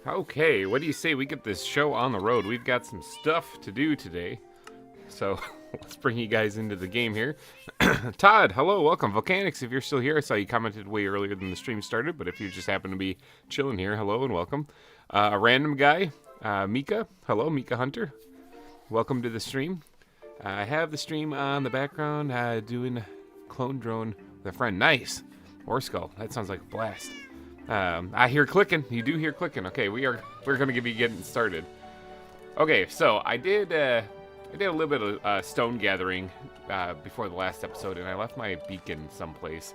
Okay, what do you say we get this show on the road? We've got some stuff to do today. So, let's bring you guys into the game here. Todd, hello, welcome. Volcanics, if you're still here, I saw you commented way earlier than the stream started, but if you just happen to be chilling here, hello and welcome. A random guy, Mika, hello, Mika Hunter. Welcome to the stream. I have the stream on the background, doing clone drone with a friend. Nice. War Skull, that sounds like a blast. I hear clicking. You do hear clicking. Okay, we're gonna be getting started. Okay, so I did a little bit of stone gathering before the last episode, and I left my beacon someplace.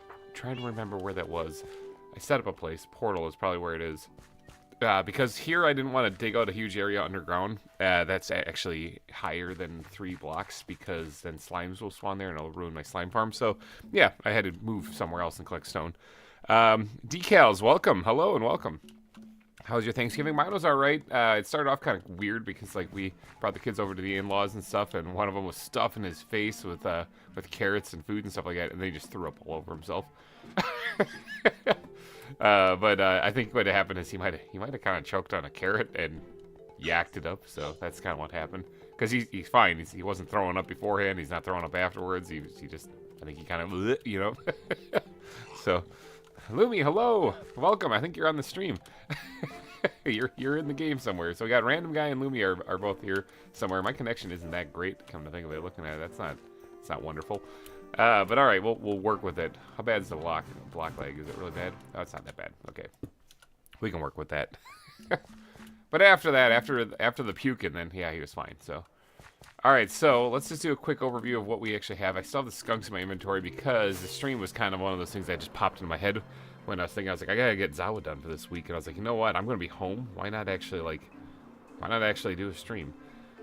I'm trying to remember where that was. I set up a place. Portal is probably where it is. Because here I didn't want to dig out a huge area underground. That's actually higher than 3 blocks, because then slimes will spawn there and it'll ruin my slime farm. So yeah, I had to move somewhere else and collect stone. Decals, welcome. Hello and welcome. How was your Thanksgiving? Mine was all right. It started off kind of weird because like we brought the kids over to the in-laws and stuff, and one of them was stuffing his face with carrots and food and stuff like that, and then he just threw up all over himself. But I think what happened is he might have kind of choked on a carrot and yacked it up. So that's kind of what happened. Because he's fine. He wasn't throwing up beforehand. He's not throwing up afterwards. He just, I think he kind of, you know. So, Lumi, hello, welcome. I think you're on the stream. you're in the game somewhere. So we got Random Guy and Lumi are both here somewhere. My connection isn't that great. Come to think of it, looking at it, it's not wonderful. But all right, we'll work with it. How bad is the block lag? Is it really bad? Oh, it's not that bad. Okay, we can work with that. But after that, after the puking, then yeah, he was fine. So, all right, so let's just do a quick overview of what we actually have. I still have the skunks in my inventory because the stream was kind of one of those things that just popped in my head when I was thinking. I was like, I gotta get ZAWA done for this week, and I was like, you know what? I'm gonna be home. Why not actually do a stream?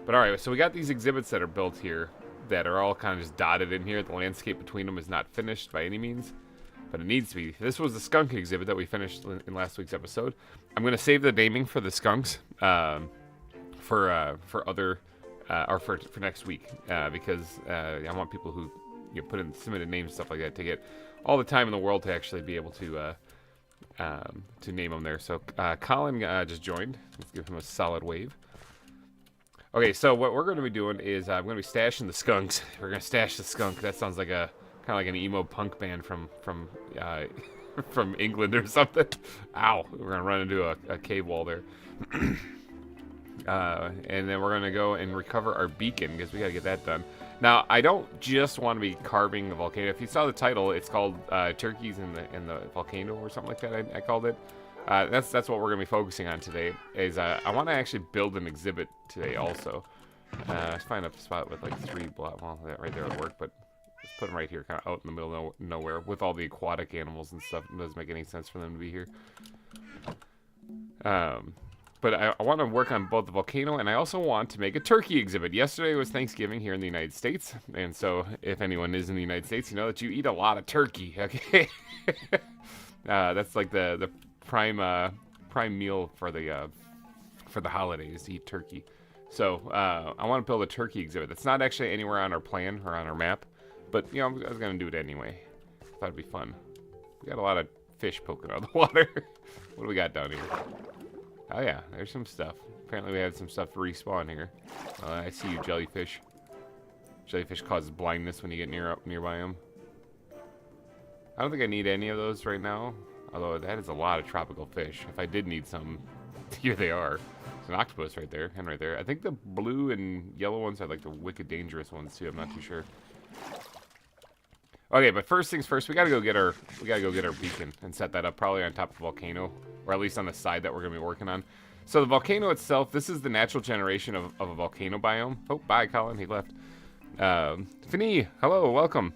But all right, so we got these exhibits that are built here that are all kind of just dotted in here. The landscape between them is not finished by any means, but it needs to be. This was the skunk exhibit that we finished in last week's episode. I'm gonna save the naming for the skunks for next week because I want people who put in submitted names and stuff like that to get all the time in the world to actually be able to name them there. So Colin just joined. Let's give him a solid wave. Okay, so what we're going to be doing is I'm going to be stashing the skunks. We're going to stash the skunk. That sounds like kind of like an emo punk band from England or something. Ow! We're going to run into a cave wall there. And then we're going to go and recover our beacon because we got to get that done. Now, I don't just want to be carving the volcano. If you saw the title, it's called Turkeys in the Volcano or something like that, I called it. That's what we're going to be focusing on today. Is I want to actually build an exhibit today also. Let's find a spot with like 3 blocks. Well, that right there would work, but let's put them right here, kind of out in the middle of nowhere with all the aquatic animals and stuff. It doesn't make any sense for them to be here. But I want to work on both the volcano, and I also want to make a turkey exhibit. Yesterday was Thanksgiving here in the United States, and so if anyone is in the United States, you know that you eat a lot of turkey, okay? That's like the prime meal for the holidays, to eat turkey. So I want to build a turkey exhibit. That's not actually anywhere on our plan or on our map, but you know I was gonna do it anyway. Thought it'd be fun. We got a lot of fish poking out of the water. What do we got down here? Oh yeah, there's some stuff. Apparently we had some stuff to respawn here. I see you, jellyfish. Jellyfish causes blindness when you get nearby them. I don't think I need any of those right now. Although that is a lot of tropical fish. If I did need some, here they are. There's an octopus right there, and right there. I think the blue and yellow ones are like the wicked dangerous ones too. I'm not too sure. Okay, but first things first, we gotta go get our beacon and set that up probably on top of the volcano, or at least on the side that we're gonna be working on. So the volcano itself, this is the natural generation of a volcano biome. Oh, bye, Colin. He left. Finny, hello, welcome.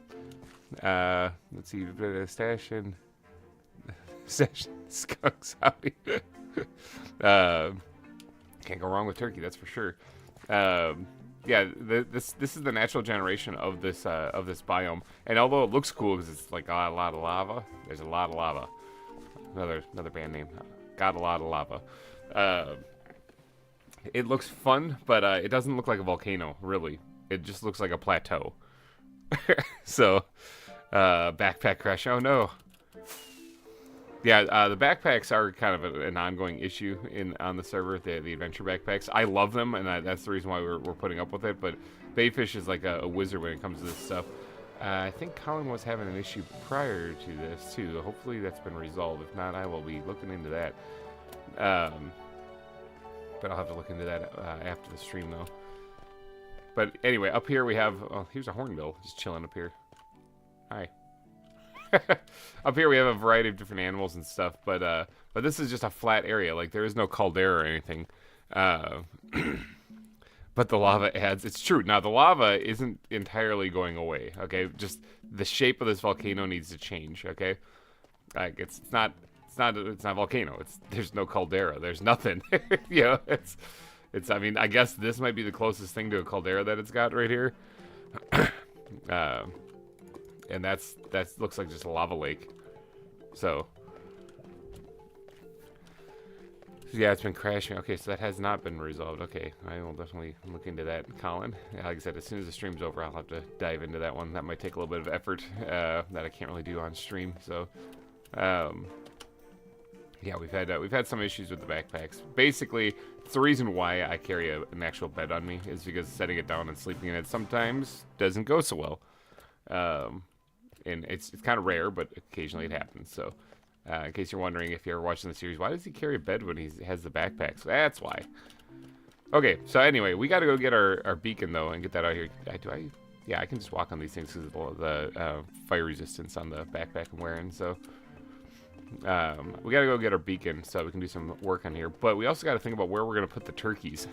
Let's see, stashing skunks. Howdy. Can't go wrong with turkey, that's for sure. Yeah, this is the natural generation of this biome, and although it looks cool because it's like got a lot of lava, there's a lot of lava. Another band name, got a lot of lava. It looks fun, but it doesn't look like a volcano, really. It just looks like a plateau. So, backpack crash. Oh no. Yeah, the backpacks are kind of an ongoing issue on the server. The adventure backpacks. I love them, and that's the reason why we're putting up with it. But Bayfish is like a wizard when it comes to this stuff. I think Colin was having an issue prior to this too. Hopefully that's been resolved. If not, I will be looking into that. But I'll have to look into that after the stream though. But anyway, up here we have. Oh, here's a hornbill just chilling up here. Hi. Up here we have a variety of different animals and stuff, but this is just a flat area. Like there is no caldera or anything. But the lava adds. It's true. Now the lava isn't entirely going away. Okay, just the shape of this volcano needs to change. Okay, like it's not volcano. There's no caldera. There's nothing. You know, it's. I mean, I guess this might be the closest thing to a caldera that it's got right here. And that looks like just a lava lake. So yeah, it's been crashing. Okay, so that has not been resolved. Okay, I will definitely look into that, Colin. Like I said, as soon as the stream's over, I'll have to dive into that one. That might take a little bit of effort that I can't really do on stream. So yeah, we've had some issues with the backpacks. Basically, it's the reason why I carry an actual bed on me is because setting it down and sleeping in it sometimes doesn't go so well. And it's kind of rare, but occasionally it happens. So, in case you're wondering, if you're watching the series, why does he carry a bed when he has the backpacks? That's why. Okay, so anyway, we got to go get our beacon, though, and get that out here. Yeah, I can just walk on these things because of the fire resistance on the backpack I'm wearing. So, we got to go get our beacon so we can do some work on here. But we also got to think about where we're going to put the turkeys.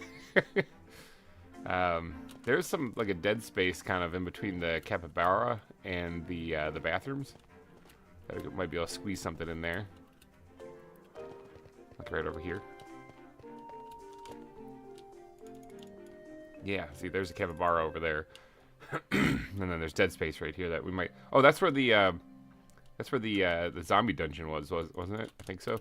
There's some like a dead space kind of in between the capybara and the bathrooms. That might be able to squeeze something in there. Like right over here. Yeah, see, there's a capybara over there, and then there's dead space right here that we might. Oh, that's where the zombie dungeon wasn't it? I think so.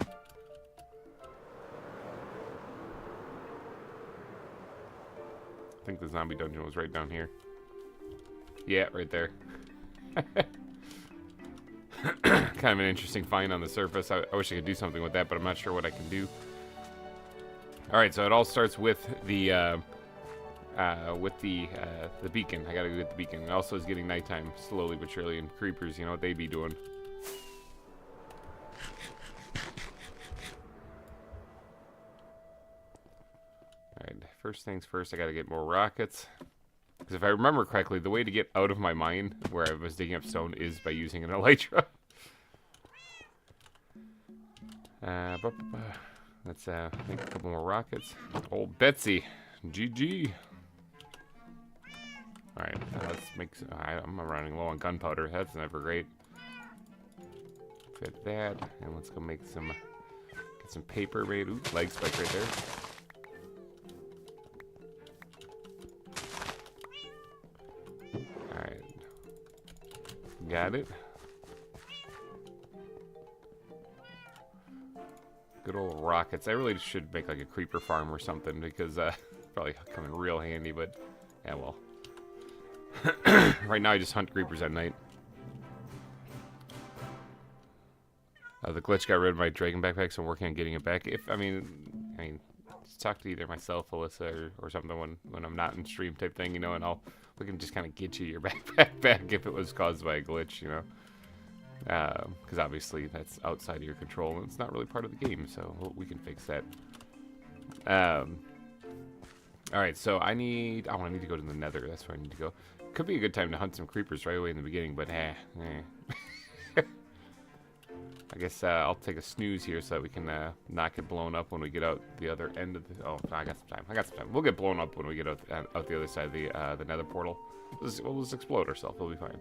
I think the zombie dungeon was right down here. Yeah, right there. Kind of an interesting find on the surface. I wish I could do something with that, but I'm not sure what I can do. All right, so it all starts with the beacon. I gotta go get the beacon. It also is getting nighttime slowly but surely, and creepers, you know what they be doing. Alright, first things first, I gotta get more rockets. Because if I remember correctly, the way to get out of my mine, where I was digging up stone, is by using an elytra. Let's make a couple more rockets. Old Betsy. GG. Alright, let's make some... I'm running low on gunpowder. That's never great. Fit that, and let's go make some... Get some paper made. Ooh, leg spike right there. Alright. Got it. Good old rockets. I really should make like a creeper farm or something because probably come in real handy, but yeah, well. Right now I just hunt creepers at night. The glitch got rid of my dragon backpack, so I'm working on getting it back. I mean, just talk to either myself, Alyssa, or something when I'm not in stream type thing, you know, and we can just kind of get you your backpack back if it was caused by a glitch, you know. Because obviously that's outside of your control and it's not really part of the game, so we can fix that. Alright, so I need to go to the nether. That's where I need to go. Could be a good time to hunt some creepers right away in the beginning, but I guess I'll take a snooze here so that we can not get blown up when we get out the other end of the... Oh, I got some time. We'll get blown up when we get out the other side of the nether portal. We'll just explode ourselves. We'll be fine.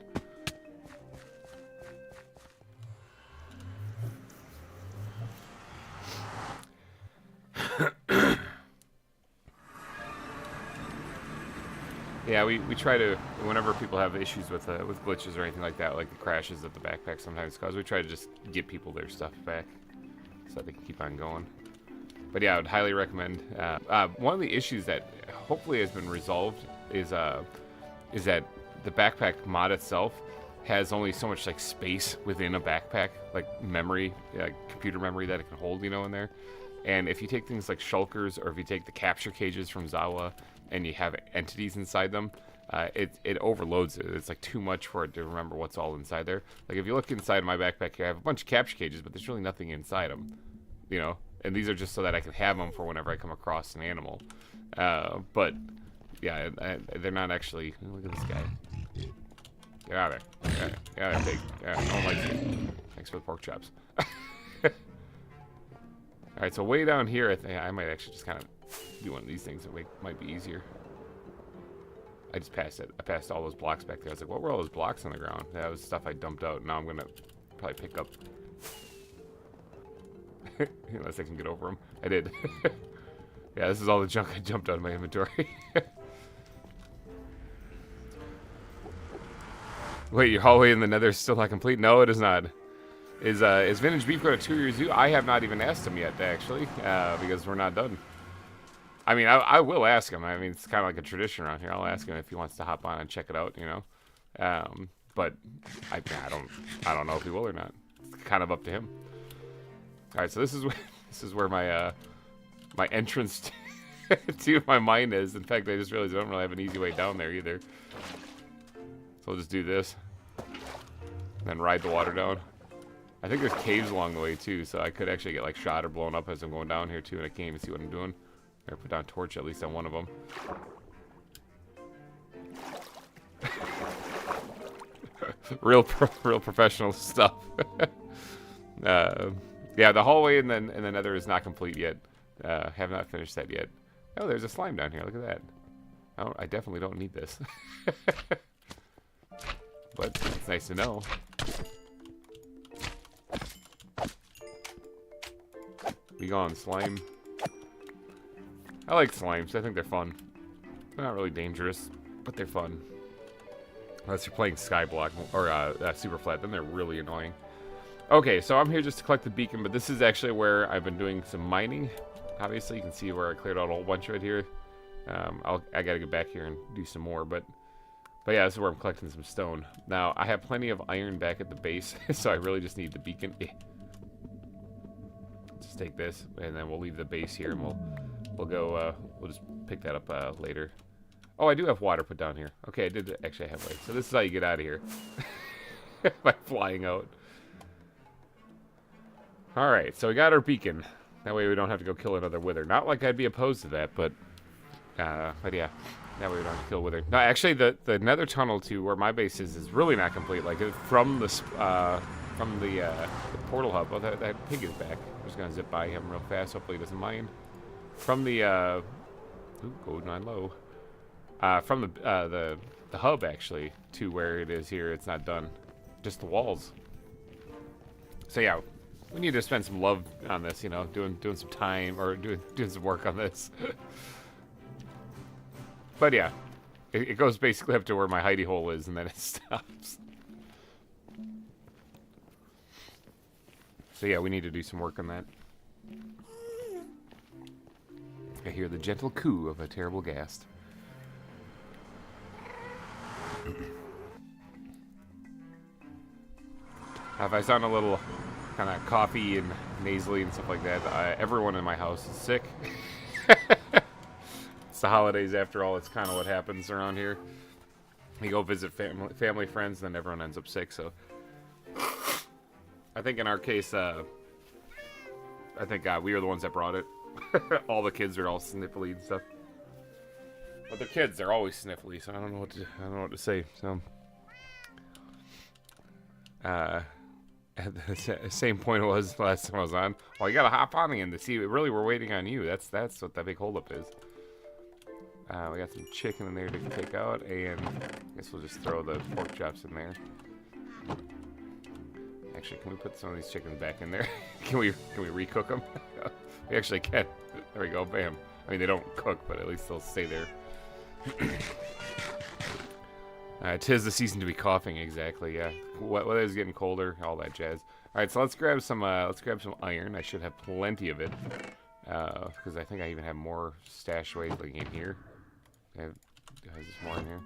Yeah, we try to, whenever people have issues with glitches or anything like that, like the crashes that the backpack sometimes cause, we try to just get people their stuff back so that they can keep on going. But yeah, I would highly recommend. One of the issues that hopefully has been resolved is that the backpack mod itself has only so much like space within a backpack, like memory, computer memory that it can hold, you know, in there. And if you take things like shulkers, or if you take the capture cages from ZAWA and you have entities inside them, it overloads it. It's like too much for it to remember what's all inside there. Like if you look inside my backpack here, I have a bunch of capture cages, but there's really nothing inside them, you know. And these are just so that I can have them for whenever I come across an animal. But yeah, they're not actually. Look at this guy. Get out of there. Get out of there, pig. Yeah, no one likes you. Thanks for the pork chops. Alright, so way down here, I think I might actually just kind of do one of these things that might be easier. I just passed it. I passed all those blocks back there. I was like, what were all those blocks on the ground? That was stuff I dumped out. Now I'm going to probably pick up. Unless I can get over them. I did. Yeah, this is all the junk I jumped out of my inventory. Wait, your hallway in the nether is still not complete? No, it is not. Is VintageBeef going to tour your zoo? I have not even asked him yet, actually, because we're not done. I mean, I will ask him. I mean, it's kind of like a tradition around here. I'll ask him if he wants to hop on and check it out, you know. But I don't know if he will or not. It's kind of up to him. All right, so this is where my my entrance to my mine is. In fact, I just realized I don't really have an easy way down there either. So I'll just do this, and then ride the water down. I think there's caves along the way too, so I could actually get like shot or blown up as I'm going down here too, and I can't even see what I'm doing. I put down a torch at least on one of them. real professional stuff. Yeah, the hallway and then the nether is not complete yet. Have not finished that yet. Oh, there's a slime down here. Look at that. I definitely don't need this. But it's nice to know. We go on slime. I like slimes. I think they're fun. They're not really dangerous, but they're fun. Unless you're playing Skyblock or Super Flat, then they're really annoying. Okay, so I'm here just to collect the beacon, but this is actually where I've been doing some mining. Obviously, you can see where I cleared out a whole bunch right here. I gotta get back here and do some more, but yeah, this is where I'm collecting some stone. Now, I have plenty of iron back at the base, so I really just need the beacon. Just take this, and then we'll leave the base here, and we'll go. We'll just pick that up later. Oh, I do have water put down here. Okay, I did actually have light. So this is how you get out of here by flying out. All right, so we got our beacon. That way we don't have to go kill another wither. Not like I'd be opposed to that, but yeah, that way we don't have to kill wither. No, actually, the nether tunnel to where my base is really not complete. Like from the portal hub. Oh, that pig is back. I'm just gonna zip by him real fast. Hopefully he doesn't mind. From the ooh, golden on low. From the hub actually to where it is here, it's not done. Just the walls. So yeah, we need to spend some love on this, you know, doing some time or doing some work on this. But yeah, it goes basically up to where my hidey hole is, and then it stops. So yeah, we need to do some work on that. I hear the gentle coo of a terrible ghast. If I sound a little kind of coughy and nasally and stuff like that, everyone in my house is sick. It's the holidays after all. It's kind of what happens around here. You go visit family, friends, and then everyone ends up sick. So I think in our case, I think we were the ones that brought it. All the kids are all sniffly and stuff. But they're kids; they're always sniffly. So I don't know what to say. So at the same point it was last time I was on. Well, you gotta hop on again to see. Really, we're waiting on you. That's what that big holdup is. We got some chicken in there to take out, and I guess we'll just throw the pork chops in there. Actually, can we put some of these chickens back in there? Can we recook them? We actually can. There we go, bam. I mean, they don't cook, but at least they'll stay there. 'Tis the season to be coughing, exactly. Yeah, weather's getting colder, all that jazz. All right, so let's grab some iron. I should have plenty of it, because I think I even have more stash away like in here. Has this more in here?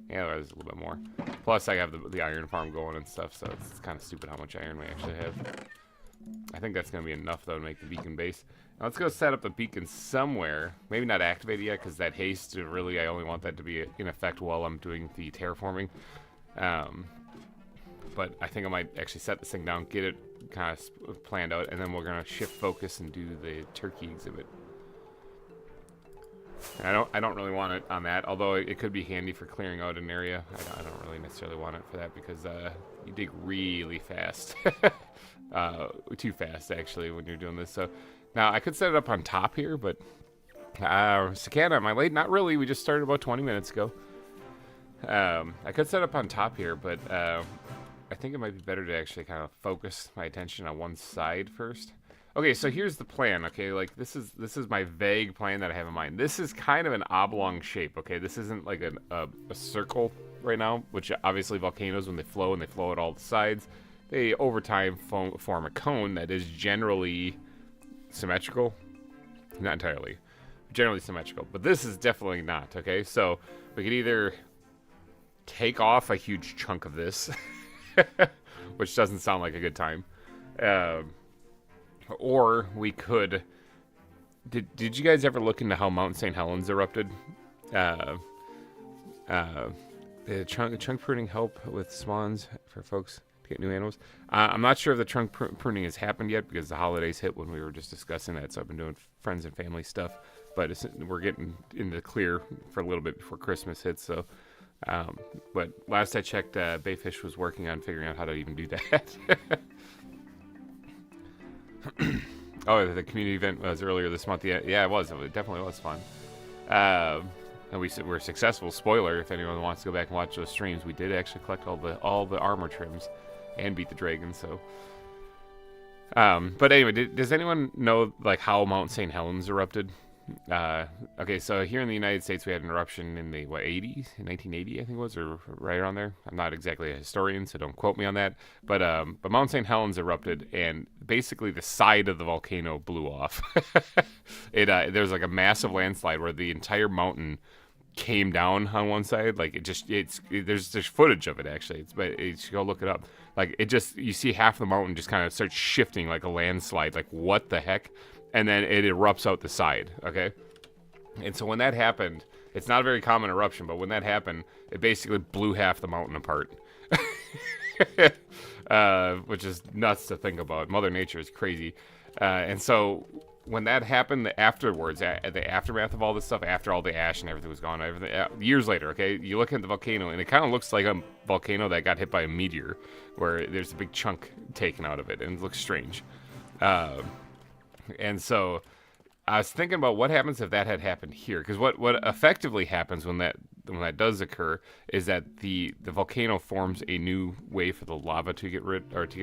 Yeah, there's a little bit more. Plus, I have the iron farm going and stuff, so it's kind of stupid how much iron we actually have. I think that's going to be enough, though, to make the beacon base. Now, let's go set up the beacon somewhere. Maybe not activate it yet, because that haste, really, I only want that to be in effect while I'm doing the terraforming. But I think I might actually set this thing down, get it kind of planned out, and then we're going to shift focus and do the turkey exhibit. I don't really want it on that, although it could be handy for clearing out an area. I don't really necessarily want it for that because you dig really fast. Too fast, actually, when you're doing this. So now I could set it up on top here, but Sakana, am I late? Not really. We just started about 20 minutes ago. I could set up on top here, but I think it might be better to actually kind of focus my attention on one side first. Okay, so here's the plan, okay? Like, this is my vague plan that I have in mind. This is kind of an oblong shape, okay? This isn't like a circle right now, which obviously volcanoes, when they flow and they flow at all the sides, they, over time, form a cone that is generally symmetrical. Not entirely. Generally symmetrical. But this is definitely not, okay? So, we could either take off a huge chunk of this, which doesn't sound like a good time, or we could... Did you guys ever look into how Mount St. Helens erupted? The trunk pruning help with spawns for folks to get new animals. I'm not sure if the trunk pruning has happened yet because the holidays hit when we were just discussing that, so I've been doing friends and family stuff. But we're getting into the clear for a little bit before Christmas hits, so... but last I checked, Bayfish was working on figuring out how to even do that. Oh, the community event was earlier this month. Yeah, it was. It definitely was fun. And we were successful. Spoiler, if anyone wants to go back and watch those streams, we did actually collect all the armor trims and beat the dragon. So, but anyway, does anyone know like how Mount St. Helens erupted? Okay, so here in the United States, we had an eruption in the 80s, in 1980, I think it was, or right around there. I'm not exactly a historian, so don't quote me on that. But Mount St. Helens erupted, and basically the side of the volcano blew off. There was like a massive landslide where the entire mountain came down on one side. Like there's footage of it actually. But you should go look it up. Like you see half the mountain just kind of starts shifting like a landslide. Like what the heck? And then it erupts out the side, okay? And so when that happened, it's not a very common eruption, but when that happened, it basically blew half the mountain apart. Which is nuts to think about. Mother Nature is crazy. And so when that happened, afterwards, the aftermath of all this stuff, after all the ash and everything was gone, years later, okay, you look at the volcano, and it kind of looks like a volcano that got hit by a meteor, where there's a big chunk taken out of it, and it looks strange. And so I was thinking about what happens if that had happened here, because what effectively happens when that does occur is that the volcano forms a new way for the lava to get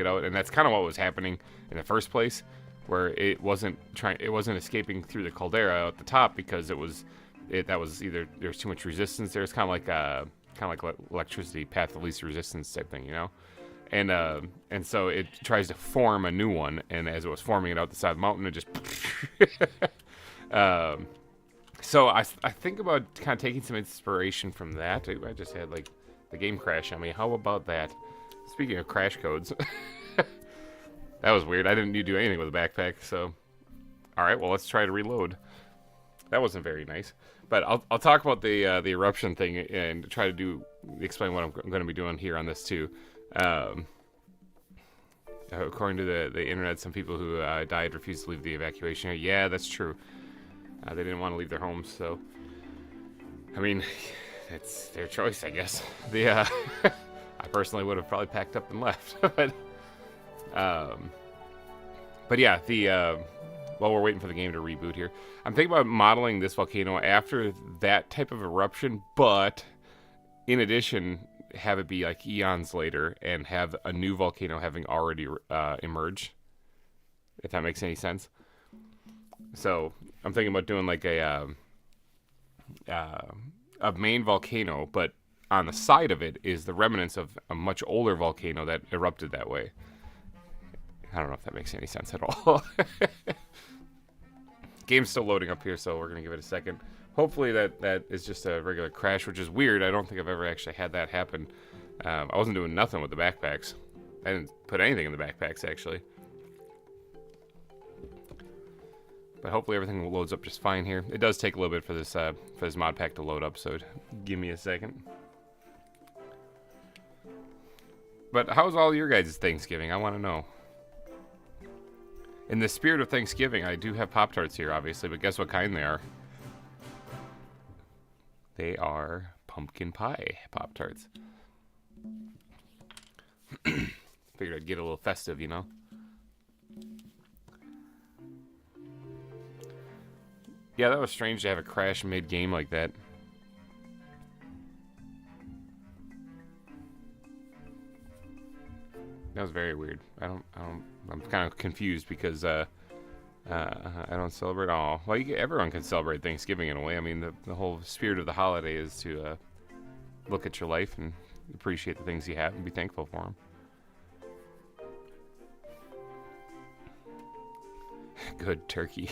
out, and that's kind of what was happening in the first place, where it wasn't escaping through the caldera at the top because that was either there's too much resistance there. It's kind of like electricity, path of least resistance type thing, you know. And so it tries to form a new one, and as it was forming it out the side of the mountain, it just... so I think about kind of taking some inspiration from that. I just had, like, the game crash on me. How about that? Speaking of crash codes... That was weird. I didn't do anything with a backpack, so... Alright, well, let's try to reload. That wasn't very nice. But I'll talk about the eruption thing and try to explain what I'm going to be doing here on this, too. According to the internet, some people who died refused to leave the evacuation area. Yeah, that's true. They didn't want to leave their homes, so... I mean, it's their choice, I guess. I personally would have probably packed up and left, but yeah, while we're waiting for the game to reboot here, I'm thinking about modeling this volcano after that type of eruption, but in addition, have it be like eons later and have a new volcano having already emerged, if that makes any sense. So I'm thinking about doing like a main volcano, but on the side of it is the remnants of a much older volcano that erupted that way. I don't know if that makes any sense at all. Game's still loading up here, so we're going to give it a second. hopefully that is just a regular crash, which is weird. I don't think I've ever actually had that happen. I wasn't doing nothing with the backpacks. I didn't put anything in the backpacks, actually. But hopefully everything loads up just fine here. It does take a little bit for this mod pack to load up, so give me a second. But how's all your guys' Thanksgiving? I want to know. In the spirit of Thanksgiving, I do have Pop-Tarts here, obviously, but guess what kind they are? They are pumpkin pie Pop-Tarts. Figured I'd get a little festive, you know? Yeah, that was strange to have a crash mid-game like that. That was very weird. I'm kind of confused because I don't celebrate. Oh, well, everyone can celebrate Thanksgiving in a way. I mean, the whole spirit of the holiday is to look at your life and appreciate the things you have and be thankful for them. Good turkey.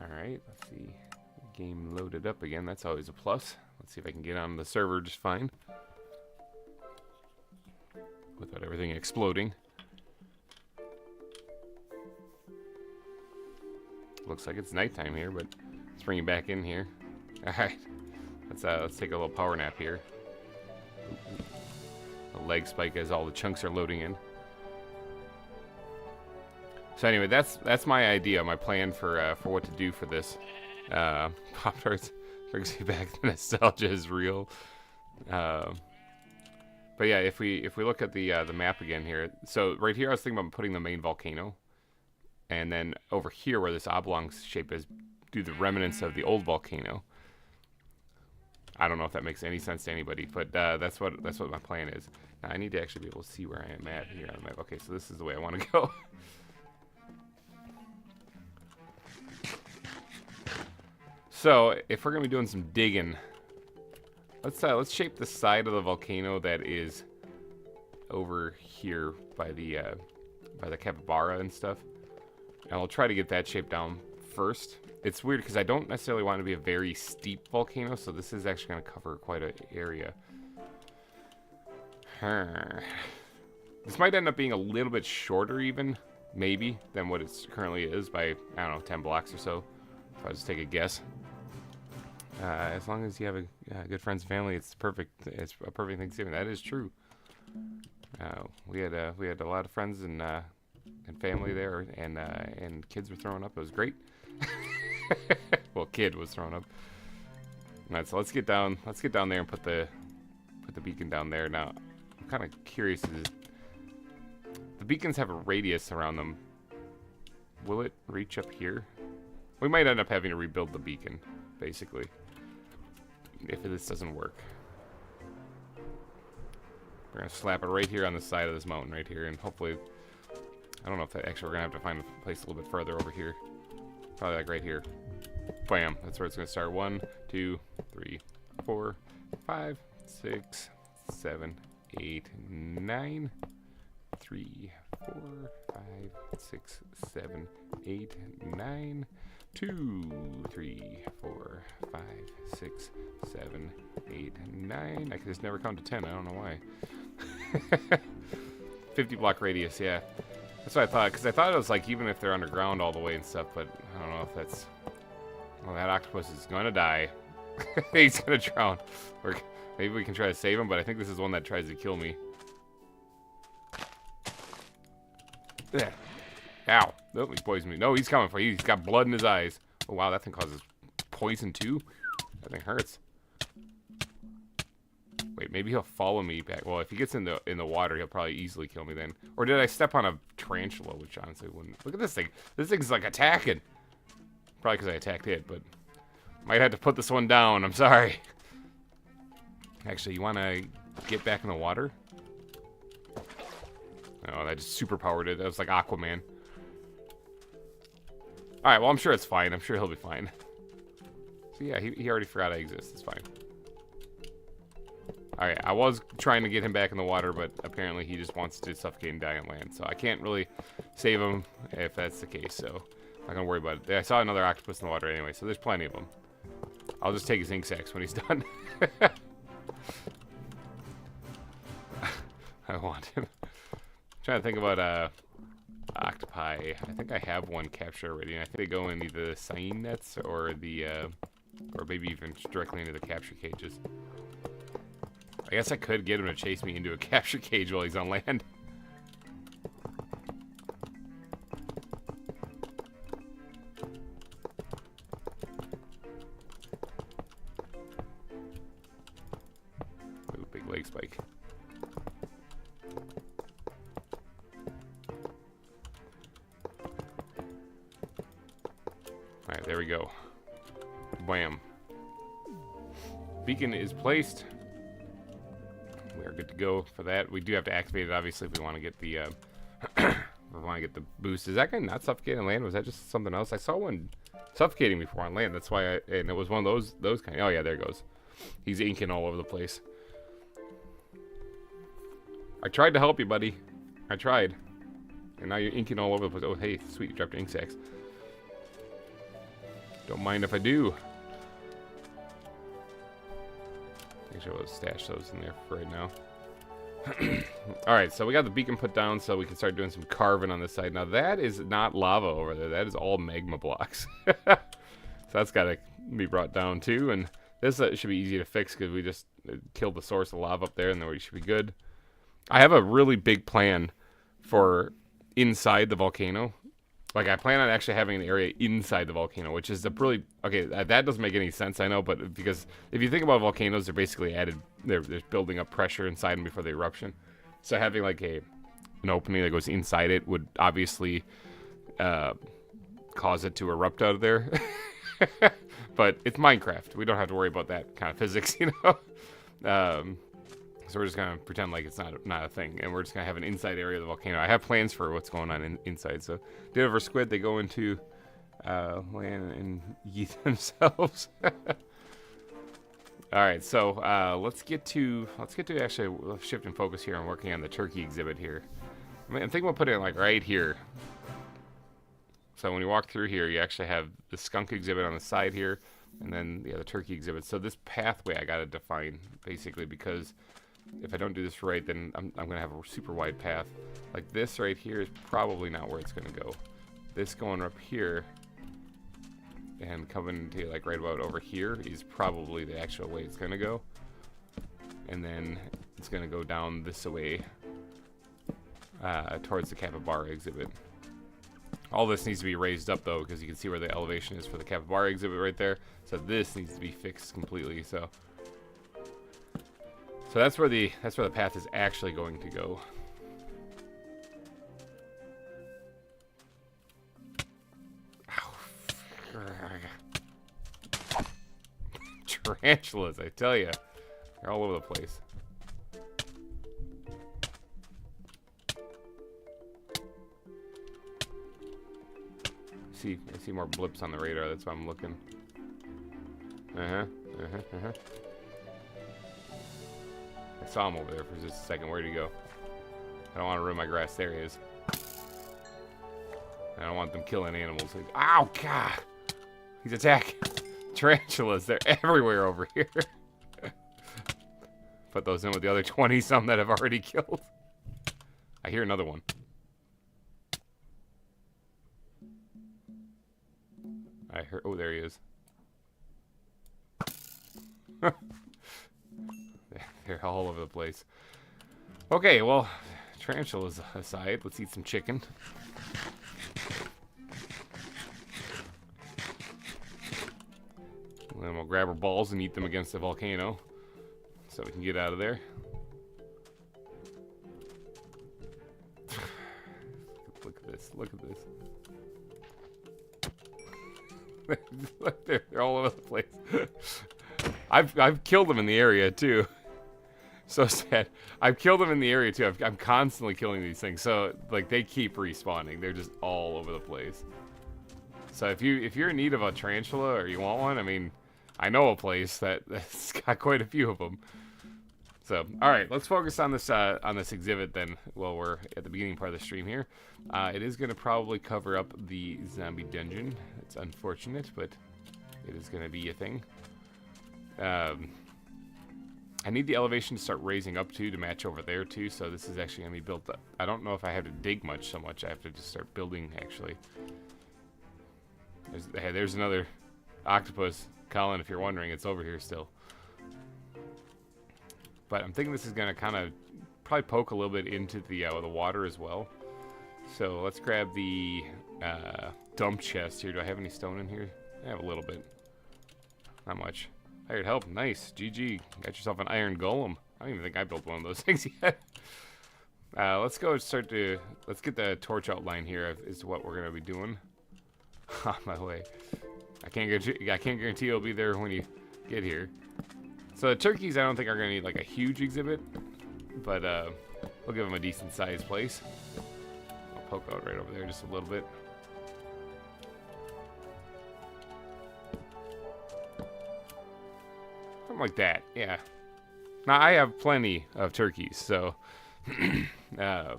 Alright, let's see. Game loaded up again. That's always a plus. Let's see if I can get on the server just fine. Without everything exploding. Looks like it's nighttime here, but let's bring it back in here. Alright. Let's take a little power nap here. A leg spike as all the chunks are loading in. So anyway, that's my idea, my plan for what to do for this. Pop-Tarts brings me back. The nostalgia is real. But yeah, if we look at the map again here, so right here I was thinking about putting the main volcano, and then over here where this oblong shape is, do the remnants of the old volcano. I don't know if that makes any sense to anybody, but that's what my plan is. Now I need to actually be able to see where I am at here on the map. Okay, so this is the way I want to go. So, if we're gonna be doing some digging, let's shape the side of the volcano that is over here by the capybara and stuff, and we'll try to get that shape down first. It's weird because I don't necessarily want it to be a very steep volcano, so this is actually gonna cover quite an area. This might end up being a little bit shorter, even maybe, than what it currently is by, I don't know, 10 blocks or so. If I just take a guess. As long as you have a good friends and family, it's perfect. It's a perfect Thanksgiving. That is true. We had a lot of friends and family there, and kids were throwing up. It was great. Well, kid was throwing up. All right, so let's get down there and put the beacon down there. Now, I'm kind of curious. The beacons have a radius around them. Will it reach up here? We might end up having to rebuild the beacon, basically, if this doesn't work. We're going to slap it right here on the side of this mountain right here, and hopefully, I don't know if that actually, we're going to have to find a place a little bit further over here. Probably like right here. Bam, that's where it's going to start. 1, 2, 3, 4, 5, 6, 7, 8, 9. 3, 4, 5, 6, 7, 8, 9. 2, 3, 4, 5, 6, 7, 8, 9. I can just never count to 10. I don't know why. 50 block radius, yeah. That's what I thought, because I thought it was like even if they're underground all the way and stuff, but I don't know if that's... Well, that octopus is going to die. He's going to drown. Or maybe we can try to save him, but I think this is one that tries to kill me. Yeah. Ow. Nope, he poisoned me. No, he's coming for you. He's got blood in his eyes. Oh, wow, that thing causes poison, too? That thing hurts. Wait, maybe he'll follow me back. Well, if he gets in the water, he'll probably easily kill me then. Or did I step on a tarantula, which honestly wouldn't... Look at this thing. This thing's, like, attacking. Probably because I attacked it, but... Might have to put this one down. I'm sorry. Actually, you want to get back in the water? Oh, that just superpowered it. That was like Aquaman. Alright, well, I'm sure it's fine. I'm sure he'll be fine. So, yeah, he already forgot I exist. It's fine. Alright, I was trying to get him back in the water, but apparently he just wants to suffocate and die on land. So I can't really save him if that's the case. So Not gonna worry about it. I saw another octopus in the water anyway, so there's plenty of them. I'll just take his ink sacs when he's done. I want him. I'm trying to think about octopi. I think I have one captured already, and I think they go in either the seine nets or the or maybe even directly into the capture cages. I guess I could get him to chase me into a capture cage while he's on land. Ooh, big leg spike. Alright, there we go. Bam. Beacon is placed. We are good to go for that. We do have to activate it, obviously, if we want to get the boost. Is that guy not suffocating on land? Was that just something else? I saw one suffocating before on land. That's why and it was one of those kind. Oh yeah, there it goes. He's inking all over the place. I tried to help you, buddy. I tried. And now you're inking all over the place. Oh, hey, sweet, you dropped your ink sacs. Don't mind if I do. Actually, I'll stash those in there for right now. Alright, so we got the beacon put down so we can start doing some carving on this side. Now, that is not lava over there. That is all magma blocks. So that's got to be brought down, too. And this should be easy to fix because we just killed the source of lava up there, and then we should be good. I have a really big plan for inside the volcano. Like, I plan on actually having an area inside the volcano, which is a really... Okay, that doesn't make any sense, I know, but because if you think about volcanoes, they're basically they're building up pressure inside them before the eruption. So having, like, an opening that goes inside it would obviously cause it to erupt out of there. But it's Minecraft. We don't have to worry about that kind of physics, you know? So we're just going to pretend like it's not a thing, and we're just going to have an inside area of the volcano. I have plans for what's going on inside. So Ditto versus Squid, they go into land and yeet themselves. All right, so let's get to actually shift and focus here on working on the turkey exhibit here. I'm thinking about putting it like right here. So when you walk through here, you actually have the skunk exhibit on the side here, and then the turkey exhibit. So this pathway I got to define basically because if I don't do this right, then I'm going to have a super wide path. Like this right here is probably not where it's going to go. This going up here and coming to like right about over here is probably the actual way it's going to go. And then it's going to go down this way towards the capybara exhibit. All this needs to be raised up though, because you can see where the elevation is for the capybara exhibit right there. So this needs to be fixed completely. So that's where the path is actually going to go. Tarantulas, I tell you, they're all over the place. I see more blips on the radar. That's why I'm looking. I saw him over there for just a second. Where'd he go? I don't want to ruin my grass. There he is. I don't want them killing animals. Ow, God! He's attacking. Tarantulas, they're everywhere over here. Put those in with the other 20-some that I've already killed. I hear another one. I heard... Oh, there he is. They're all over the place. Okay, well, tarantulas aside, let's eat some chicken. And then we'll grab our balls and eat them against the volcano so we can get out of there. Look at this. Look at this. Look, they're all over the place. I've killed them in the area too. So sad. I've killed them in the area too. I'm constantly killing these things. So like they keep respawning. They're just all over the place. So if you're in need of a tarantula or you want one, I mean, I know a place that's got quite a few of them. So, all right, let's focus on this exhibit then. While we're at the beginning part of the stream here, it is going to probably cover up the zombie dungeon. It's unfortunate, but it is going to be a thing. I need the elevation to start raising up too to match over there too. So this is actually going to be built up. I don't know if I have to dig much so much. I have to just start building actually. There's another octopus, Colin. If you're wondering, it's over here still. But I'm thinking this is going to kind of probably poke a little bit into the water as well. So let's grab the dump chest here. Do I have any stone in here? I have a little bit. Not much. Hired help. Nice. GG. Got yourself an iron golem. I don't even think I built one of those things yet. Let's go let's get the torch outline here is what we're going to be doing. On my way. I can't guarantee it'll be there when you get here. So the turkeys I don't think are going to need like a huge exhibit. But we'll give them a decent sized place. I'll poke out right over there just a little bit. Something like that, yeah. Now I have plenty of turkeys, so yeah.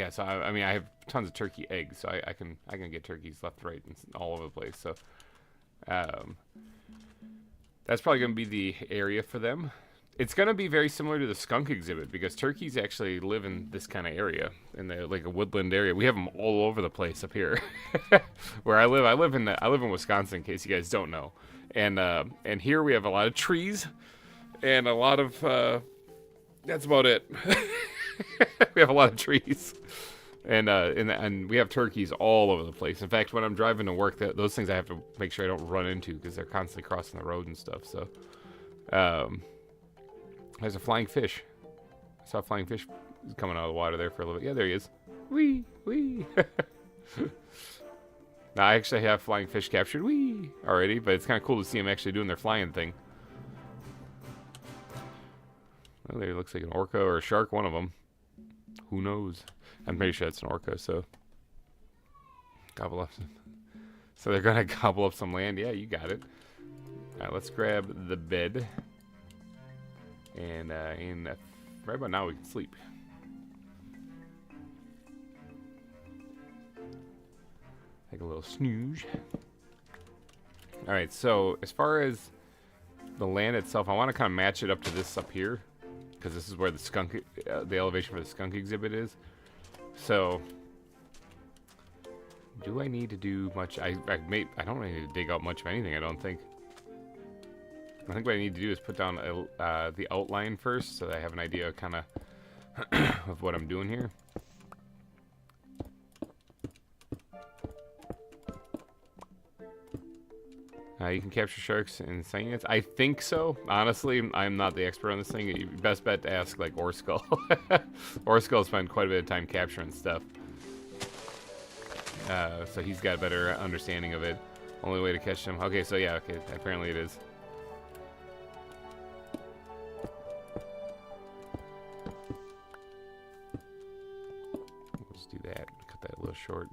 So I mean, I have tons of turkey eggs, so I can get turkeys left, right, and all over the place. So that's probably going to be the area for them. It's going to be very similar to the skunk exhibit because turkeys actually live in this kind of area, in the like a woodland area. We have them all over the place up here, where I live. I live in Wisconsin, in case you guys don't know. And here we have a lot of trees, and a lot of that's about it. We have a lot of trees, and we have turkeys all over the place. In fact, when I'm driving to work, those things I have to make sure I don't run into because they're constantly crossing the road and stuff. So, there's a flying fish. I saw a flying fish coming out of the water there for a little bit. Yeah, there he is. Wee wee. Now, I actually have flying fish captured already, but it's kind of cool to see them actually doing their flying thing. Well, there looks like an orca or a shark, one of them. Who knows? I'm pretty sure it's an orca, so. Gobble up some. So they're going to gobble up some land. Yeah, you got it. All right, let's grab the bed. And right about now, we can sleep. Take a little snooze. Alright, so as far as the land itself, I want to kind of match it up to this up here. Because this is where the skunk, the elevation for the skunk exhibit is. So, do I need to do much? I don't really need to dig out much of anything, I don't think. I think what I need to do is put down the outline first, so that I have an idea kind of of what I'm doing here. You can capture sharks in sands. I think so. Honestly, I'm not the expert on this thing. Best bet to ask like Orskull. Orskull spent quite a bit of time capturing stuff, so he's got a better understanding of it. Only way to catch them. Okay, so yeah, okay. Apparently it is. Let's do that. Cut that a little short.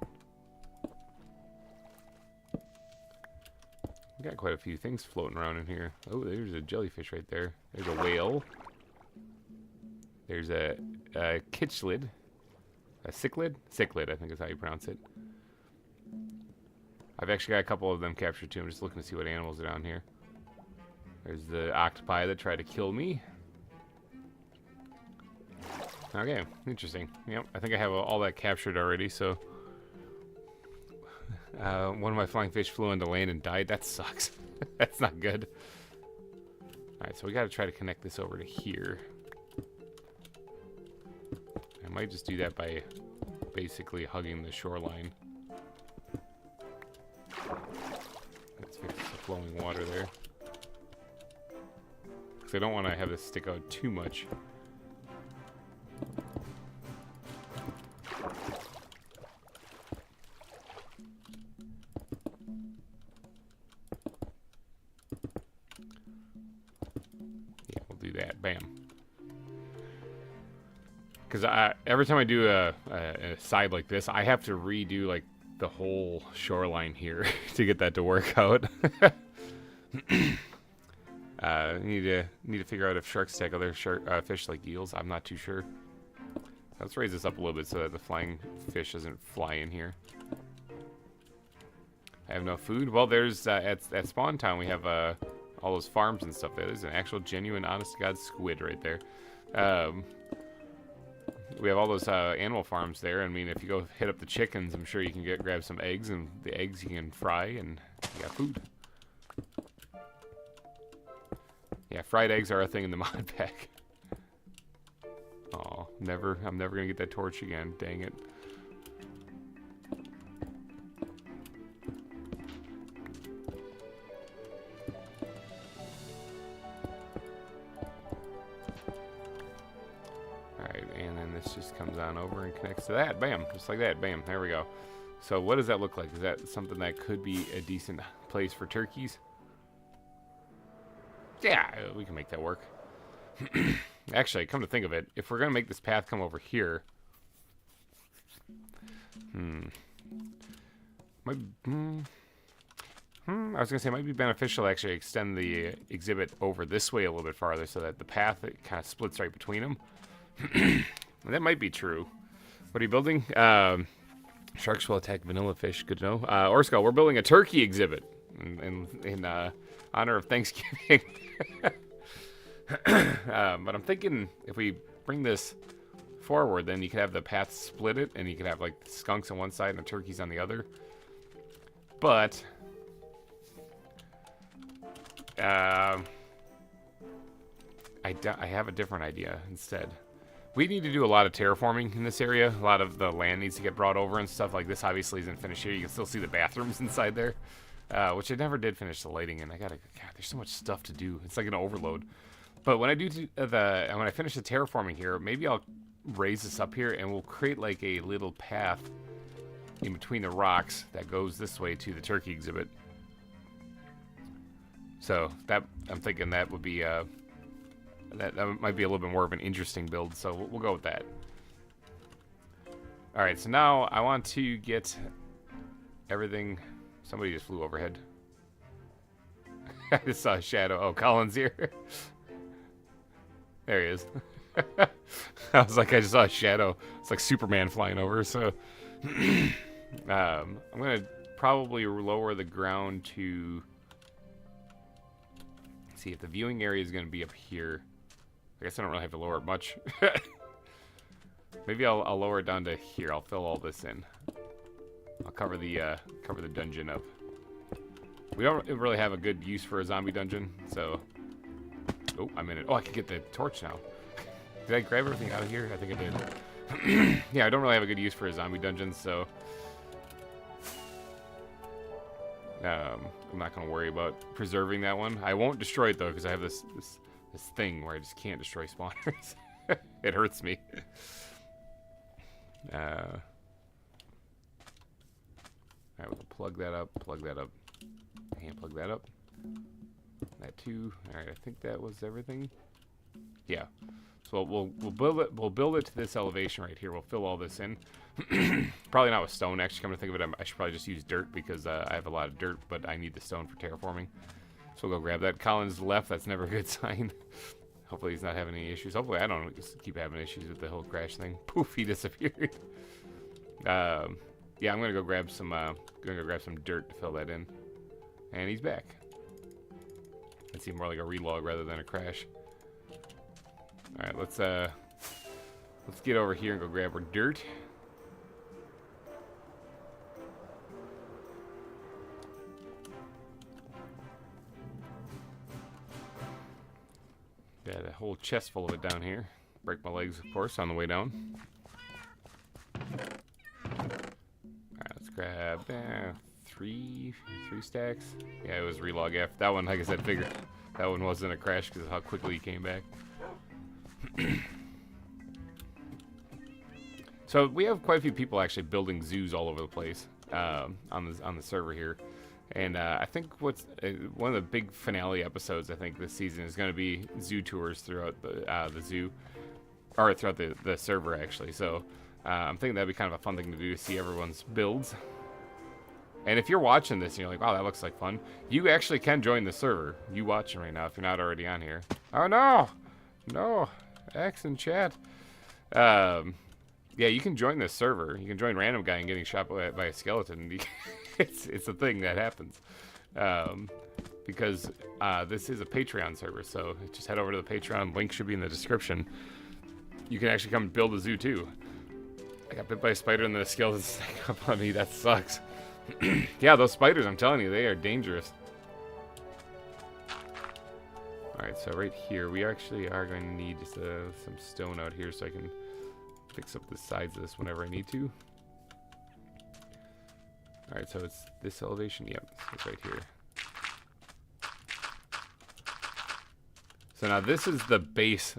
We got quite a few things floating around in here. Oh, there's a jellyfish right there. There's a whale. There's a kitchlid. A cichlid? Cichlid, I think is how you pronounce it. I've actually got a couple of them captured too. I'm just looking to see what animals are down here. There's the octopi that tried to kill me. Okay, interesting. Yep, I think I have all that captured already, so... one of my flying fish flew into land and died. That sucks. That's not good. Alright, so we gotta try to connect this over to here. I might just do that by basically hugging the shoreline. Let's fix the flowing water there. Because I don't want to have this stick out too much. Bam. Because every time I do a side like this, I have to redo like the whole shoreline here to get that to work out. Need to figure out if sharks attack other fish like eels. I'm not too sure. Let's raise this up a little bit so that the flying fish doesn't fly in here. I have no food. Well, there's at Spawn Town we have all those farms and stuff. There's an actual genuine, honest to God squid right there. We have all those animal farms there. I mean, if you go hit up the chickens, I'm sure you can grab some eggs, and the eggs you can fry, and you got food. Yeah, fried eggs are a thing in the mod pack. Oh, I'm never gonna get that torch again. Dang it. Alright, and then this just comes on over and connects to that. Bam, just like that. Bam, there we go. So what does that look like? Is that something that could be a decent place for turkeys? Yeah, we can make that work. Actually, come to think of it, if we're going to make this path come over here... I was going to say it might be beneficial to actually extend the exhibit over this way a little bit farther so that the path it kind of splits right between them. That might be true. What are you building? Sharks will attack vanilla fish. Good to know. Orsko, we're building a turkey exhibit in honor of Thanksgiving. But I'm thinking if we bring this forward, then you could have the path split it, and you could have like skunks on one side and the turkeys on the other. But I have a different idea instead. We need to do a lot of terraforming in this area. A lot of the land needs to get brought over and stuff like this. Obviously isn't finished here. You can still see the bathrooms inside there, which I never did finish the lighting in. God, there's so much stuff to do. It's like an overload. But when I do when I finish the terraforming here, maybe I'll raise this up here and we'll create like a little path in between the rocks that goes this way to the turkey exhibit. So that I'm thinking that would be that might be a little bit more of an interesting build. So we'll go with that. All right. So now I want to get everything. Somebody just flew overhead. I just saw a shadow. Oh, Colin's here. There he is. I was like, I just saw a shadow. It's like Superman flying over. So I'm going to probably lower the ground to see if the viewing area is going to be up here. I guess I don't really have to lower it much. Maybe I'll lower it down to here. I'll fill all this in. I'll cover the dungeon up. We don't really have a good use for a zombie dungeon, so... Oh, I'm in it. Oh, I can get the torch now. Did I grab everything out of here? I think I did. Yeah, I don't really have a good use for a zombie dungeon, so... I'm not going to worry about preserving that one. I won't destroy it, though, because I have this thing where I just can't destroy spawners. It hurts me. Alright, we'll plug that up, and plug that up. That too. Alright, I think that was everything. Yeah. So we'll build it to this elevation right here. We'll fill all this in. Probably not with stone, actually. Come to think of it, I should probably just use dirt because I have a lot of dirt, but I need the stone for terraforming. So we'll go grab that. Colin's left. That's never a good sign. Hopefully he's not having any issues. Hopefully I don't just keep having issues with the whole crash thing. Poof, he disappeared. Yeah, I'm gonna go grab some dirt to fill that in. And he's back. That seemed more like a relog rather than a crash. Alright, let's get over here and go grab our dirt. Got a whole chest full of it down here. Break my legs, of course, on the way down. Alright, let's grab three stacks. Yeah, it was relog F. That one, like I said, figured that one wasn't a crash because of how quickly he came back. So we have quite a few people actually building zoos all over the place on the server here. And I think what's one of the big finale episodes I think this season is going to be zoo tours throughout the zoo, or throughout the server actually. So I'm thinking that'd be kind of a fun thing to do to see everyone's builds. And if you're watching this and you're like, wow, that looks like fun, you actually can join the server. You watching right now if you're not already on here. Oh, no. No. X in chat. Yeah, you can join this server. You can join random guy and getting shot by a skeleton. It's a thing that happens. Because this is a Patreon server, so just head over to the Patreon. Link should be in the description. You can actually come build a zoo too. I got bit by a spider and then a skeleton snake up on me. That sucks. Yeah, those spiders, I'm telling you, they are dangerous. Alright, so right here, we actually are going to need just, some stone out here so I can fix up the sides of this whenever I need to. Alright, so it's this elevation. Yep, it's right here. So now this is the base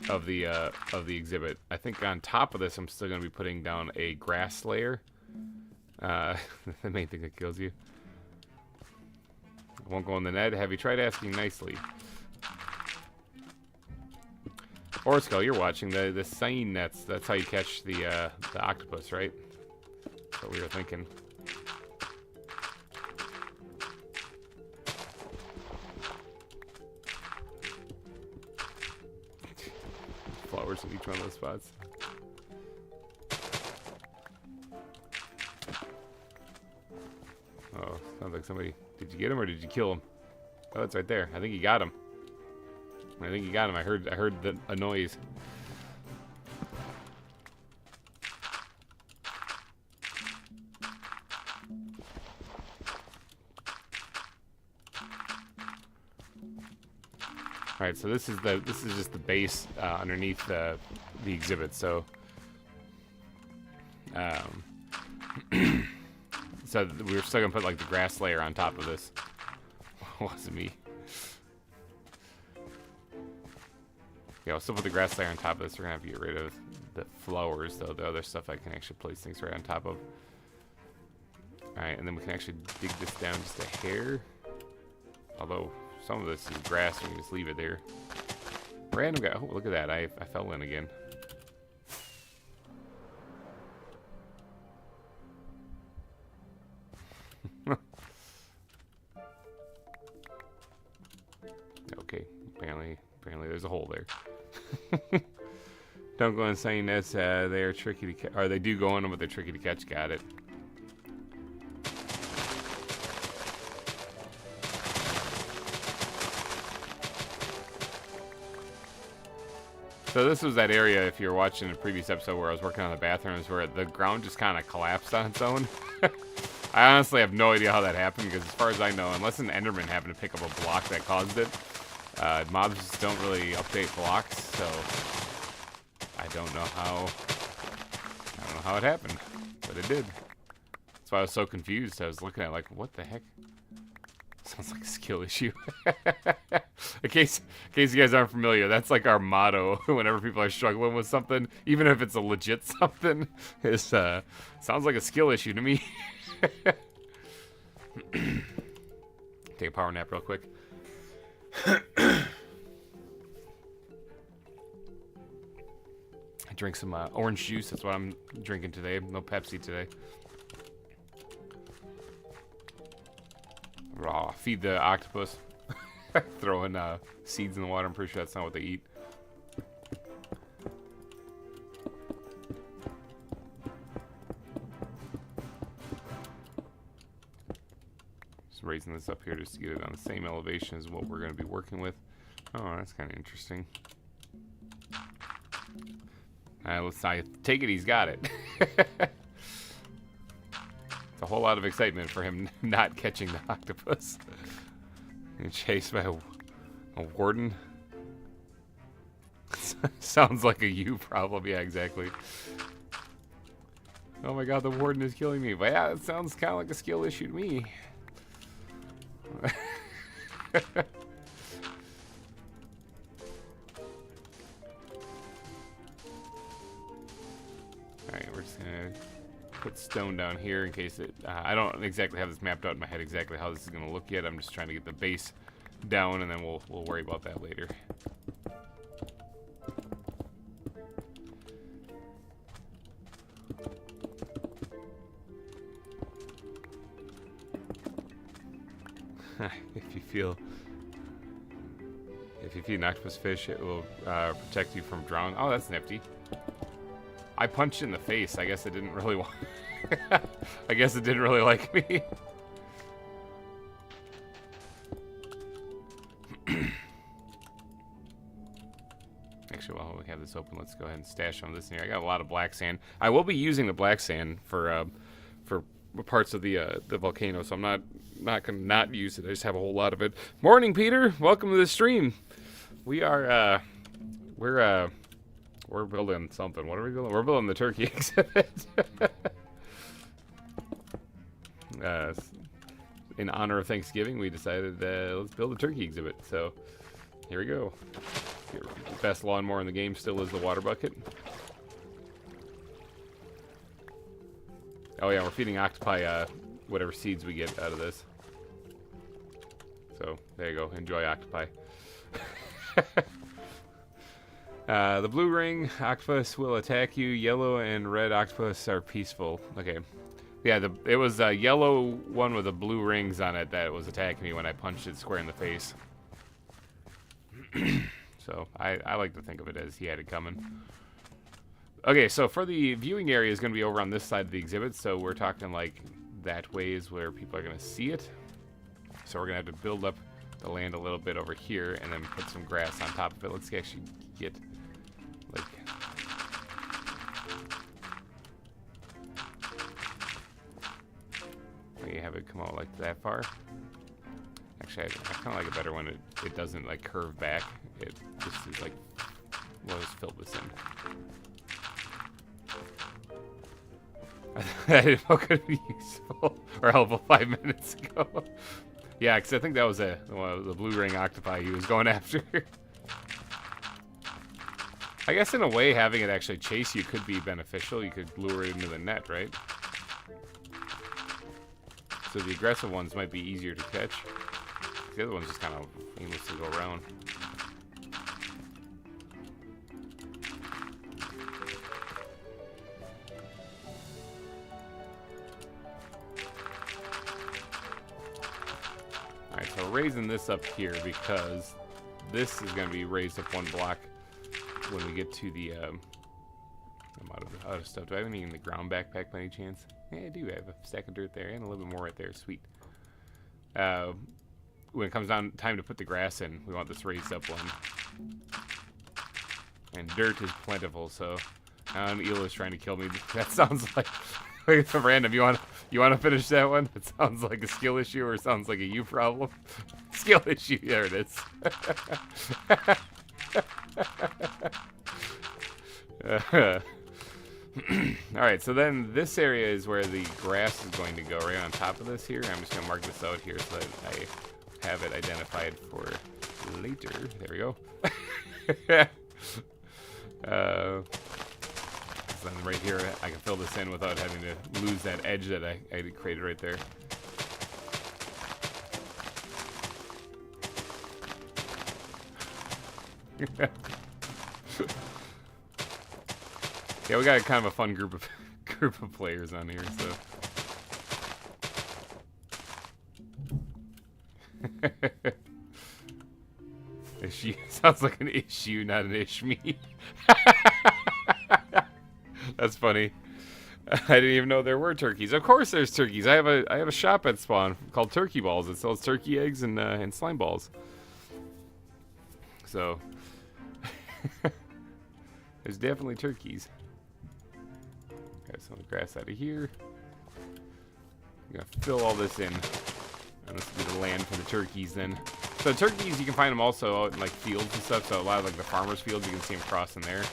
of the exhibit. I think on top of this, I'm still going to be putting down a grass layer. The main thing that kills you. Won't go in the net. Have you tried asking nicely? Orskull, you're watching the seine nets. That's how you catch the octopus, right? That's what we were thinking. Flowers in each one of those spots. Oh, sounds like somebody... Did you get him or did you kill him? Oh, it's right there. I think you got him. I think you got him. I heard a noise. All right, so this is just the base underneath the exhibit. So, so we're still gonna put like the grass layer on top of this. Wasn't me. Yeah, I'll still put the grass layer on top of this. We're gonna have to get rid of the flowers, though. The other stuff I can actually place things right on top of. All right, and then we can actually dig this down just a hair. Although some of this is grass, we can just leave it there. Random guy. Oh, look at that. I fell in again. Okay, apparently there's a hole there. Don't go insane. That's they are tricky to catch, or they do go in them, but they're tricky to catch. Got it. So this was that area, if you were watching the previous episode where I was working on the bathrooms, where the ground just kind of collapsed on its own. I honestly have no idea how that happened, because as far as I know, unless an Enderman happened to pick up a block that caused it, mobs just don't really update blocks, so I don't know how it happened, but it did. That's why I was so confused. I was looking at it like, what the heck? Sounds like a skill issue. in case you guys aren't familiar, that's like our motto whenever people are struggling with something, even if it's a legit something. It sounds like a skill issue to me. Take a power nap real quick. I drink some orange juice. That's what I'm drinking today. No Pepsi today. Raw. Feed the octopus. Throwing seeds in the water. I'm pretty sure that's not what they eat. Just raising this up here just to get it on the same elevation as what we're going to be working with. Oh, that's kind of interesting. I take it he's got it. It's a whole lot of excitement for him not catching the octopus. And chased by a warden. Sounds like a you problem. Yeah, exactly. Oh my god, the warden is killing me. But yeah, it sounds kind of like a skill issue to me. Alright, we're just gonna put stone down here in case it... I don't exactly have this mapped out in my head exactly how this is gonna look yet. I'm just trying to get the base down, and then we'll worry about that later. If you feed an octopus fish, it will protect you from drowning. Oh, that's nifty. I punched it in the face. I guess it didn't really want. I guess it didn't really like me. Actually, while we have this open, let's go ahead and stash some of this in here. I got a lot of black sand. I will be using the black sand for parts of the volcano, so I'm not gonna not use it. I just have a whole lot of it. Morning, Peter. Welcome to the stream. We are we're building something. What are we building? We're building the turkey exhibit. In honor of Thanksgiving, we decided let's build a turkey exhibit. So here we go. The best lawnmower in the game still is the water bucket. Oh yeah, we're feeding octopi whatever seeds we get out of this. So there you go. Enjoy octopi. The blue ring octopus will attack you. Yellow and red octopus are peaceful. Okay. Yeah, it was a yellow one with the blue rings on it that was attacking me when I punched it square in the face. So I like to think of it as he had it coming. Okay, so for the viewing area is going to be over on this side of the exhibit, so we're talking like that way is where people are going to see it. So we're going to have to build up the land a little bit over here and then put some grass on top of it. Let's actually get like... You have it come out like that far. Actually, I kind of like it better when it doesn't like curve back. It just is like, we'll just fill this in. I didn't know it could be useful or helpful 5 minutes ago. Yeah, because I think that was the blue ring octopi he was going after. I guess in a way, having it actually chase you could be beneficial. You could lure it into the net, right? So the aggressive ones might be easier to catch. The other ones just kind of aimlessly go around. Alright, so we're raising this up here because this is going to be raised up one block when we get to the... I'm out of stuff. Do I have any in the ground backpack by any chance? Yeah, I do. I have a stack of dirt there and a little bit more right there. Sweet. When it comes down time to put the grass in, we want this raised up one. And dirt is plentiful, so an eel is trying to kill me. That sounds like it's random. You want to finish that one? It sounds like a skill issue, or it sounds like a you problem. Skill issue. There it is. Alright, so then this area is where the grass is going to go, right on top of this here. I'm just going to mark this out here so that I have it identified for later. There we go. So then right here, I can fill this in without having to lose that edge that I created right there. Yeah, we got kind of a fun group of players on here, so. Issue sounds like an issue, not an ish-me. That's funny. I didn't even know there were turkeys. Of course, there's turkeys. I have a shop at Spawn called Turkey Balls. It sells turkey eggs and slime balls. So there's definitely turkeys. Got some grass out of here. I'm gonna fill all this in. And this will be the land for the turkeys then. So turkeys, you can find them also out in like fields and stuff. So a lot of like the farmers' fields, you can see them crossing there.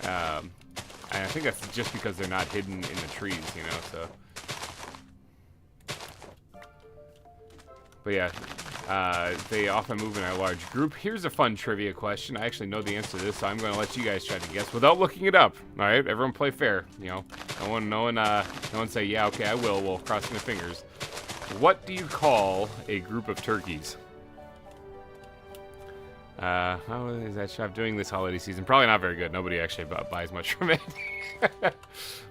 And I think that's just because they're not hidden in the trees, you know. So, but yeah, they often move in a large group. Here's a fun trivia question. I actually know the answer to this, so I'm going to let you guys try to guess without looking it up. All right, everyone play fair. You know, no one say yeah, okay, I will. Well, crossing the fingers. What do you call a group of turkeys? How is that shop doing this holiday season? Probably not very good. Nobody actually buys much from it.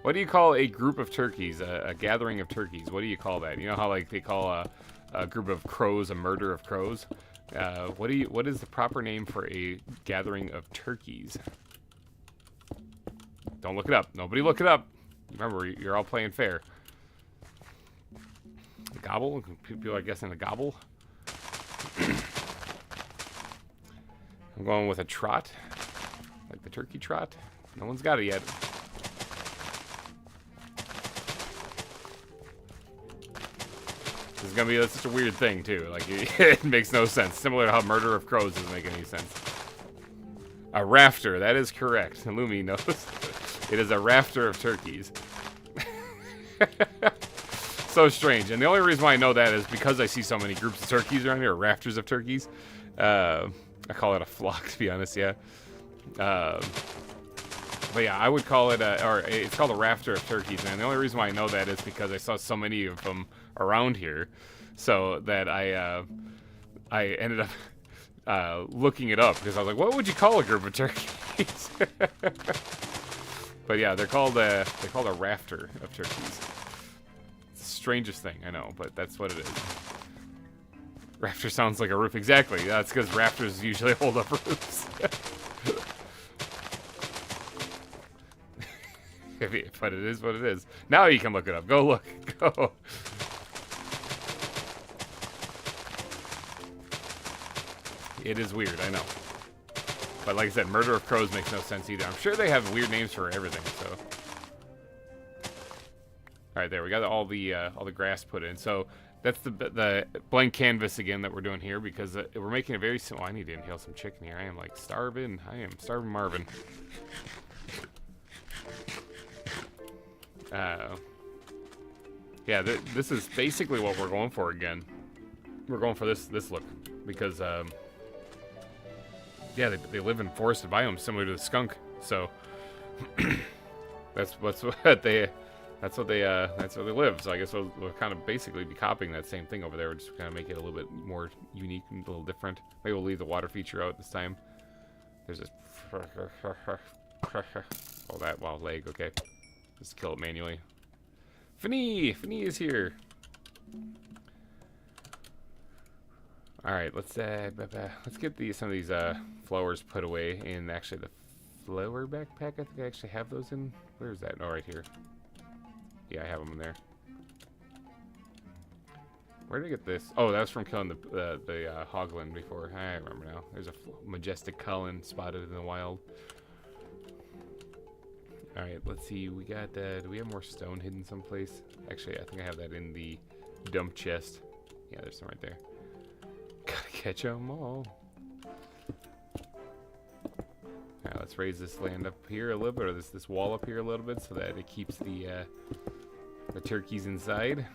What do you call a group of turkeys? A gathering of turkeys. What do you call that? You know how like they call a group of crows, a murder of crows. What is the proper name for a gathering of turkeys? Don't look it up. Nobody look it up. Remember, you're all playing fair. A gobble? People are guessing a gobble. I'm going with a trot. Like the turkey trot. No one's got it yet. This is gonna be such a weird thing too. Like it makes no sense. Similar to how murder of crows doesn't make any sense. A rafter, that is correct. Lumi knows. It is a rafter of turkeys. So strange. And the only reason why I know that is because I see so many groups of turkeys around here, or rafters of turkeys. I call it a flock, to be honest, yeah. But yeah, I would call it it's called a rafter of turkeys. And the only reason why I know that is because I saw so many of them around here. So that I ended up looking it up because I was like, what would you call a group of turkeys? But yeah, they're called a rafter of turkeys. It's the strangest thing, I know, but that's what it is. Rafter sounds like a roof. Exactly. That's because rafters usually hold up roofs. But it is what it is. Now you can look it up. Go look. Go. It is weird, I know. But like I said, murder of crows makes no sense either. I'm sure they have weird names for everything, so. Alright, there, we got all the grass put in. So that's the blank canvas again that we're doing here because we're making a very simple. I need to inhale some chicken here. I am like starving. I am starving Marvin. Yeah, this is basically what we're going for again. We're going for this look because yeah, they live in forested biomes similar to the skunk. So that's what they live. So I guess we'll kind of basically be copying that same thing over there. We're just kind of make it a little bit more unique and a little different. Maybe we'll leave the water feature out this time. There's this oh, that wild leg. Okay, just kill it manually. Finny is here. All right, let's get some of these flowers put away in actually the flower backpack. I think I actually have those in. Where is that? Oh, right here. Yeah, I have them in there. Where did I get this? Oh, that was from killing the hoglin before. I remember now. There's a majestic Cullen spotted in the wild. All right, let's see. We got. Do we have more stone hidden someplace? Actually, I think I have that in the dump chest. Yeah, there's some right there. Gotta catch them all. Now let's raise this land up here a little bit, or this wall up here a little bit, so that it keeps the turkeys inside.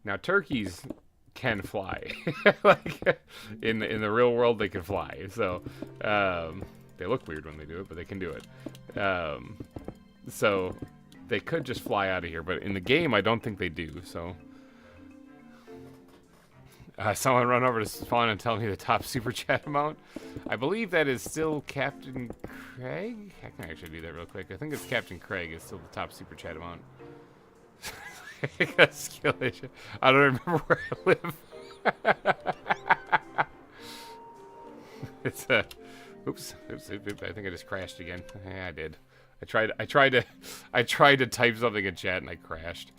Now turkeys can fly, like in the real world they can fly. So they look weird when they do it, but they can do it. So they could just fly out of here, but in the game I don't think they do. So someone run over to spawn and tell me the top super chat amount. I believe that is still Captain Craig. I can actually do that real quick. I think it's Captain Craig is still the top super chat amount. I got a skill issue. I don't remember where I live. It's oops. I think I just crashed again. Yeah, I did. I tried to type something in chat and I crashed.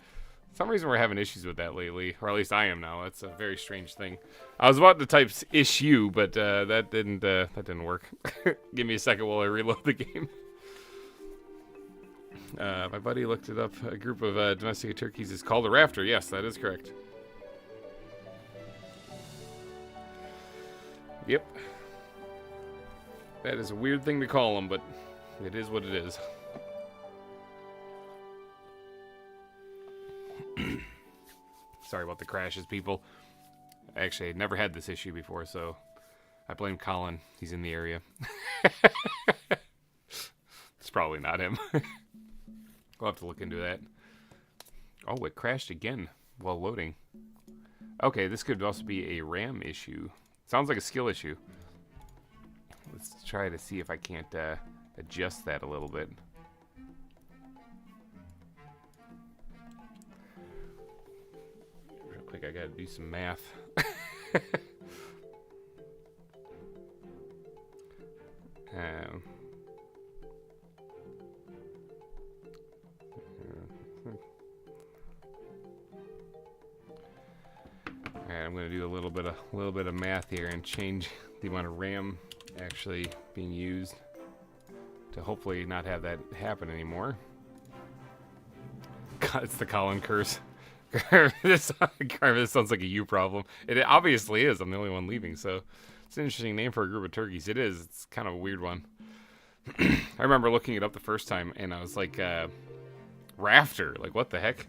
For some reason we're having issues with that lately, or at least I am now. That's a very strange thing. I was about to type issue, but that didn't work. Give me a second while I reload the game. My buddy looked it up. A group of domesticated turkeys is called a rafter. Yes, that is correct. Yep. That is a weird thing to call them, but it is what it is. Sorry about the crashes, people. Actually, I never had this issue before, so I blame Colin. He's in the area. It's probably not him. We'll have to look into that. Oh, it crashed again while loading. Okay, this could also be a RAM issue. Sounds like a skill issue. Let's try to see if I can't adjust that a little bit. Real quick, I gotta do some math. Alright, I'm gonna do a little bit of math here and change the amount of RAM actually being used to hopefully not have that happen anymore. God, it's the Colin curse. This sounds like a you problem. It obviously is. I'm the only one leaving, so it's an interesting name for a group of turkeys. It is. It's kind of a weird one. I remember looking it up the first time, and I was like, Rafter. Like, what the heck?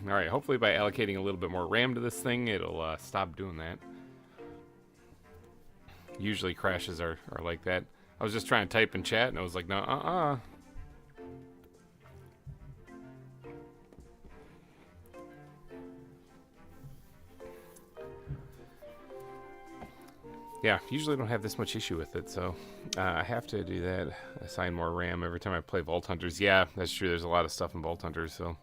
Alright, hopefully by allocating a little bit more RAM to this thing, it'll stop doing that. Usually crashes are like that. I was just trying to type in chat, and I was like, no, Yeah, usually don't have this much issue with it, so I have to do that. Assign more RAM every time I play Vault Hunters. Yeah, that's true. There's a lot of stuff in Vault Hunters, so...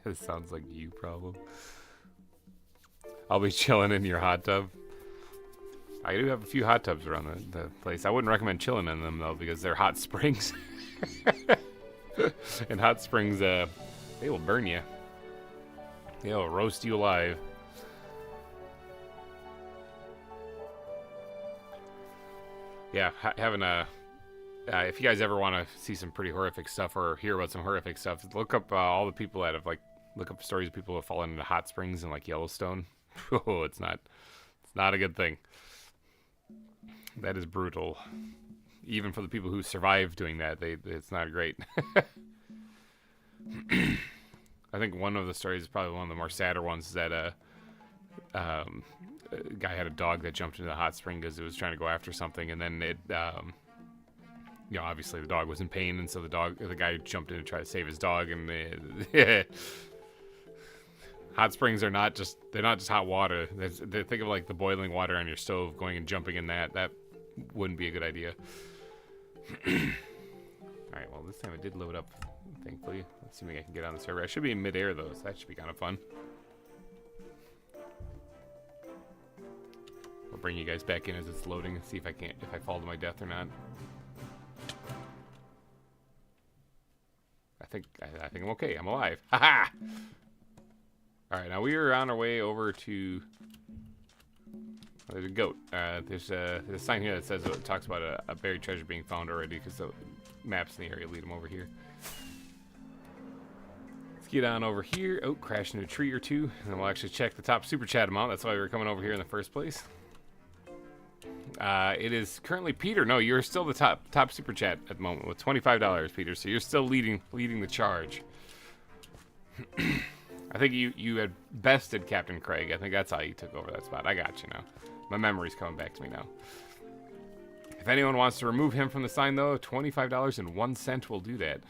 It sounds like you problem. I'll be chilling in your hot tub. I do have a few hot tubs around the place. I wouldn't recommend chilling in them, though, because they're hot springs. And hot springs, they will burn you. They'll roast you alive. Yeah, having a... if you guys ever want to see some pretty horrific stuff or hear about some horrific stuff, look up all the people that have, like, look up stories of people who have fallen into hot springs in, like, Yellowstone. Oh, it's not a good thing. That is brutal. Even for the people who survive doing that, it's not great. I think one of the stories is probably one of the more sadder ones, is that a guy had a dog that jumped into the hot spring because it was trying to go after something, and then it, you know, obviously the dog was in pain, and so the guy jumped in to try to save his dog, and hot springs are not just hot water. They think of like the boiling water on your stove, going and jumping in that wouldn't be a good idea. Alright, well this time it did load up, thankfully. Assuming I can get on the server. I should be in midair though, so that should be kind of fun. I'll bring you guys back in as it's loading and see if I fall to my death or not. I think I'm okay. I'm alive. Haha! Alright, now we are on our way over to... Oh, there's a goat. There's a sign here that says it talks about a buried treasure being found already, because the maps in the area lead them over here. Let's get on over here. Oh, crash into a tree or two, and then we'll actually check the top super chat amount. That's why we were coming over here in the first place. It is currently Peter. No, you're still the top super chat at the moment with $25, Peter. So you're still leading the charge. I think you had bested Captain Craig. I think that's how you took over that spot. I got you now. My memory's coming back to me now. If anyone wants to remove him from the sign, though, $25.01 will do that.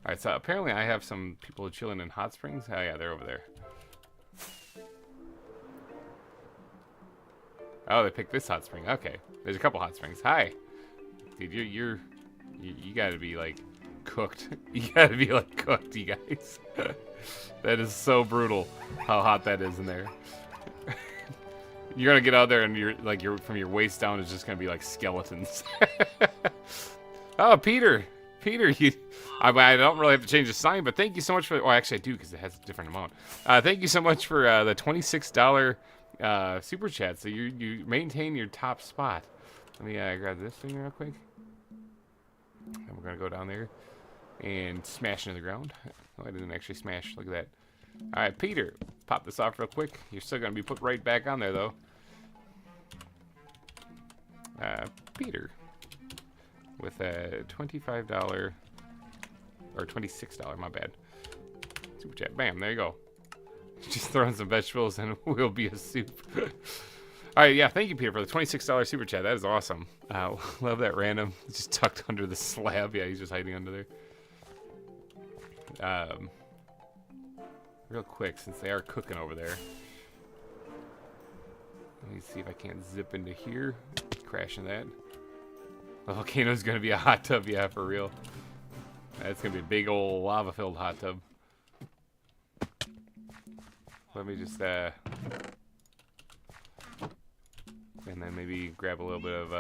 Alright, so apparently I have some people chilling in hot springs. Oh, yeah, they're over there. Oh, they picked this hot spring. Okay. There's a couple hot springs. Hi. Dude, you gotta be, like, cooked. You gotta be, like, cooked, you guys. That is so brutal how hot that is in there. You're gonna get out there and from your waist down is just gonna be like skeletons. Oh, Peter, I don't really have to change the sign, but thank you so much for. Well, actually, I do because it has a different amount. Thank you so much for the $26 super chat. So you maintain your top spot. Let me grab this thing real quick, and we're gonna go down there and smash into the ground. Oh, I didn't actually smash. Look at that. All right, Peter, pop this off real quick. You're still gonna be put right back on there though. Peter, with a $25 or $26, my bad. Super chat. Bam, there you go. Just throwing some vegetables and we'll be a soup. All right, yeah, thank you, Peter, for the $26 super chat. That is awesome. Love that random. It's just tucked under the slab. Yeah, he's just hiding under there. real quick, since they are cooking over there. Let me see if I can't zip into here. Crashing that. The volcano's gonna be a hot tub, yeah, for real. That's gonna be a big old lava-filled hot tub. Let me just, and then maybe grab a little bit of,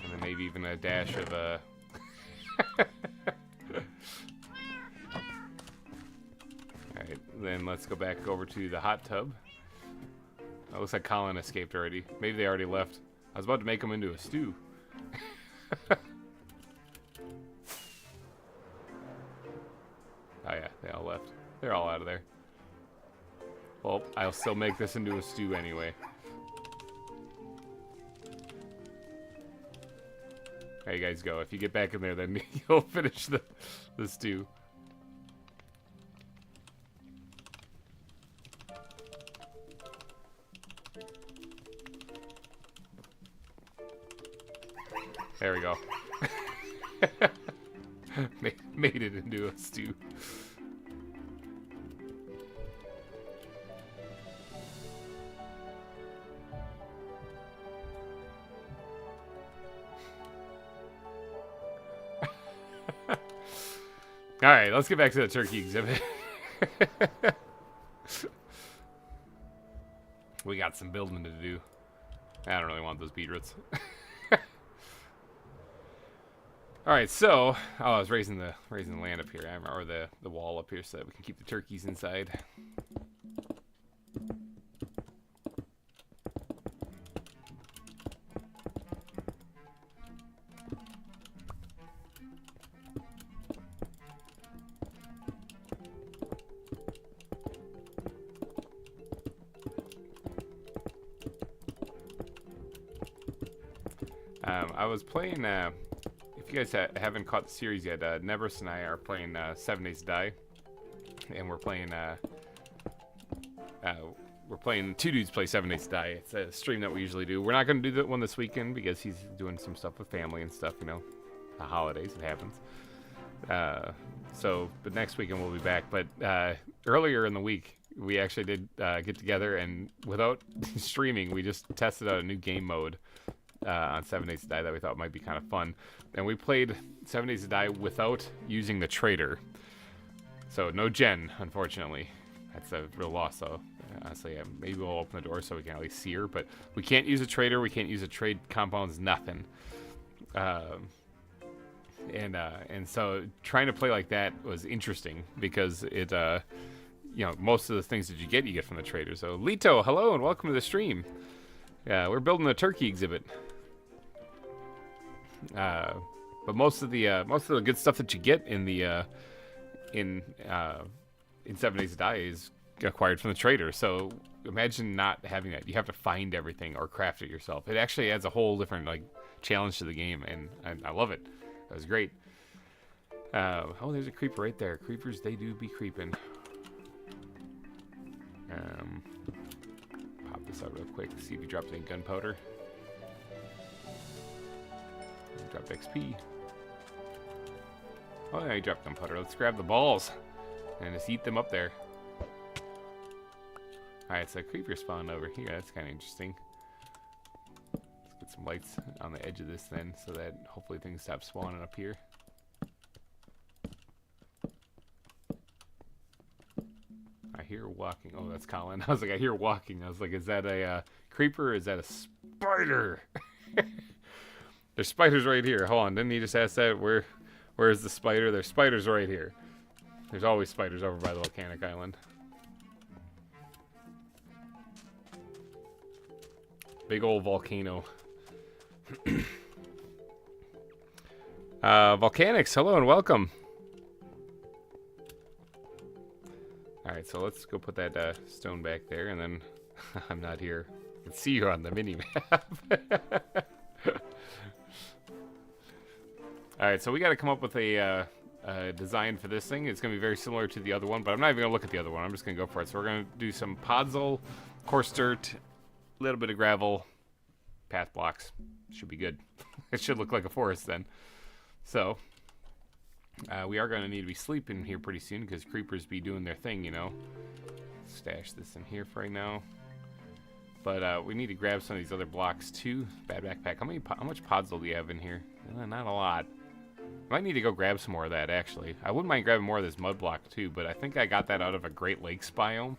and then maybe even a dash of, Alright, then let's go back over to the hot tub. Oh, looks like Colin escaped already. Maybe they already left. I was about to make them into a stew. Oh yeah, they all left. They're all out of there. Well, I'll still make this into a stew anyway. There you guys go. If you get back in there, then you'll finish the stew. There we go. Made it into a stew. All right, let's get back to the turkey exhibit. We got some building to do. I don't really want those beetroots. All right, so I was raising the land up here, or the wall up here, so that we can keep the turkeys inside. I was playing. If you guys haven't caught the series yet, Nevers and I are playing 7 Days to Die, and we're playing 2 Dudes Play 7 Days to Die. It's a stream that we usually do. We're not going to do that one this weekend because he's doing some stuff with family and stuff, you know, the holidays, it happens. But next weekend we'll be back. But earlier in the week, we actually did get together, and without streaming, we just tested out a new game mode on 7 Days to Die that we thought might be kind of fun. And we played 7 Days to Die without using the trader. So no Jen, unfortunately. That's a real loss, though. Honestly, yeah, maybe we'll open the door so we can at least see her. But we can't use a trader. We can't use a trade compounds, nothing. And so trying to play like that was interesting because it, you know, most of the things that you get from the trader. So Lito, hello and welcome to the stream. Yeah, we're building a turkey exhibit. But most of the good stuff that you get in the in 7 Days to Die is acquired from the trader. So imagine not having that. You have to find everything or craft it yourself. It actually adds a whole different like challenge to the game, and I love it. That was great. Oh, there's a creeper right there. Creepers, they do be creeping. Pop this out real quick. See if he drops any gunpowder. Drop XP. Oh yeah, he dropped gunpowder. Let's grab the balls and just eat them up there. Alright, so creeper spawned over here. That's kind of interesting. Let's get some lights on the edge of this then, so that hopefully things stop spawning up here. I hear walking. Oh, that's Colin. I was like, I hear walking. I was like, is that a creeper or is that a spider? There's spiders right here. Hold on, didn't he just ask that? Where's the spider? There's spiders right here. There's always spiders over by the volcanic island. Big old volcano. Volcanics, hello and welcome. Alright, so let's go put that stone back there, and then I'm not here. I can see you on the mini-map. Alright, so we got to come up with a design for this thing. It's going to be very similar to the other one, but I'm not even going to look at the other one. I'm just going to go for it. So we're going to do some podzol, coarse dirt, a little bit of gravel, path blocks. Should be good. It should look like a forest then. So, We are going to need to be sleeping here pretty soon because creepers be doing their thing, you know. Stash this in here for right now. But we need to grab some of these other blocks too. Bad backpack. How much podzol do you have in here? Not a lot. I might need to go grab some more of that, actually. I wouldn't mind grabbing more of this mud block too, but I think I got that out of a Great Lakes biome.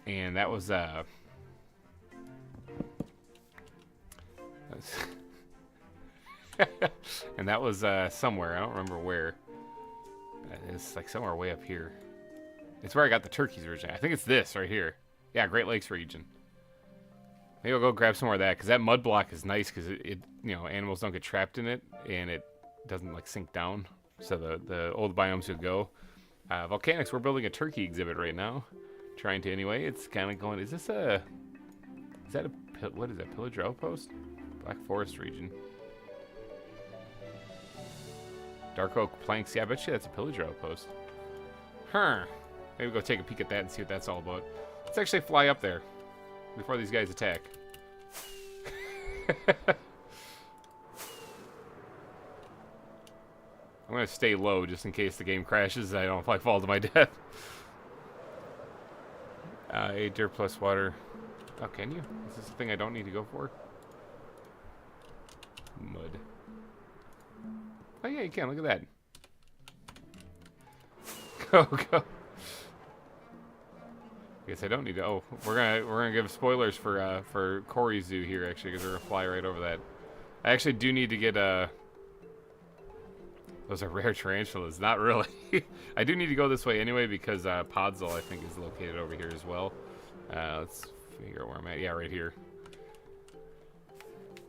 And that was, and that was somewhere. I don't remember where. It's like somewhere way up here. It's where I got the turkeys originally. I think it's this right here. Yeah, Great Lakes region. Maybe I'll go grab some more of that because that mud block is nice because it you know, animals don't get trapped in it and it doesn't like sink down. So the old biomes would go. Volcanics, we're building a turkey exhibit right now. Trying to anyway. It's kind of going. Is that what is that? Pillager Outpost? Black Forest region. Dark Oak Planks. Yeah, I bet you that's a Pillager Outpost. Huh. Maybe go take a peek at that and see what that's all about. Let's actually fly up there before these guys attack. I'm going to stay low just in case the game crashes and I don't like fall to my death. 8 dirt plus water. Oh, can you? Is this the thing I don't need to go for? Mud. Oh yeah, you can. Look at that. Go. I guess I don't need to. Oh, we're gonna give spoilers for Corey's zoo here actually, because we're gonna fly right over that. I actually do need to get those are rare tarantulas. Not really. I do need to go this way anyway because Podzol I think is located over here as well. Let's figure out where I'm at. Yeah, right here.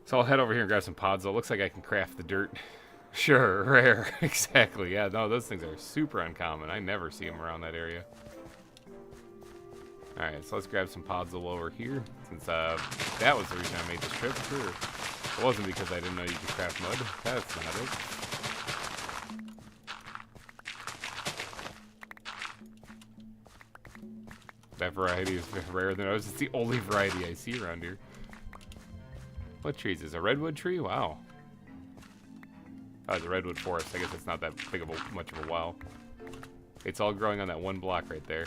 So I'll head over here and grab some Podzol. Looks like I can craft the dirt. Sure, rare. Exactly. Yeah, no, those things are super uncommon. I never see them around that area. Alright, so let's grab some Podzol over here. Since that was the reason I made this trip. Sure. It wasn't because I didn't know you could craft mud. That's not it. That variety is rarer than others. It's the only variety I see around here. What tree is this? A redwood tree? Wow. Oh, the redwood forest. I guess it's not that big of much of a wow. It's all growing on that one block right there.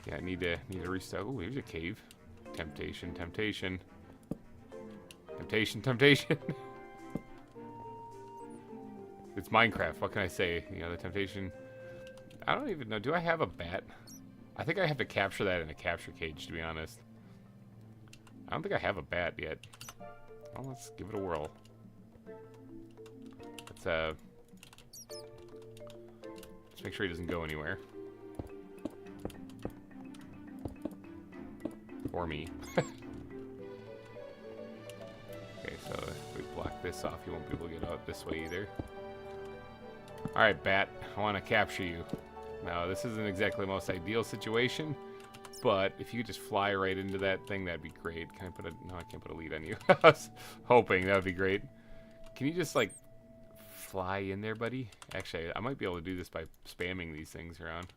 Yeah, I need to restart. Oh, here's a cave. Temptation. It's Minecraft. What can I say? You know, the temptation. I don't even know. Do I have a bat? I think I have to capture that in a capture cage, to be honest. I don't think I have a bat yet. Well, let's give it a whirl. Let's make sure he doesn't go anywhere. Or me. Okay, so if we block this off, you won't be able to get out this way either. Alright, bat. I want to capture you. Now, this isn't exactly the most ideal situation, but if you could just fly right into that thing, that'd be great. Can I put a... No, I can't put a lead on you. I was hoping that would be great. Can you just, like, fly in there, buddy? Actually, I might be able to do this by spamming these things around.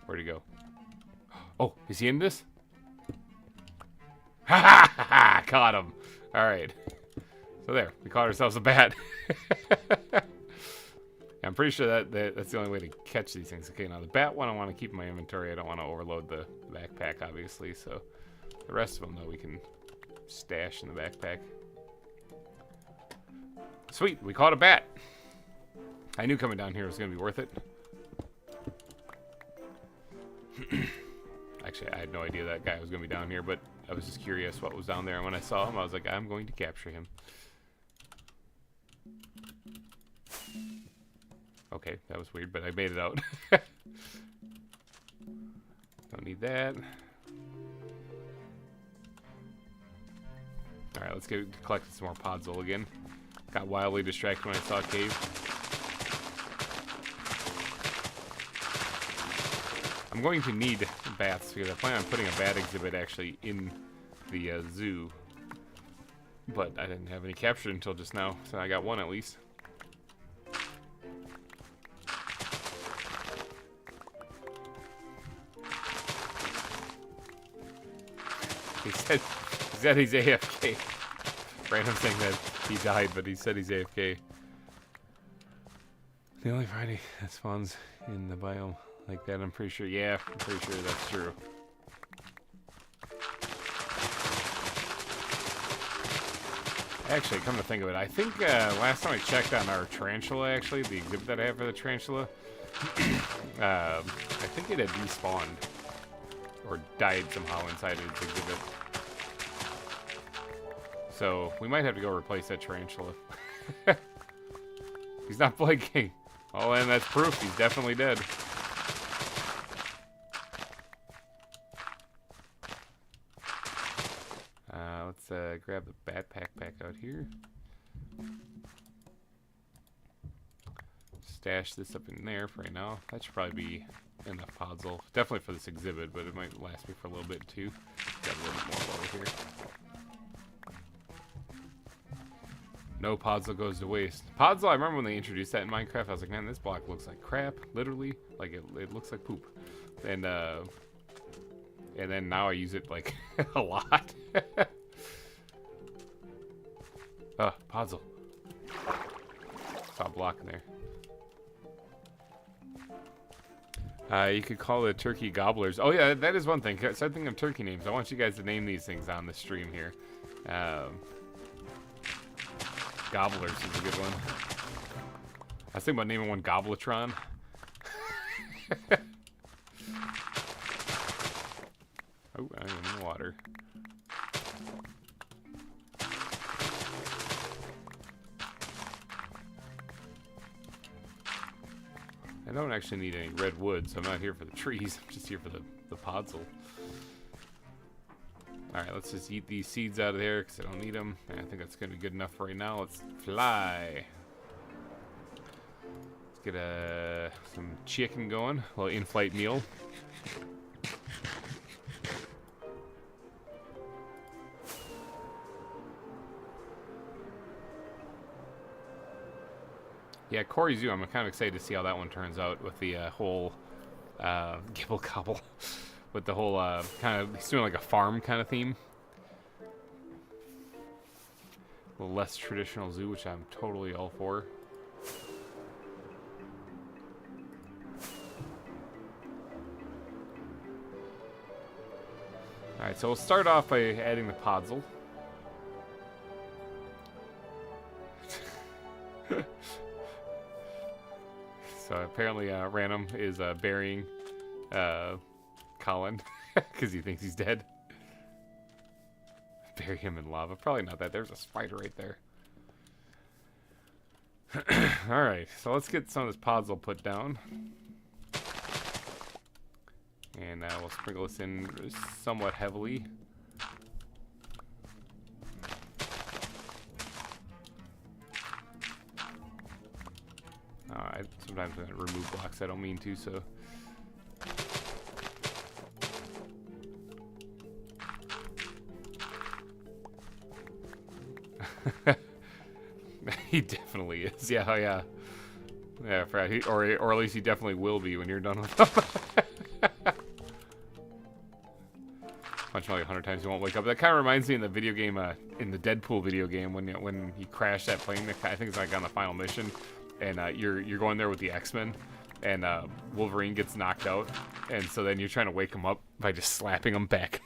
Where'd he go? Oh, is he in this? Ha ha ha ha! Caught him. All right. So there, we caught ourselves a bat. I'm pretty sure that's the only way to catch these things. Okay, now the bat one I want to keep in my inventory. I don't want to overload the backpack, obviously. So the rest of them, though, we can stash in the backpack. Sweet, we caught a bat. I knew coming down here was going to be worth it. Actually, I had no idea that guy was going to be down here, but I was just curious what was down there. And when I saw him, I was like, I'm going to capture him. Okay, that was weird, but I made it out. Don't need that. Alright, let's get collecting some more Podzol again. Got wildly distracted when I saw a cave. I'm going to need bats because I plan on putting a bat exhibit actually in the zoo. But I didn't have any captured until just now, so I got one at least. He said he's AFK. Random saying that he died, but he said he's AFK. The only Friday that spawns in the biome like that, I'm pretty sure. Yeah, I'm pretty sure that's true. Actually, come to think of it, I think last time I checked on our tarantula, actually, the exhibit that I have for the tarantula, I think it had despawned. Or died somehow inside its exhibit. So, we might have to go replace that tarantula. He's not blinking. Oh, and that's proof. He's definitely dead. Let's grab the backpack back out here. Stash this up in there for right now. That should probably be enough podzol. Definitely for this exhibit, but it might last me for a little bit too. Got a little bit more over here. No podzol goes to waste. Podzol, I remember when they introduced that in Minecraft, I was like, man, this block looks like crap. Literally, like it looks like poop. And then now I use it like a lot. Podzol. Stop blocking there. You could call it turkey gobblers. Oh yeah, that is one thing. Start thinking of turkey names. I want you guys to name these things on the stream here. Gobblers is a good one. I was thinking about naming one Gobbletron. Oh, I am in the water. I don't actually need any red wood, so I'm not here for the trees. I'm just here for the podzol. Alright, let's just eat these seeds out of there because I don't need them. I think that's going to be good enough for right now. Let's fly. Let's get some chicken going. A little in-flight meal. Yeah, Corey Zoo, I'm kind of excited to see how that one turns out with the whole Gibble Gobble. With the whole kind of, he's doing like a farm kind of theme. A little less traditional zoo, which I'm totally all for. Alright, so we'll start off by adding the podzol. So apparently Random is burying Colin because he thinks he's dead. Bury him in lava. Probably not that. There's a spider right there. Alright, so let's get some of this podzol put down. And we'll sprinkle this in somewhat heavily. Sometimes I remove blocks I don't mean to, so. He definitely is. Yeah, yeah. Yeah, or at least he definitely will be when you're done with him. Punch him like 100 times, he won't wake up. That kind of reminds me in the video game, in the Deadpool video game, when he crashed that plane. I think it's like on the final mission, and you're going there with the X-Men, and Wolverine gets knocked out, and so then you're trying to wake him up by just slapping him back,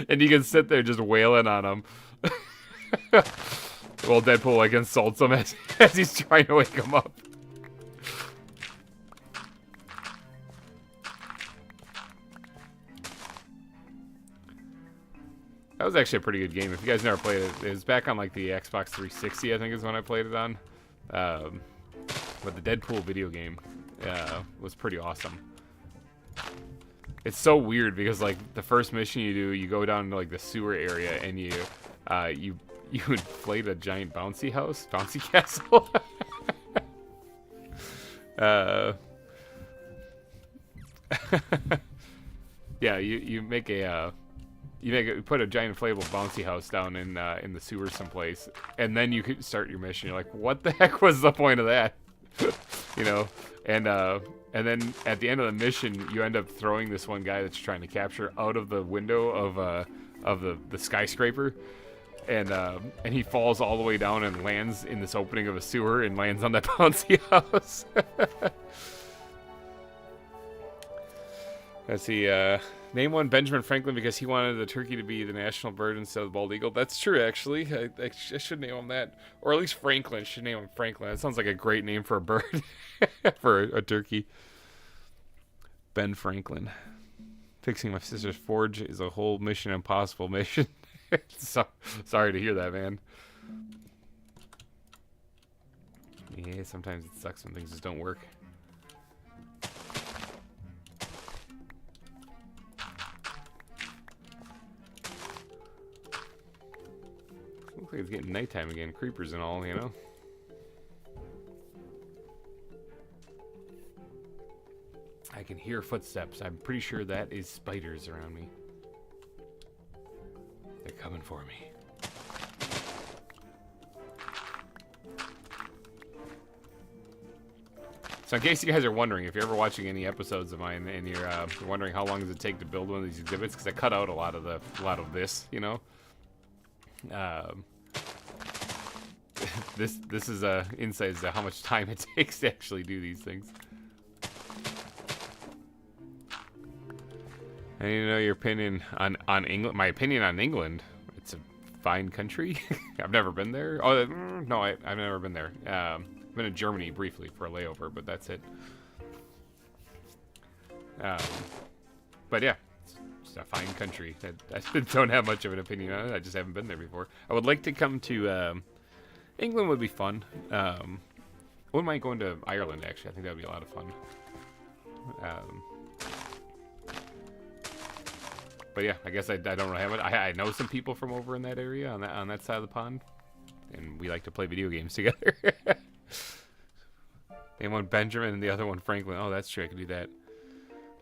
and you can sit there just wailing on him. Well, Deadpool like insults him as he's trying to wake him up. That was actually a pretty good game. If you guys never played it, it was back on like the Xbox 360, I think is when I played it on. But the Deadpool video game was pretty awesome. It's so weird because like the first mission you do, you go down to like the sewer area and you inflate a giant bouncy castle. Yeah, you make a you put a giant inflatable bouncy house down in the sewers someplace, and then you could start your mission. You're like, what the heck was the point of that? You know, and then at the end of the mission, you end up throwing this one guy that you're trying to capture out of the window of the skyscraper, and he falls all the way down and lands in this opening of a sewer and lands on that bouncy house. Let's see. Name one Benjamin Franklin because he wanted the turkey to be the national bird instead of the bald eagle. That's true, actually. I should name him that. Or at least Franklin. Should name him Franklin. That sounds like a great name for a bird. For a turkey. Ben Franklin. Fixing my sister's forge is a whole Mission Impossible mission. So, sorry to hear that, man. Yeah, sometimes it sucks when things just don't work. Looks like it's getting nighttime again. Creepers and all, you know? I can hear footsteps. I'm pretty sure that is spiders around me. They're coming for me. So in case you guys are wondering, if you're ever watching any episodes of mine and you're wondering how long does it take to build one of these exhibits, because I cut out a lot of this, you know? This is insight as to how much time it takes to actually do these things. I need to know your opinion on England. My opinion on England. It's a fine country. I've never been there. Oh no, I've never been there. I've been to Germany briefly for a layover, but that's it. But yeah. It's a fine country. I don't have much of an opinion on it. I just haven't been there before. I would like to come to England. Would be fun. I wouldn't mind going to Ireland, actually. I think that would be a lot of fun. But yeah, I guess I don't really have it. I know some people from over in that area on that side of the pond, and we like to play video games together. Name one Benjamin and the other one Franklin. Oh, that's true. I could do that.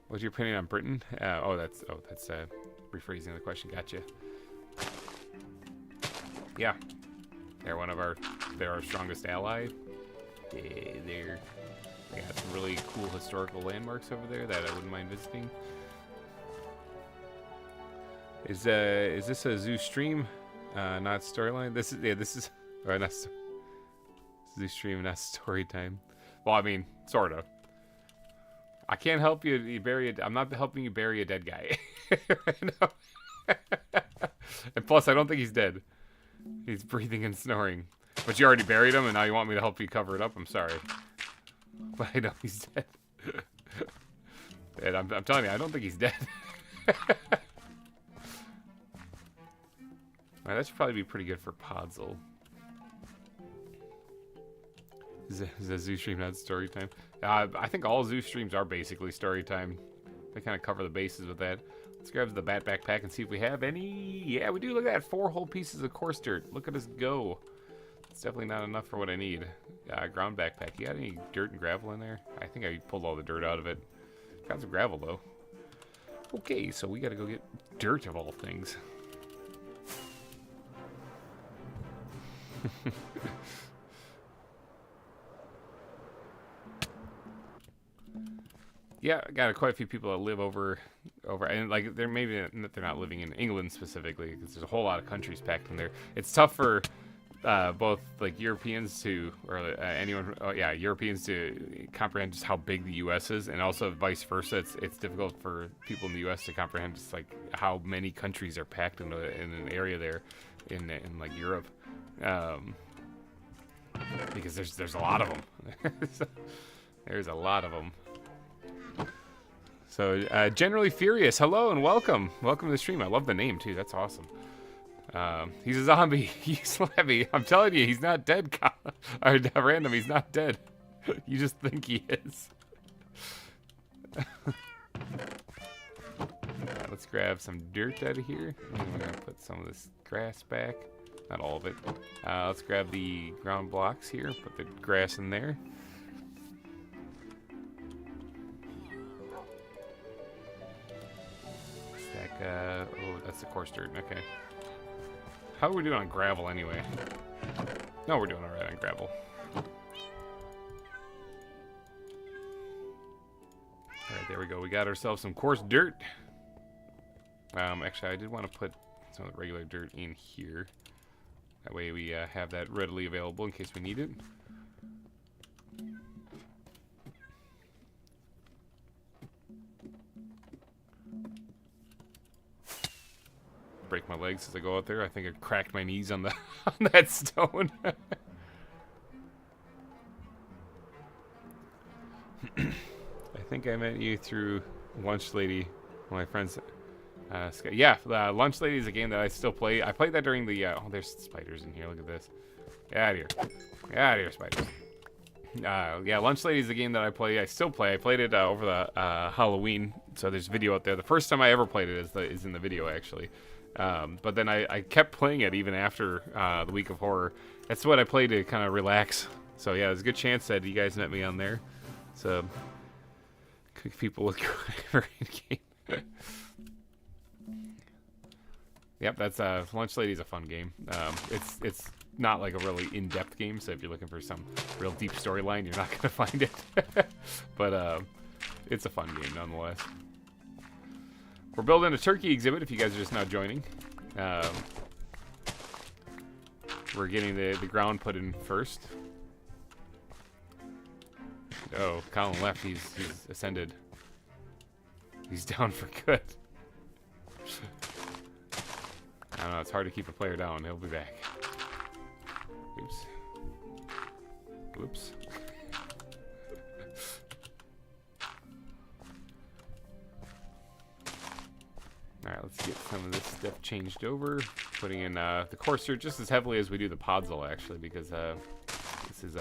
What's your opinion on Britain? That's rephrasing the question. Gotcha. Yeah, they're our strongest ally. They got some really cool historical landmarks over there that I wouldn't mind visiting. Is this a zoo stream, not storyline? This is not zoo stream, not story time. Well, I mean, sort of. I can't help you bury I'm not helping you bury a dead guy. And plus, I don't think he's dead. He's breathing and snoring. But you already buried him, and now you want me to help you cover it up? I'm sorry. But I know he's dead. And I'm telling you, I don't think he's dead. Alright, that should probably be pretty good for Podzol. Is a zoo stream not story time? I think all zoo streams are basically story time. They kind of cover the bases with that. Let's grab the bat backpack and see if we have any. Yeah, we do. Look at that. 4 whole pieces of coarse dirt. Look at us go. It's definitely not enough for what I need. Ground backpack. You got any dirt and gravel in there? I think I pulled all the dirt out of it. Got some gravel, though. Okay, so we got to go get dirt of all things. Yeah, I got quite a few people that live over, and like they're not living in England specifically because there's a whole lot of countries packed in there. It's tough for both like Europeans to, or Europeans to comprehend just how big the U.S. is, and also vice versa. It's difficult for people in the U.S. to comprehend just like how many countries are packed in an area there, in like Europe, because there's a lot of them. There's a lot of them. So, Generally Furious, hello and welcome. Welcome to the stream. I love the name, too. That's awesome. He's a zombie. He's heavy. I'm telling you, he's not dead. Or random, he's not dead. You just think he is. Let's grab some dirt out of here. And we're going to put some of this grass back. Not all of it. Let's grab the ground blocks here. Put the grass in there. Oh, that's the coarse dirt. Okay. How are we doing on gravel anyway? No, we're doing all right on gravel. All right, there we go. We got ourselves some coarse dirt. Actually, I did want to put some of the regular dirt in here. That way we have that readily available in case we need it. Break my legs as I go out there. I think I cracked my knees on the on that stone. I think I met you through Lunch Lady, one of my friends. Yeah, Lunch Lady is a game that I still play. I played that during the. Oh, there's spiders in here. Look at this. Get out of here. Get out of here, spiders. Yeah, Lunch Lady is a game that I play. I still play. I played it over the Halloween, so there's video out there. The first time I ever played it is in the video, actually. But then I kept playing it even after the Week of Horror. That's what I play to kind of relax. So yeah, there's a good chance that you guys met me on there. So, cook people with GReimer in game. Yep, that's Lunch Lady's a fun game. It's not like a really in-depth game, so if you're looking for some real deep storyline, you're not gonna find it. But it's a fun game nonetheless. We're building a turkey exhibit if you guys are just now joining. We're getting the ground put in first. Oh, Colin left. He's ascended. He's down for good. I don't know. It's hard to keep a player down. He'll be back. Oops. Oops. Alright, let's get some of this stuff changed over. Putting in the coarser just as heavily as we do the podzol, actually, because this is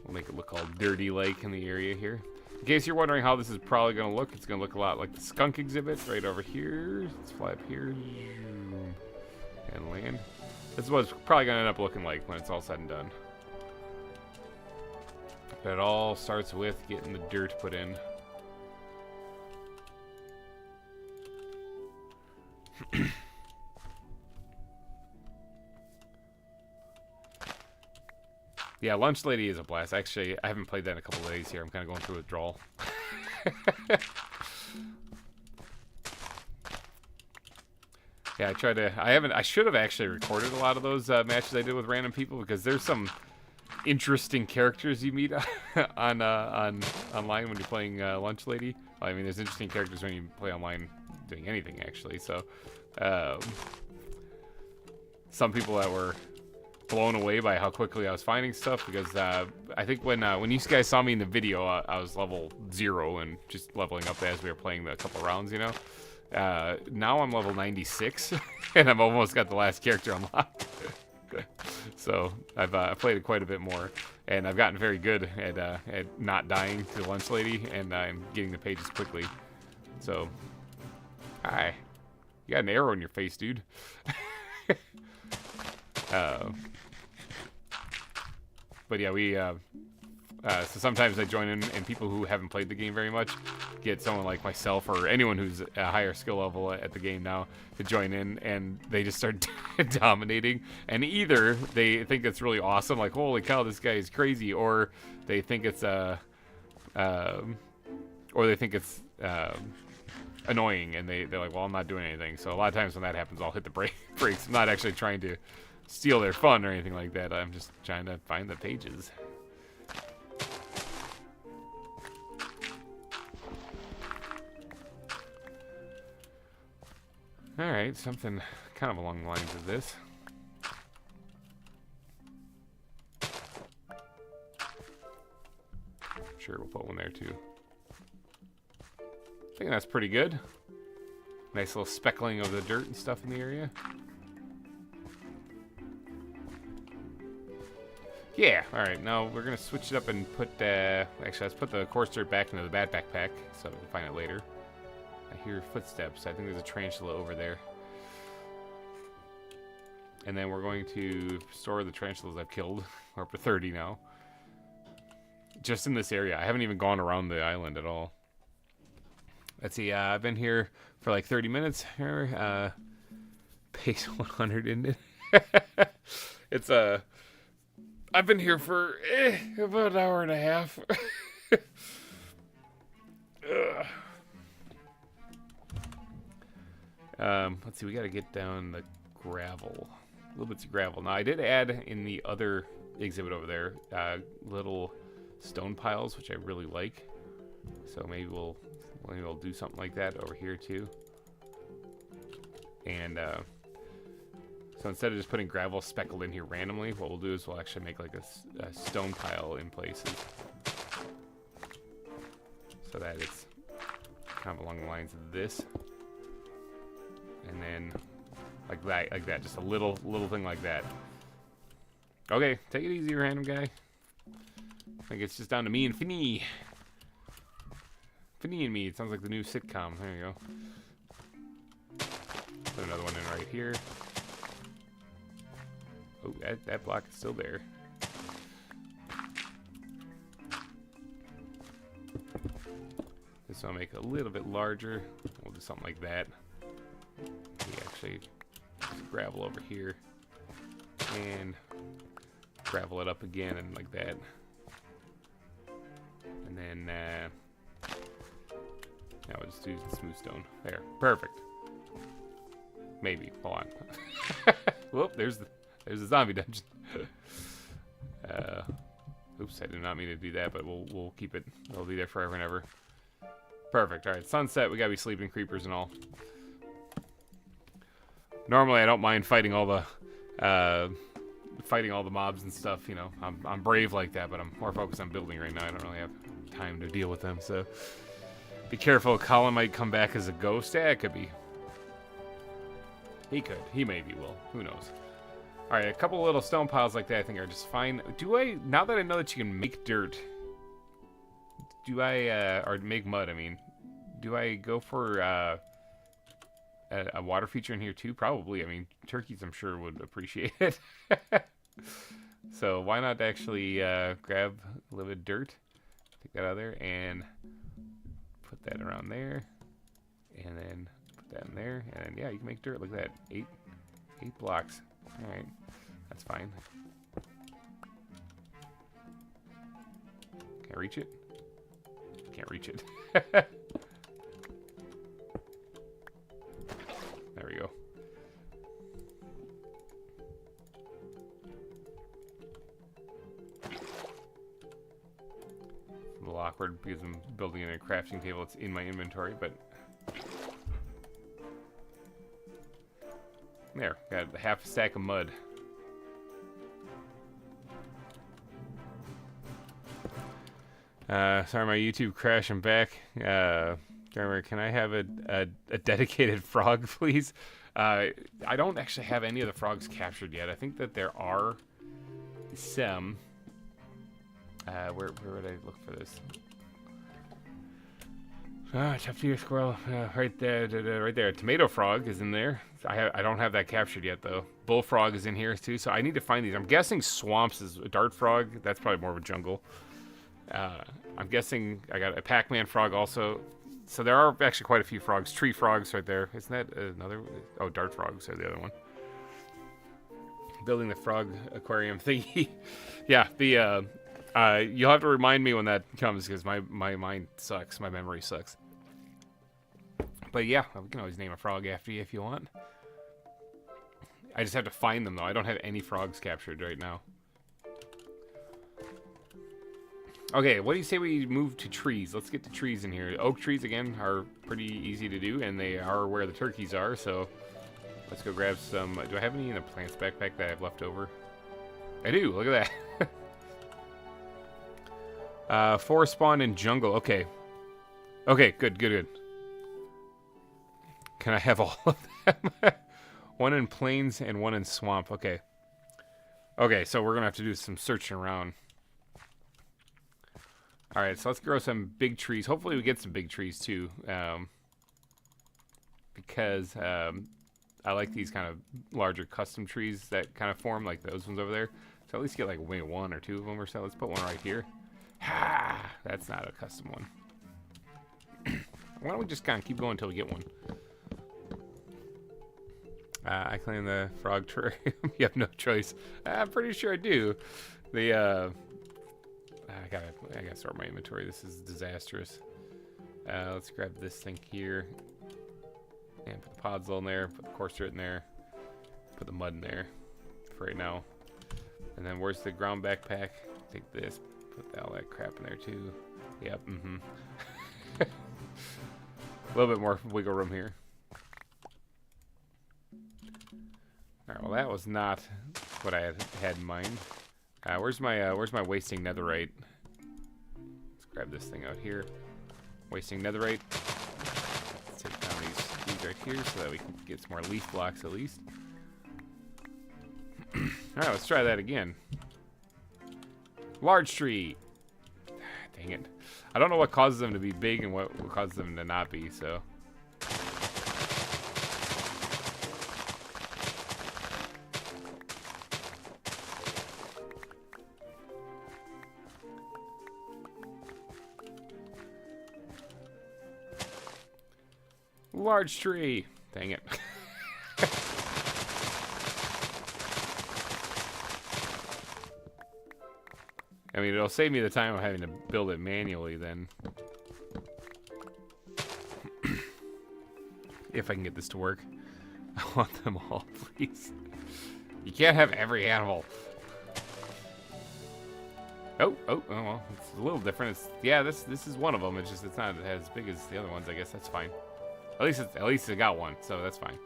we'll make it look all dirty-like in the area here. In case you're wondering how this is probably going to look, it's going to look a lot like the skunk exhibit right over here. Let's fly up here and land. This is what it's probably going to end up looking like when it's all said and done. But it all starts with getting the dirt put in. Yeah, Lunch Lady is a blast. Actually, I haven't played that in a couple of days here. I'm kind of going through withdrawal. Yeah, I should have actually recorded a lot of those matches I did with random people, because there's some interesting characters you meet on online when you're playing Lunch Lady. Well, I mean, there's interesting characters when you play online doing anything, actually. So, some people that were blown away by how quickly I was finding stuff, because I think when you guys saw me in the video, I was level 0 and just leveling up as we were playing the couple rounds, you know. Now I'm level 96 and I've almost got the last character unlocked. So I've played it quite a bit more, and I've gotten very good at not dying to Lunch Lady, and I'm getting the pages quickly. So, hi, you got an arrow in your face, dude. But yeah, we so sometimes I join in, and people who haven't played the game very much get someone like myself or anyone who's a higher skill level at the game now to join in, and they just start dominating. And either they think it's really awesome, like holy cow, this guy is crazy, or they think it's annoying, and they're like, well, I'm not doing anything. So a lot of times when that happens, I'll hit the brakes. I'm not actually trying to steal their fun or anything like that. I'm just trying to find the pages. Alright, something kind of along the lines of this. Sure, we'll put one there too. I think that's pretty good. Nice little speckling of the dirt and stuff in the area. Yeah, alright, now we're going to switch it up and put, actually, let's put the coarse dirt back into the bat backpack so we can find it later. I hear footsteps. I think there's a tarantula over there. And then we're going to store the tarantulas I've killed. We're up to 30 now. Just in this area. I haven't even gone around the island at all. Let's see. I've been here for like 30 minutes. Here, pace 100 in it. It's I've been here for about an hour and a half. Let's see. We got to get down the gravel. Little bits of gravel. Now I did add in the other exhibit over there little stone piles, which I really like. So maybe we'll do something like that over here too. And so instead of just putting gravel speckled in here randomly, what we'll do is we'll actually make like a stone pile in places, so that it's kind of along the lines of this, and then like that, just a little thing like that. Okay, take it easy, random guy. I think it's just down to me and Finny. Finny and me. It sounds like the new sitcom. There you go. Put another one in right here. Oh, that block is still there. This one I'll make a little bit larger. We'll do something like that. We actually gravel over here and gravel it up again and like that. And then now we'll just do smooth stone. There, perfect. Maybe. Hold on. Whoop! There's the zombie dungeon. Oops, I did not mean to do that, but we'll keep it. It'll be there forever and ever. Perfect. All right, sunset. We gotta be sleeping creepers and all. Normally, I don't mind fighting all the mobs and stuff. You know, I'm brave like that, but I'm more focused on building right now. I don't really have time to deal with them, so be careful. Colin might come back as a ghost. Yeah, it could be. He could. He maybe will. Who knows? All right, a couple little stone piles like that I think are just fine. Now that I know that you can make dirt, or make mud, I mean, do I go for a water feature in here too? Probably. I mean, turkeys I'm sure would appreciate it. So why not actually grab a little bit of dirt, take that out of there, and put that around there, and then put that in there, and then, yeah, you can make dirt. Look at that. 8 blocks. All right, that's fine. Can't reach it. Can't reach it. There we go. A little awkward because I'm building in a crafting table. It's in my inventory, but there, got a half stack of mud. Sorry, my YouTube crashed. I'm back. GReimer, can I have a dedicated frog, please? I don't actually have any of the frogs captured yet. I think that there are some. Where would I look for this? Tough to your squirrel. Right there, right there. Tomato frog is in there. I don't have that captured yet though. Bullfrog is in here too, so I need to find these. I'm guessing swamps is a dart frog. That's probably more of a jungle. I'm guessing I got a Pac-Man frog also. So there are actually quite a few frogs. Tree frogs right there. Isn't that another? Oh, dart frogs are the other one. Building the frog aquarium thingy. Yeah, the you'll have to remind me when that comes because my mind sucks. My memory sucks. But yeah, we can always name a frog after you if you want. I just have to find them though. I don't have any frogs captured right now. Okay, what do you say we move to trees? Let's get to trees in here. Oak trees, again, are pretty easy to do, and they are where the turkeys are, so let's go grab some. Do I have any in the plants backpack that I have left over? I do, look at that. Forest spawn in jungle, okay. Okay, good. Can I have all of them? One in plains and one in swamp, okay. Okay, so we're gonna have to do some searching around. Alright, so let's grow some big trees. Hopefully we get some big trees too. Because I like these kind of larger custom trees that kind of form, like those ones over there. So at least get like maybe 1 or 2 of them or so. Let's put one right here. That's not a custom one. Why don't we just kind of keep going until we get one? I claim the frog terrarium. You have no choice. I'm pretty sure I do. The I gotta sort my inventory. This is disastrous. Let's grab this thing here and put the podzol in there. Put the courser in there. Put the mud in there for right now. And then where's the ground backpack? Take this. Put all that crap in there too. Yep. A little bit more wiggle room here. Alright, well that was not what I had in mind. Where's my wasting netherite? Let's grab this thing out here. Wasting netherite. Let's take down these right here so that we can get some more leaf blocks at least. Alright, let's try that again. Large tree. Dang it. I don't know what causes them to be big and what causes them to not be, so. Large tree. Dang it. I mean, it'll save me the time of having to build it manually then. If I can get this to work. I want them all, please. You can't have every animal. Oh, well, it's a little different. Yeah, this is one of them. It's just it's not as big as the other ones. I guess that's fine. At least it got one, so that's fine.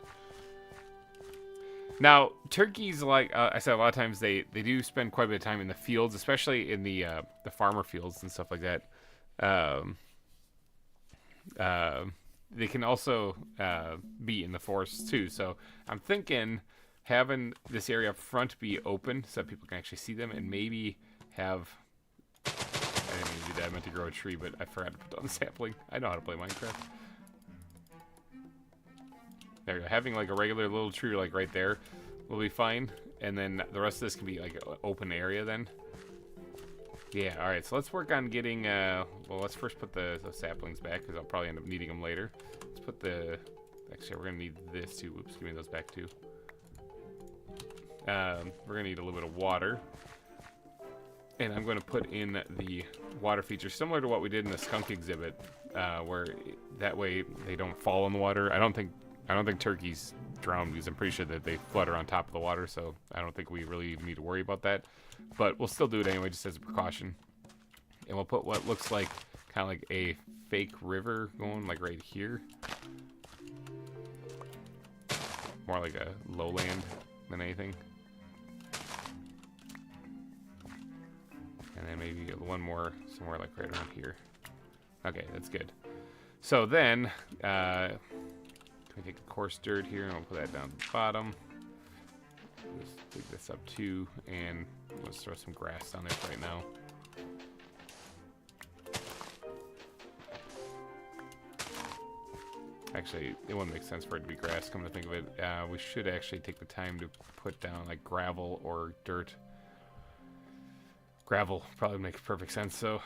Now, turkeys, like I said, a lot of times they do spend quite a bit of time in the fields, especially in the farmer fields and stuff like that. They can also be in the forests too. So I'm thinking having this area up front be open so that people can actually see them, and maybe have. I didn't mean to do that. I meant to grow a tree, but I forgot to put down the sapling. I know how to play Minecraft. There you go. Having like a regular little tree like right there will be fine. And then the rest of this can be like an open area then. Yeah, alright. So let's work on getting, well, let's first put the saplings back because I'll probably end up needing them later. Let's put the, actually we're going to need this too. Oops, give me those back too. We're going to need a little bit of water. And I'm going to put in the water feature similar to what we did in the skunk exhibit, where that way they don't fall in the water. I don't think turkeys drown because I'm pretty sure that they flutter on top of the water, so I don't think we really even need to worry about that. But we'll still do it anyway, just as a precaution. And we'll put what looks like kind of like a fake river going like right here. More like a lowland than anything. And then maybe one more somewhere like right around here. Okay, that's good. So then, we take the coarse dirt here and we'll put that down to the bottom. Just dig this up too, and let's throw some grass down there for right now. Actually, it wouldn't make sense for it to be grass, come to think of it. We should actually take the time to put down like gravel or dirt. Gravel probably makes perfect sense, so.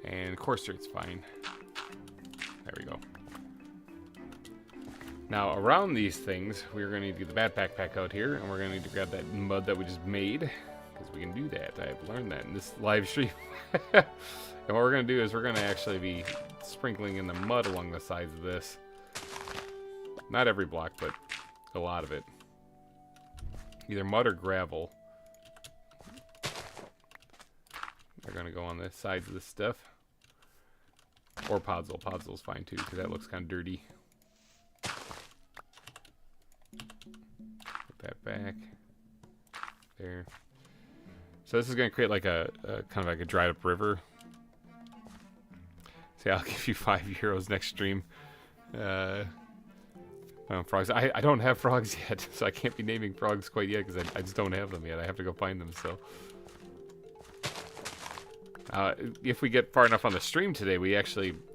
And coarse dirt's fine. There we go. Now, around these things, we're going to need to get the backpack out here, and we're going to need to grab that mud that we just made, because we can do that. I've learned that in this live stream. And what we're going to do is we're going to actually be sprinkling in the mud along the sides of this. Not every block, but a lot of it. Either mud or gravel. They're going to go on the sides of this stuff. Or podzol. Podzol's fine too, because that looks kind of dirty. Put that back. There. So this is going to create like a kind of like a dried up river. See, I'll give you €5 next stream. Frogs. I don't have frogs yet, so I can't be naming frogs quite yet because I just don't have them yet. I have to go find them still. If we get far enough on the stream today, we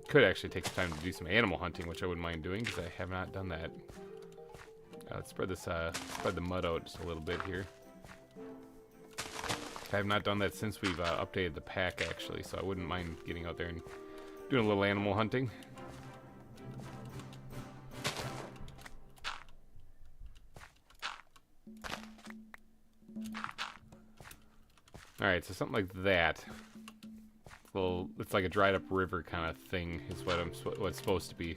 could actually take some time to do some animal hunting, which I wouldn't mind doing because I have not done that. Let's spread the mud out just a little bit here. I have not done that since we've updated the pack, actually, so I wouldn't mind getting out there and doing a little animal hunting. Alright, so something like that. It's like a dried up river kind of thing is what it's supposed to be.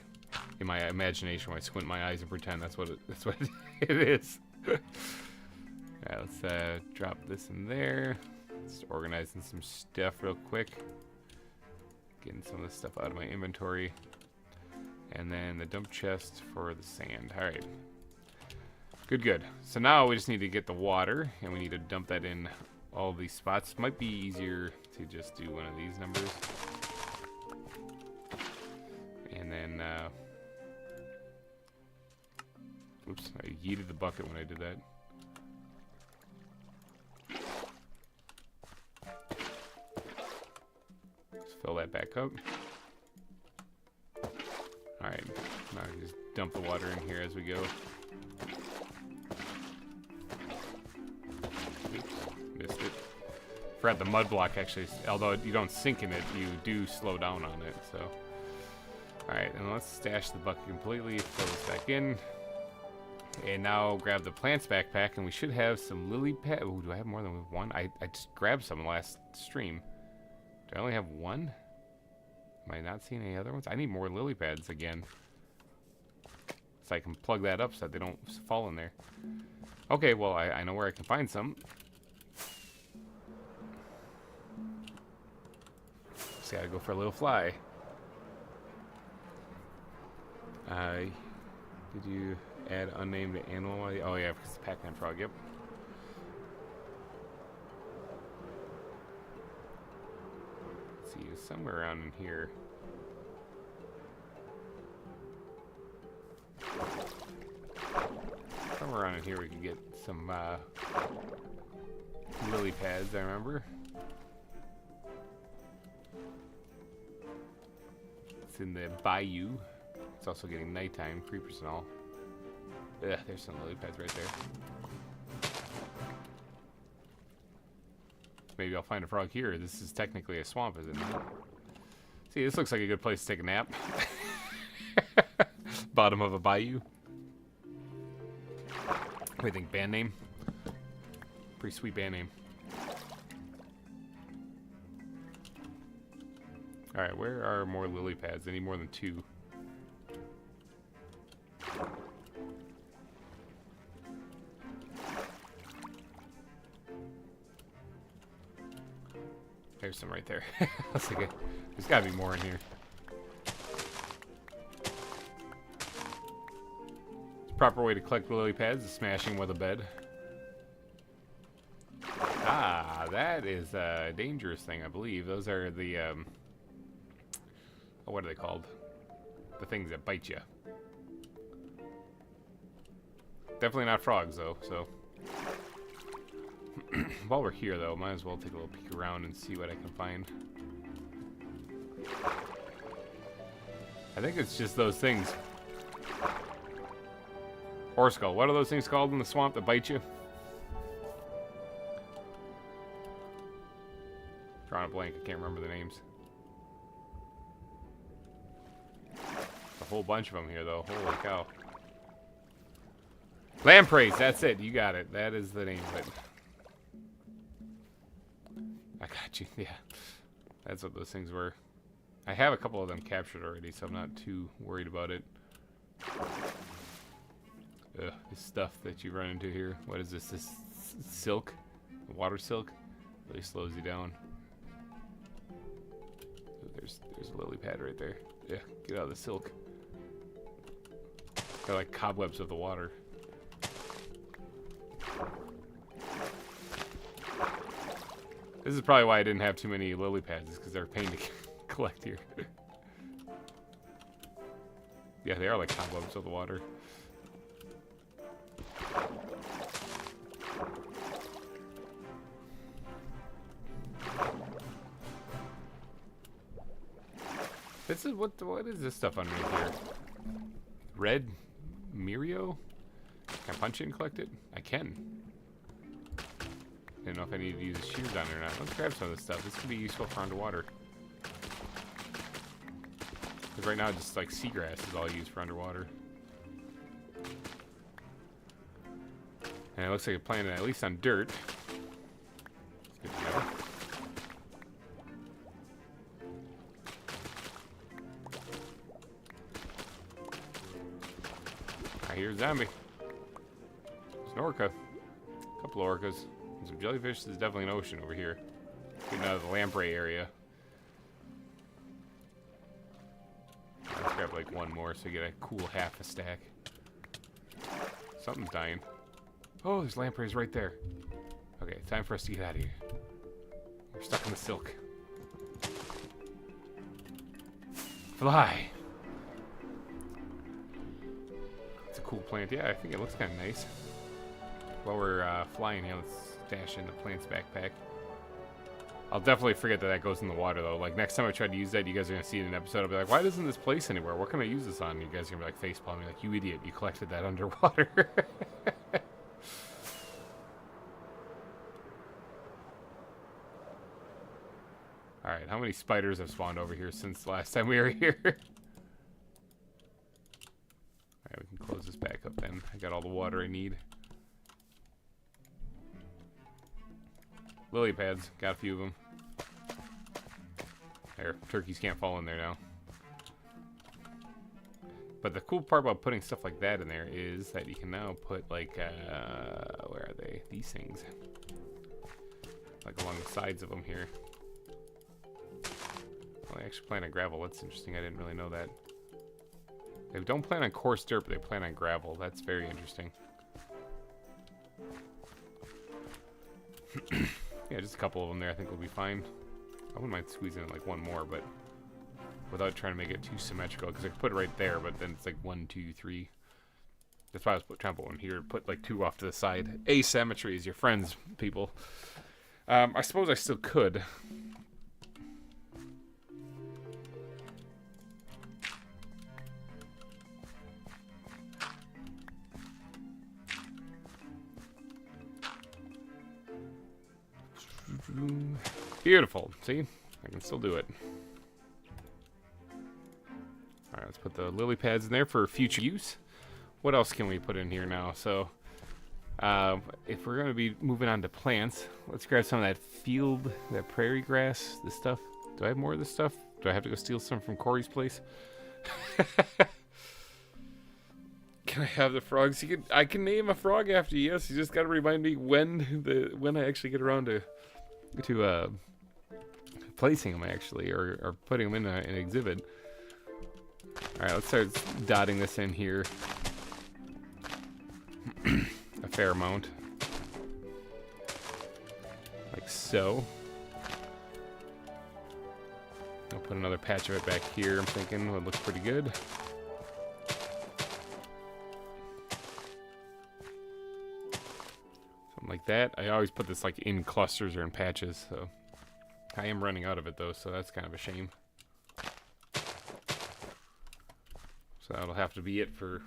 In my imagination, when I squint my eyes and pretend that's what it is. Alright, let's drop this in there. Just organizing some stuff real quick. Getting some of this stuff out of my inventory. And then the dump chest for the sand. Alright. Good, good. So now we just need to get the water, and we need to dump that in all these spots. Might be easier to just do one of these numbers. And then, oops, I yeeted the bucket when I did that. Let's fill that back up. Alright, now I just dump the water in here as we go. Oops, missed it. Forgot the mud block actually, although you don't sink in it, you do slow down on it, so. Alright, and let's stash the bucket completely, fill this back in. And now grab the plants backpack, and we should have some lily pad. Ooh, do I have more than one? I just grabbed some last stream. Do I only have one? Am I not seeing any other ones? I need more lily pads again. So I can plug that up so that they don't fall in there. Okay, well, I know where I can find some. Just gotta go for a little fly. Did you add unnamed animal? Oh yeah, because it's Pac-Man frog, yep. Let's see, somewhere around in here. Somewhere around in here we can get some lily pads, I remember. It's in the bayou. It's also getting nighttime, creepers and all. Ugh, there's some lily pads right there. Maybe I'll find a frog here. This is technically a swamp, is it not? See, this looks like a good place to take a nap. Bottom of a bayou. What do you think, band name? Pretty sweet band name. Alright, where are more lily pads? I need more than 2. There's some right there. That's okay. There's gotta be more in here. The proper way to collect lily pads is smashing with a bed. Ah, that is a dangerous thing, I believe. Those are the, what are they called? The things that bite you. Definitely not frogs, though, so. While we're here, though, might as well take a little peek around and see what I can find. I think it's just those things. Horse skull. What are those things called in the swamp that bite you? Drawing a blank. I can't remember the names. A whole bunch of them here, though. Holy cow. Lampreys. That's it. You got it. That is the name of it. I got you. Yeah. That's what those things were. I have a couple of them captured already, so I'm not too worried about it. Ugh, this stuff that you run into here. What is this? This silk? Water silk? Really slows you down. Ooh, there's a lily pad right there. Yeah, get out of the silk. They're like cobwebs of the water. This is probably why I didn't have too many lily pads, is because they're a pain to collect here. Yeah, they are like cobwebs of the water. This is what is this stuff underneath here? Red Mirio? Can I punch it and collect it? I can. Didn't know if I needed to use the shears on it or not. Let's grab some of this stuff. This could be useful for underwater. Because right now, just like seagrass is all I use for underwater. And it looks like it's planted at least on dirt. Good to know. I hear a zombie. There's an orca. A couple of orcas. And some jellyfish. There's definitely an ocean over here. Getting out of the lamprey area. Let's grab like one more so you get a cool half a stack. Something's dying. Oh, there's lampreys right there. Okay, time for us to get out of here. We're stuck in the silk. Fly! It's a cool plant. Yeah, I think it looks kind of nice. While we're flying here, let's stash in the plant's backpack. I'll definitely forget that that goes in the water, though. Like, next time I try to use that, you guys are going to see it in an episode. I'll be like, why doesn't this place anywhere? What can I use this on? And you guys are going to be like, facepalming, like, you idiot, you collected that underwater. Alright, how many spiders have spawned over here since the last time we were here? Alright, we can close this back up then. I got all the water I need. Lily pads, got a few of them. There, turkeys can't fall in there now. But the cool part about putting stuff like that in there is that you can now put like, where are they? These things. Like along the sides of them here. Well, they actually plan on gravel. That's interesting. I didn't really know that. They don't plan on coarse dirt, but they plan on gravel. That's very interesting. Yeah, just a couple of them there. I think we'll be fine. I wouldn't mind squeezing in like one more, but without trying to make it too symmetrical, because I could put it right there, but then it's like 1, 2, 3. That's why I was trying to put one here. Put like 2 off to the side. Asymmetry is your friends, people. I suppose I still could. Beautiful. See? I can still do it. Alright, let's put the lily pads in there for future use. What else can we put in here now? So, if we're going to be moving on to plants, let's grab some of that field, that prairie grass, this stuff. Do I have more of this stuff? Do I have to go steal some from Corey's place? Can I have the frogs? I can name a frog after you. Yes, you just got to remind me when I actually get around to placing them actually, or putting them in an exhibit. All right, let's start dotting this in here. A fair amount, like so. I'll put another patch of it back here. I'm thinking would look pretty good. Like that. I always put this like in clusters or in patches, so I am running out of it though, so that's kind of a shame. So that'll have to be it for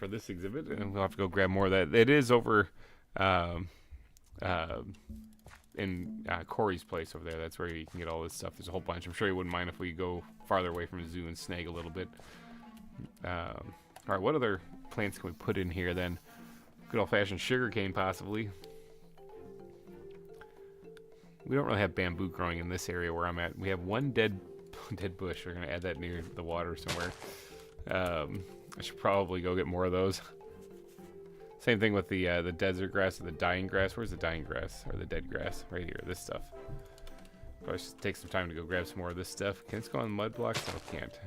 this exhibit, and we'll have to go grab more of that. It is over in Corey's place over there. That's where you can get all this stuff. There's a whole bunch. I'm sure you wouldn't mind if we go farther away from the zoo and snag a little bit. All right, what other plants can we put in here then? Good old-fashioned sugarcane, possibly. We don't really have bamboo growing in this area where I'm at. We have one dead bush. We're going to add that near the water somewhere. I should probably go get more of those. Same thing with the desert grass or the dying grass. Where's the dying grass or the dead grass? Right here, this stuff. Probably should take some time to go grab some more of this stuff. Can this go on mud blocks? No, it can't.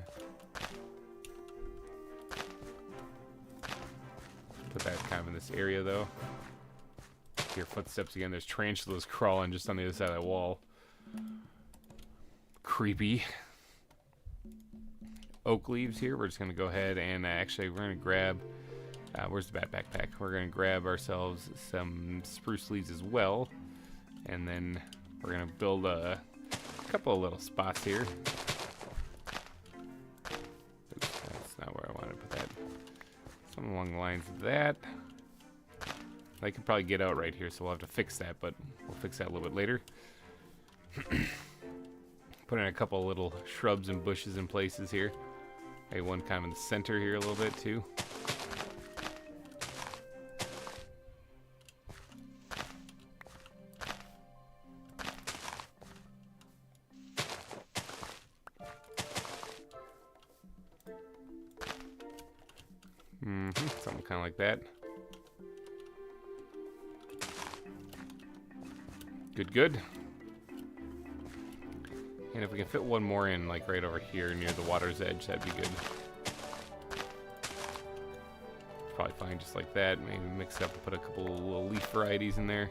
Put that kind of in this area though. Hear footsteps again. There's tarantulas crawling just on the other side of that wall. Creepy. Oak leaves here. We're just going to go ahead and actually we're going to grab, where's the backpack? We're going to grab ourselves some spruce leaves as well. And then we're going to build a couple of little spots here. Oops, that's not where I wanted to put that. Something along the lines of that. They could probably get out right here, so we'll have to fix that, but we'll fix that a little bit later. Put in a couple of little shrubs and bushes in places here. Maybe one kind of in the center here a little bit too. Something kind of like that. Good, good. And if we can fit one more in, like right over here near the water's edge, that'd be good. Probably fine just like that. Maybe mix it up and put a couple of little leaf varieties in there.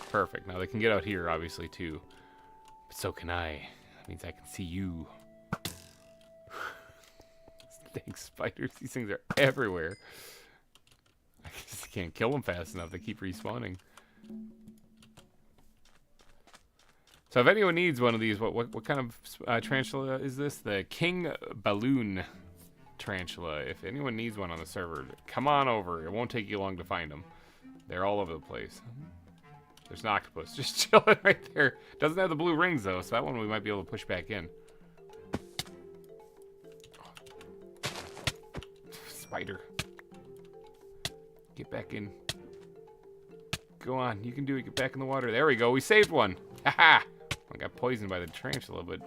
Perfect. Now they can get out here, obviously, too. But so can I. That means I can see you. Thanks, spiders. These things are everywhere. I just can't kill them fast enough. They keep respawning. So if anyone needs one of these, what kind of tarantula is this? The King Balloon tarantula. If anyone needs one on the server, come on over. It won't take you long to find them. They're all over the place. There's an octopus just chilling right there. Doesn't have the blue rings though, so that one we might be able to push back in. Spider. Get back in. Go on, you can do it. Get back in the water. There we go. We saved one. Haha. I got poisoned by the tarantula, but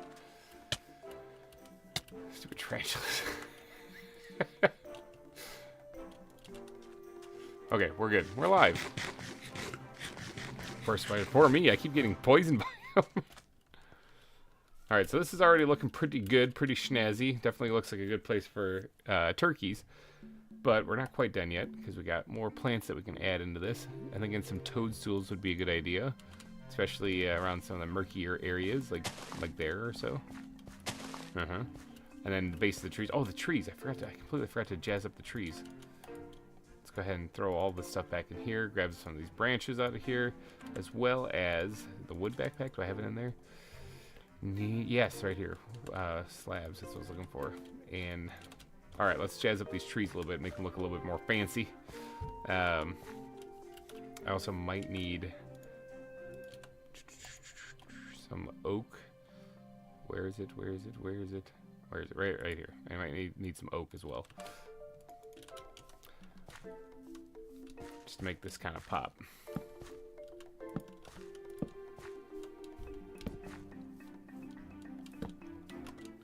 stupid tarantulas. Okay, we're good. We're alive. Poor spider. Poor me. I keep getting poisoned by them. Alright, so this is already looking pretty good, pretty snazzy. Definitely looks like a good place for turkeys. But we're not quite done yet, because we got more plants that we can add into this. I think some toadstools would be a good idea. Especially around some of the murkier areas, like there or so. And then the base of the trees. Oh, the trees. I completely forgot to jazz up the trees. Let's go ahead and throw all this stuff back in here. Grab some of these branches out of here. As well as the wood backpack. Do I have it in there? Yes, right here. Slabs. That's what I was looking for. And alright, let's jazz up these trees a little bit. Make them look a little bit more fancy. I also might need some oak. Where is it? Where is it? Where is it? Where is it? Right here. I might need some oak as well. Just to make this kind of pop.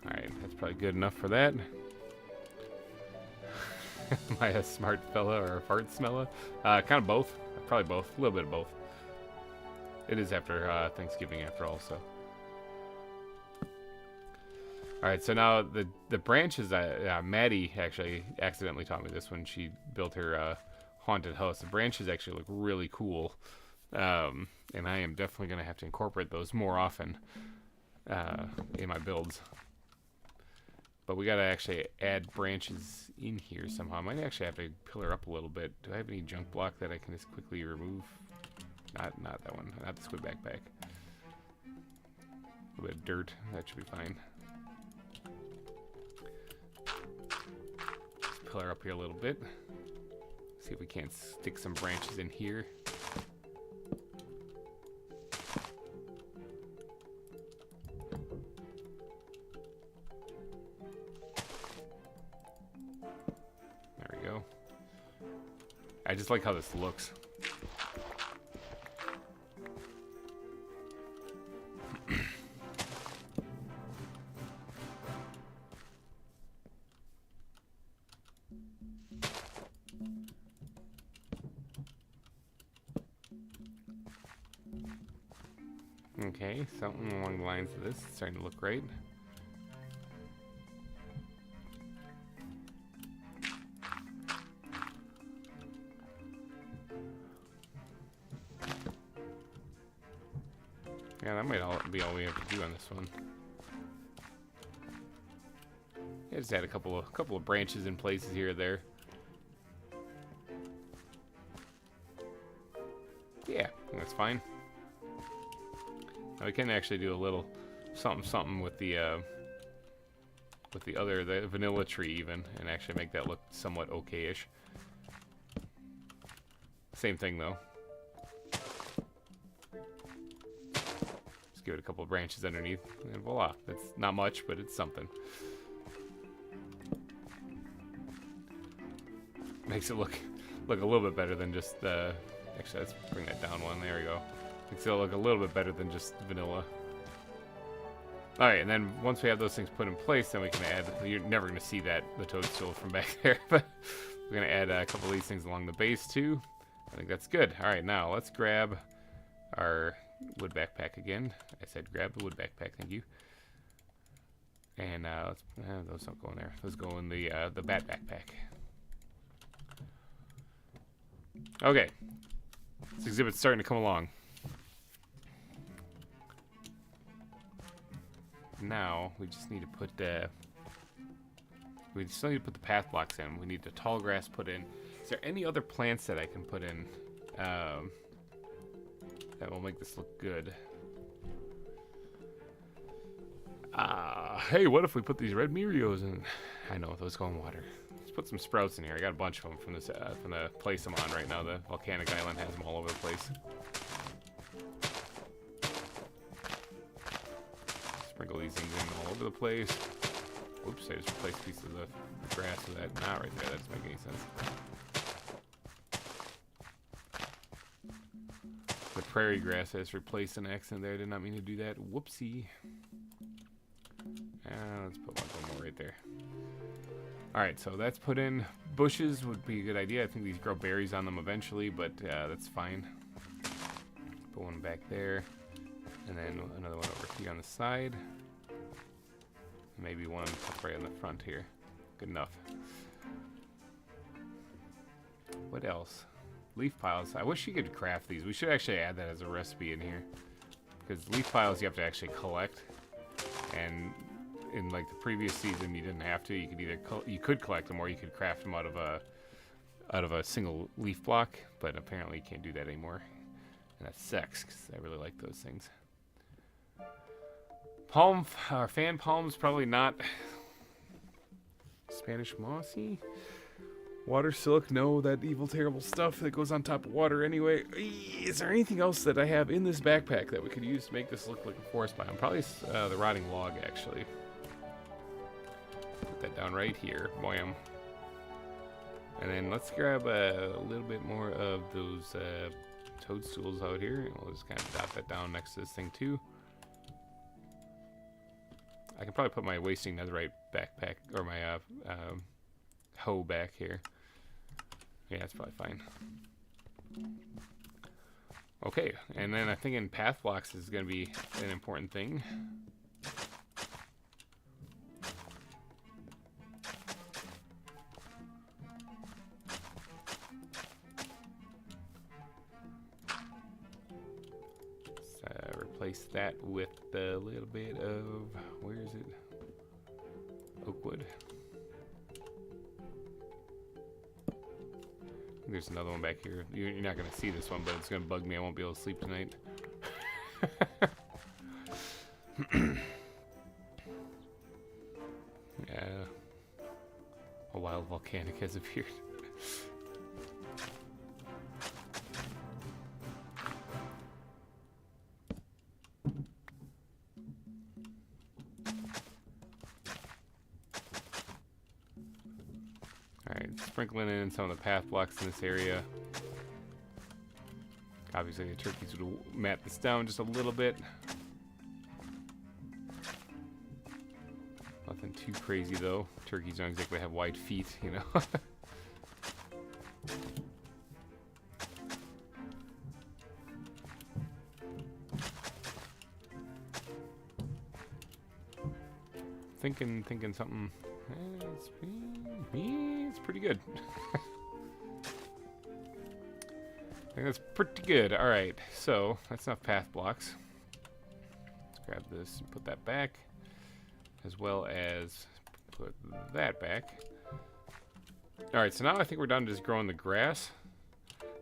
Alright, that's probably good enough for that. Am I a smart fella or a fart smella? Kind of both. Probably both. A little bit of both. It is after Thanksgiving after all, so. Alright, so now the branches, Maddie actually accidentally taught me this when she built her haunted house. The branches actually look really cool. And I am definitely going to have to incorporate those more often in my builds. But we got to actually add branches in here somehow. I might actually have to pillar up a little bit. Do I have any junk block that I can just quickly remove? Not that one. Not the squid backpack. A little bit of dirt. That should be fine. Let's pillar up here a little bit. See if we can't stick some branches in here. There we go. I just like how this looks. Okay, something along the lines of this. It's starting to look great. Yeah, that might be all we have to do on this one. Yeah, just add a couple of branches in places here or there. Yeah, that's fine. Now we can actually do a little something with the vanilla tree even, and actually make that look somewhat okay-ish. Same thing though. Just give it a couple of branches underneath, and voila. That's not much, but it's something. Makes it look a little bit better than just actually, let's bring that down one. There we go. Makes it look a little bit better than just vanilla. All right, and then once we have those things put in place, then we can add. You're never going to see the toadstool from back there, but we're going to add a couple of these things along the base too. I think that's good. All right, now let's grab our wood backpack again. I said grab the wood backpack. Thank you. And let's, those don't go in there. Those go in the bat backpack. Okay, this exhibit's starting to come along. Now we just need to put the path blocks in. We need the tall grass put in. Is there any other plants that I can put in that will make this look good? Hey, what if we put these red Murios in? I know, those go in water. Let's put some sprouts in here. I got a bunch of them from this from the place I'm on right now. The volcanic island has them all over the place. Sprinkle these things in all over the place. Oops, I just replaced pieces of the grass with that. Not right there, that doesn't make any sense. The prairie grass has replaced an accident there. I did not mean to do that. Whoopsie. Let's put one more right there. Alright, so that's put in. Bushes would be a good idea. I think these grow berries on them eventually, but that's fine. Put one back there. And then another one over here on the side. Maybe one right on the front here. Good enough. What else? Leaf piles. I wish you could craft these. We should actually add that as a recipe in here. Because leaf piles you have to actually collect. And in like the previous season you didn't have to. You could either you could collect them or you could craft them out of a single leaf block. But apparently you can't do that anymore. And that sucks because I really like those things. Palm, fan palms, probably not. Spanish mossy. Water silk, no, that evil, terrible stuff that goes on top of water anyway. Is there anything else that I have in this backpack that we could use to make this look like a forest biome? Probably the rotting log, actually. Put that down right here. Boyam. And then let's grab a little bit more of those toadstools out here. We'll just kind of dot that down next to this thing, too. I can probably put my wasting netherite backpack, or my hoe back here. Yeah, that's probably fine. Okay, and then I think in path blocks is going to be an important thing. Replace that with a little bit of, where is it? Oak wood. There's another one back here. You're not going to see this one, but it's going to bug me. I won't be able to sleep tonight. Yeah. A wild volcanic has appeared. Sprinkling in some of the path blocks in this area. Obviously the turkeys would mat this down just a little bit. Nothing too crazy though. Turkeys don't exactly have wide feet, you know. Thinking something. It's pretty good. I think that's pretty good. Alright, so that's enough path blocks. Let's grab this and put that back, as well as put that back. Alright, so now I think we're done just growing the grass,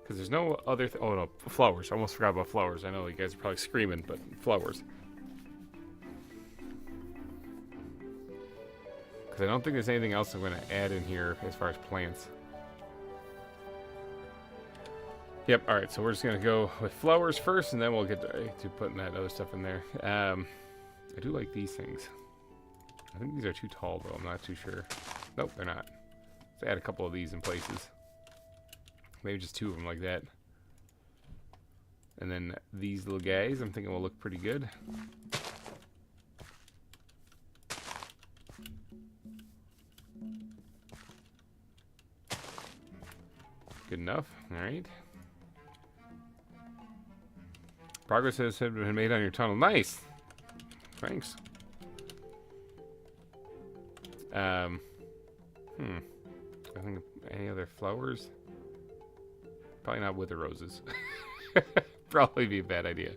because there's no other oh no, flowers. I almost forgot about flowers. I know you guys are probably screaming, but flowers. Because I don't think there's anything else I'm going to add in here as far as plants. Yep, alright, so we're just going to go with flowers first, and then we'll get to putting that other stuff in there. I do like these things. I think these are too tall, though. I'm not too sure. Nope, they're not. Let's add a couple of these in places. Maybe just 2 of them like that. And then these little guys, I'm thinking will look pretty good. Good enough. Alright. Progress has been made on your tunnel. Nice! Thanks. I think any other flowers? Probably not wither roses. Probably be a bad idea.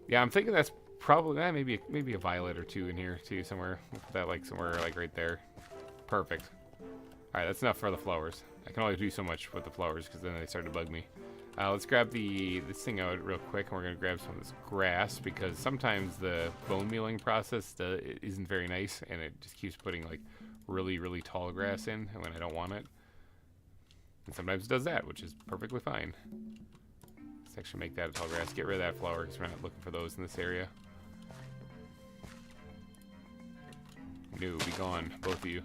Yeah, I'm thinking that's probably maybe a violet or 2 in here too somewhere. We'll put that like somewhere like right there. Perfect. All right, that's enough for the flowers. I can only do so much with the flowers because then they start to bug me. Let's grab this thing out real quick, and we're gonna grab some of this grass because sometimes the bone mealing process isn't very nice, and it just keeps putting like really tall grass in when I don't want it. And sometimes it does that, which is perfectly fine. Let's actually make that a tall grass. Get rid of that flower because we're not looking for those in this area. No, be gone, both of you.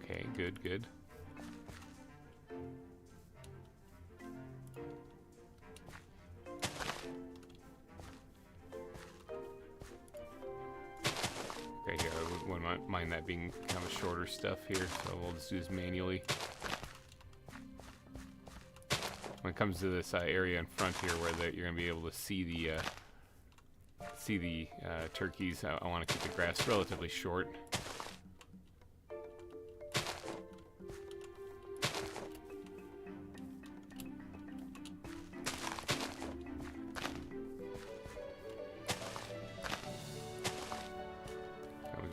Okay, good. Okay, here, I wouldn't mind that being kind of shorter stuff here, so we'll just do this manually. When it comes to this area in front here where you're going to be able to see the turkeys, I want to keep the grass relatively short.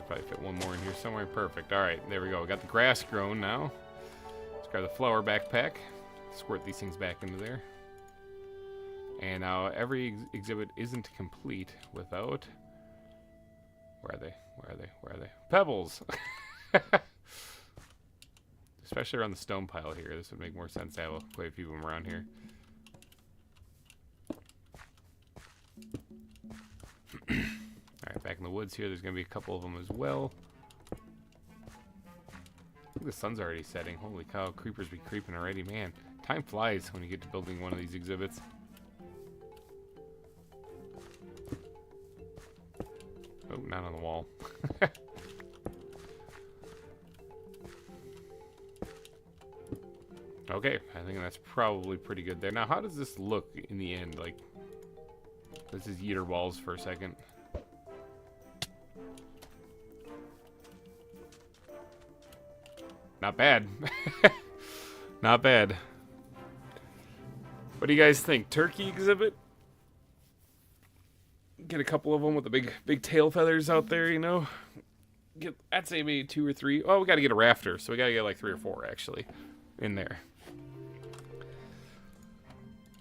Probably fit one more in here somewhere. Perfect. All right, there we go. We got the grass grown now. Let's grab the flower backpack. Squirt these things back into there. And now every exhibit isn't complete without... Where are they? Pebbles! Especially around the stone pile here. This would make more sense to have quite a few of them around here. Alright, back in the woods here, there's going to be a couple of them as well. I think the sun's already setting. Holy cow, creepers be creeping already. Man, time flies when you get to building one of these exhibits. Oh, not on the wall. Okay, I think that's probably pretty good there. Now, how does this look in the end? Like, let's just eat our balls for a second. Not bad. Not bad. What do you guys think? Turkey exhibit? Get a couple of them with the big tail feathers out there, you know? I'd say maybe 2 or 3. Oh, we got to get a rafter, so we got to get like 3 or 4 actually in there.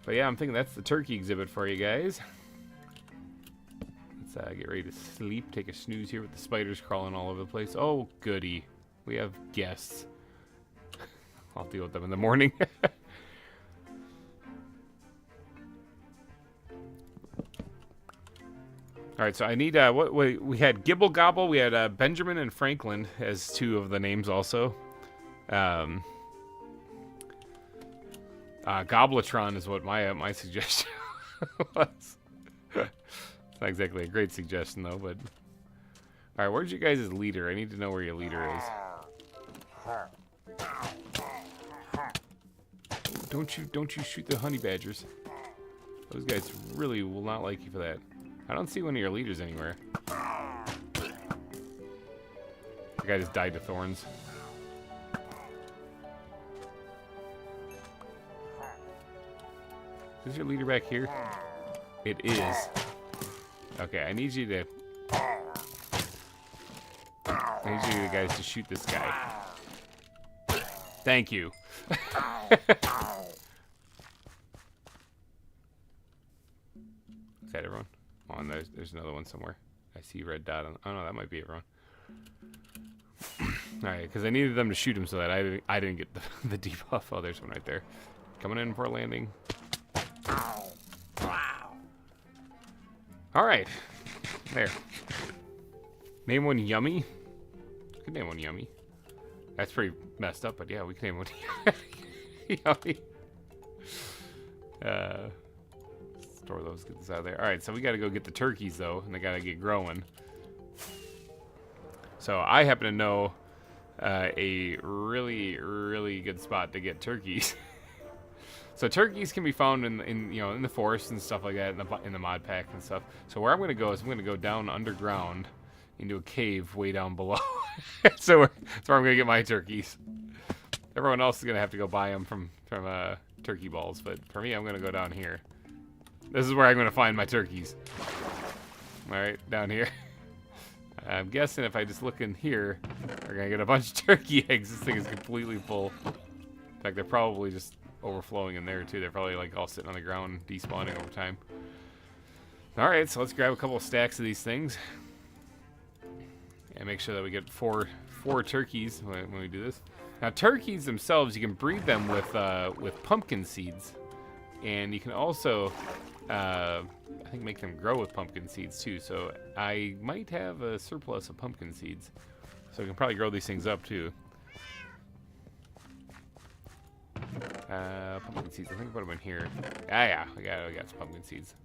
But yeah, I'm thinking that's the turkey exhibit for you guys. Let's get ready to sleep. Take a snooze here with the spiders crawling all over the place. Oh, goody. We have guests. I'll deal with them in the morning. All right, so I need what we had Gibble Gobble, we had Benjamin and Franklin as 2 of the names also. Gobletron is what my suggestion was. It's not exactly a great suggestion though, but all right, where's your guys' leader? I need to know where your leader is. Don't you shoot the honey badgers. Those guys really will not like you for that. I don't see one of your leaders anywhere. The guy just died to thorns. Is your leader back here? It is. Okay, I need you guys to shoot this guy. Thank you. Is that everyone? Oh, and there's another one somewhere. I see red dot on. Oh no, that might be it wrong. All right, because I needed them to shoot him so that I didn't get the debuff. Oh, there's one right there. Coming in for a landing. Wow. All right. There. Name one Yummy. We can name one Yummy. That's pretty messed up, but yeah, we can name one Yummy. Store those, get this out of there. All right, so we got to go get the turkeys, though, and they got to get growing. So I happen to know a really, really good spot to get turkeys. So turkeys can be found in you know, in the forest and stuff like that, in the mod pack and stuff. So where I'm gonna go is I'm gonna go down underground into a cave way down below. So that's where I'm gonna get my turkeys. Everyone else is gonna have to go buy them from turkey balls, but for me, I'm gonna go down here. This is where I'm gonna find my turkeys. All right, down here. I'm guessing if I just look in here, we're gonna get a bunch of turkey eggs. This thing is completely full. In fact, they're probably just overflowing in there too. They're probably like all sitting on the ground, despawning over time. All right, so let's grab a couple of stacks of these things and make sure that we get four turkeys when we do this. Now, turkeys themselves, you can breed them with pumpkin seeds, and you can also, I think, make them grow with pumpkin seeds too. So I might have a surplus of pumpkin seeds, so we can probably grow these things up too. Pumpkin seeds. I think I put them in here. Ah, yeah, we got some pumpkin seeds.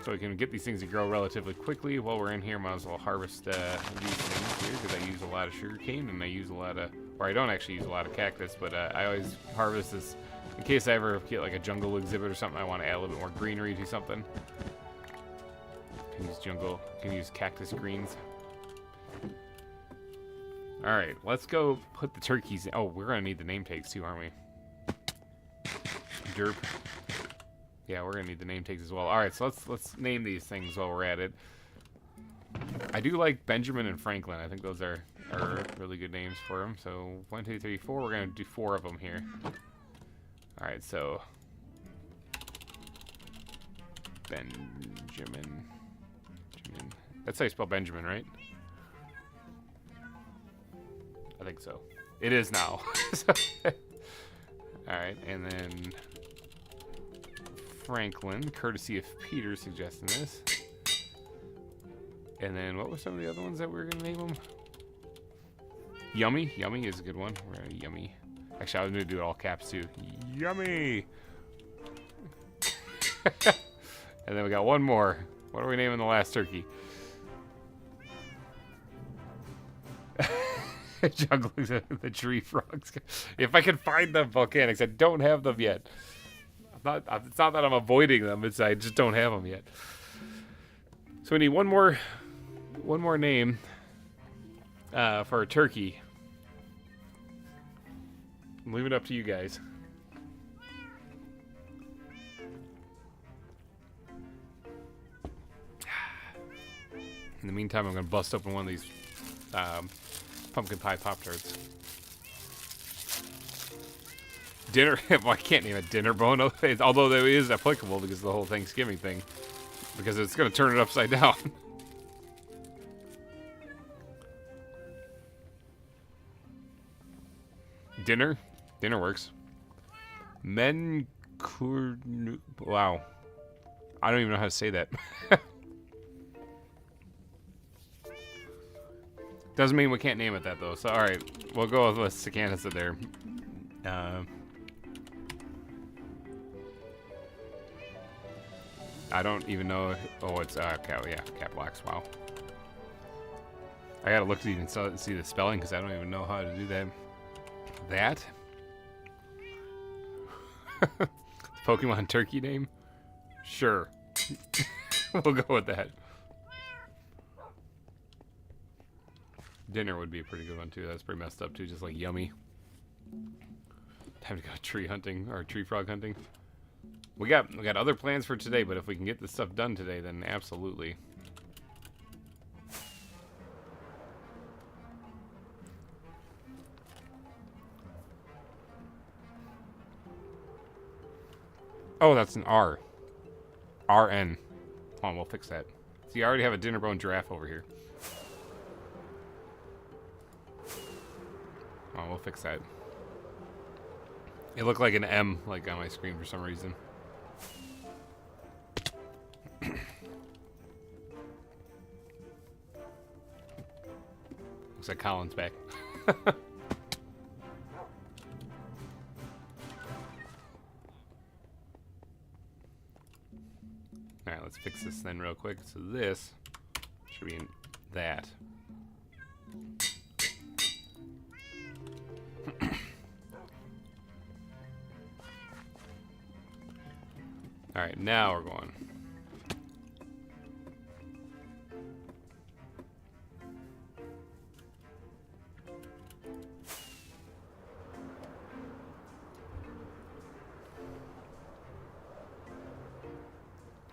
So we can get these things to grow relatively quickly. While we're in here, might as well harvest these things here, because I use a lot of sugarcane and I use a lot of, or I don't actually use a lot of cactus, but I always harvest this in case I ever get like a jungle exhibit or something. I want to add a little bit more greenery to something. Can use cactus greens. All right, let's go put the turkeys in. Oh, we're gonna need the name tags too, aren't we? Derp. Yeah, we're gonna need the name tags as well. All right, so let's name these things while we're at it. I do like Benjamin and Franklin. I think those are really good names for them. So 1, 2, 3, 4. We're gonna do 4 of them here. All right, so Benjamin. That's how you spell Benjamin, right? I think so. It is now. Alright, and then Franklin, courtesy of Peter suggesting this. And then what were some of the other ones that we were going to name them? Yummy. Yummy is a good one. We're going to Yummy. Actually, I was going to do it all caps too. Yummy! And then we got one more. What are we naming the last turkey? Juggling the tree frogs. If I can find them, volcanics. I don't have them yet. It's not that I'm avoiding them. It's I just don't have them yet. So we need one more name for a turkey. I'm leaving it up to you guys. In the meantime, I'm going to bust open one of these pumpkin pie Pop-Tarts. Dinner. Well, I can't name it dinner bone, although it is applicable because of the whole Thanksgiving thing. Because it's going to turn it upside down. Dinner. Dinner works. Wow. I don't even know how to say that. Doesn't mean we can't name it that, though. So, alright. We'll go with Cicanas there. I don't even know. Oh, it's cat. Yeah, cat blocks. Wow. I gotta look to even see the spelling because I don't even know how to do that. That Pokemon turkey name? Sure. We'll go with that. Dinner would be a pretty good one too. That's pretty messed up too, just like Yummy. Time to go tree hunting or tree frog hunting. We got other plans for today, but if we can get this stuff done today, then absolutely. Oh, that's an R. RN. Hold on, we'll fix that. So you already have a dinner bone giraffe over here. Oh, we'll fix that. It looked like an M, like on my screen for some reason. Looks like Colin's back. Alright, let's fix this then real quick. So this should be in that. Alright, now we're going.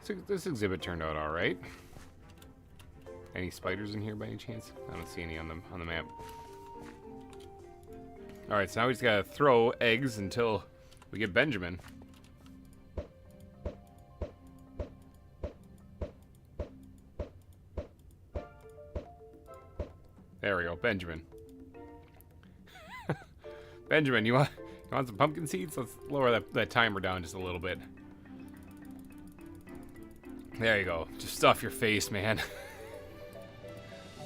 So this exhibit turned out all right. Any spiders in here by any chance? I don't see any on the map. All right, so now we just gotta throw eggs until we get Benjamin. There we go, Benjamin. Benjamin, you want some pumpkin seeds? Let's lower that timer down just a little bit. There you go. Just stuff your face, man.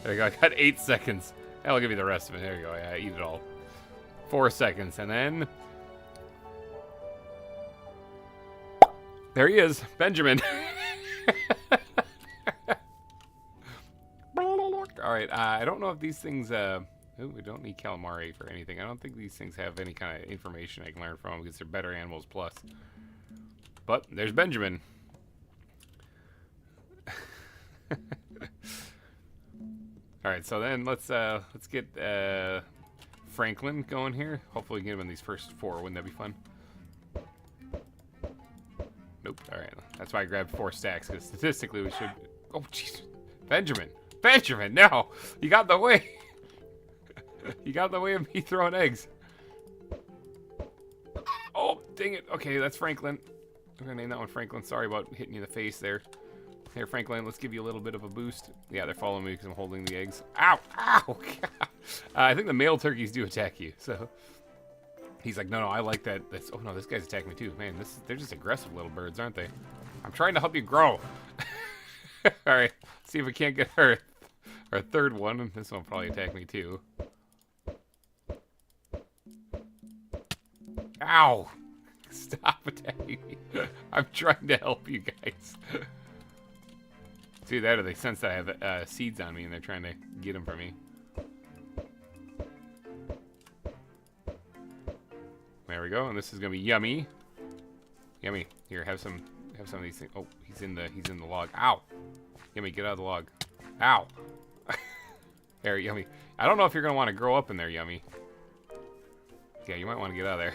There you go. I got 8 seconds. I'll give you the rest of it. There you go. Yeah, eat it all. 4 seconds, and then there he is, Benjamin. All right. I don't know if these things. Ooh, we don't need calamari for anything. I don't think these things have any kind of information I can learn from because they're better animals plus. But there's Benjamin. All right, so then let's get Franklin going here. Hopefully, get him in these first 4. Wouldn't that be fun? Nope. All right, that's why I grabbed 4 stacks because statistically we should. Oh, jeez, Benjamin, no, you got in the way. You got in the way of me throwing eggs. Oh, dang it. Okay, that's Franklin. I'm gonna name that one Franklin. Sorry about hitting you in the face there. Here, Franklin, let's give you a little bit of a boost. Yeah, they're following me because I'm holding the eggs. Ow! Ow! God. I think the male turkeys do attack you, so... He's like, no, I like that. That's... Oh, no, this guy's attacking me, too. Man, they're just aggressive little birds, aren't they? I'm trying to help you grow. All right, see if we can't get our 3rd one. This one will probably attack me, too. Ow! Stop attacking me. I'm trying to help you guys. See that, or they sense that I have seeds on me and they're trying to get them from me. There we go, and this is gonna be yummy. Yummy. Here, have some of these things. Oh, he's in the log. Ow! Yummy, get out of the log. Ow! There, Yummy. I don't know if you're gonna want to grow up in there, Yummy. Yeah, you might want to get out of there.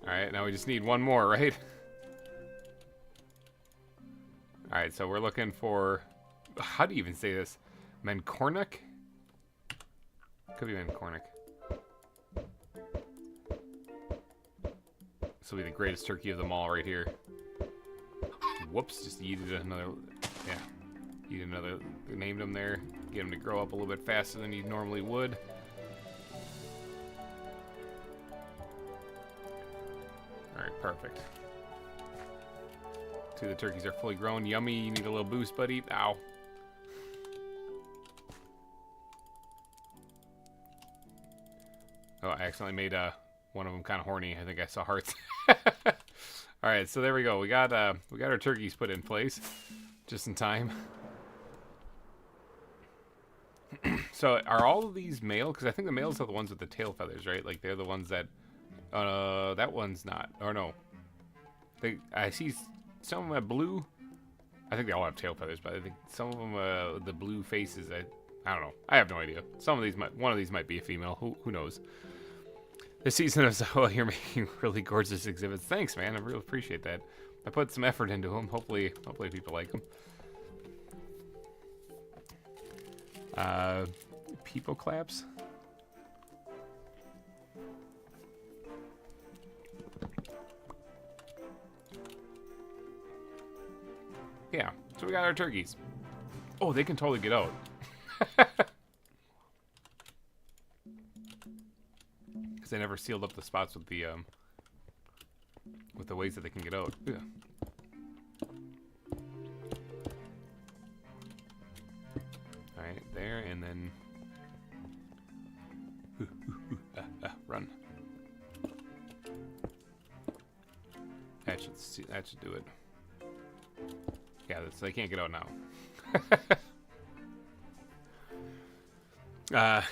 All right, now we just need 1 more, right? All right, so we're looking for, how do you even say this? Mancornic? Could be Mancornic. This will be the greatest turkey of them all right here. Whoops, just yeeted another, yeah. Yeeted another, named him there. Get him to grow up a little bit faster than he normally would. All right, perfect. 2 of the turkeys are fully grown. Yummy, you need a little boost, buddy. Ow. Oh, I accidentally made one of them kind of horny. I think I saw hearts. All right, so there we go. We got our turkeys put in place just in time. So are all of these male? Because I think the males are the ones with the tail feathers, right? Like they're the ones that. That one's not. Or no. I see. Some of them have blue. I think they all have tail feathers, but I think some of them, the blue faces, I don't know. I have no idea. One of these might be a female. Who knows? This season of ZAWA, you're making really gorgeous exhibits. Thanks, man. I really appreciate that. I put some effort into them. Hopefully people like them. People claps. Yeah, So we got our turkeys. Oh, they can totally get out. Because they never sealed up the spots with the ways that they can get out. Yeah. All right, there, and then run. That should do it. Yeah, they can't get out now.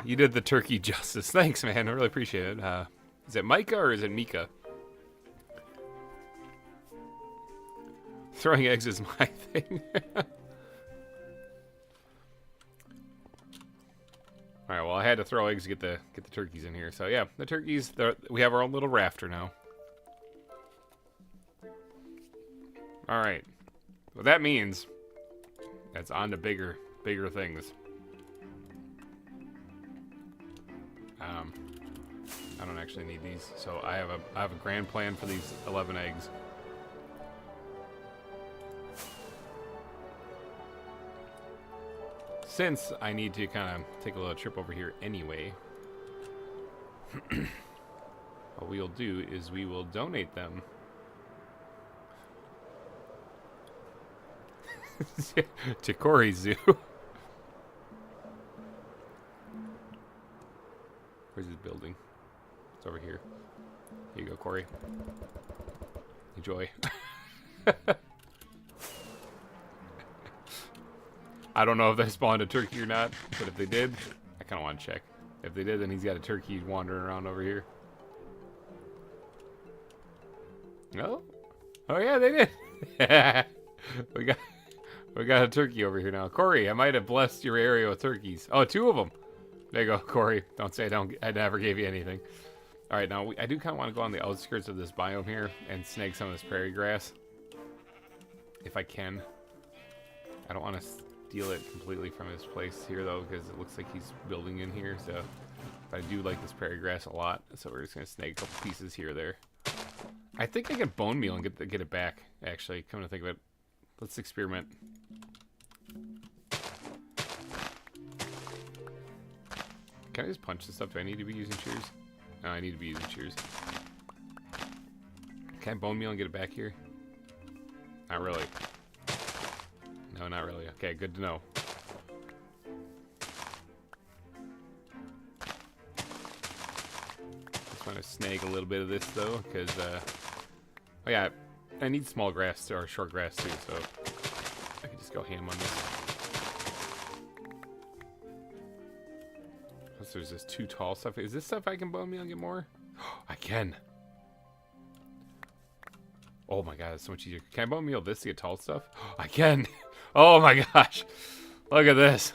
You did the turkey justice. Thanks, man. I really appreciate it. Is it Micah or is it Mika? Throwing eggs is my thing. Alright, well, I had to throw eggs to get the turkeys in here. So, yeah, the turkeys, we have our own little rafter now. Alright. What that means, that's on to bigger things. I don't actually need these, so I have a grand plan for these 11 eggs. Since I need to kind of take a little trip over here anyway, what we'll do is we will donate them to Corey's Zoo. Where's his building? It's over here. Here you go, Corey. Enjoy. I don't know if they spawned a turkey or not, but if they did, I kind of want to check. If they did, then he's got a turkey wandering around over here. No? Oh yeah, they did. we got a turkey over here now. Corey, I might have blessed your area with turkeys. Oh, 2 of them. There you go, Corey. Don't say I never gave you anything. All right, now I do kind of want to go on the outskirts of this biome here and snag some of this prairie grass, if I can. I don't want to steal it completely from his place here though, because it looks like he's building in here. So I do like this prairie grass a lot, so we're just gonna snag a couple pieces here or there. I think I can bone meal and get it back. Actually, come to think of it, let's experiment. Can I just punch this stuff? Do I need to be using shears? No, I need to be using shears. Can I bone meal and get it back here? Not really. No, not really. Okay, good to know. Just want to snag a little bit of this though, because oh yeah, I need small grass or short grass too, so I can just go ham on this. So there's this 2 tall stuff. Is this stuff I can bone meal and get more? I can. Oh my god, it's so much easier. Can I bone meal this to get tall stuff? I can. Oh my gosh. Look at this.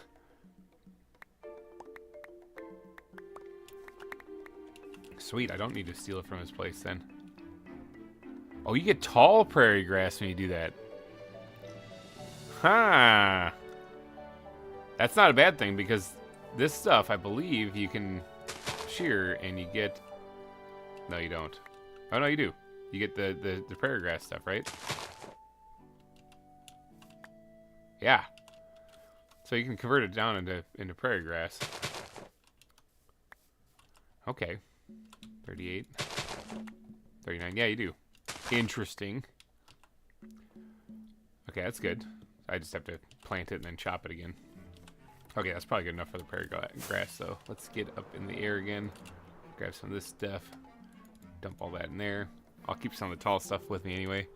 Sweet, I don't need to steal it from his place then. Oh, you get tall prairie grass when you do that. Huh. That's not a bad thing, because this stuff, I believe, you can shear and you get... No, you don't. Oh, no, you do. You get the prairie grass stuff, right? Yeah. So you can convert it down into prairie grass. Okay. 38. 39. Yeah, you do. Interesting. Okay, that's good. I just have to plant it and then chop it again. Okay, that's probably good enough for the prairie grass, though. Let's get up in the air again. Grab some of this stuff. Dump all that in there. I'll keep some of the tall stuff with me anyway.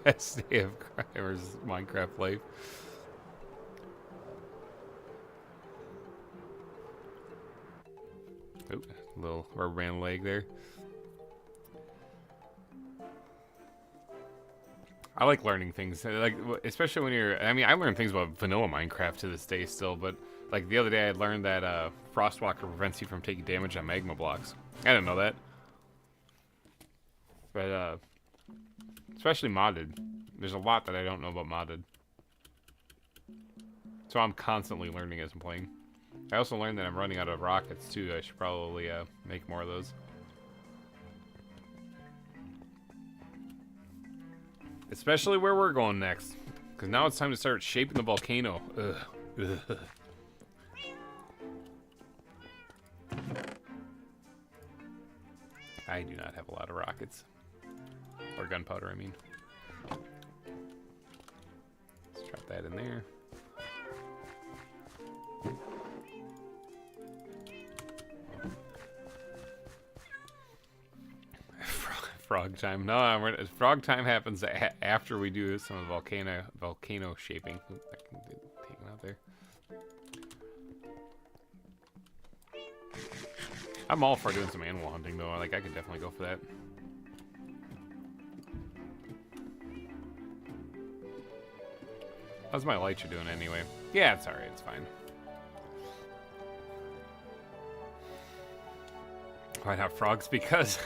Best day of GReimer's Minecraft life. Oop, little rubber band leg there. I like learning things, like especially when you're. I mean, I learn things about vanilla Minecraft to this day still, but like the other day I learned that Frostwalker prevents you from taking damage on magma blocks. I didn't know that, but especially modded. There's a lot that I don't know about modded, so I'm constantly learning as I'm playing. I also learned that I'm running out of rockets too. I should probably make more of those. Especially where we're going next. Because now it's time to start shaping the volcano. Ugh. Ugh. I do not have a lot of rockets. Or gunpowder, I mean. Let's drop that in there. Frog time. No, frog time happens after we do some of the volcano shaping. Oop, I can take it out there. I'm all for doing some animal hunting though. Like I could definitely go for that. How's my lights are doing anyway? Yeah, it's alright. It's fine. Why not frogs? Because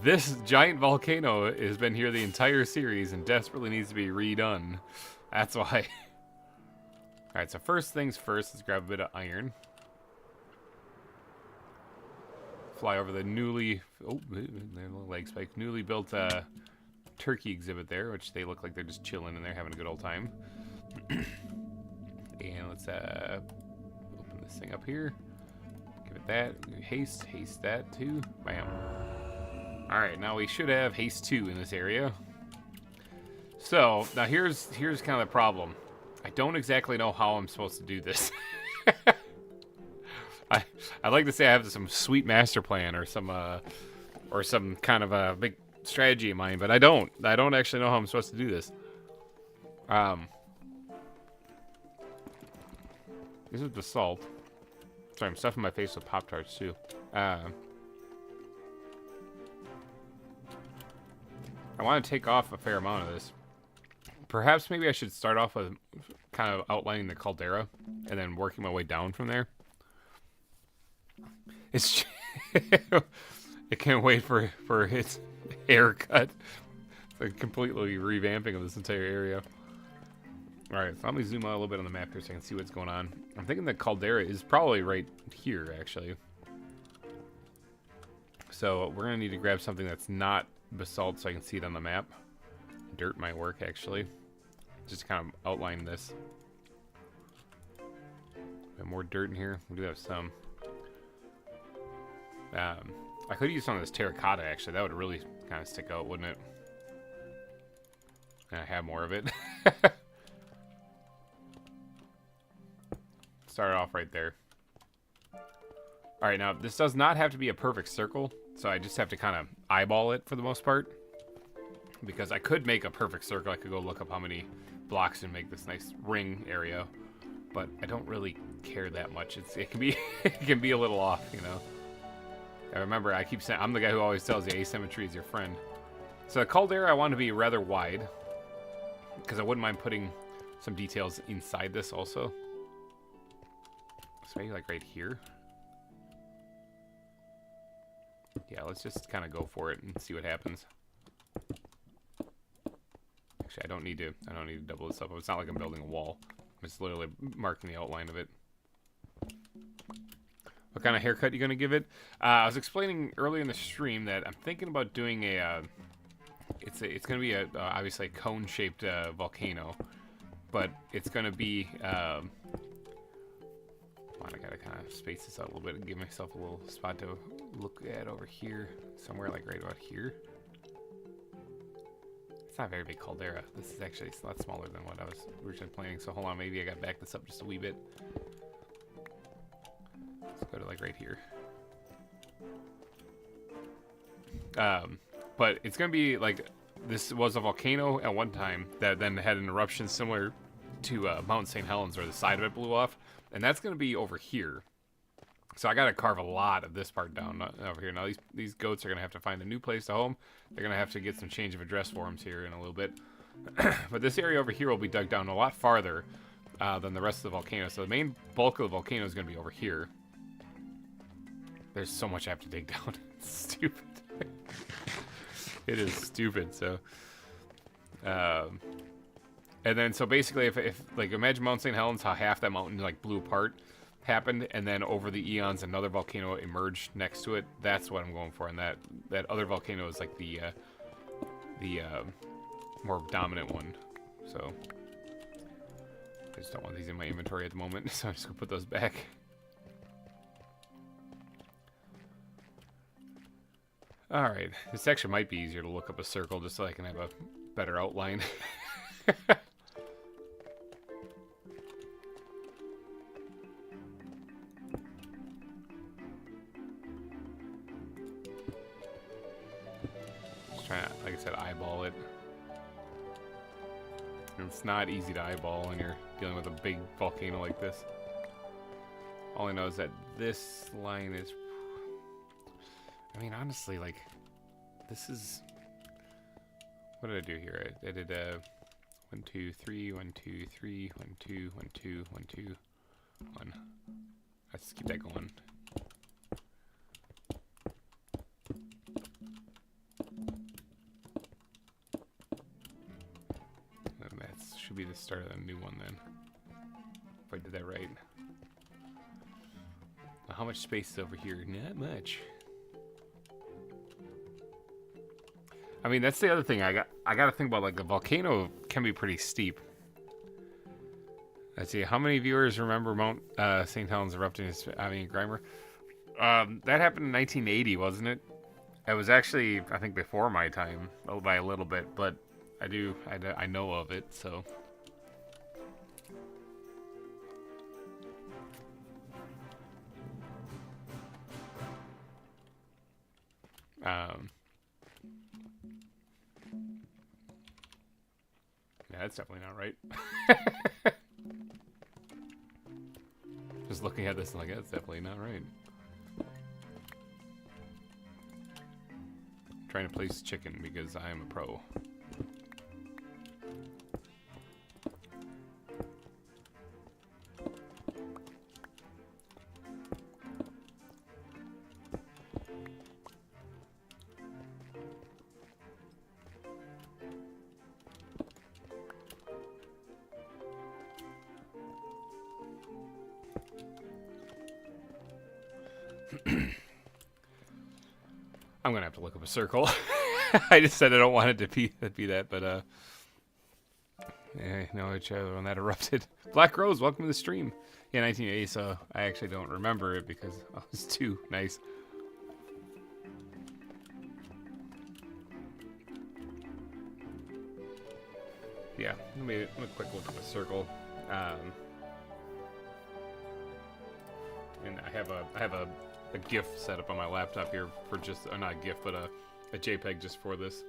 this giant volcano has been here the entire series and desperately needs to be redone. That's why. Alright, so first things first, let's grab a bit of iron. Fly over the newly... Oh, their little leg spike. Newly built turkey exhibit there, which they look like they're just chilling and they're having a good old time. And let's open this thing up here. Give it that. Haste that too. Bam. Alright, now we should have haste 2 in this area. So, now here's kind of the problem. I don't exactly know how I'm supposed to do this. I'd like to say I have some sweet master plan or some kind of a big strategy in mind, but I don't. I don't actually know how I'm supposed to do this. This is basalt. Sorry, I'm stuffing my face with Pop-Tarts too. I want to take off a fair amount of this. Perhaps maybe I should start off with kind of outlining the caldera and then working my way down from there. It's I can't wait for its haircut. It's like completely revamping of this entire area. Alright, so let me zoom out a little bit on the map here so I can see what's going on. I'm thinking the caldera is probably right here, actually. So we're going to need to grab something that's not basalt so I can see it on the map. Dirt might work, actually. Just to kind of outline this. Got more dirt in here. We do have some. I could use some of this terracotta, actually. That would really kind of stick out, wouldn't it? And I have more of it. Start off right there. Alright, now, this does not have to be a perfect circle, so I just have to kind of eyeball it for the most part. Because I could make a perfect circle. I could go look up how many blocks and make this nice ring area. But I don't really care that much. It can be it can be a little off, you know. I remember, I keep saying, I'm the guy who always tells you asymmetry is your friend. So the caldera I want to be rather wide, because I wouldn't mind putting some details inside this also. So maybe like right here. Yeah, let's just kind of go for it and see what happens. Actually, I don't need to double this up. It's not like I'm building a wall. I'm just literally marking the outline of it. What kind of haircut you gonna give it? I was explaining earlier in the stream that I'm thinking about doing a. It's gonna be obviously a cone-shaped volcano, but it's gonna be. Come on, I gotta kind of space this out a little bit and give myself a little spot to look at over here, somewhere like right about here. It's not a very big caldera. This is actually a lot smaller than what I was originally planning. So hold on, maybe I gotta back this up just a wee bit. Let's go to like right here. But it's gonna be like, this was a volcano at one time that then had an eruption similar to Mount St. Helens, where the side of it blew off, and that's gonna be over here. So I gotta carve a lot of this part down over here. Now these goats are gonna have to find a new place to home. They're gonna have to get some change of address forms here in a little bit. But this area over here will be dug down a lot farther than the rest of the volcano. So the main bulk of the volcano is gonna be over here. There's so much I have to dig down. It's stupid. It is stupid. So, and then so basically, if like imagine Mount St. Helens, how half that mountain like blew apart, happened, and then over the eons another volcano emerged next to it. That's what I'm going for. And that other volcano is like the more dominant one. So I just don't want these in my inventory at the moment, so I'm just gonna put those back. Alright, this actually might be easier to look up a circle just so I can have a better outline. Just trying to, like I said, eyeball it. And it's not easy to eyeball when you're dealing with a big volcano like this. All I know is that this line is... I mean, honestly, like, this is... What did I do here? I did 1, 2, 3, 1, 2, 3, 1, 2, 1, 2, 1, 2, 1. Let's keep that going. And that should be the start of the new one then. If I did that right. Now, how much space is over here? Not much. I mean, that's the other thing. I got to think about, like, the volcano can be pretty steep. Let's see, how many viewers remember Mount St. Helens erupting? GReimer. That happened in 1980, wasn't it? It was actually, I think, before my time, by a little bit, but I know of it, so. Yeah, that's definitely not right. Just looking at this, like, that's definitely not right. I'm trying to place chicken because I am a pro. I'm gonna have to look up a circle. I just said I don't want it to be that, but yeah, no, which when that erupted. Black Rose, welcome to the stream. Yeah, 1980. So I actually don't remember it because I was too nice. Yeah, let me quick look at the circle. And I have a GIF set up on my laptop here for just, or not a GIF, but a JPEG just for this.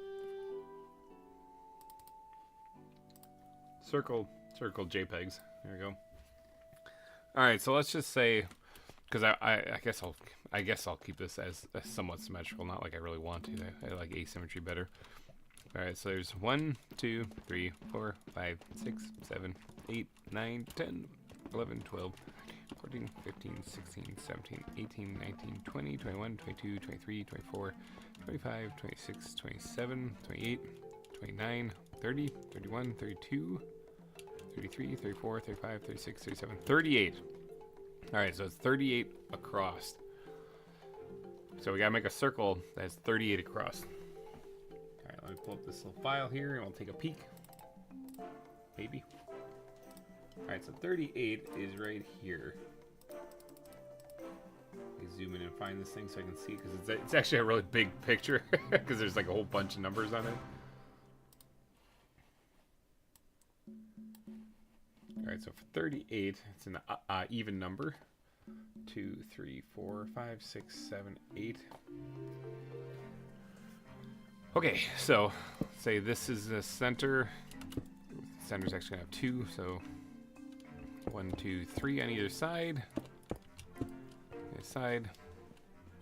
Circle JPEGs. There we go. All right, so let's just say, because I guess I'll keep this as somewhat symmetrical, not like I really want to. I like asymmetry better. All right, so there's 1, 2, 3, 4, 5, 6, 7, 8, 9, 10, 11, 12, 14, 15, 16, 17, 18, 19, 20, 21, 22, 23, 24, 25, 26, 27, 28, 29, 30, 31, 32, 33, 34, 35, 36, 37, 38. All right, so it's 38 across. So we gotta make a circle that's 38 across. All right, let me pull up this little file here and we'll take a peek. Maybe. All right, so 38 is right here. Let me zoom in and find this thing so I can see, because it's actually a really big picture because there's like a whole bunch of numbers on it. All right, so for 38, it's an even number. 2, 3, 4, 5, 6, 7, 8. Okay, so say this is the center. The center's actually gonna have 2, so 1, 2, 3 on either side. Either side.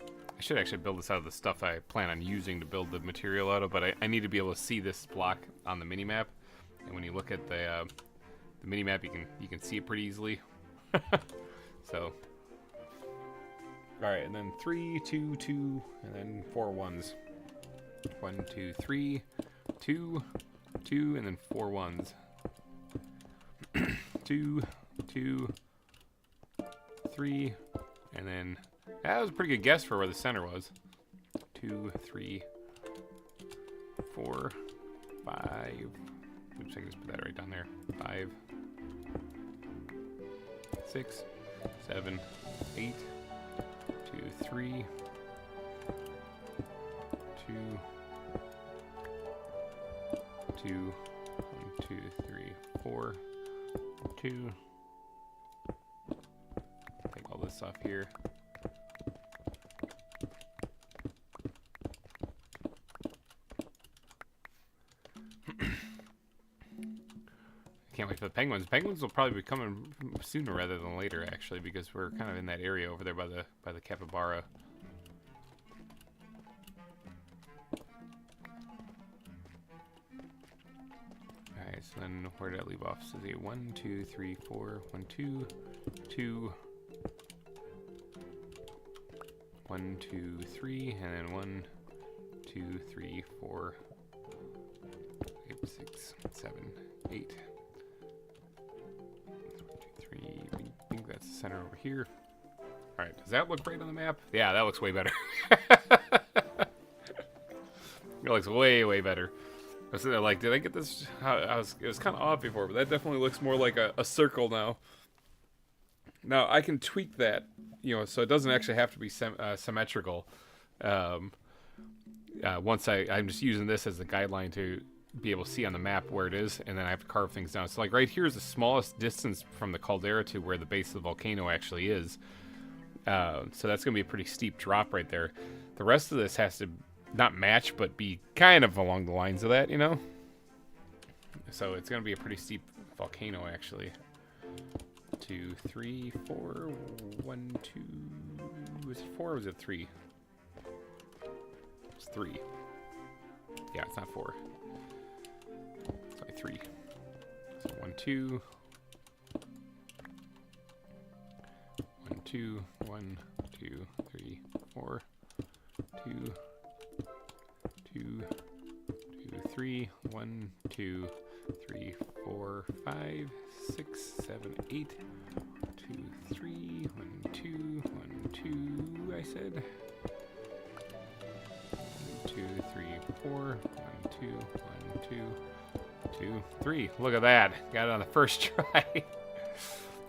I should actually build this out of the stuff I plan on using to build the material out of, but I need to be able to see this block on the minimap. And when you look at the minimap, you can see it pretty easily. So, all right, and then 3, 2, 2, and then 4 ones. 1, 2, 3, 2, 2, and then 4 ones. 2, 2, 3, and then that was a pretty good guess for where the center was. 2, 3, 4, 5. Oops, I can just put that right down there. 5, 6, 7, 8, 2, 3, 2, 2, 1, 2, 3, 4, 2. Take all this off here. Can't wait for the penguins. Penguins will probably be coming sooner rather than later, actually, because we're kind of in that area over there by the capybara. Alright, so then where did I leave off? So the 1, 2, 3, 4, 1, 2, 2, 1, 2, 3, and then 1, 2, 3, 4, 5, 6, 7, 8. 1, 2, 3. I think that's the center over here. All right, does that look right on the map? Yeah, that looks way better. It looks way, way better. I was sitting there like, did I get this? It was kind of off before, but that definitely looks more like a circle now. Now I can tweak that, you know, so it doesn't actually have to be symmetrical. Once I'm just using this as a guideline to be able to see on the map where it is, and then I have to carve things down. So like right here is the smallest distance from the caldera to where the base of the volcano actually is. So that's going to be a pretty steep drop right there. The rest of this has to not match, but be kind of along the lines of that, you know? So it's going to be a pretty steep volcano, actually. 2, 3, 4, 1, 2... Was it 4 or was it 3? It's 3. Yeah, it's not 4. It's only 3. So 1, 2... 1, 2, 1, 2, 3, 4, 2, 2, 2, 3, 1, 2, 3, 4, 5, 6, 7, 8, 2, 3, 1, 2, 1, 2, I said. 1, 2, 3, 4, 1, 2, 1, 2, 2, 3. Look at that. Got it on the first try.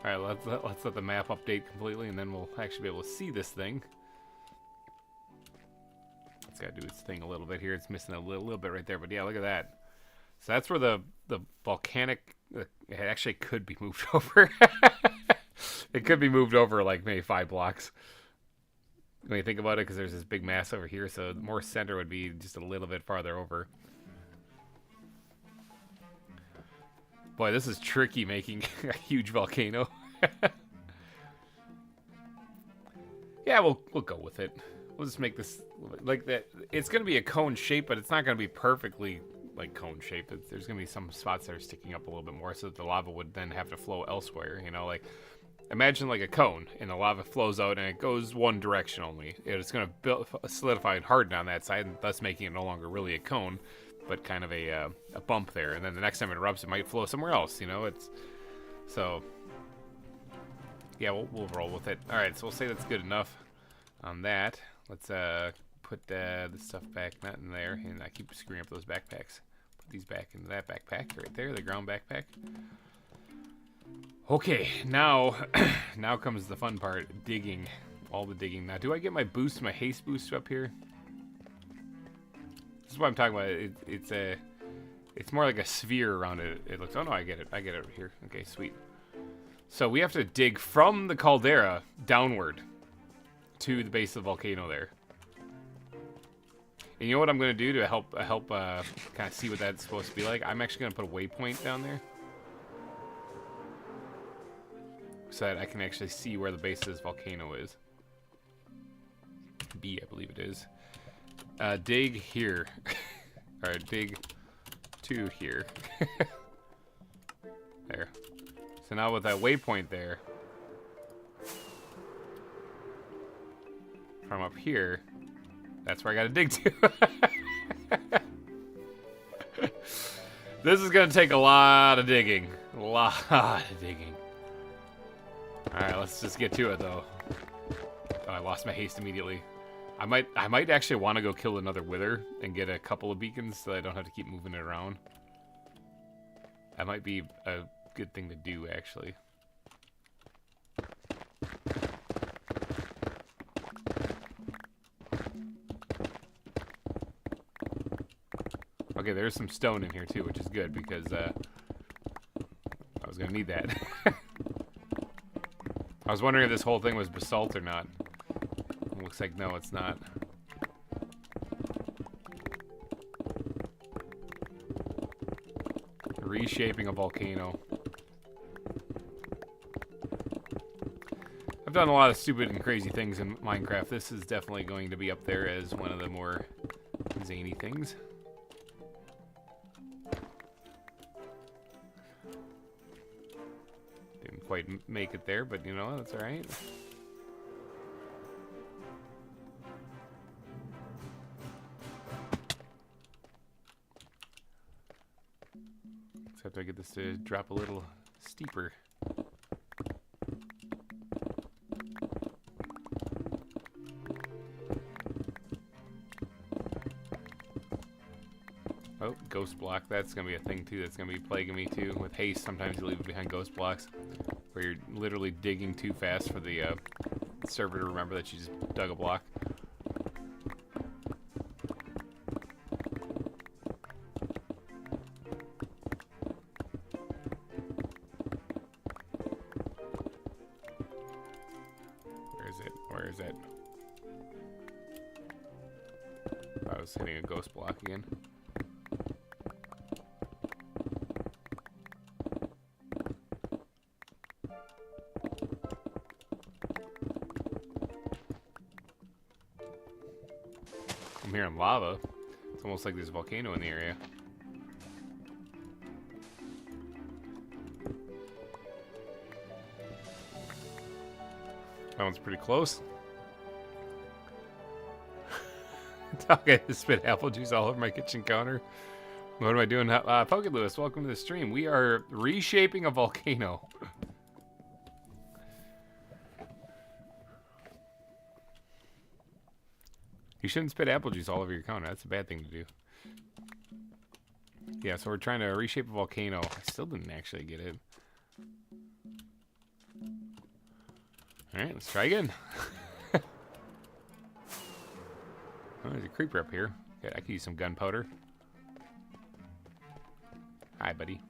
Alright, let's let the map update completely, and then we'll actually be able to see this thing. It's got to do its thing a little bit here. It's missing a little bit right there, but yeah, look at that. So that's where the volcanic... it actually could be moved over. It could be moved over like maybe 5 blocks. When you think about it, because there's this big mass over here, so the more center would be just a little bit farther over. Boy, this is tricky making a huge volcano. Yeah, we'll go with it. We'll just make this like that. It's going to be a cone shape, but it's not going to be perfectly like cone shape. There's going to be some spots that are sticking up a little bit more, so that the lava would then have to flow elsewhere. You know, like imagine like a cone, and the lava flows out, and it goes one direction only. It's going to solidify and harden on that side, and thus making it no longer really a cone, but kind of a bump there. And then the next time it erupts, it might flow somewhere else. You know, it's so. Yeah, we'll roll with it. All right, so we'll say that's good enough on that. Let's put the stuff back, not in there, and I keep screwing up those backpacks. Put these back into that backpack right there, the ground backpack. Okay, now now comes the fun part, digging, all the digging. Now, do I get my boost, my haste boost up here? This is what I'm talking about. It's more like a sphere around it. It looks. Oh no, I get it over here. Okay, sweet. So we have to dig from the caldera downward to the base of the volcano there. And you know what I'm going to do to help kind of see what that's supposed to be like? I'm actually going to put a waypoint down there, so that I can actually see where the base of this volcano is. B, I believe it is. Dig here. Alright, dig to here. There. So now with that waypoint there, from up here, that's where I gotta dig to. This is gonna take a lot of digging. A lot of digging. Alright, let's just get to it though. Oh, I lost my haste immediately. I might actually want to go kill another wither and get a couple of beacons so I don't have to keep moving it around. That might be a good thing to do, actually. Okay, there's some stone in here too, which is good because I was gonna need that. I was wondering if this whole thing was basalt or not. It looks like no, it's not. Reshaping a volcano. I've done a lot of stupid and crazy things in Minecraft. This is definitely going to be up there as one of the more zany things. Didn't quite make it there, but you know, that's alright. Except I get this to drop a little steeper. Oh, ghost block. That's going to be a thing too. That's going to be plaguing me too. With haste, sometimes you leave it behind ghost blocks where you're literally digging too fast for the server to remember that you just dug a block. Where is it? I was hitting a ghost block again. I'm hearing lava. It's almost like there's a volcano in the area. That one's pretty close. Okay, I spit apple juice all over my kitchen counter. What am I doing? Poke Lewis, welcome to the stream. We are reshaping a volcano. You shouldn't spit apple juice all over your counter. That's a bad thing to do. Yeah, so we're trying to reshape a volcano. I still didn't actually get it. Alright, let's try again. Oh, there's a creeper up here. Okay, I could use some gunpowder. Hi, buddy.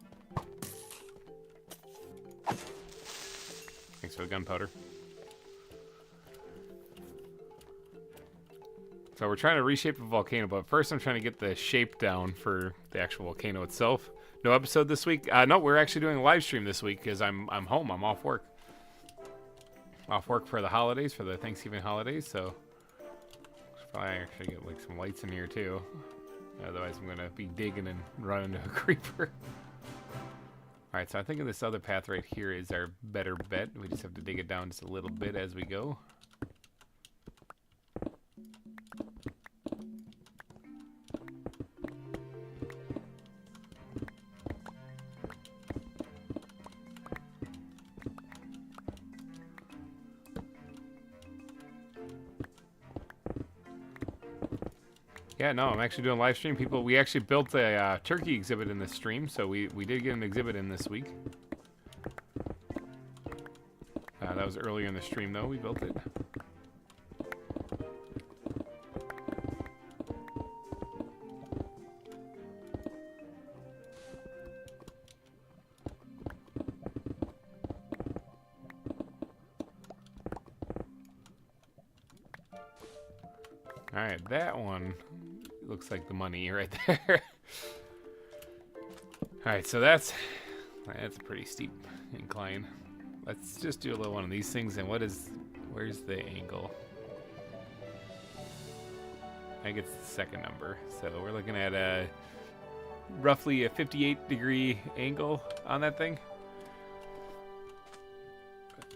Thanks for the gunpowder. So we're trying to reshape a volcano, but first I'm trying to get the shape down for the actual volcano itself. No episode this week. No, we're actually doing a live stream this week because I'm home. I'm off work. Off work for the holidays, for the Thanksgiving holidays. So should probably actually get like some lights in here too. Otherwise, I'm gonna be digging and run into a creeper. All right, so I think this other path right here is our better bet. We just have to dig it down just a little bit as we go. Yeah, no, I'm actually doing a live stream. People, we actually built a turkey exhibit in this stream, so we did get an exhibit in this week. That was earlier in the stream, though. We built it. All right, that one looks like the money right there. All right, so that's a pretty steep incline. Let's just do a little one of these things. And where's the angle? I think it's the second number. So we're looking at roughly a 58-degree angle on that thing.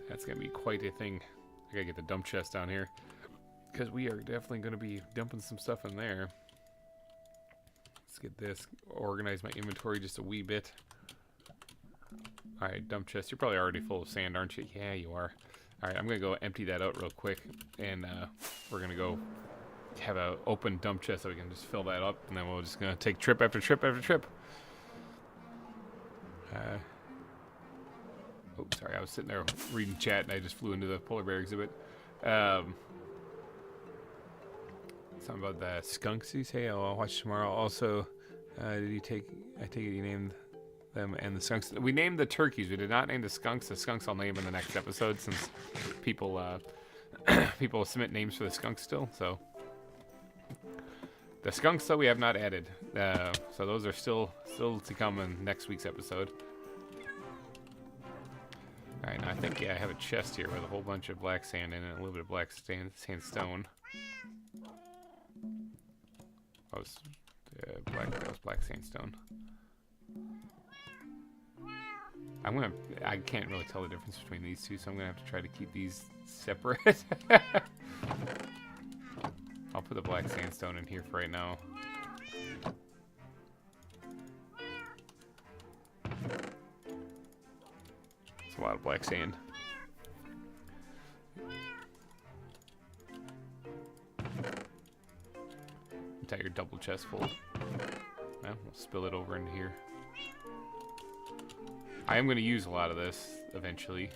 That's gonna be quite a thing. I gotta get the dump chest down here, because we are definitely going to be dumping some stuff in there. Let's get this, organize my inventory just a wee bit. Alright, dump chest. You're probably already full of sand, aren't you? Yeah, you are. Alright, I'm going to go empty that out real quick, and we're going to go have a open dump chest so we can just fill that up, and then we're just gonna take trip after trip after trip. Oh, sorry, I was sitting there reading chat and I just flew into the polar bear exhibit. Something about the skunks. You say, "Oh, I'll watch tomorrow." Also, did you take? I take it you named them and the skunks. We named the turkeys. We did not name the skunks. The skunks I'll name in the next episode since people people submit names for the skunks still. So the skunks though we have not added. So those are still to come in next week's episode. All right, now I think I have a chest here with a whole bunch of black sand in it, and a little bit of black sandstone. That was black sandstone. I can't really tell the difference between these two, so I'm gonna have to try to keep these separate. I'll put the black sandstone in here for right now. It's a lot of black sand. Entire double chest full. Well, we'll spill it over into here. I am going to use a lot of this eventually.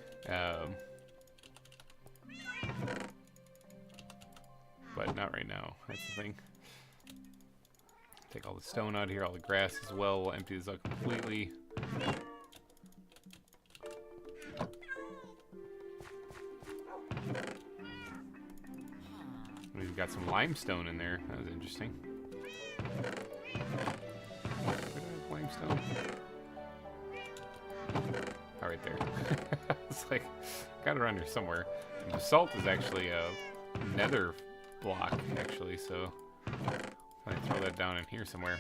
But not right now. That's the thing. Take all the stone out of here, all the grass as well. We'll empty this out completely. We've got some limestone in there. That was interesting. Limestone. Oh, right there. It's like, got it around here somewhere. And basalt is actually a nether block, actually, so I can throw that down in here somewhere.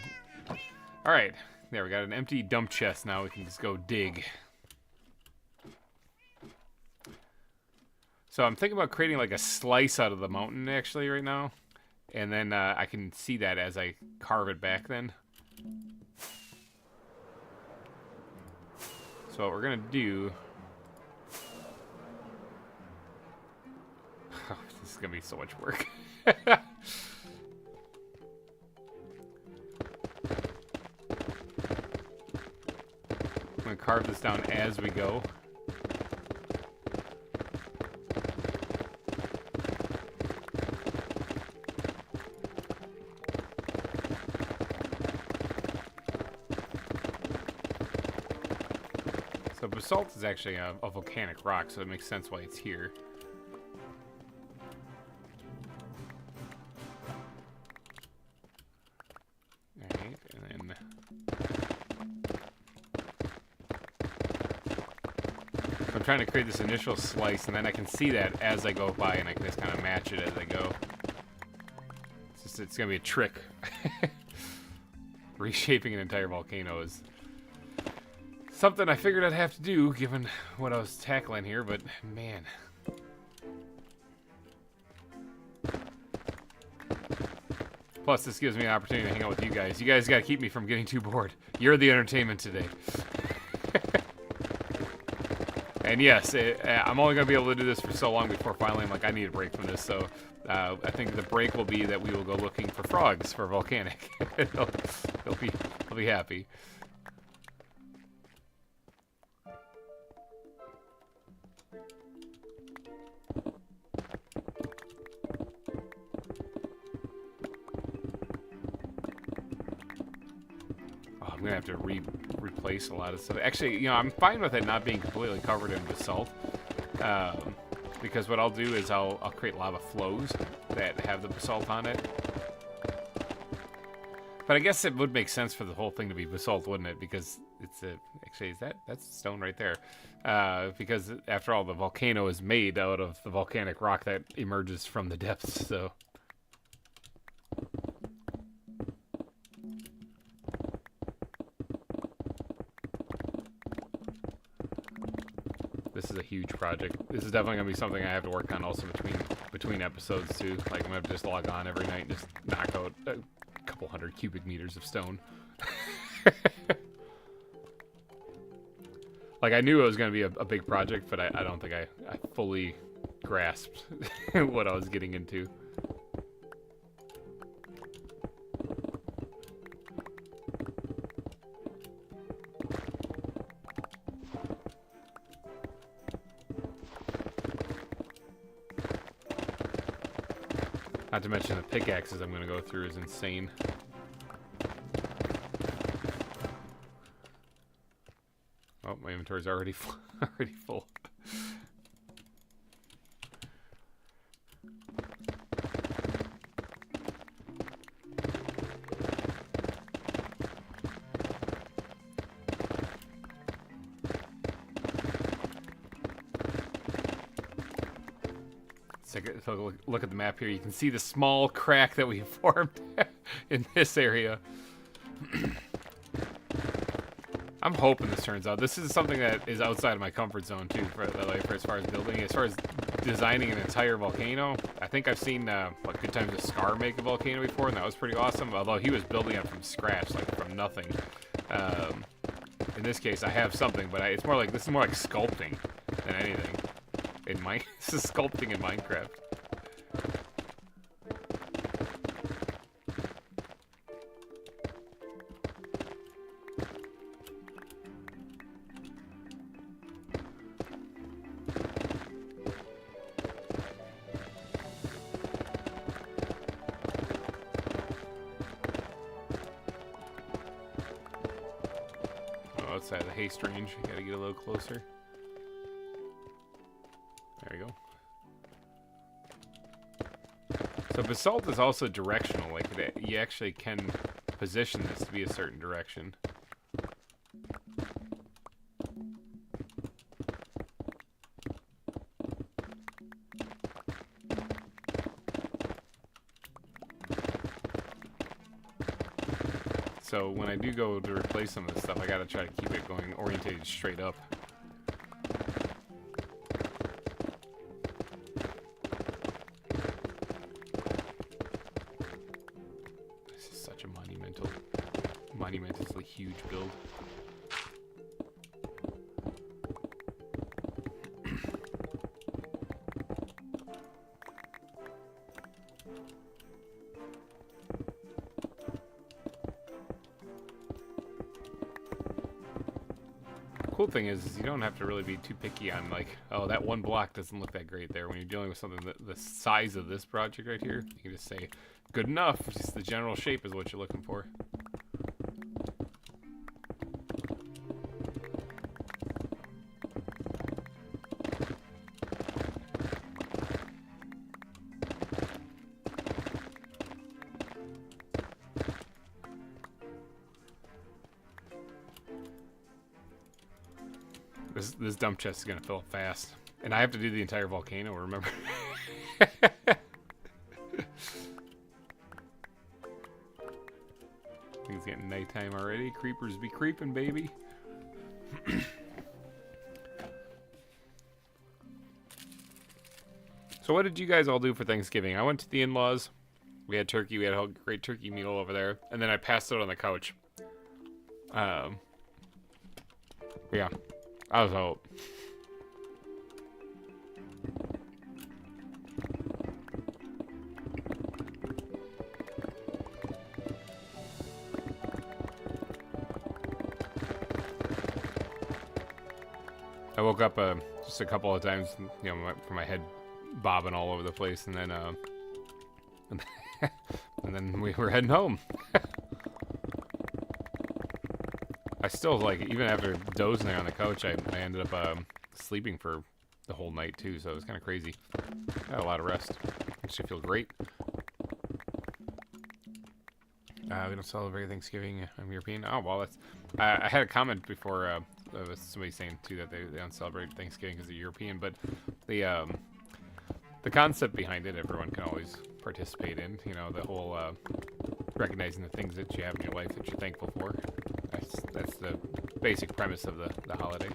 Alright, there, we got an empty dump chest now. We can just go dig. So I'm thinking about creating like a slice out of the mountain, actually, right now. And then I can see that as I carve it back then. So what we're gonna do, oh, this is gonna be so much work. I'm gonna carve this down as we go. So basalt is actually a volcanic rock, so it makes sense why it's here. Alright, and then so I'm trying to create this initial slice, and then I can see that as I go by, and I can just kind of match it as I go. It's gonna be a trick. Reshaping an entire volcano is something I figured I'd have to do, given what I was tackling here, but man. Plus, this gives me an opportunity to hang out with you guys. You guys gotta keep me from getting too bored. You're the entertainment today. And yes, I'm only gonna be able to do this for so long before finally I'm like, I need a break from this, so I think the break will be that we will go looking for frogs for volcanic. They'll be happy. I'm gonna have to replace a lot of stuff. Actually, you know, I'm fine with it not being completely covered in basalt, because what I'll do is I'll create lava flows that have the basalt on it. But I guess it would make sense for the whole thing to be basalt, wouldn't it? Because it's actually that's stone right there. Because after all, the volcano is made out of the volcanic rock that emerges from the depths. So. This is a huge project. This is definitely gonna be something I have to work on also between episodes too. Like I'm gonna have to just log on every night and just knock out a couple hundred cubic meters of stone. Like I knew it was gonna be a big project, but I don't think I fully grasped what I was getting into. Not to mention the pickaxes I'm going to go through is insane. Oh, my inventory's already already full. So look at the map here. You can see the small crack that we formed in this area. I'm hoping this turns out. This is something that is outside of my comfort zone too, for as far as building. As far as designing an entire volcano, I think I've seen what Good Times with Scar make a volcano before, and that was pretty awesome. Although he was building it from scratch, like from nothing. In this case, I have something, but it's more like this is more like sculpting than anything. This is sculpting in Minecraft. Oh, outside the haste range, I gotta get a little closer. There we go. So basalt is also directional, like you actually can position this to be a certain direction. So when I do go to replace some of this stuff, I gotta try to keep it going orientated straight up. Monumentally huge build. Cool thing is you don't have to really be too picky on like, oh, that one block doesn't look that great there. When you're dealing with something the size of this project right here, you can just say, good enough. Just the general shape is what you're looking for. This dump chest is gonna fill up fast, and I have to do the entire volcano. Remember? I think it's getting nighttime already. Creepers be creeping, baby. So what did you guys all do for Thanksgiving? I went to the in-laws. We had turkey. We had a great turkey meal over there, and then I passed out on the couch. Yeah. I was hope. I woke up just a couple of times, you know, from my head bobbing all over the place, and then and then we were heading home. I still, like, even after dozing there on the couch, I ended up sleeping for the whole night too, so it was kind of crazy. Got a lot of rest. Makes you feel great. We don't celebrate Thanksgiving. I'm European. Oh, well, that's... I had a comment before, somebody saying too that they don't celebrate Thanksgiving because they're European, but the concept behind it, everyone can always participate in. You know, the whole recognizing the things that you have in your life that you're thankful for. That's the basic premise of the holiday.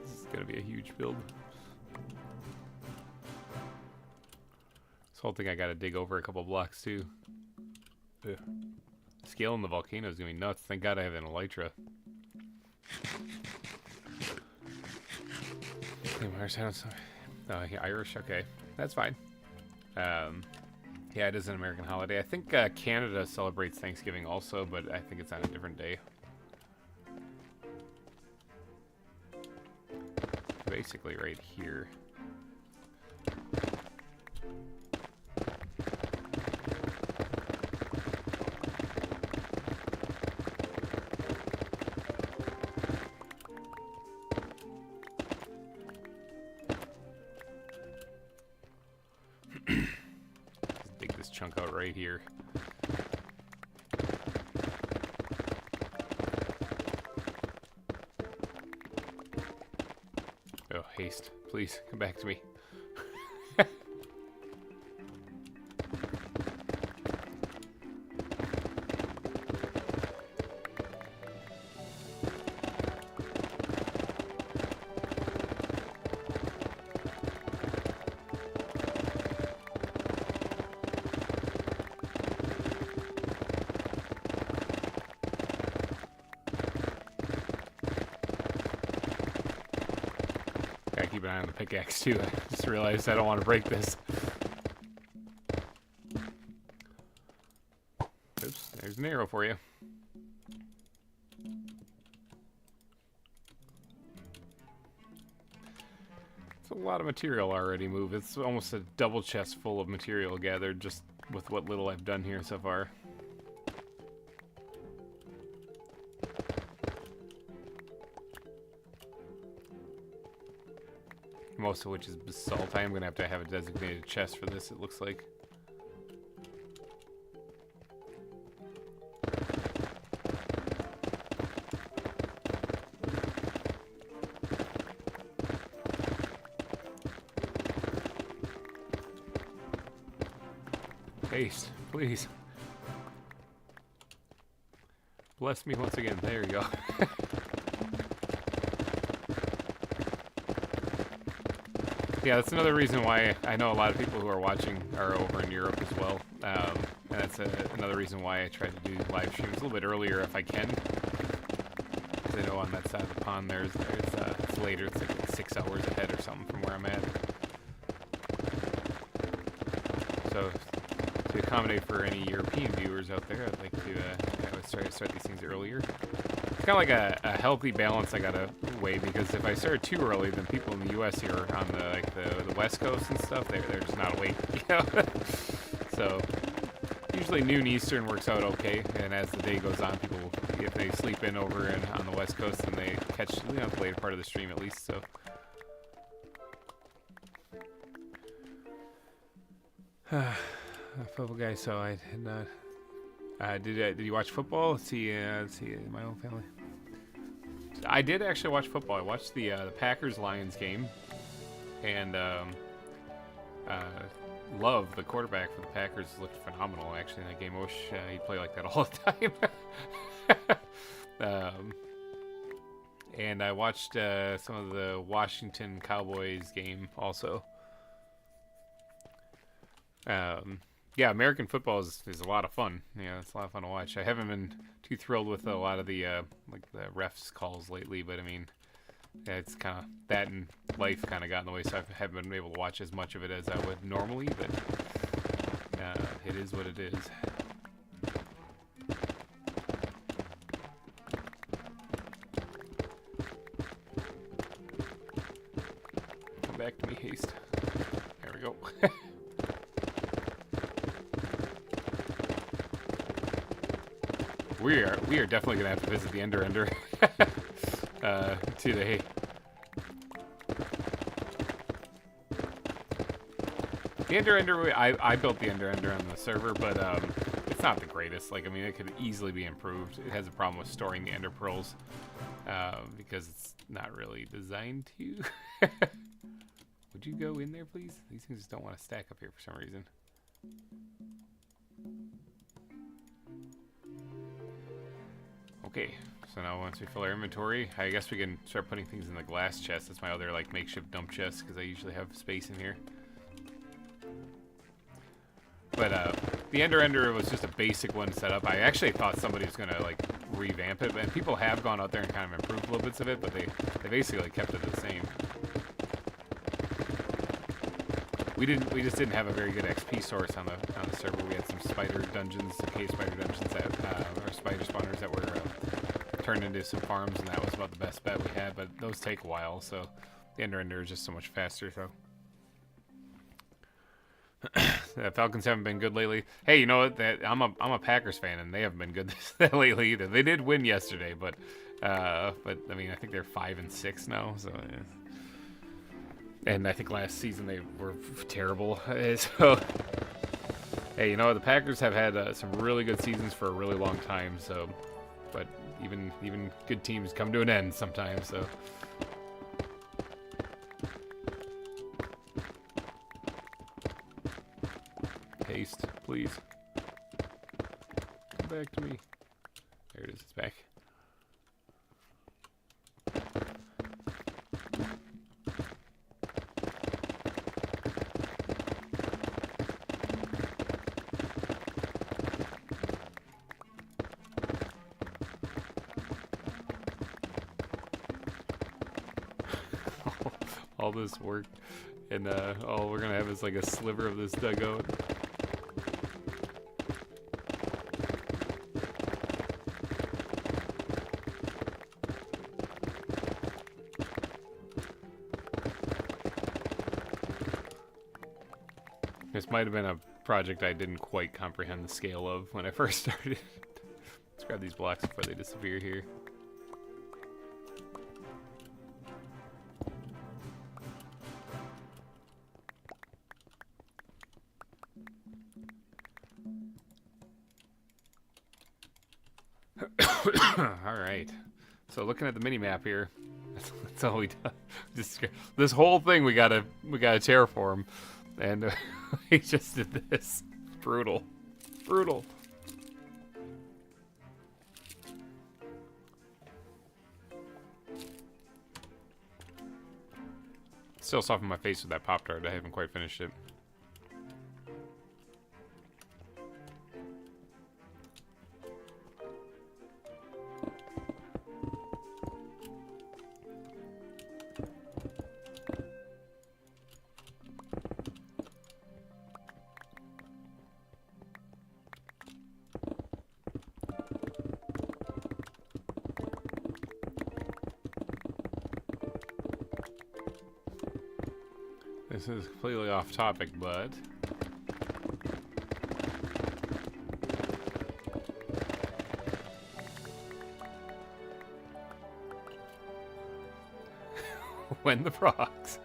This is gonna be a huge build. This whole thing I gotta dig over a couple blocks too. Ugh. Scaling the volcano is gonna be nuts. Thank God I have an elytra. Oh, Irish, okay, that's fine. Yeah, it is an American holiday. I think Canada celebrates Thanksgiving also, but I think it's on a different day. Basically right here. Dig this chunk out right here. Oh, haste. Please, come back to me. Gotta keep an eye on the pickaxe too. I just realized I don't want to break this. Oops, there's an arrow for you. It's a lot of material already moved. It's almost a double chest full of material gathered just with what little I've done here so far. Most of which is basalt. I am going to have a designated chest for this, it looks like. Haste, please. Bless me once again. There you go. Yeah, that's another reason why I know a lot of people who are watching are over in Europe as well. And that's another reason why I try to do live streams a little bit earlier if I can. Because I know on that side of the pond it's later, it's like 6 hours ahead or something from where I'm at. So to accommodate for any European viewers out there, I'd like to try to start these things earlier. It's kind of like a healthy balance I gotta weigh, because if I start too early, then people in the U.S. here on the West Coast and stuff, they're just not awake, you know. So usually noon Eastern works out okay, and as the day goes on, people, if they sleep in over on the West Coast, then they catch the later part of the stream at least. So. Football guy, so I did not. Did you watch football? Let's see my own family. I did actually watch football. I watched the Packers-Lions game, and Love, the quarterback for the Packers, looked phenomenal actually in that game. I wish he'd play like that all the time. And I watched some of the Washington Cowboys game also. Yeah, American football is a lot of fun. Yeah, it's a lot of fun to watch. I haven't been too thrilled with a lot of the the refs calls lately, but I mean, yeah, it's kind of that and life kind of got in the way, so I haven't been able to watch as much of it as I would normally. But it is what it is. Come back to me, haste. There we go. We are definitely gonna have to visit the Ender today. The Ender, I built the Ender on the server, but it's not the greatest. Like, I mean, it could easily be improved. It has a problem with storing the Ender pearls because it's not really designed to. Would you go in there, please? These things just don't want to stack up here for some reason. Okay, so now once we fill our inventory, I guess we can start putting things in the glass chest. That's my other like makeshift dump chest because I usually have space in here. But the Ender was just a basic one set up. I actually thought somebody was gonna like revamp it, and people have gone out there and kind of improved little bits of it, but they basically kept it the same. We just didn't have a very good XP source on the server. We had some spider dungeons, some cave spider dungeons that or spider spawners that were turned into some farms, and that was about the best bet we had. But those take a while, so the ender is just so much faster. So Falcons haven't been good lately. Hey, you know what? I'm a Packers fan, and they haven't been good lately either. They did win yesterday, but I mean, I think they're 5-6 now. So, yeah. And I think last season they were terrible. So, hey, you know, the Packers have had some really good seasons for a really long time. So, but even good teams come to an end sometimes. So. Haste, please. Come back to me. There it is, it's back. All this work, and all we're gonna have is like a sliver of this dugout. This might have been a project I didn't quite comprehend the scale of when I first started. Let's grab these blocks before they disappear here. Alright. So looking at the mini map here, that's all we do. This whole thing we gotta terraform. And we just did this. Brutal. Brutal. Still soften my face with that Pop-Tart. I haven't quite finished it. This is completely off topic, but when the frogs.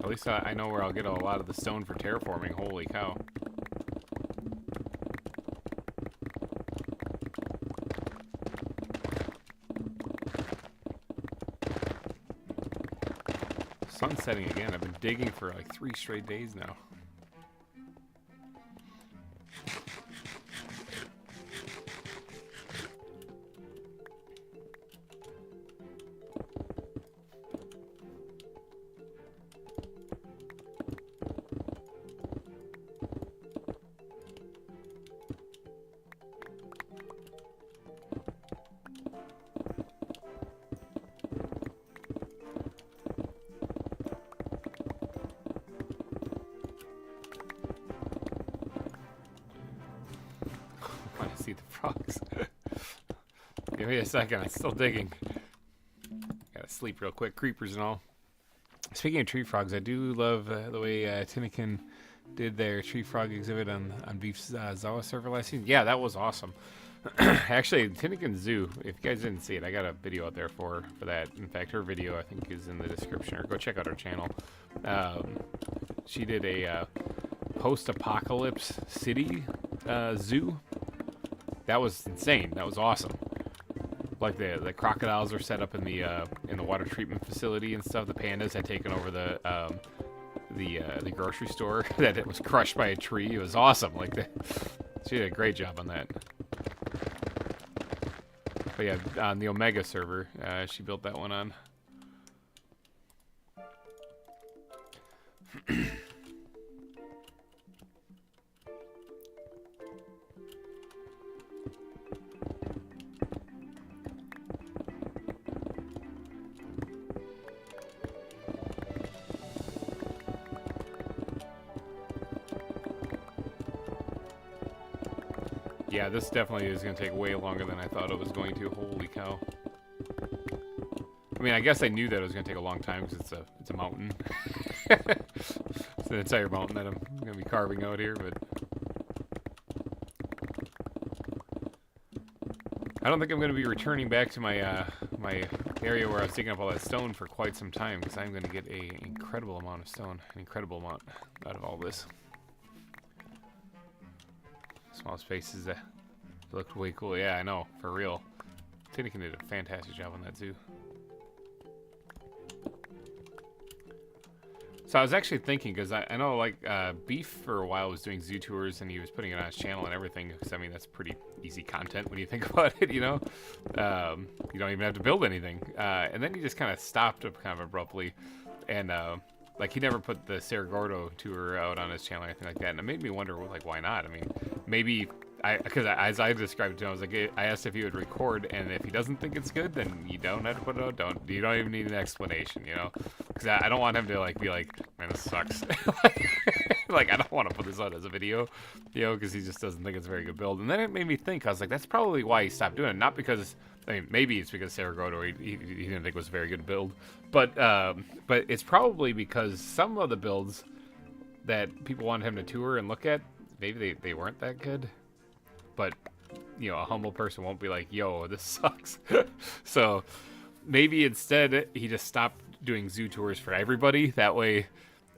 At least I know where I'll get a lot of the stone for terraforming. Holy cow. Sun's setting again. I've been digging for like 3 straight days now. See the frogs. Give me a second, I'm still digging. Gotta sleep real quick, creepers and all. Speaking of tree frogs, I do love the way Tinnican did their tree frog exhibit on Beef's ZAWA server last season. Yeah, that was awesome. Actually, Tinnican Zoo, if you guys didn't see it, I got a video out there for that. In fact, her video, I think, is in the description, or go check out her channel. She did a post-apocalypse city zoo. That was insane. That was awesome. Like the crocodiles are set up in the water treatment facility and stuff. The pandas had taken over the grocery store that it was crushed by a tree. It was awesome. Like she did a great job on that. But yeah, on the Omega server, she built that one on. Yeah, this definitely is going to take way longer than I thought it was going to. Holy cow. I mean, I guess I knew that it was going to take a long time because it's a mountain. It's an entire mountain that I'm going to be carving out here, but I don't think I'm going to be returning back to my my area where I was digging up all that stone for quite some time, because I'm going to get an incredible amount of stone, an incredible amount out of all this. Small spaces that looked way cool. Yeah, I know, for real. Tinnican did a fantastic job on that too. So I was actually thinking, because I know like Beef for a while was doing zoo tours and he was putting it on his channel and everything, because I mean that's pretty easy content when you think about it, you know. You don't even have to build anything. And then he just kind of stopped kind of abruptly, and like he never put the Cerro Gordo tour out on his channel or anything like that, and it made me wonder, like, why not? I mean, maybe because as I described it to him, I was like, I asked if he would record, and if he doesn't think it's good, then you don't have to put it out. You don't even need an explanation, you know? Because I don't want him to like be like, man, this sucks. Like I don't want to put this out as a video, you know, because he just doesn't think it's a very good build. And then it made me think. I was like, that's probably why he stopped doing it. Not because, I mean, maybe it's because Cerro Gordo he didn't think it was a very good build, but it's probably because some of the builds that people wanted him to tour and look at, maybe they weren't that good. But, you know, a humble person won't be like, yo, this sucks. So maybe instead he just stopped doing zoo tours for everybody. That way,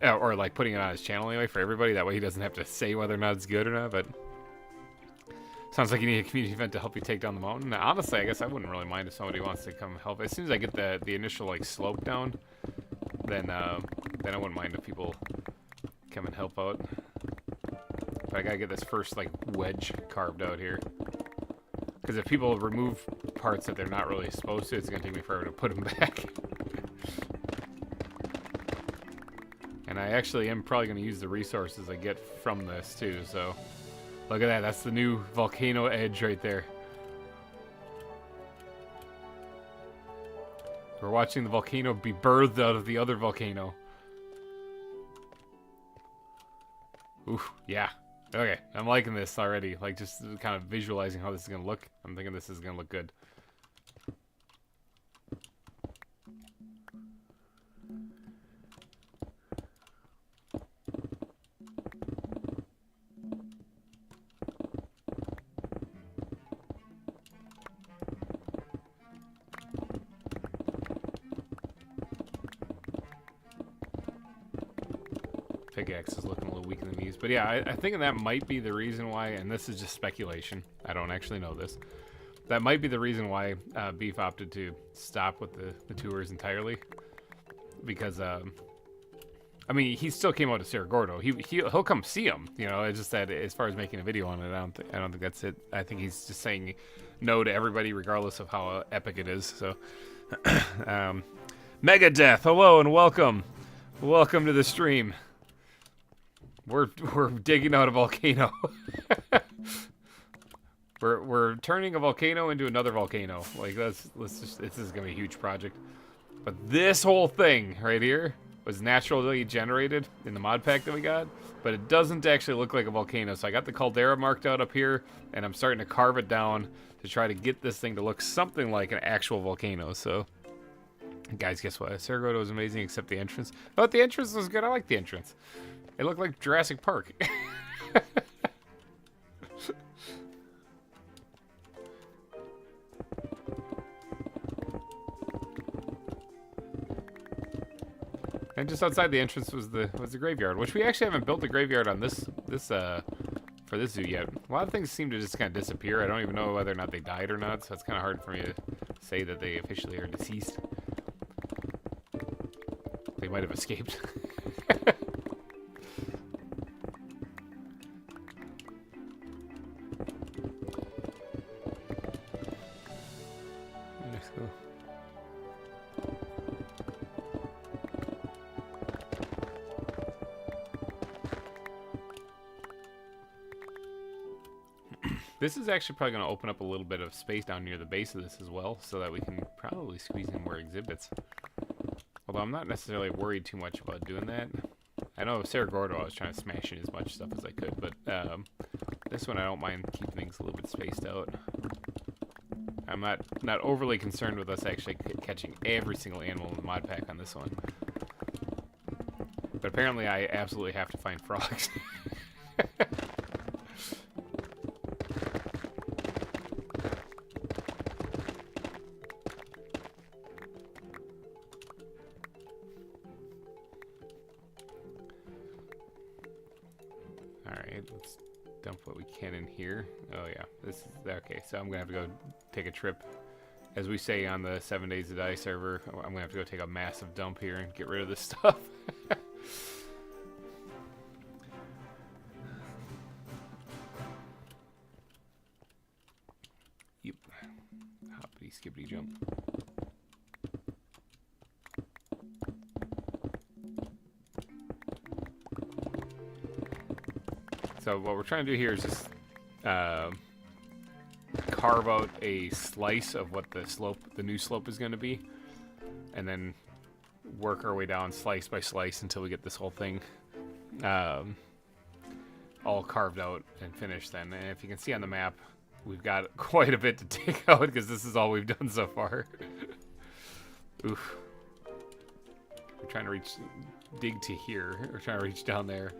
or like putting it on his channel anyway for everybody. That way he doesn't have to say whether or not it's good or not. But sounds like you need a community event to help you take down the mountain. Now, honestly, I guess I wouldn't really mind if somebody wants to come help. As soon as I get the initial like slope down, then I wouldn't mind if people come and help out. But I gotta get this first like wedge carved out here, because if people remove parts that they're not really supposed to, it's gonna take me forever to put them back. And I actually am probably gonna use the resources I get from this too. So look at that, that's the new volcano edge right there. We're watching the volcano be birthed out of the other volcano. Oof, yeah. Okay, I'm liking this already. Like, just kind of visualizing how this is gonna look. I'm thinking this is gonna look good. Pickaxe is looking a little weaker than these, but yeah, I think that might be the reason why, and this is just speculation, I don't actually know this, that might be the reason why Beef opted to stop with the tours entirely, because I mean, he still came out to Cerro Gordo. He'll come see him, you know. It's just that as far as making a video on it, I don't think that's it. I think he's just saying no to everybody regardless of how epic it is. So Megadeath, hello and welcome to the stream. We're digging out a volcano. we're turning a volcano into another volcano. Like this is gonna be a huge project. But this whole thing right here was naturally generated in the mod pack that we got, but it doesn't actually look like a volcano. So I got the caldera marked out up here, and I'm starting to carve it down to try to get this thing to look something like an actual volcano. So guys, guess what? Cerro Gordo was amazing except the entrance. But the entrance was good. I like the entrance. It looked like Jurassic Park. And just outside the entrance was the graveyard, which we actually haven't built the graveyard on this for this zoo yet. A lot of things seem to just kind of disappear. I don't even know whether or not they died or not, so it's kind of hard for me to say that they officially are deceased. They might have escaped. This is actually probably going to open up a little bit of space down near the base of this as well, so that we can probably squeeze in more exhibits. Although I'm not necessarily worried too much about doing that. I know Cerro Gordo I was trying to smash in as much stuff as I could, but This one I don't mind keeping things a little bit spaced out. I'm not overly concerned with us actually catching every single animal in the mod pack on this one. But apparently I absolutely have to find frogs. Alright, let's dump what we can in here. Oh yeah, this is okay. So I'm gonna have to go take a trip, as we say on the 7 Days to Die server. I'm gonna have to go take a massive dump here and get rid of this stuff. Yep. Hoppity skippity jump. So what we're trying to do here is just carve out a slice of what the new slope is going to be, and then work our way down slice by slice until we get this whole thing all carved out and finished then. And if you can see on the map, we've got quite a bit to take out because this is all we've done so far. Oof. We're trying to dig to here. We're trying to reach down there.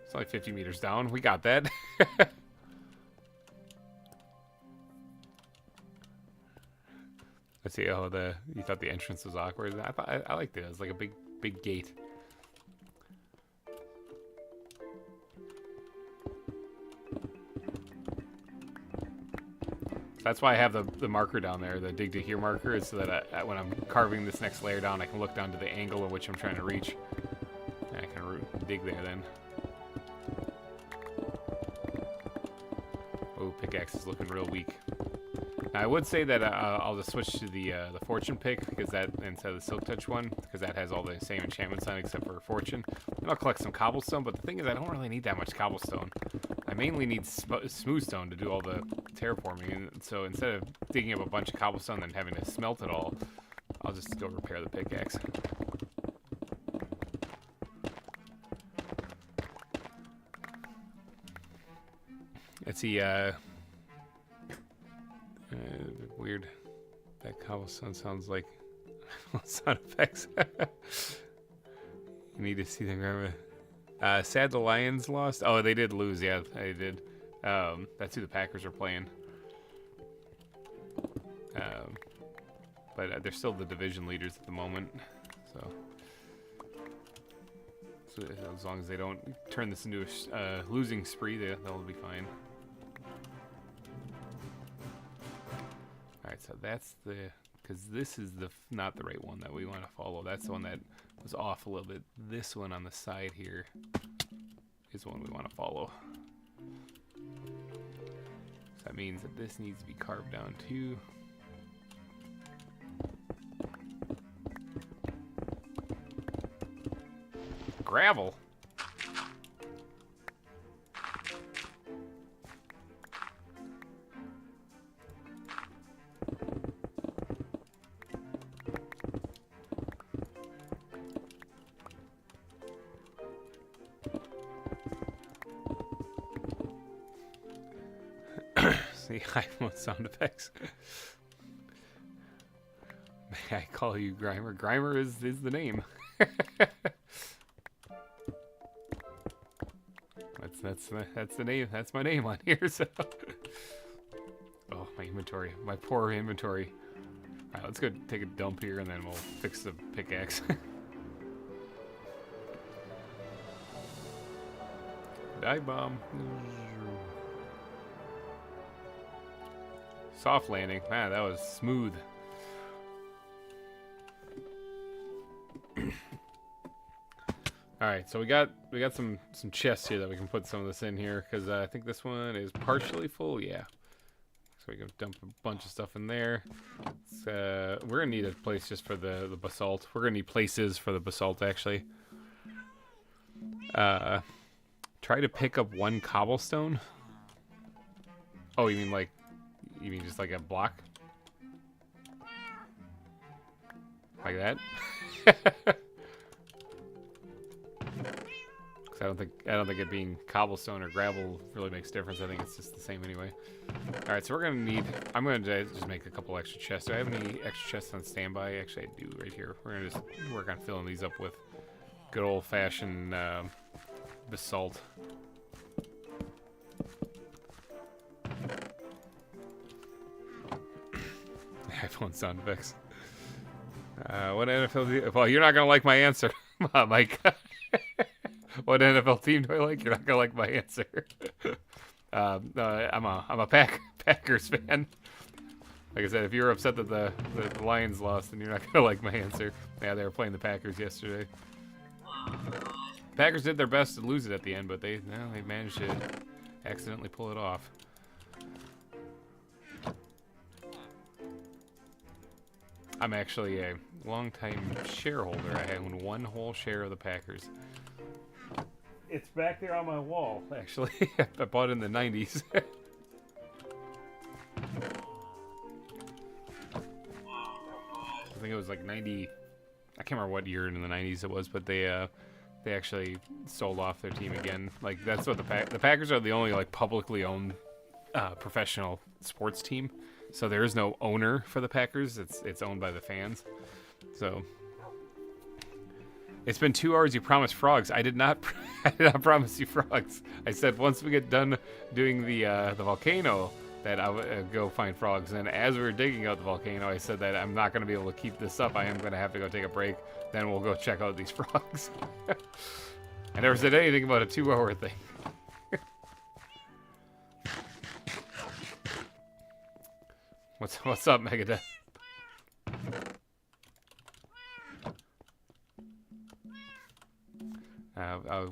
It's only 50 meters down. We got that. Let's see. Oh, you thought the entrance was awkward. I liked it. It was like a big gate. That's why I have the marker down there, the dig to here marker, is so that when I'm carving this next layer down, I can look down to the angle at which I'm trying to reach. And I can dig there then. Oh, pickaxe is looking real weak. Now, I would say that I'll just switch to the fortune pick because that instead of the silk touch one, because that has all the same enchantments on it except for fortune. And I'll collect some cobblestone, but the thing is I don't really need that much cobblestone. I mainly need smooth stone to do all the terraforming, and so instead of digging up a bunch of cobblestone and having to smelt it all, I'll just go repair the pickaxe. Let's see, weird. That cobblestone sounds like sound effects. You need to see the GReimer. Sad the Lions lost. Oh, they did lose. Yeah, they did. That's who the Packers are playing. But they're still the division leaders at the moment. So as long as they don't turn this into a losing spree, they'll be fine. Alright, so that's because this is not the right one that we want to follow. That's the one that was off a little bit. This one on the side here is the one we want to follow. So that means that this needs to be carved down too. Gravel. See, I want sound effects. May I call you GReimer? GReimer is the name. That's the name. That's my name on here. So, oh, my inventory, my poor inventory. All right, let's go take a dump here, and then we'll fix the pickaxe. Dive bomb. Soft landing. Man, that was smooth. All right, so we got some chests here that we can put some of this in here because I think this one is partially full. Yeah, so we can dump a bunch of stuff in there. We're gonna need a place just for the basalt. We're gonna need places for the basalt actually. Try to pick up one cobblestone. Oh, you mean just like a block? Like that? I don't think it being cobblestone or gravel really makes a difference. I think it's just the same anyway. All right, so we're gonna need. I'm gonna just make a couple extra chests. Do I have any extra chests on standby? Actually, I do right here. We're gonna just work on filling these up with good old-fashioned basalt. iPhone sound effects. What NFL do you, well, you're not gonna like my answer, Mike. What NFL team do I like? You're not gonna like my answer. I'm a Packers fan. Like I said, if you're upset that the Lions lost, then you're not gonna like my answer. Yeah, they were playing the Packers yesterday. Packers did their best to lose it at the end, but they managed to accidentally pull it off. I'm actually a longtime shareholder. I own one whole share of the Packers. It's back there on my wall, actually. I bought it in the 90s. I think it was like 90. I can't remember what year in the 90s it was, but they actually sold off their team again. Like that's what the Packers are the only like publicly owned professional sports team. So there is no owner for the Packers. It's owned by the fans. So it's been 2 hours. You promised frogs. I did not. I did not promise you frogs. I said once we get done doing the volcano, that I would go find frogs. And as we were digging out the volcano, I said that I'm not going to be able to keep this up. I am going to have to go take a break. Then we'll go check out these frogs. I never said anything about a 2-hour thing. What's up, Megadeth?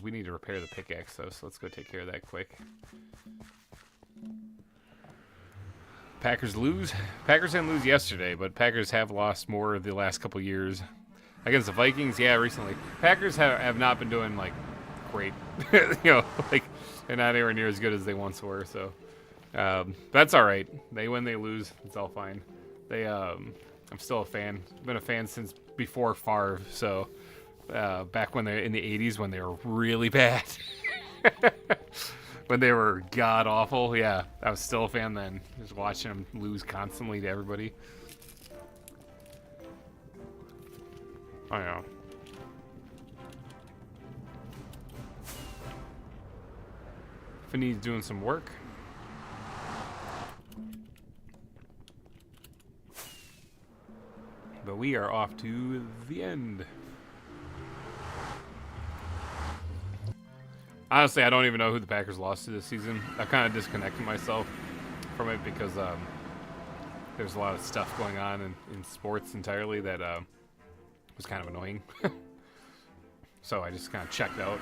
We need to repair the pickaxe, though, so let's go take care of that quick. Packers lose. Packers didn't lose yesterday, but Packers have lost more the last couple years. Against the Vikings, yeah, recently. Packers have not been doing, like, great. You know, like, they're not anywhere near as good as they once were, so... that's all right. They win, they lose. It's all fine. I'm still a fan. Been a fan since before Favre. So back when they're in the '80s, when they were really bad, when they were god awful. Yeah, I was still a fan then. Just watching them lose constantly to everybody. I know. Finney's doing some work. But we are off to the end. Honestly, I don't even know who the Packers lost to this season. I kind of disconnected myself from it because there's a lot of stuff going on in sports entirely that was kind of annoying. So I just kind of checked out.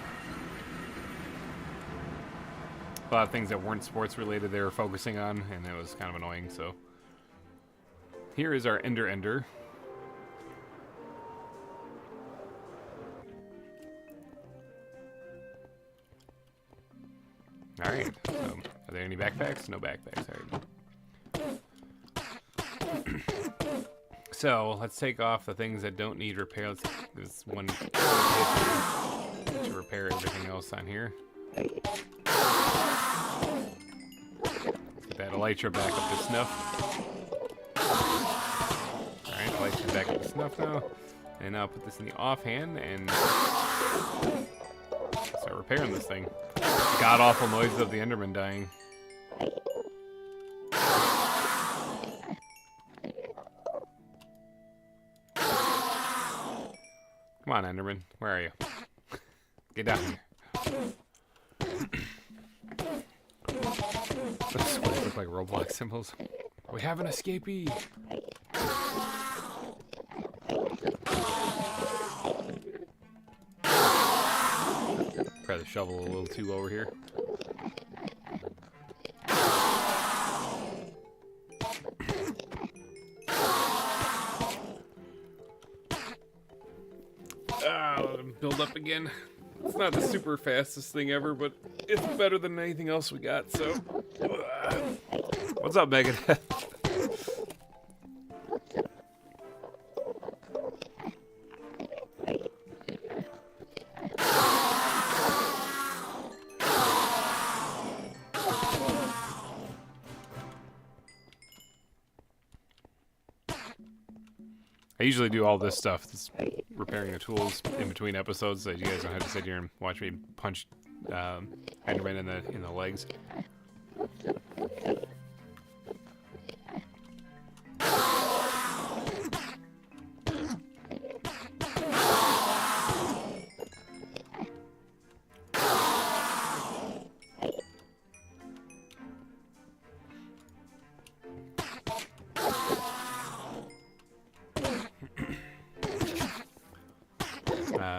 A lot of things that weren't sports related they were focusing on, and it was kind of annoying. So here is our Ender. All right. So, are there any backpacks? No backpacks. All right. So let's take off the things that don't need repair. Let's take this one to repair everything else on here. Let's get that elytra back up to snuff. All right, elytra back up to snuff now. And now put this in the offhand and start repairing this thing. God awful noises of the Enderman dying. Come on, Enderman. Where are you? Get down here. Those look like Roblox symbols. We have an escapee. Try the shovel a little too over here. Build up again. It's not the super fastest thing ever, but it's better than anything else we got, so. What's up, Megadeth? I usually do all this stuff, just repairing the tools in between episodes, so you guys don't have to sit here and watch me punch Enderman in the legs.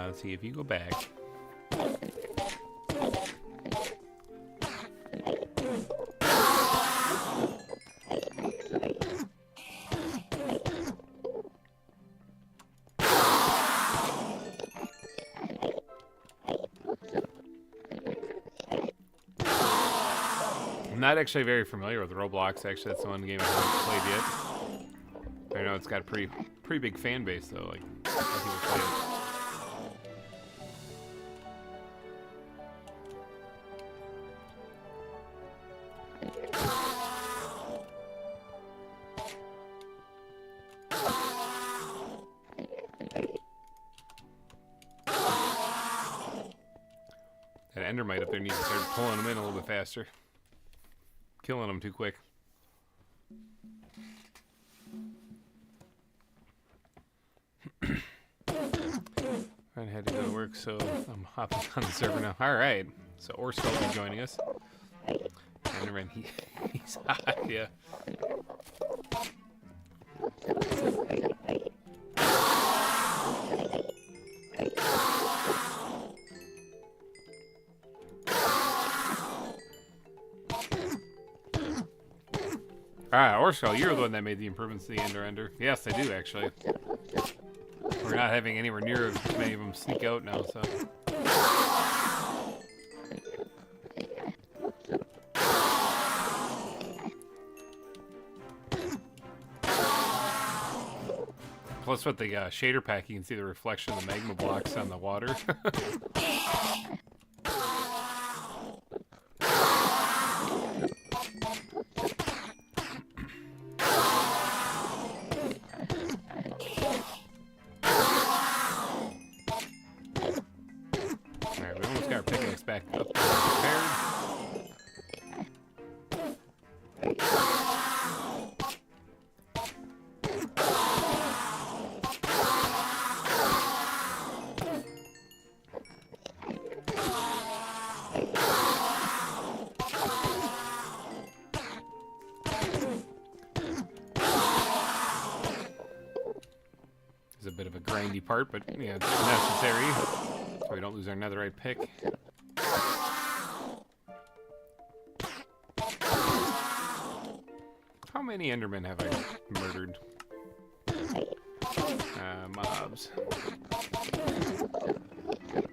Let's see if you go back. I'm not actually very familiar with Roblox. Actually, that's the one game I haven't played yet. I know it's got a pretty big fan base though. Like, a lot of people play it. That Endermite up there needs to start pulling them in a little bit faster. Killing them too quick. I had to go to work, so I'm hopping on the server now. Alright, so Orsko will be joining us. Enderman, he's hot, yeah. Alright, Orsko, you're the one that made the improvements to the Ender. Yes, I do, actually. We're not having anywhere near as many of them sneak out now, so... Plus with the shader pack, you can see the reflection of the magma blocks on the water. Alright, we almost got our pickaxe back up prepared. It's a bit of a grindy part, but yeah, it's necessary so we don't lose our netherite pick. How many Endermen have I murdered? Mobs.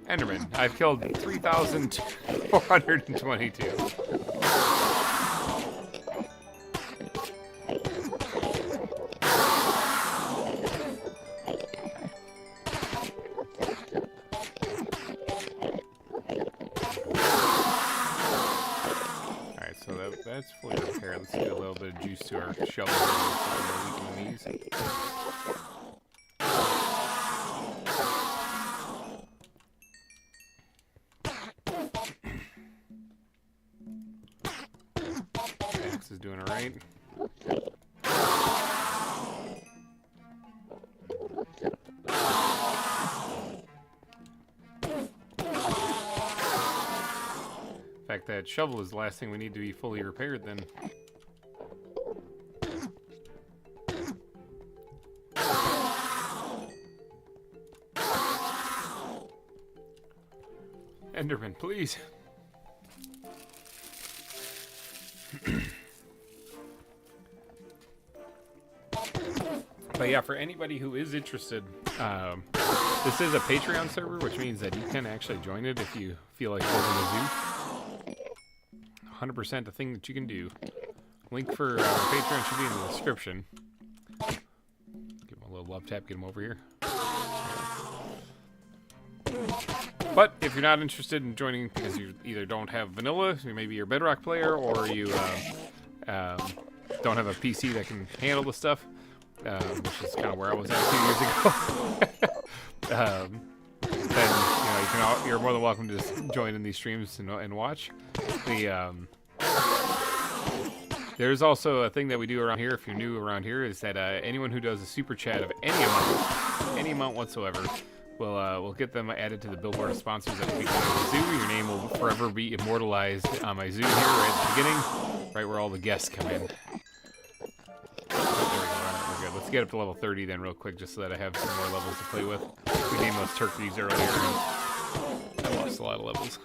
Enderman. I've killed 3,422. Alright, so that's fully repaired. Let's get a little bit of juice to our shovel so we can use. Axe is doing alright. In fact, that shovel is the last thing we need to be fully repaired then. Enderman, please. But yeah, for anybody who is interested, this is a Patreon server, which means that you can actually join it if you feel like holding a zoo. 100% a thing that you can do. Link for Patreon should be in the description. Give him a little love tap, get him over here. But if you're not interested in joining because you either don't have vanilla, so maybe you're a Bedrock player, or you don't have a PC that can handle the stuff, which is kind of where I was at a few years ago. Then you're more than welcome to just join in these streams and watch. There's also a thing that we do around here, if you're new around here, is that anyone who does a super chat of any amount whatsoever, we'll get them added to the billboard of sponsors at the beginning of the zoo. Your name will forever be immortalized on my zoo here right at the beginning, right where all the guests come in. There we go. All right, we're good. Let's get up to level 30 then real quick, just so that I have some more levels to play with. We named those turkeys earlier, and I lost a lot of levels.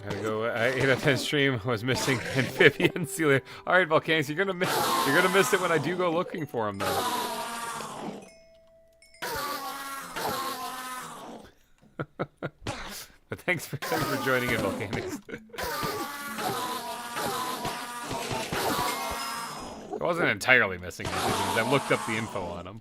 Gotta go. 8 out of 10 stream was missing amphibian sealer. All right, Volcanics, you're gonna miss it when I do go looking for them, though. But thanks for joining in, Volcanics. I wasn't entirely missing amphibians. I looked up the info on them.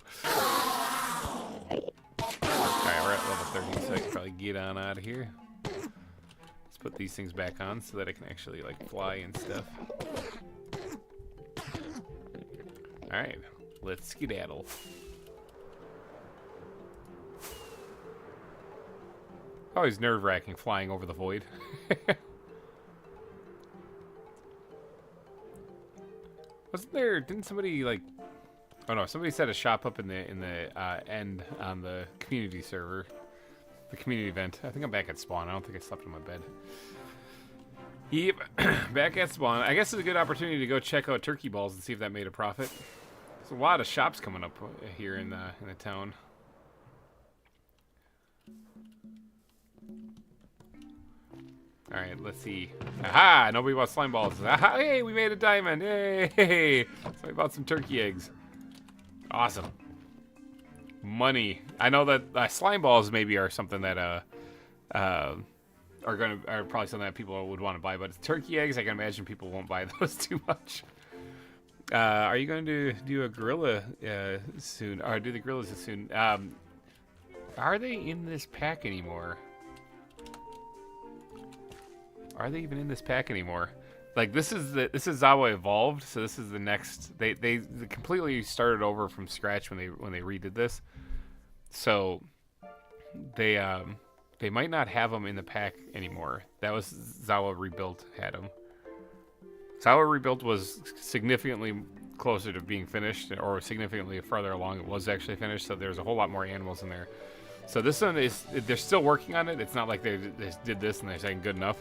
Alright, we're at level 30, so I can probably get on out of here. Let's put these things back on so that I can actually, like, fly and stuff. Alright, let's skedaddle. Always nerve-wracking flying over the void. Wasn't there? Didn't somebody like? Oh no! Somebody set a shop up in the end on the community server, the community event. I think I'm back at spawn. I don't think I slept in my bed. Yep, back at spawn. I guess it's a good opportunity to go check out Turkey Balls and see if that made a profit. There's a lot of shops coming up here in the town. Alright, let's see. Aha! Nobody bought slime balls. Aha! Hey, we made a diamond! Hey! Somebody bought some turkey eggs. Awesome. Money. I know that slime balls maybe are something that are probably something that people would want to buy, but turkey eggs, I can imagine people won't buy those too much. Are you going to do a gorilla soon? Or do the gorillas soon? Are they in this pack anymore? Are they even in this pack anymore? Like this is ZAWA Evolved, so this is the next. They completely started over from scratch when they redid this, so they might not have them in the pack anymore. That was ZAWA Rebuilt had them. ZAWA Rebuilt was significantly closer to being finished, or significantly farther along it was actually finished. So there's a whole lot more animals in there. So this one they're still working on it. It's not like they did this and they're saying good enough.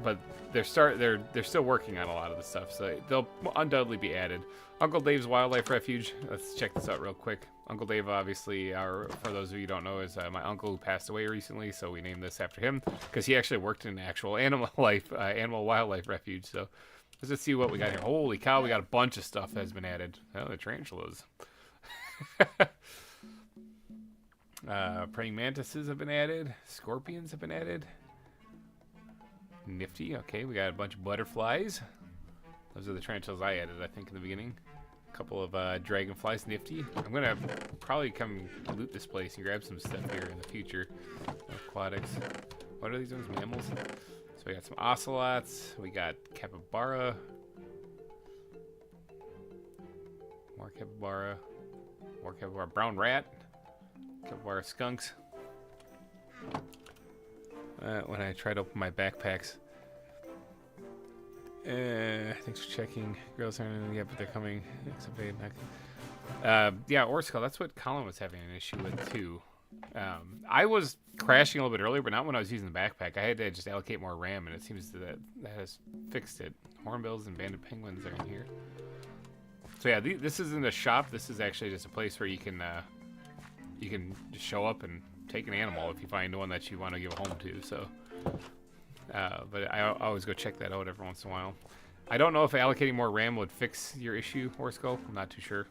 But they're still working on a lot of the stuff, so they'll undoubtedly be added. Uncle Dave's Wildlife Refuge. Let's check this out real quick. Uncle Dave, obviously, for those of you who don't know, is my uncle who passed away recently, so we named this after him because he actually worked in an actual animal wildlife refuge. So let's just see what we got here. Holy cow, we got a bunch of stuff that has been added. Oh, the tarantulas. Praying mantises have been added. Scorpions have been added. Nifty. Okay, we got a bunch of butterflies. Those are the tarantulas I added, I think, in the beginning. A couple of dragonflies. Nifty. I'm gonna probably come loot this place and grab some stuff here in the future. Aquatics. What are these ones? Mammals. So we got some ocelots. We got capybara. More capybara. More capybara. Brown rat. Capybara skunks. When I try to open my backpacks. Thanks for checking. Girls aren't yet, but they're coming. Yeah, Orskull, that's what Colin was having an issue with too. I was crashing a little bit earlier, but not when I was using the backpack. I had to just allocate more RAM, and it seems that has fixed it. Hornbills and banded penguins are in here. So yeah, this isn't a shop. This is actually just a place where you can just show up and take an animal if you find one that you want to give a home to. So, but I always go check that out every once in a while. I don't know if allocating more RAM would fix your issue, Horskull. I'm not too sure.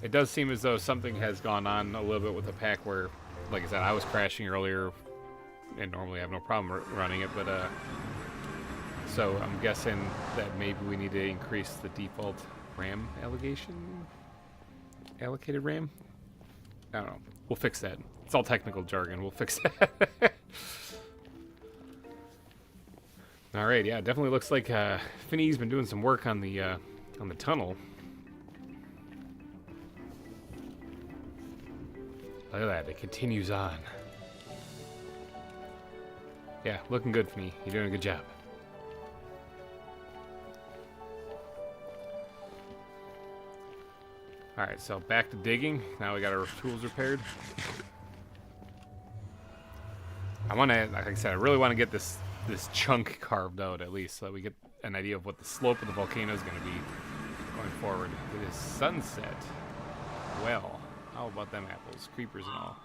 It does seem as though something has gone on a little bit with the pack where, like I said, I was crashing earlier, and normally I have no problem running it, but So I'm guessing that maybe we need to increase the default RAM allocated RAM. I don't know. We'll fix that. It's all technical jargon. We'll fix that. All right, yeah, definitely looks like Finny's been doing some work on the tunnel. Look at that, it continues on. Yeah, looking good, Finny. You're doing a good job. All right, so back to digging. Now we got our tools repaired. I want to, like I said, I really want to get this chunk carved out at least, so that we get an idea of what the slope of the volcano is going to be going forward. It is sunset. Well, how about them apples, creepers and all?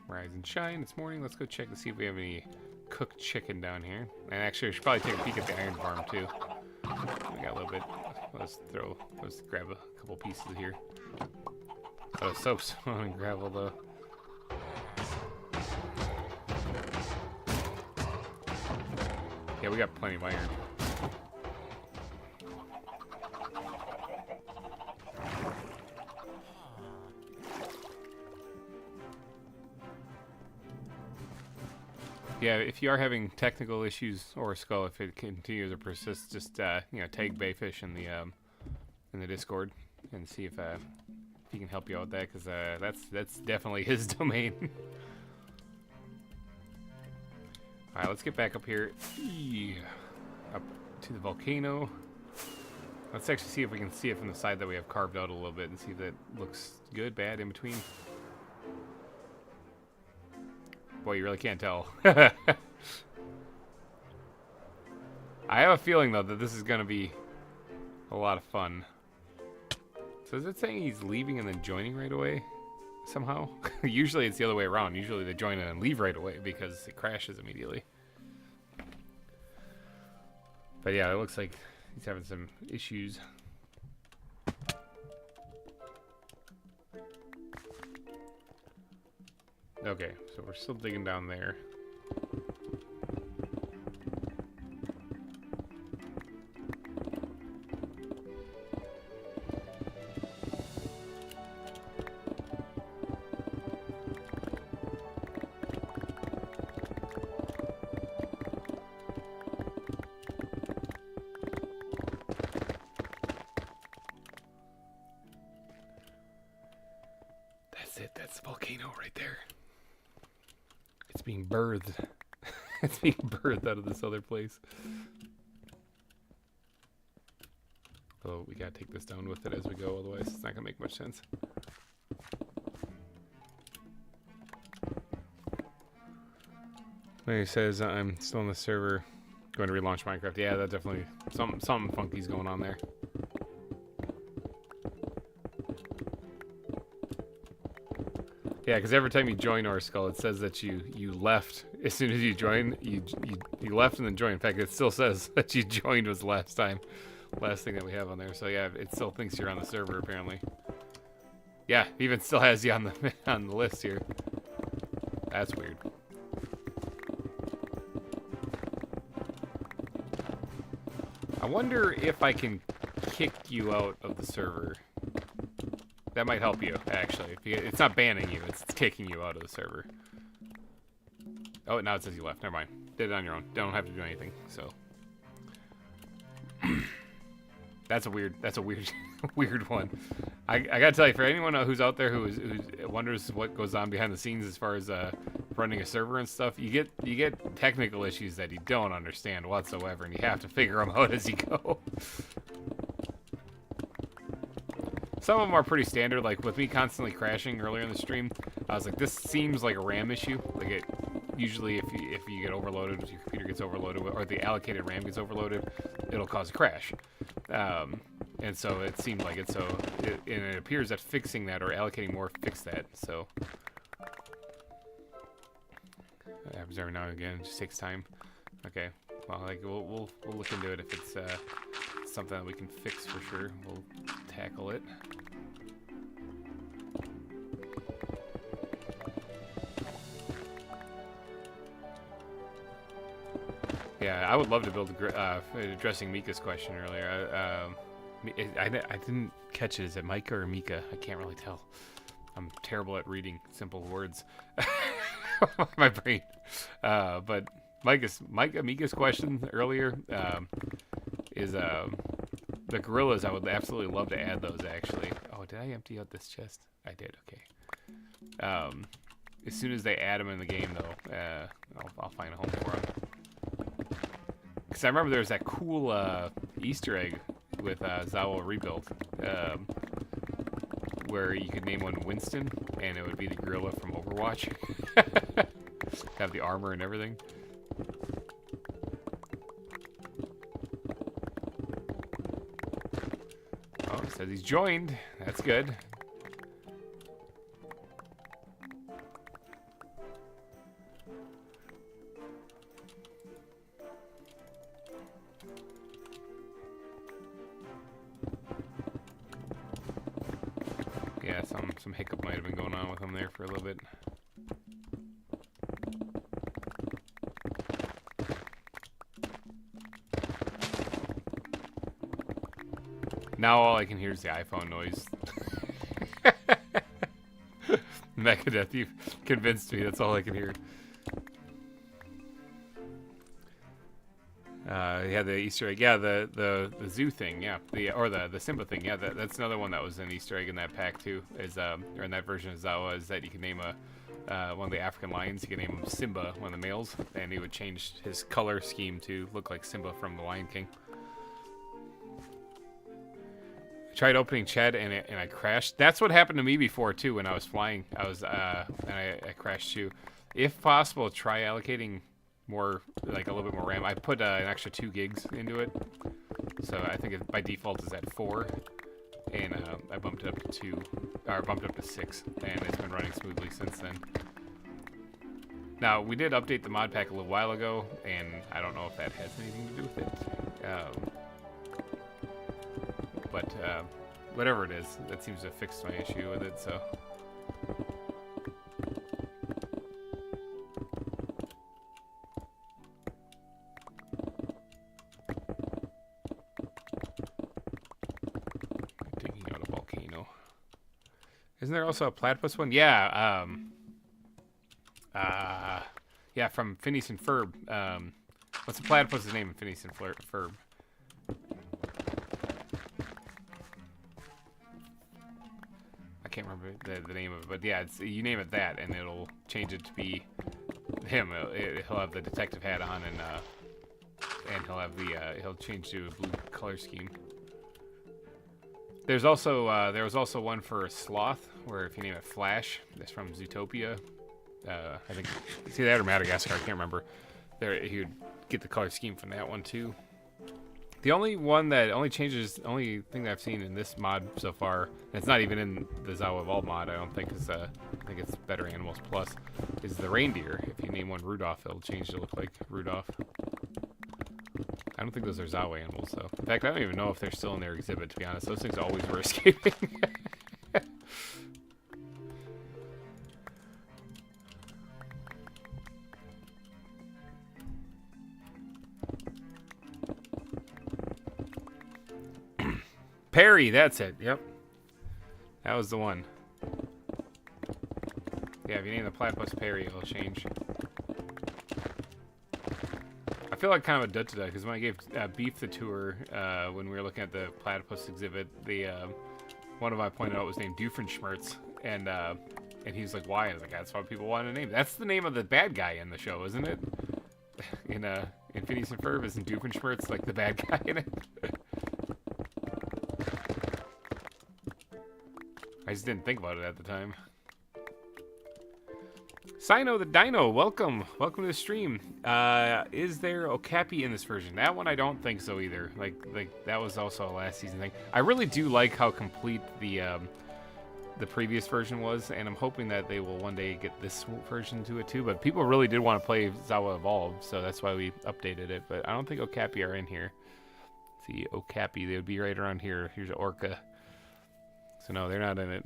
Rise and shine. It's morning. Let's go check to see if we have any cooked chicken down here. And actually, we should probably take a peek at the iron farm too. We got a little bit. Let's grab a couple pieces here. Oh, soapstone and gravel though. Yeah, we got plenty of iron. Yeah, if you are having technical issues or Skull, if it continues to persist, just you know, tag Bayfish in the Discord and see if he can help you out with that, because that's definitely his domain. All right, let's get back up here, up to the volcano. Let's actually see if we can see it from the side that we have carved out a little bit and see if that looks good, bad, in between. Boy, you really can't tell. I have a feeling, though, that this is going to be a lot of fun. So is it saying he's leaving and then joining right away? Somehow? Usually it's the other way around. Usually they join and then leave right away because it crashes immediately. But yeah, it looks like he's having some issues. Okay, so we're still digging down there. That's it, that's the volcano right there. It's being birthed. It's being birthed out of this other place. Oh, we gotta take this down with it as we go, otherwise it's not gonna make much sense. He says I'm still on the server, going to relaunch Minecraft. Yeah, that definitely something funky's going on there. Yeah, because every time you join Skull, it says that you left as soon as you join. You left and then joined. In fact, it still says that you joined was the last thing that we have on there. So yeah, it still thinks you're on the server apparently. Yeah, it even still has you on the list here. That's weird. I wonder if I can kick you out of the server. That might help you, actually. It's not banning you, it's kicking you out of the server. Oh, now it says you left. Never mind. Did it on your own. Don't have to do anything, so. That's a weird weird one. I gotta tell you, for anyone who's out there who wonders what goes on behind the scenes as far as running a server and stuff, you get technical issues that you don't understand whatsoever, and you have to figure them out as you go. Some of them are pretty standard, like with me constantly crashing earlier in the stream, I was like, this seems like a RAM issue. Like it usually, if you get overloaded, if your computer gets overloaded, or the allocated RAM gets overloaded, it'll cause a crash. And so it seemed like it. So and it appears that fixing that or allocating more fixed that. So that happens every now and again. It just takes time. Okay. Well, like we'll look into it if it's something that we can fix for sure. We'll tackle it. I would love to build addressing Mika's question earlier. I didn't catch it. Is it Micah or Mika? I can't really tell. I'm terrible at reading simple words. My brain. But Mika's question earlier is the gorillas. I would absolutely love to add those, actually. Oh, did I empty out this chest? I did. Okay. As soon as they add them in the game, though, I'll find a home for them. Because I remember there was that cool Easter egg with ZAWA Rebuilt, where you could name one Winston, and it would be the gorilla from Overwatch. Have the armor and everything. Oh, it says he's joined. That's good. Yeah, some hiccup might have been going on with him there for a little bit. Now all I can hear is the iPhone noise. Megadeth, you've convinced me. That's all I can hear. Yeah, the Easter egg. Yeah, the zoo thing. Yeah, the Simba thing. Yeah, that's another one that was an Easter egg in that pack too. Is or in that version of ZAWA, is that you can name one of the African lions. You can name him Simba, one of the males, and he would change his color scheme to look like Simba from The Lion King. I tried opening chat and I crashed. That's what happened to me before too when I was flying. I was and I crashed too. If possible, try allocating more, like a little bit more RAM. I put an extra 2 gigs into it, so I think by default is at 4, and I bumped it up to 2, or bumped it up to 6, and it's been running smoothly since then. Now we did update the mod pack a little while ago, and I don't know if that has anything to do with it. But whatever it is, that seems to have fixed my issue with it. So. Isn't there also a platypus one? Yeah. Yeah, from Phineas and Ferb. What's the platypus's name in Phineas and Ferb? I can't remember the name of it, but yeah, you name it that, and it'll change it to be him. He'll have the detective hat on, and he'll have he'll change to a blue color scheme. There's also there was also one for a sloth, where if you name it Flash, that's from Zootopia. I think it's either that or Madagascar. I can't remember. There, he would get the color scheme from that one too. The only thing that I've seen in this mod so far, and it's not even in the ZAWA Evolved mod, I don't think, is I think it's Better Animals Plus, is the reindeer. If you name one Rudolph, it'll change to look like Rudolph. I don't think those are ZAWA animals, though. In fact, I don't even know if they're still in their exhibit, to be honest. Those things always were escaping. Perry, that's it. Yep. That was the one. Yeah, if you name the platypus Perry, it'll change. I feel like kind of a dud today, because when I gave Beef the tour, when we were looking at the platypus exhibit, the one of I pointed out was named Doofenshmirtz, and he was like, why? I was like, that's what people want to name. That's the name of the bad guy in the show, isn't it? In Phineas and Ferb, isn't Doofenshmirtz like the bad guy in it? I just didn't think about it at the time. Sino the Dino, welcome to the stream. Is there Okapi in this version? That one I don't think so either. Like that was also a last season thing. I really do like how complete the previous version was, and I'm hoping that they will one day get this version to it too. But people really did want to play ZAWA Evolved, so that's why we updated it. But I don't think Okapi are in here. Let's see, Okapi, they would be right around here. Here's Orca. So no, they're not in it.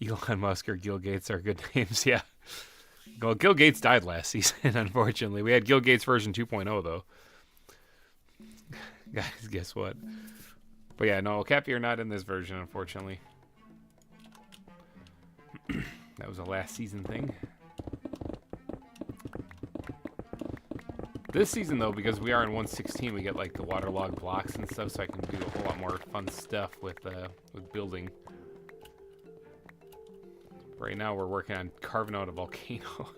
Elon Musk or Gil Gates are good names, yeah. Well, Gil Gates died last season, unfortunately. We had Gil Gates version 2.0, though. Guys, guess what? But yeah, no, Cappy are not in this version, unfortunately. That was a last season thing. This season, though, because we are in 1.16, we get like the waterlogged blocks and stuff, so I can do a whole lot more fun stuff with building. Right now, we're working on carving out a volcano.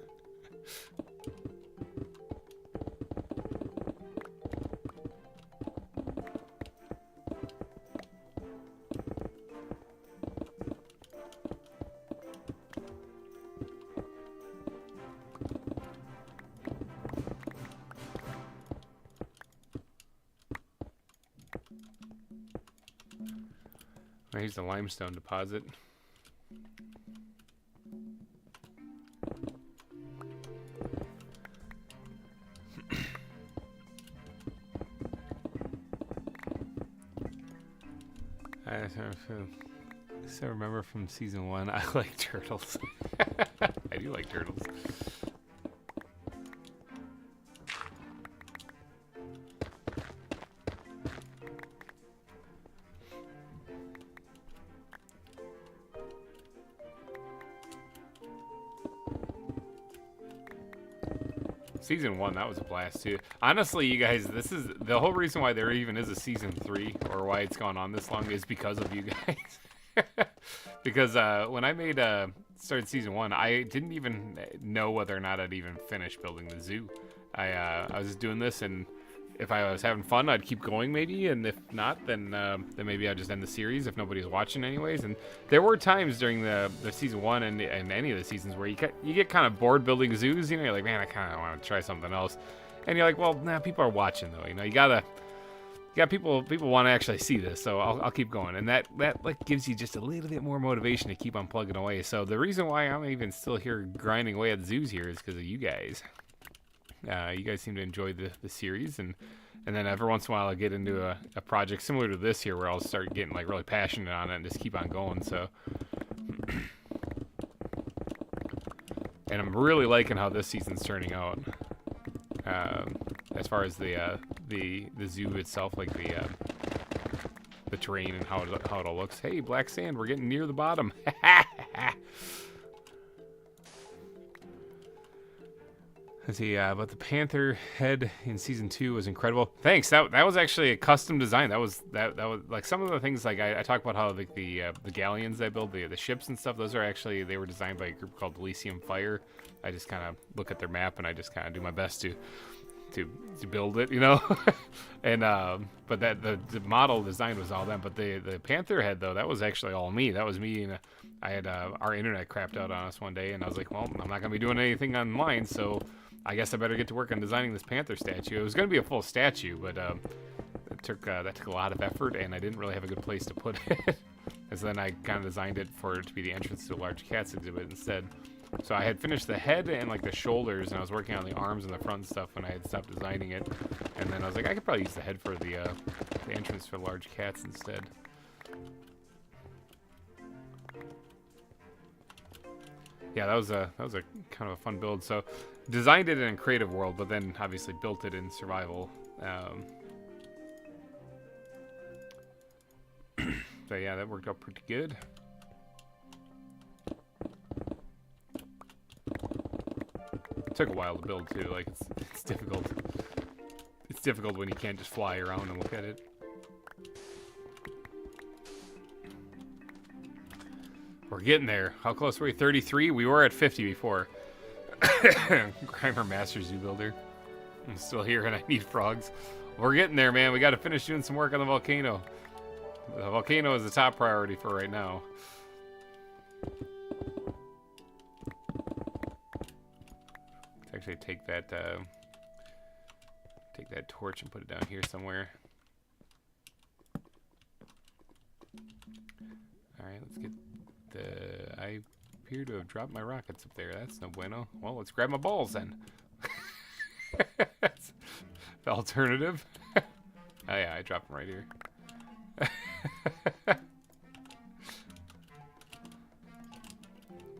Here's the limestone deposit. I still remember from season 1, I like turtles. I do like turtles. Season 1, that was a blast too. Honestly, you guys, this is the whole reason why there even is a season 3, or why it's gone on this long, is because of you guys. Because when I started season 1, I didn't even know whether or not I'd even finish building the zoo. I was doing this, and if I was having fun, I'd keep going maybe, and if not, then maybe I'd just end the series if nobody's watching anyways. And there were times during the season 1 and any of the seasons where you get kind of bored building zoos. You know, you're like, man, I kind of want to try something else. And you're like, well, nah, people are watching though. You know, you got people want to actually see this, so I'll keep going. And that like gives you just a little bit more motivation to keep on plugging away. So the reason why I'm even still here grinding away at the zoos here is because of you guys. You guys seem to enjoy the series, and then every once in a while I get into a project similar to this here where I'll start getting like really passionate on it and just keep on going. So, and I'm really liking how this season's turning out. As far as the zoo itself, like the terrain and how it all looks. Hey, black sand, we're getting near the bottom. Let's see, but the panther head in season 2 was incredible. Thanks. That was actually a custom design. That was like some of the things, like I talk about how the galleons I build, the ships and stuff. Those are actually, they were designed by a group called Elysium Fire. I just kind of look at their map and I just kind of do my best to build it, you know. And but that the model design was all them. But the panther head though, that was actually all me. That was me, and I had our internet crapped out on us one day, and I was like, well, I'm not gonna be doing anything online, so I guess I better get to work on designing this panther statue. It was going to be a full statue, but that took a lot of effort, and I didn't really have a good place to put it. And so then I kind of designed it to be the entrance to a large cats exhibit instead. So I had finished the head and like the shoulders, and I was working on the arms and the front and stuff when I had stopped designing it. And then I was like, I could probably use the head for the entrance for large cats instead. Yeah, that was a kind of a fun build. So designed it in a creative world, but then obviously built it in survival. So yeah, that worked out pretty good. It took a while to build too. Like it's difficult. It's difficult when you can't just fly around and look at it. We're getting there. How close were we? 33? We were at 50 before. GReimer Master Zoo Builder. I'm still here and I need frogs. We're getting there, man. We got to finish doing some work on the volcano. The volcano is the top priority for right now. Let's actually take that torch and put it down here somewhere. All right, let's get I appear to have dropped my rockets up there. That's no bueno. Well, let's grab my balls then. The alternative. Oh yeah, I dropped them right here.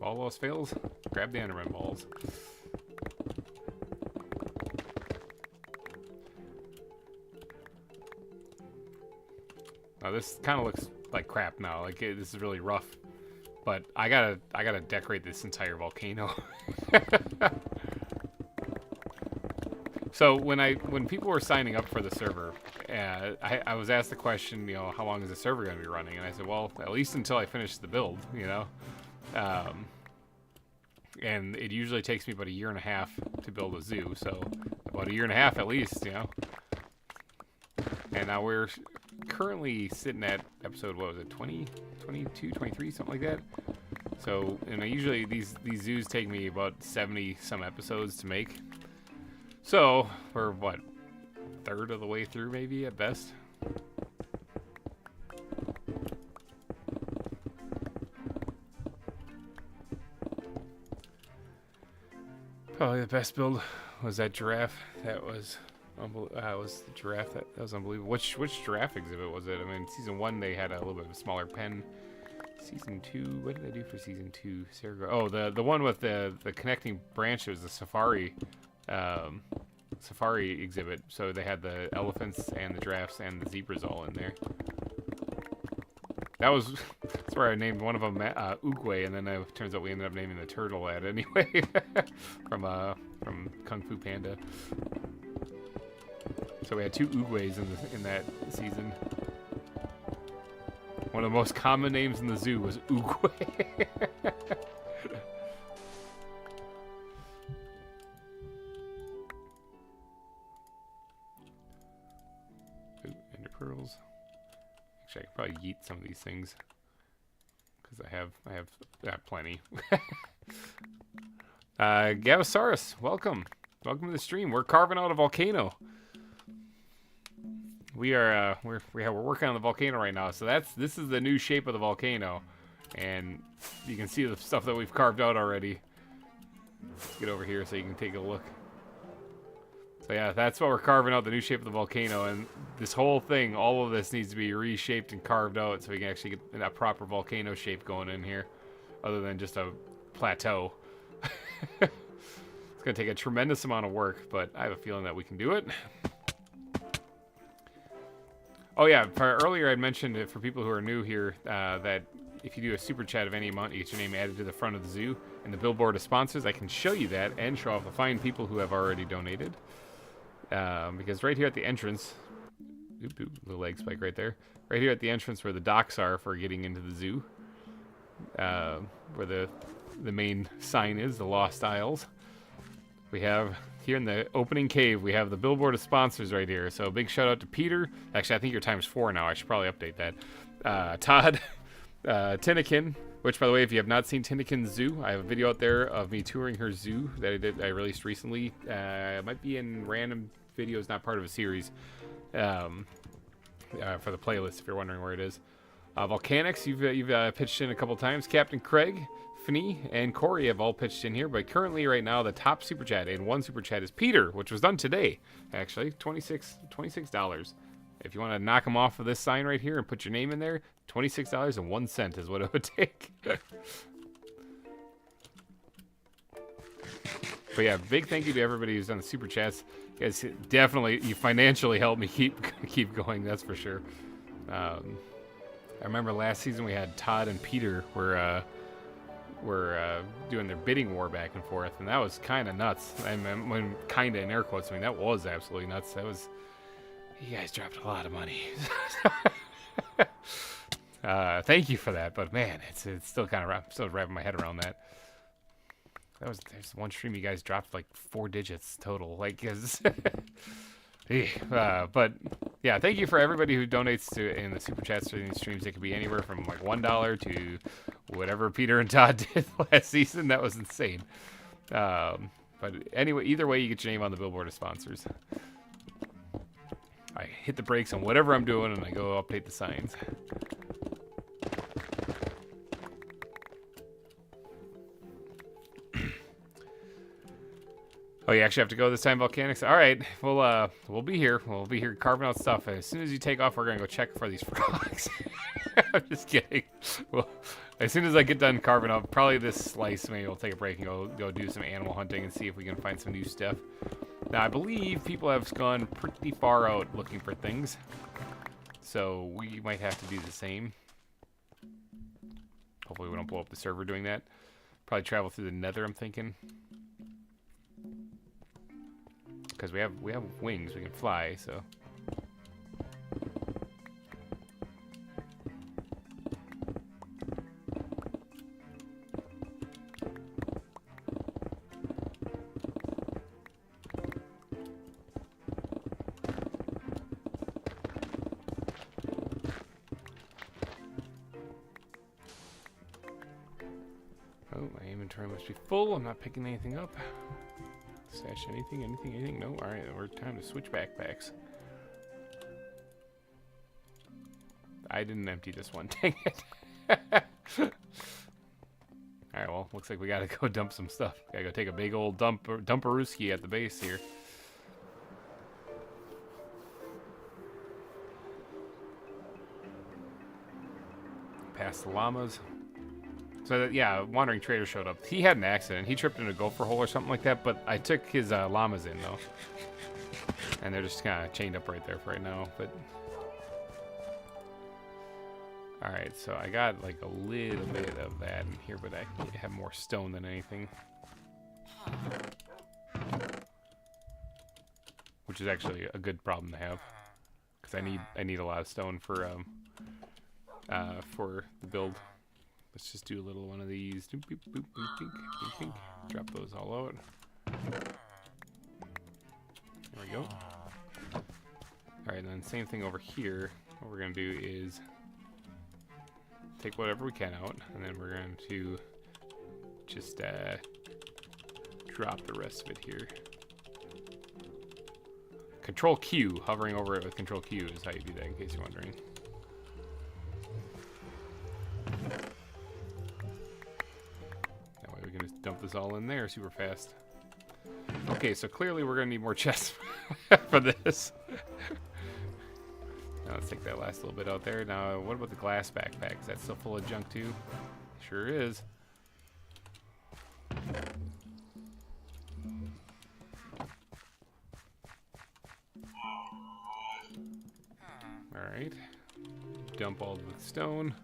All else fails. grab the Enderman balls. Now this kind of looks like crap now. Like this is really rough, but I gotta decorate this entire volcano. So when people were signing up for the server, I was asked the question, you know, how long is the server going to be running? And I said, well, at least until I finish the build, you know. And it usually takes me about 1.5 years to build a zoo, so about 1.5 years at least, you know. And now we're currently sitting at episode, what was it, 20, 22, 23, something like that. So, and usually these zoos take me about 70 some episodes to make. So, we're what, third of the way through maybe at best? Probably the best build was that giraffe. That was was the giraffe. That was unbelievable. Which giraffe exhibit was it? I mean, season 1 they had a little bit of a smaller pen. Season 2, what did I do for season 2? Oh, the one with the connecting branches, the safari. Safari exhibit, so they had the elephants and the giraffes and the zebras all in there. That's where I named one of them Oogway, and then it turns out we ended up naming the turtle that anyway from Kung Fu Panda. So we had 2 Oogways in that season. One of the most common names in the zoo was Oogway. Pearls. Actually, I could probably yeet some of these things because I have plenty. Gavosaurus, welcome to the stream. We're carving out a volcano. We're working on the volcano right now. So this is the new shape of the volcano, and you can see the stuff that we've carved out already. Let's get over here so you can take a look. So yeah, that's what we're carving out, the new shape of the volcano, and this whole thing, all of this needs to be reshaped and carved out so we can actually get a proper volcano shape going in here, other than just a plateau. It's going to take a tremendous amount of work, but I have a feeling that we can do it. Oh yeah, earlier I mentioned it for people who are new here, that if you do a super chat of any amount, you get your name added to the front of the zoo, and the billboard of sponsors, I can show you that and show off the fine people who have already donated. Because right here at the entrance, little leg spike right there. Right here at the entrance where the docks are for getting into the zoo, where the main sign is, the Lost Isles. We have here in the opening cave, we have the billboard of sponsors right here. So big shout out to Peter. Actually, I think you're #4 now. I should probably update that. Todd, Tinnikin. Which, by the way, if you have not seen Tinnikin's zoo, I have a video out there of me touring her zoo that I released recently. It might be in random videos, not part of a series, for the playlist, if you're wondering where it is. Volcanics, you've pitched in a couple times. Captain Craig, Fnee, and Corey have all pitched in here. But currently, right now, the top super chat in one super chat is Peter, which was done today, actually. $26. If you want to knock them off of this sign right here and put your name in there, $26.01 is what it would take. But yeah, big thank you to everybody who's done the super chats. You guys definitely, you financially helped me keep going, that's for sure. I remember last season we had Todd and Peter were doing their bidding war back and forth, and that was kind of nuts. I mean, when kind of in air quotes, I mean, that was absolutely nuts. That was, you guys dropped a lot of money. Thank you for that, but man, it's still kind of still wrapping my head around that. There's one stream you guys dropped like 4 digits total, like, but yeah, thank you for everybody who donates in the super chats during these streams. It could be anywhere from like $1 to whatever Peter and Todd did last season. That was insane. But anyway, either way, you get your name on the billboard of sponsors. I hit the brakes on whatever I'm doing and I go update the signs. Oh, you actually have to go this time, Volcanics? All right, we'll be here. We'll be here carving out stuff. As soon as you take off, we're gonna go check for these frogs. I'm just kidding. Well, as soon as I get done carving up, probably this slice, maybe we'll take a break and go do some animal hunting and see if we can find some new stuff. Now, I believe people have gone pretty far out looking for things, so we might have to do the same. Hopefully, we don't blow up the server doing that. Probably travel through the Nether, I'm thinking. Because we have wings, we can fly, so. Oh, my inventory must be full. I'm not picking anything up. Stash anything? No? Alright, we're time to switch backpacks. I didn't empty this one, dang it. Alright, well, looks like we gotta go dump some stuff. Gotta go take a big old dumperooski at the base here. Past the llamas. So, yeah, Wandering Trader showed up. He had an accident. He tripped in a gopher hole or something like that, but I took his llamas in, though. And they're just kind of chained up right there for right now, but... Alright, so I got, like, a little bit of that in here, but I have more stone than anything. Which is actually a good problem to have. Because I need a lot of stone for the build. Let's just do a little one of these. Boop, boop, boop, boop, boop, boop, boop. Drop those all out. There we go. Alright, then same thing over here. What we're going to do is take whatever we can out, and then we're going to just drop the rest of it here. Control Q, hovering over it with Control Q is how you do that, in case you're wondering. Just dump this all in there super fast. Okay, so clearly we're gonna need more chests for this. Now let's take that last little bit out there. Now, what about the glass backpack? Is that still full of junk too? Sure is. All right. Dump all the stone.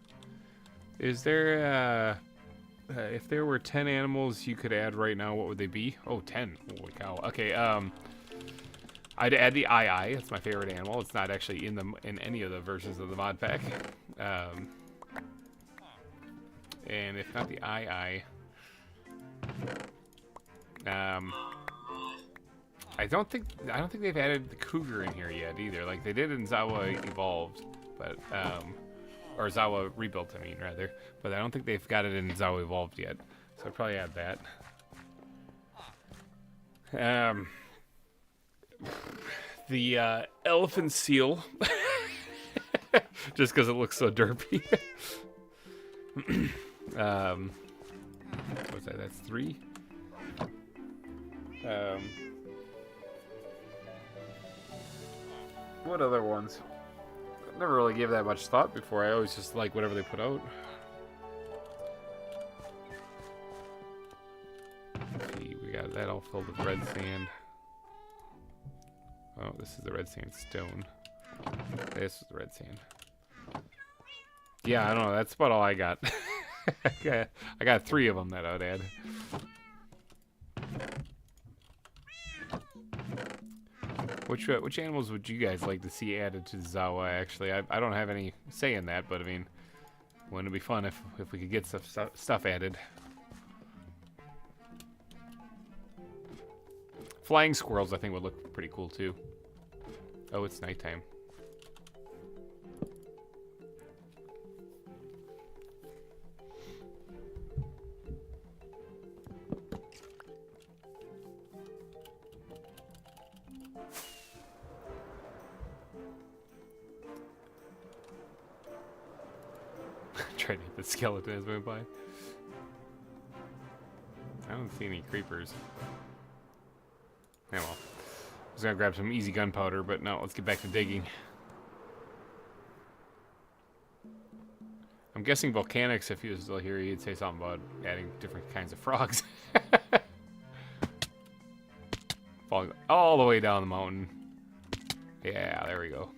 Is there if there were 10 animals you could add right now, what would they be? Oh, 10. Holy cow. Okay, I'd add the II. It's my favorite animal. It's not actually in any of the versions of the mod pack. And if not the II, I don't think they've added the cougar in here yet either. Like they did in ZAWA Evolved, but or ZAWA Rebuilt, I mean, rather. But I don't think they've got it in ZAWA Evolved yet. So I'd probably add that. The elephant seal. Just because it looks so derpy. What's that? That's 3. What other ones? I never really gave that much thought before. I always just like whatever they put out. Let's see, we got that all filled with red sand. Oh, this is the red sand stone. This is the red sand. Yeah, I don't know. That's about all I got. I got 3 of them that I would add. Which animals would you guys like to see added to ZAWA? Actually, I don't have any say in that, but I mean, wouldn't it be fun if we could get stuff added? Flying squirrels, I think, would look pretty cool too. Oh, it's nighttime. Trying to hit the skeleton as we went by. I don't see any creepers. Yeah, well. I was gonna grab some easy gunpowder, but no, let's get back to digging. I'm guessing Volcanics, if he was still here, he'd say something about adding different kinds of frogs. Falling all the way down the mountain. Yeah, there we go.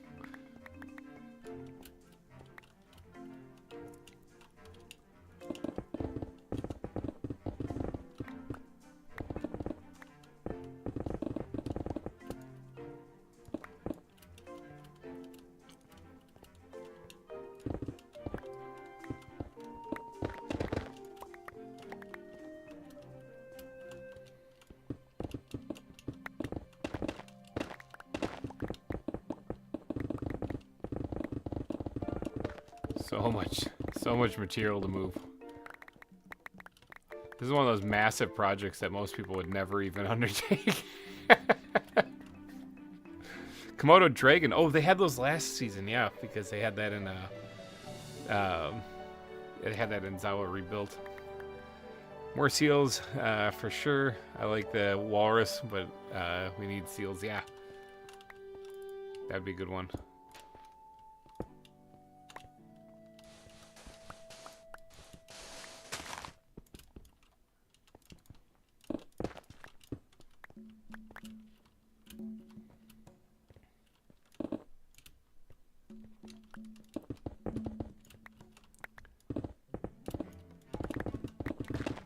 So much material to move. This is one of those massive projects that most people would never even undertake. Komodo Dragon. Oh, they had those last season, yeah, because they had that in ZAWA Rebuilt. More seals, for sure. I like the walrus, but we need seals, yeah. That'd be a good one.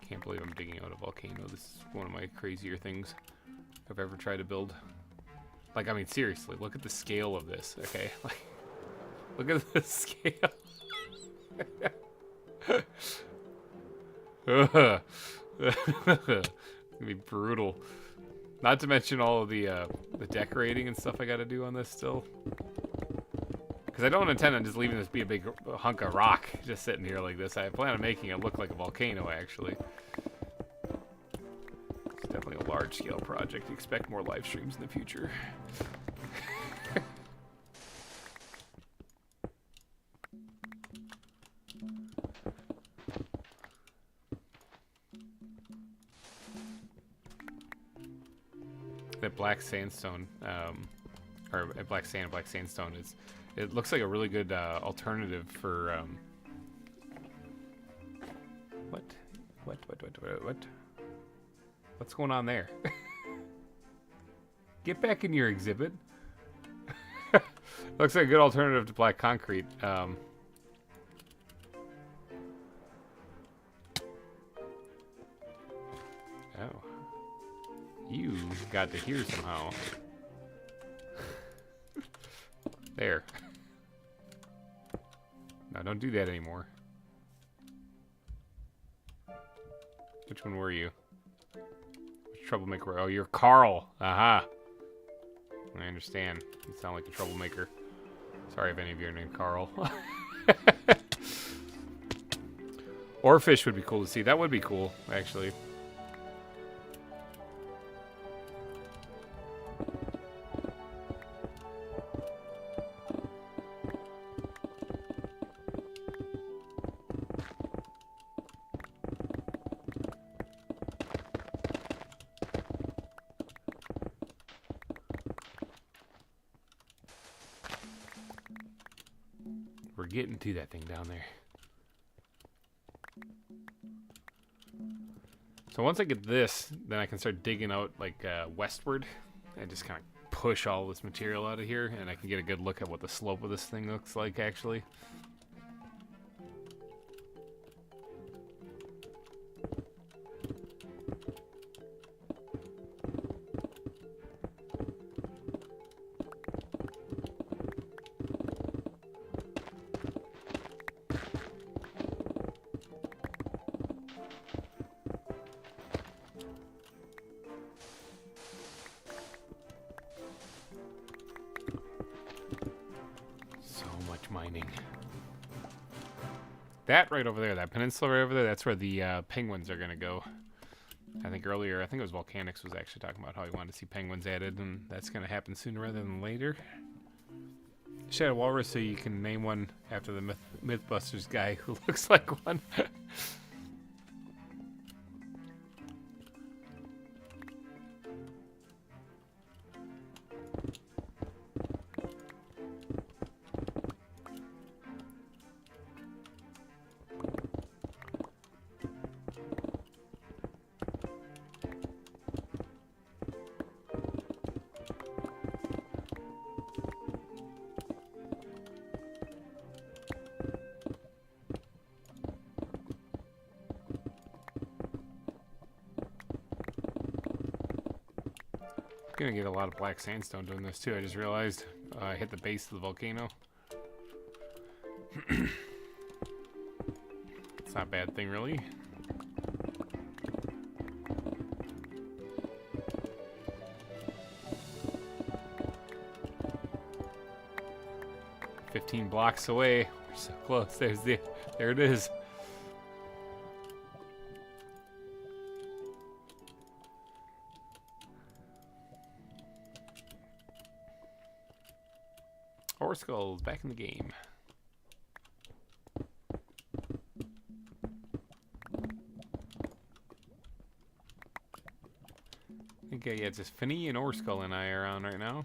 Can't believe I'm digging out a volcano. This is one of my crazier things I've ever tried to build. Like, I mean, seriously, look at the scale of this, okay? Like, look at the scale. It's gonna be brutal. Not to mention all of the decorating and stuff I gotta do on this still. Because I don't intend on just leaving this be a big hunk of rock just sitting here like this. I plan on making it look like a volcano, actually. It's definitely a large-scale project. Expect more live streams in the future. That black sandstone, or black sand, black sandstone is. It looks like a really good alternative for what? What's going on there? Get back in your exhibit. Looks like a good alternative to black concrete. Oh, you got to hear somehow. There. No, don't do that anymore. Which one were you? Which troublemaker? Oh, you're Carl. Aha. I understand. You sound like a troublemaker. Sorry if any of you are named Carl. Oarfish would be cool to see. That would be cool, actually. We're getting to that thing down there. So once I get this, then I can start digging out like westward and just kind of push all this material out of here, and I can get a good look at what the slope of this thing looks like actually. Mining. That right over there, that peninsula right over there, that's where the penguins are going to go. I think earlier, I think it was Volcanics was actually talking about how he wanted to see penguins added, and that's going to happen sooner rather than later. Shadow Walrus, so you can name one after the Mythbusters guy who looks like one. Gonna get a lot of black sandstone doing this too. I just realized I hit the base of the volcano. It's not a bad thing, really. "15 blocks away." We're so close. There it is. Skull's back in the game. I think yeah, just Finny and Orskull and I are on right now.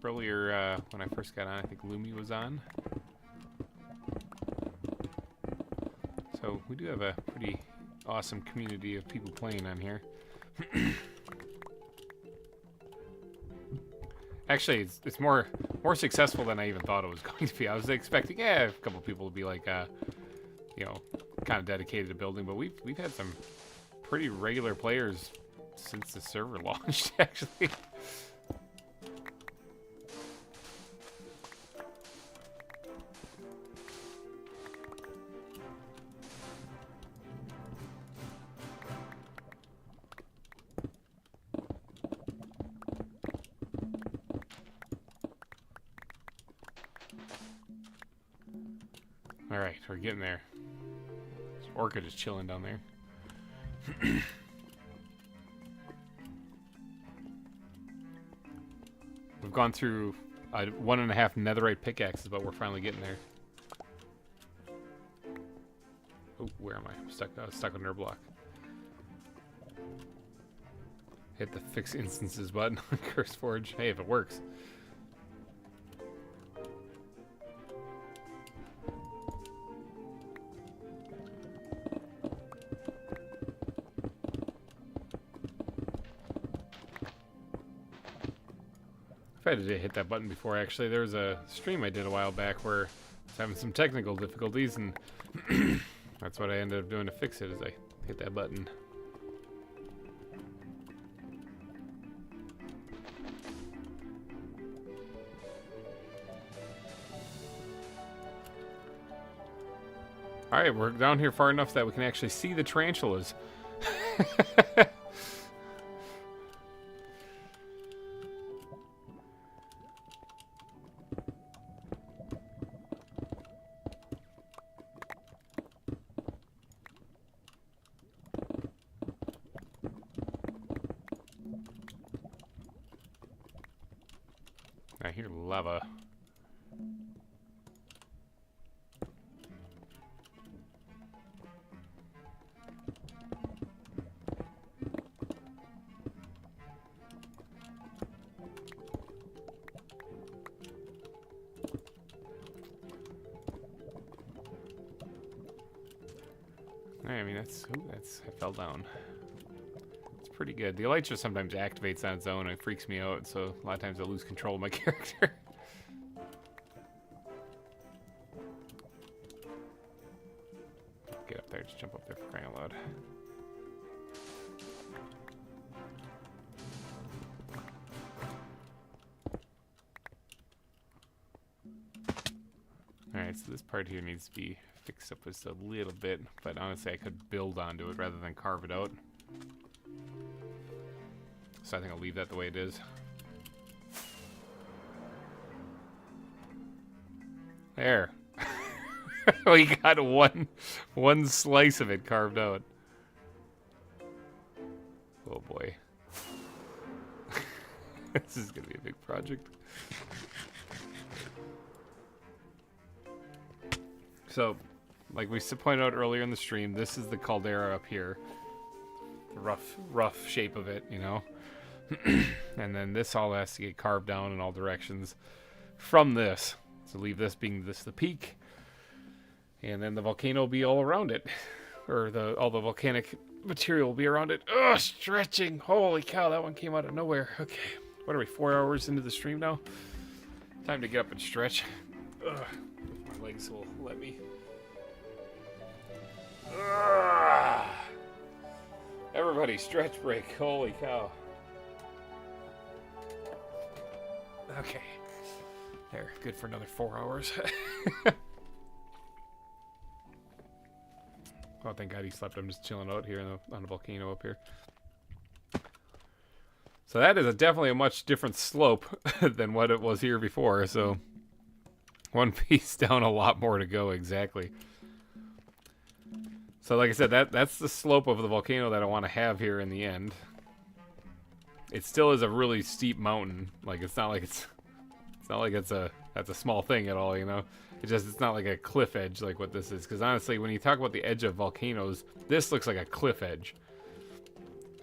Earlier, when I first got on, I think Lumi was on. So we do have a pretty awesome community of people playing on here. Actually, it's more successful than I even thought it was going to be. I was expecting, a couple people to be like, you know, kind of dedicated to building, but we've had some pretty regular players since the server launched, actually. Alright, we're getting there. This orchid is chilling down there. We've gone through 1.5 netherite pickaxes, but we're finally getting there. Oh, where am I? I'm stuck on nerd block. Hit the fix instances button on CurseForge. Hey, if it works. I've had to hit that button before, actually. There was a stream I did a while back where I was having some technical difficulties, and that's what I ended up doing to fix it, is I hit that button. Alright, we're down here far enough that we can actually see the tarantulas. I hear lava. I mean, I fell down. It's pretty good. The elytra sometimes activates on its own and it freaks me out, so a lot of times I lose control of my character. Get up there, just jump up there for crying out loud. Alright, so this part here needs to be fixed up just a little bit, but honestly I could build onto it rather than carve it out. So I think I'll leave that the way it is. There. We got one slice of it carved out. Oh boy. This is gonna be a big project. So, like we pointed out earlier in the stream, this is the caldera up here. The rough shape of it, you know? And then this all has to get carved down in all directions from this. So leave this being the peak. And then the volcano will be all around it. Or all the volcanic material will be around it. Ugh, stretching! Holy cow, that one came out of nowhere. Okay, what are we, 4 hours into the stream now? Time to get up and stretch. Ugh. My legs will let me. Ugh. Everybody, stretch break. Holy cow. Okay. There, good for another 4 hours. Oh, thank God he slept. I'm just chilling out here on the volcano up here. So that is definitely a much different slope than what it was here before. So one piece down, a lot more to go, exactly. So like I said, that's the slope of the volcano that I want to have here in the end. It still is a really steep mountain. Like it's not like that's a small thing at all, you know. It's not like a cliff edge like what this is. Because honestly, when you talk about the edge of volcanoes, this looks like a cliff edge.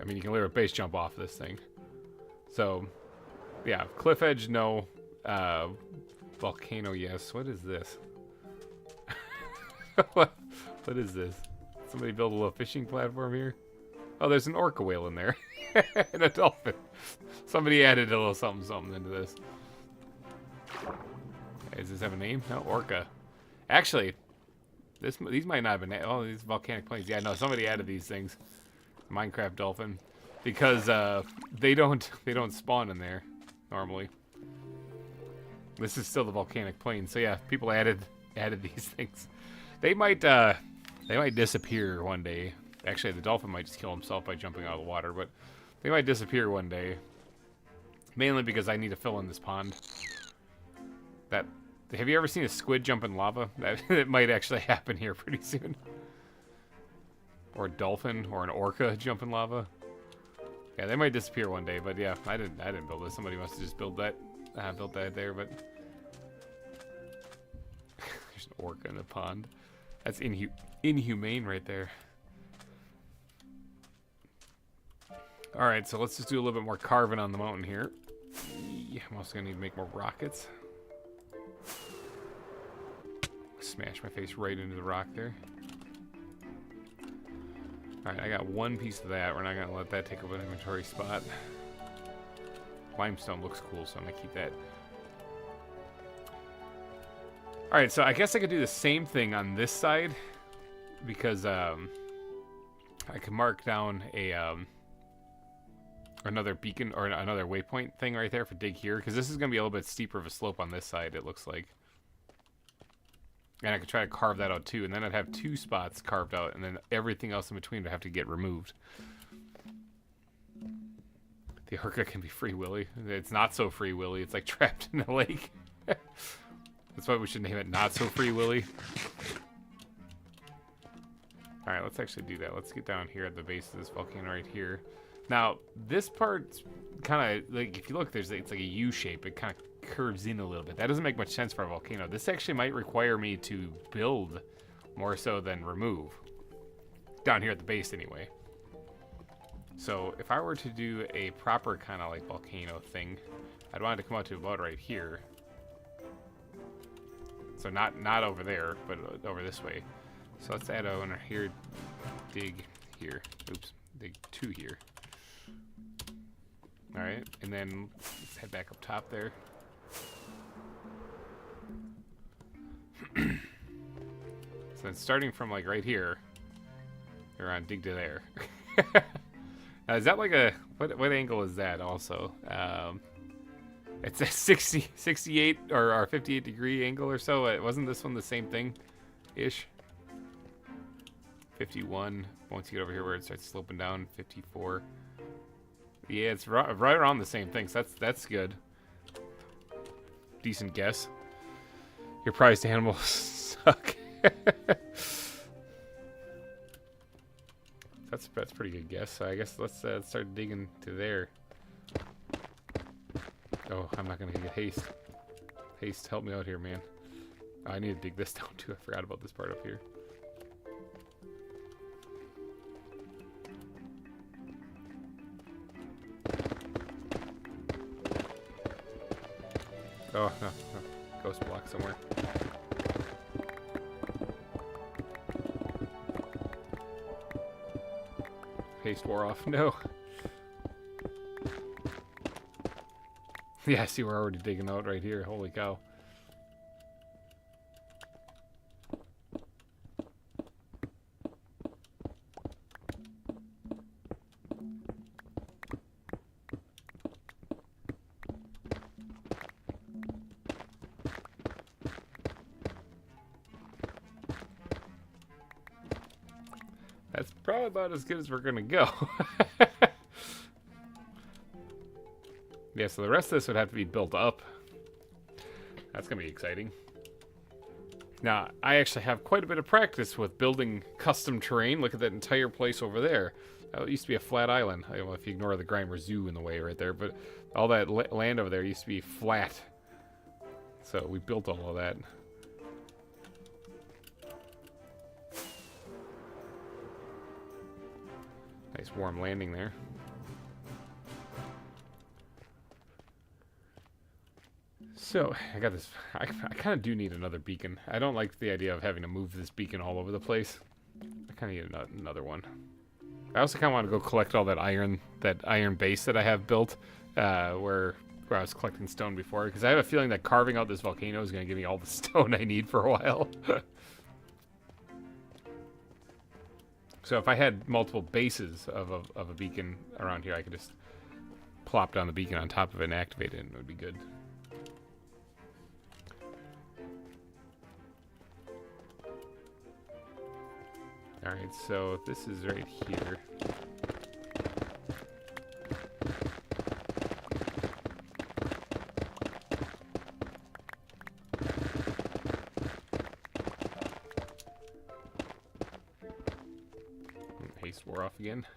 I mean, you can literally base jump off this thing. So, yeah, cliff edge, no. Volcano, yes. What is this? What is this? Somebody build a little fishing platform here? Oh, there's an orca whale in there. And a dolphin. Somebody added a little something into this. Does this have a name? No, orca. Actually, these might not have been. Oh, these volcanic plains. Yeah, no, somebody added these things. Minecraft dolphin, because they don't spawn in there normally. This is still the volcanic plain, so yeah, people added these things. They might disappear one day. Actually, the dolphin might just kill himself by jumping out of the water, but they might disappear one day. Mainly because I need to fill in this pond. Have you ever seen a squid jump in lava? That might actually happen here pretty soon. Or a dolphin or an orca jump in lava. Yeah, they might disappear one day, but yeah, I didn't build this. Somebody must have just built that there, but there's an orca in a pond. That's inhumane right there. All right, so let's just do a little bit more carving on the mountain here. Yeah, I'm also gonna need to make more rockets. Smash my face right into the rock there. Alright, I got one piece of that. We're not gonna let that take up an inventory spot. Limestone looks cool, so I'm gonna keep that. Alright, so I guess I could do the same thing on this side, because I could mark down a another beacon or another waypoint thing right there for dig here, because this is gonna be a little bit steeper of a slope on this side, it looks like. And I could try to carve that out too, and then I'd have 2 spots carved out, and then everything else in between would have to get removed. The orca can be free willy. It's not so free willy. It's like trapped in a lake. That's why we should name it Not So Free Willy. All right, let's actually do that. Let's get down here at the base of this volcano right here. Now, this part's kind of like, if you look, it's like a U shape. It kind of curves in a little bit. That doesn't make much sense for a volcano. This actually might require me to build more so than remove. Down here at the base anyway. So if I were to do a proper kind of like volcano thing, I'd want it to come out to about right here. So not over there, but over this way. So let's add over here, dig here. Oops, dig 2 here. All right, and then let's head back up top there. So then starting from like right here, we're on dig to there. Now is that like a, what angle is that also? It's a 68 or 58 degree angle or so. Wasn't this one the same thing-ish? 51, once you get over here where it starts sloping down, 54. Yeah, it's right around the same thing, so that's good. Decent guess. Your prized animals suck. That's pretty good guess. So I guess let's start digging to there. Oh, I'm not gonna get haste. Haste, help me out here, man. I need to dig this down too. I forgot about this part up here. Oh, no. Ghost block somewhere. Haste wore off. No. Yeah, see, we're already digging out right here. Holy cow. That's probably about as good as we're gonna go. Yeah, so the rest of this would have to be built up. That's gonna be exciting. Now, I actually have quite a bit of practice with building custom terrain. Look at that entire place over there. It used to be a flat island. I don't know if you ignore the GReimer Zoo in the way right there, but all that land over there used to be flat. So we built all of that. Nice warm landing there. So, I got this. I kind of do need another beacon. I don't like the idea of having to move this beacon all over the place. I kind of need another one. I also kind of want to go collect all that iron base that I have built, where I was collecting stone before, because I have a feeling that carving out this volcano is going to give me all the stone I need for a while. So if I had multiple bases of a beacon around here, I could just plop down the beacon on top of it and activate it, and it would be good. Alright, so this is right here. Haste wore off again.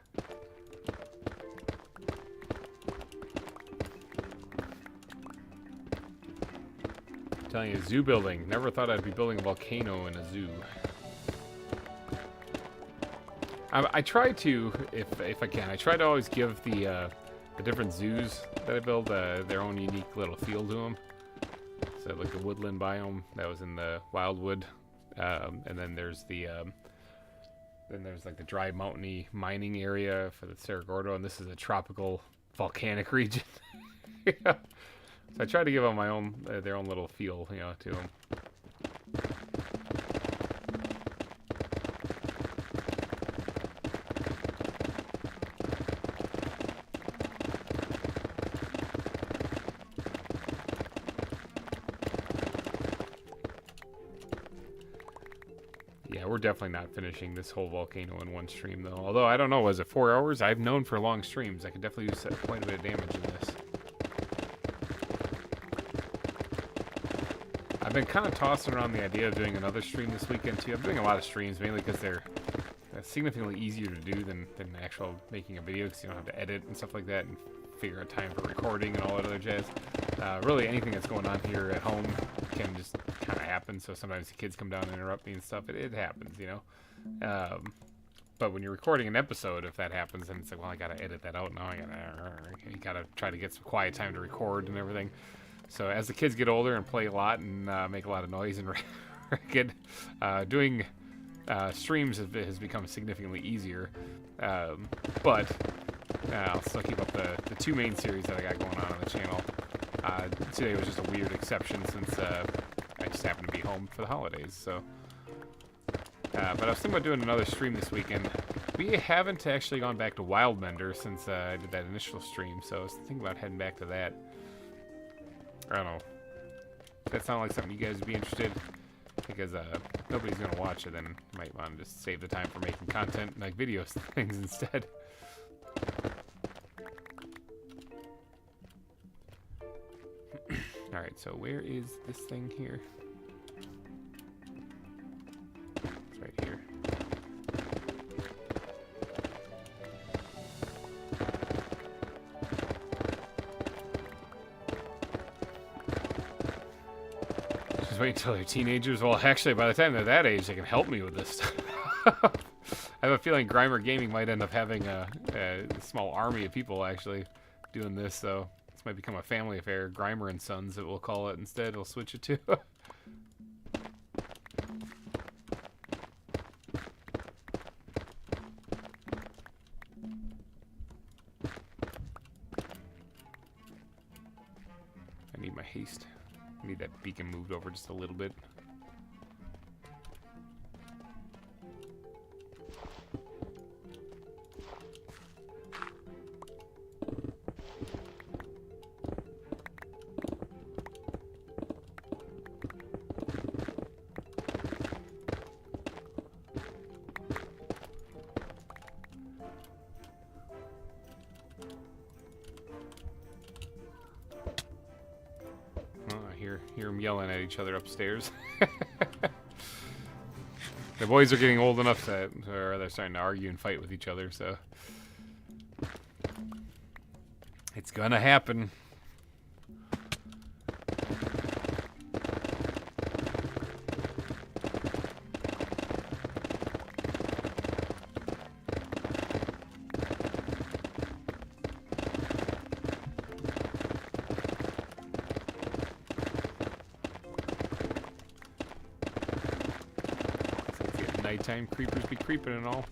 I'm telling you, zoo building. Never thought I'd be building a volcano in a zoo. I try to, if I can, I try to always give the different zoos that I build their own unique little feel to them. So like the woodland biome that was in the wildwood, and then there's like the dry mountainy mining area for the Cerro Gordo, and this is a tropical volcanic region. Yeah. So I try to give them my own their own little feel, you know, to them. Yeah, we're definitely not finishing this whole volcano in one stream, though. Although, I don't know, was it 4 hours? I've known for long streams. I could definitely use quite a bit of damage in this. I've been kind of tossing around the idea of doing another stream this weekend, too. I'm doing a lot of streams, mainly because they're significantly easier to do than actual making a video, because you don't have to edit and stuff like that, and figure out time for recording and all that other jazz. Really, anything that's going on here at home can just kind of happen. So sometimes the kids come down and interrupt me and stuff. It happens, you know. But when you're recording an episode, if that happens, then it's like, well, I gotta edit that out now. You gotta try to get some quiet time to record and everything. So as the kids get older and play a lot and make a lot of noise and doing streams has become significantly easier. But I'll still keep up the two main series that I got going on the channel. Today was just a weird exception since I just happened to be home for the holidays. So, but I was thinking about doing another stream this weekend. We haven't actually gone back to Wildmender since I did that initial stream, so I was thinking about heading back to that. I don't know. Does that sound like something you guys would be interested? Because nobody's gonna watch it, then you might want to just save the time for making content like videos things instead. Alright, so where is this thing here? It's right here. Just wait until they're teenagers. Well, actually, by the time they're that age, they can help me with this stuff. I have a feeling GReimer Gaming might end up having a small army of people actually doing this, so this might become a family affair. GReimer and Sons, it will call it instead. We'll switch it to. I need my haste. I need that beacon moved over just a little bit. yelling at each other upstairs. The boys are getting old enough that they're starting to argue and fight with each other, so it's gonna happen. Nighttime creepers be creeping and all.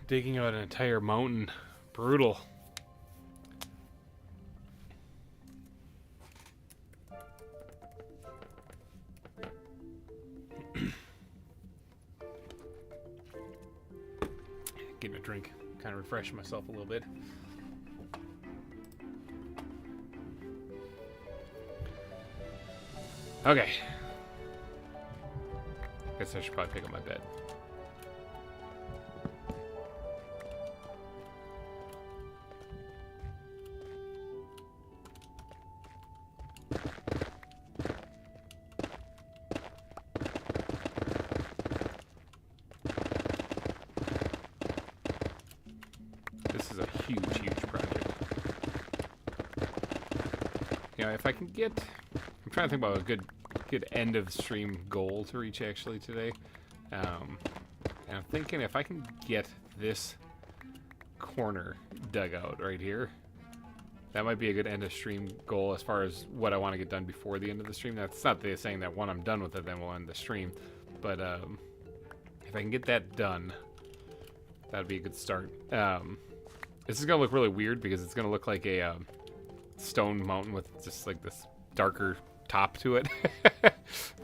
Digging out an entire mountain. Brutal. Getting a drink, kind of refresh myself a little bit. Okay. Guess I should probably pick up my bed. This is a huge project. You know, if I can get, I'm trying to think about a good end of stream goal to reach actually today. And I'm thinking if I can get this corner dug out right here, that might be a good end of stream goal as far as what I want to get done before the end of the stream. That's not saying that when I'm done with it, then we'll end the stream. But if I can get that done, that'd be a good start. This is gonna look really weird because it's gonna look like a stone mountain with just like this darker top to it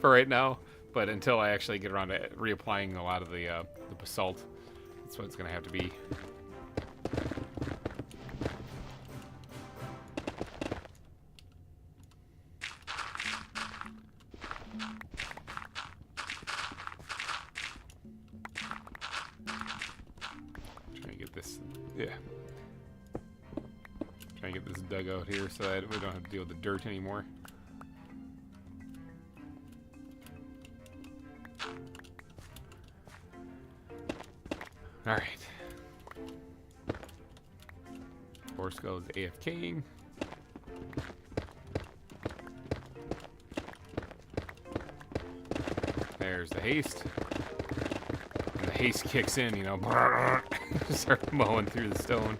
for right now. But until I actually get around to reapplying a lot of the basalt, that's what it's gonna have to be. Trying to get this, yeah. Trying to get this dug out here so that we don't have to deal with the dirt anymore. All right. Borsco is AFKing. There's the haste. And the haste kicks in, you know. Start mowing through the stone.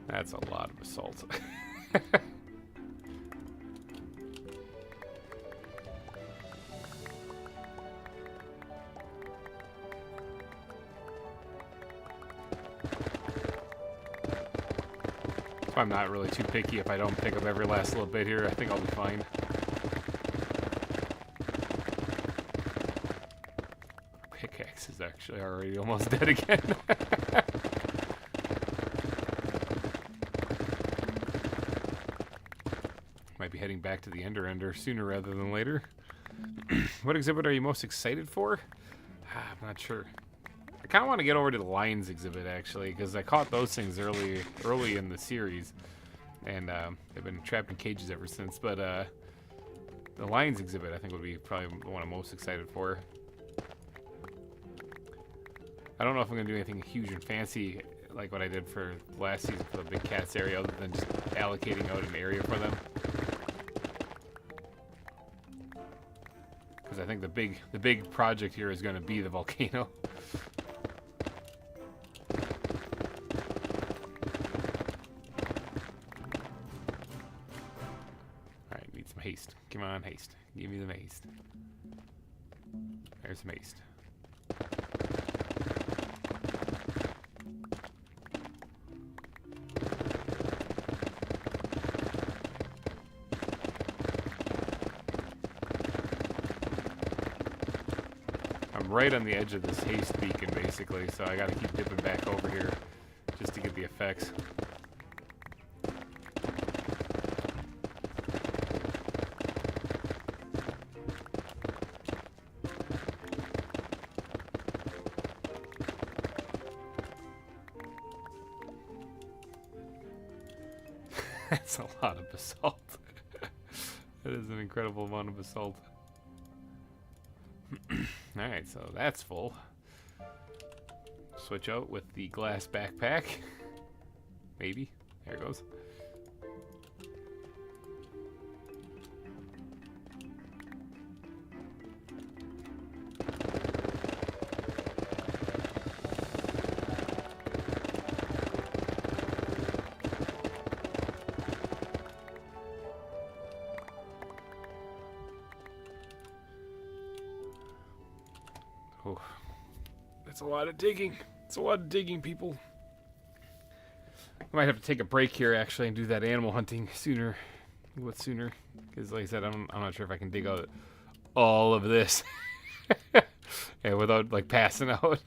That's a lot of basalt. If I'm not really too picky, if I don't pick up every last little bit here, I think I'll be fine. Pickaxe is actually already almost dead again. Might be heading back to the Ender sooner rather than later. What exhibit are you most excited for? I'm not sure. I kind of want to get over to the lions exhibit actually, because I caught those things early in the series, and they've been trapped in cages ever since. But the lions exhibit I think would be probably the one I'm most excited for. I don't know if I'm gonna do anything huge and fancy like what I did for last season for the big cats area, other than just allocating out an area for them. Because I think the big project here is going to be the volcano. Alright, need some haste. Come on, haste. Give me the haste. There's some haste. right on the edge of this haste beacon, basically, so I gotta keep dipping back over here just to get the effects. That's a lot of basalt. That is an incredible amount of basalt. Alright, so that's full. Switch out with the glass backpack. Maybe. There it goes. Oh, that's a lot of digging. It's a lot of digging, people. I might have to take a break here, actually, and do that animal hunting sooner. What sooner? Because, like I said, I'm not sure if I can dig out all of this. Yeah, without, like, passing out.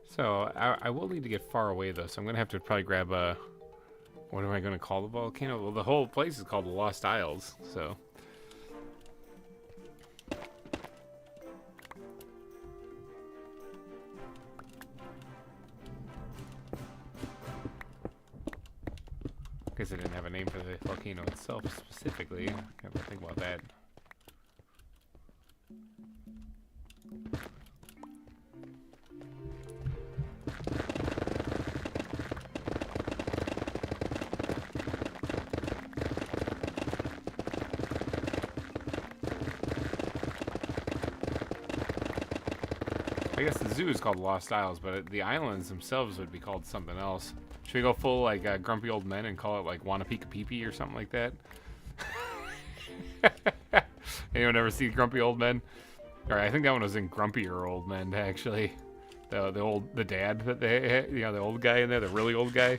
So, I will need to get far away, though, so I'm going to have to probably grab a... What am I going to call the volcano? Well, the whole place is called the Lost Isles, so... I guess I didn't have a name for the volcano itself specifically. I have to think about that. I guess the zoo is called Lost Isles, but the islands themselves would be called something else. Should we go full, like, grumpy old men and call it, like, Wanna Pika Pee Pee or something like that? Anyone ever see Grumpy Old Men? Alright, I think that one was in Grumpier Old Men, actually. The dad that they had, you know, the old guy in there, the really old guy.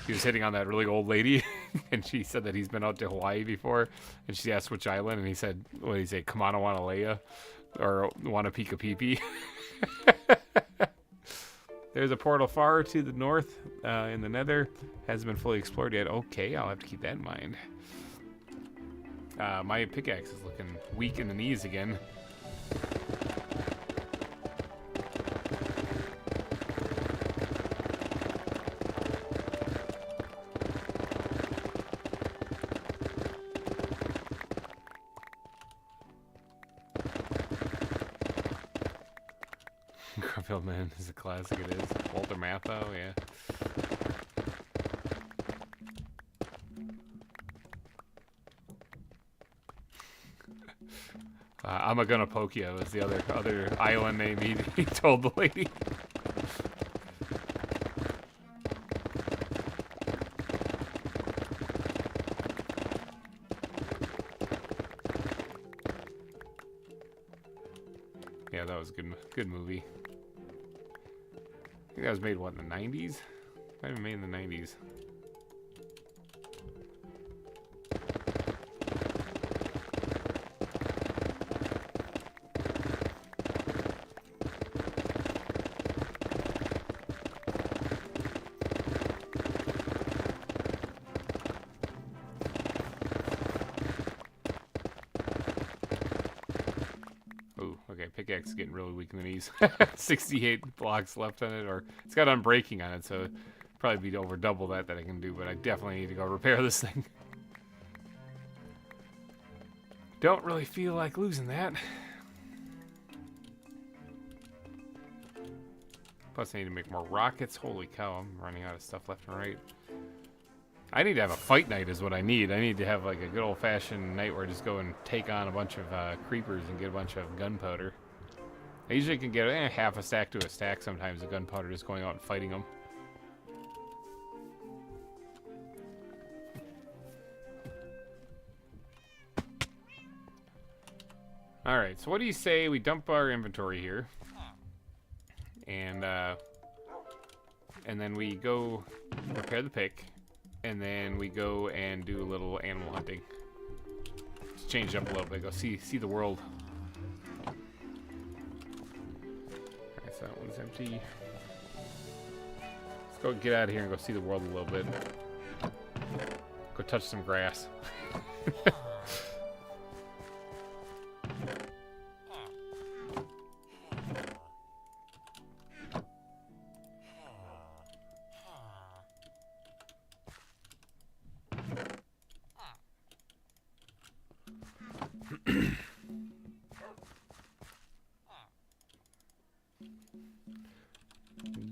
He was hitting on that really old lady, and she said that he's been out to Hawaii before, and she asked which island, and he said, what did he say, Kamana Wanalea? Or Wanna Pika Pee Pee? There's a portal far to the north in the nether. Hasn't been fully explored yet. Okay, I'll have to keep that in mind. My pickaxe is looking weak in the knees again. Grumfield Man is a classic, it is. Walter Matthau, yeah. I'm gonna poke you was the other island name he told the lady. Yeah, that was a good movie. I think that was made, what, in the 90s? Might have been made in the 90s. Pickaxe is getting really weak in the knees. 68 blocks left on it, or it's got unbreaking on it, so it'd probably be over double that I can do, but I definitely need to go repair this thing. Don't really feel like losing that. Plus I need to make more rockets. Holy cow, I'm running out of stuff left and right. I need to have a fight night is what I need. I need to have like a good old-fashioned night where I just go and take on a bunch of creepers and get a bunch of gunpowder. I usually can get half a stack to a stack sometimes of gunpowder just going out and fighting them. Alright, so what do you say we dump our inventory here? And then we go repair the pick. And then we go and do a little animal hunting. Let's change it up a little bit. Go see the world. Alright, so that one's empty. Let's go get out of here and go see the world a little bit. Go touch some grass.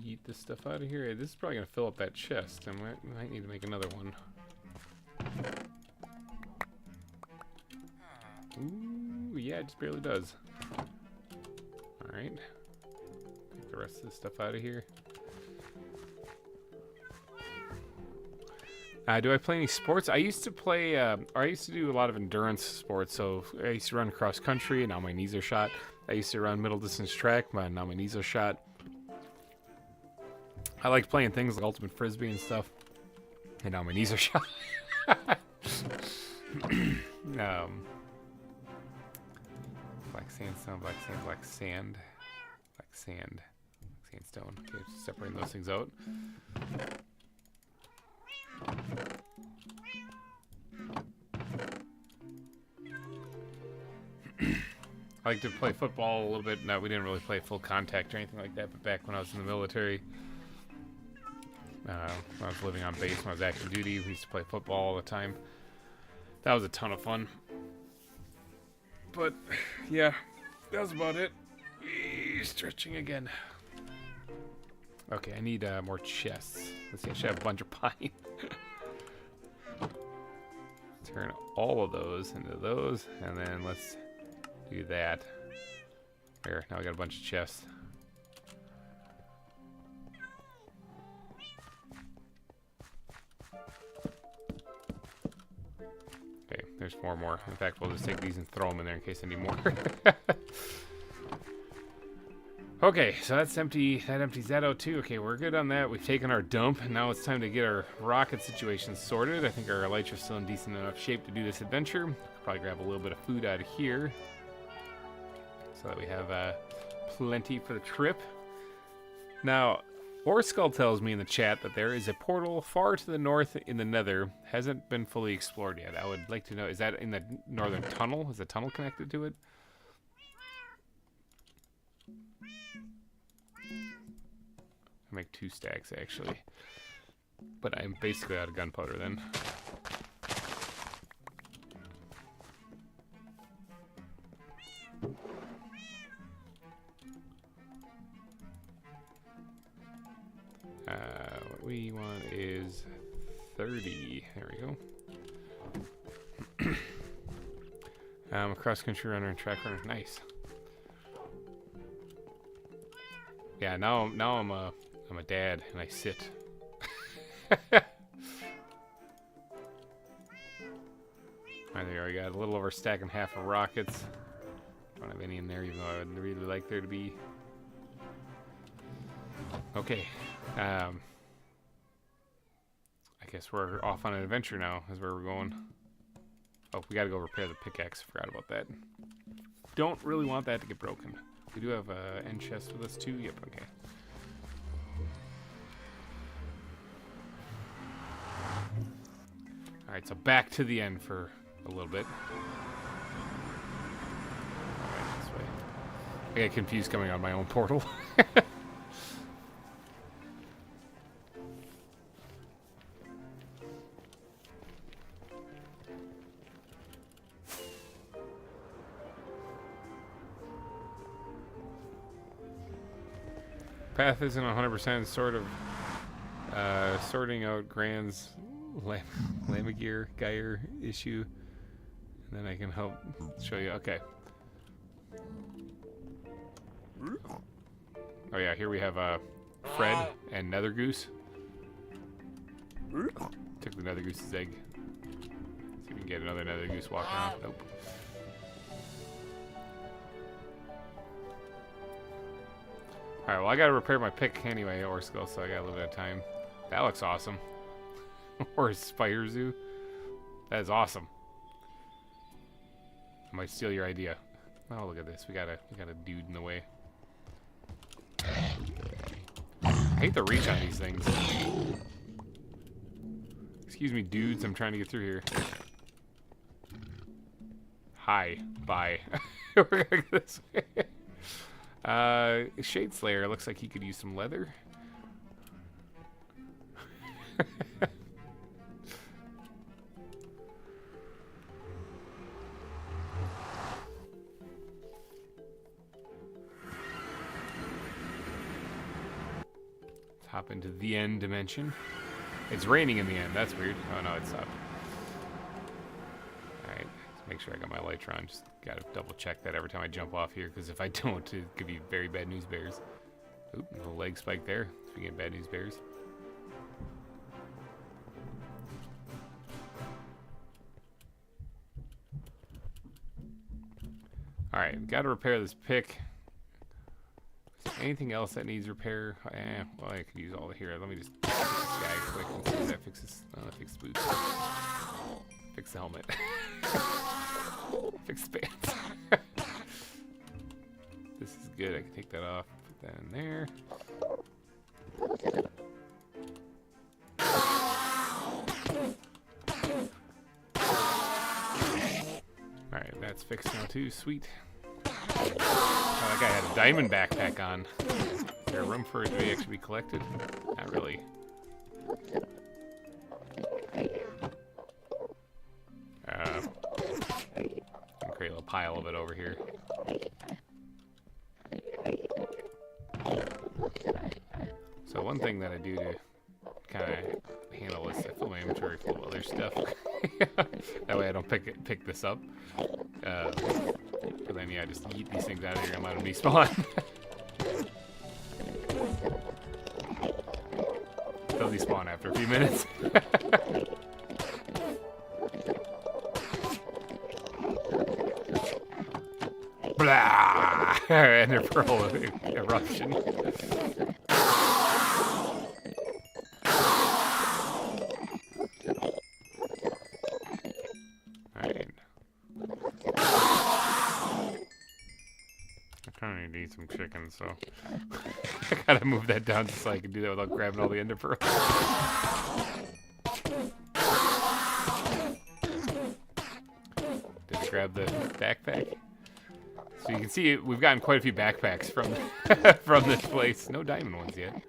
Yeet this stuff out of here. This is probably gonna fill up that chest. I might need to make another one. Ooh, yeah, it just barely does. Alright. Take the rest of this stuff out of here. Do I play any sports? I used to play, I used to do a lot of endurance sports. So I used to run cross country, and now my knees are shot. I used to run middle distance track, but now my knees are shot. I like playing things like ultimate frisbee and stuff, and now my knees are shot. Black sandstone, black sand, black sand, black sand, sandstone. Okay, separating those things out. I like to play football a little bit. No, we didn't really play full contact or anything like that, but back when I was in the military, when I was living on base, when I was active duty, we used to play football all the time. That was a ton of fun. But, yeah, that was about it. Stretching again. Okay, I need more chests. Let's see, I should have a bunch of pine. Turn all of those into those, and then let's do that. There, now we got a bunch of chests. Okay, there's 4 more. In fact, we'll just take these and throw them in there in case I need more. Okay, so that's empty. That empties that out too. Okay, we're good on that. We've taken our dump, and now it's time to get our rocket situation sorted. I think our elytra are still in decent enough shape to do this adventure. Probably grab a little bit of food out of here, so that we have plenty for the trip. Now, Orskull tells me in the chat that there is a portal far to the north in the Nether. Hasn't been fully explored yet. I would like to know, is that in the northern tunnel? Is the tunnel connected to it? I make 2 stacks actually, but I'm basically out of gunpowder then. What we want is 30. There we go. A cross-country runner and track runner. Nice. Yeah, now I'm a dad and I sit. Alright, there we got a little over a stack and a half of rockets. Don't have any in there, even though I would really like there to be. Okay. I guess we're off on an adventure now, is where we're going. Oh, we gotta go repair the pickaxe. Forgot about that. Don't really want that to get broken. We do have an end chest with us too. Yep, okay. Alright, so back to the end for a little bit. Alright, this way. I get confused coming on my own portal. Path isn't 100% sort of sorting out Grand's Lamagir issue, and then I can help show you. Okay. Oh yeah, here we have Fred and Nether Goose. Took the Nether Goose's egg. See if we can get another Nether Goose walking around. Nope. Alright, well I gotta repair my pick anyway, or skill, so I got a little bit of time. That looks awesome. Or a Spire Zoo. That is awesome. I might steal your idea. Oh, look at this. We got a dude in the way. I hate the reach on these things. Excuse me, dudes. I'm trying to get through here. Hi. Bye. We're gonna go this way. Shade Slayer looks like he could use some leather. Hop into the end dimension. It's raining in the end. That's weird. Oh no, it stopped. Alright, let's make sure I got my lights on. Just gotta double check that every time I jump off here, because if I don't, it could be very bad news bears. Oop, little leg spike there. Speaking of bad news bears. Alright, gotta repair this pick. Anything else that needs repair? Well, I could use all the here. Let me just fix this guy quick and see if that fixes. Oh, that fixes boots. Fix the helmet. Fix the pants. This is good. I can take that off. Put that in there. Alright, that's fixed now too. Sweet. Oh, that guy had a diamond backpack on. Is there room for it to actually be collected? Not really. I'll create a little pile of it over here. So one thing that I do to kind of handle this, I fill my inventory full of other stuff. That way I don't pick this up. But then, yeah, just eat these things out of here and let them despawn. They'll despawn after a few minutes. Blah! Ender pearl eruption. Eat some chicken, so I gotta move that down just so I can do that without grabbing all the ender pearls. Did I grab the backpack? So you can see we've gotten quite a few backpacks from from this place. No diamond ones yet.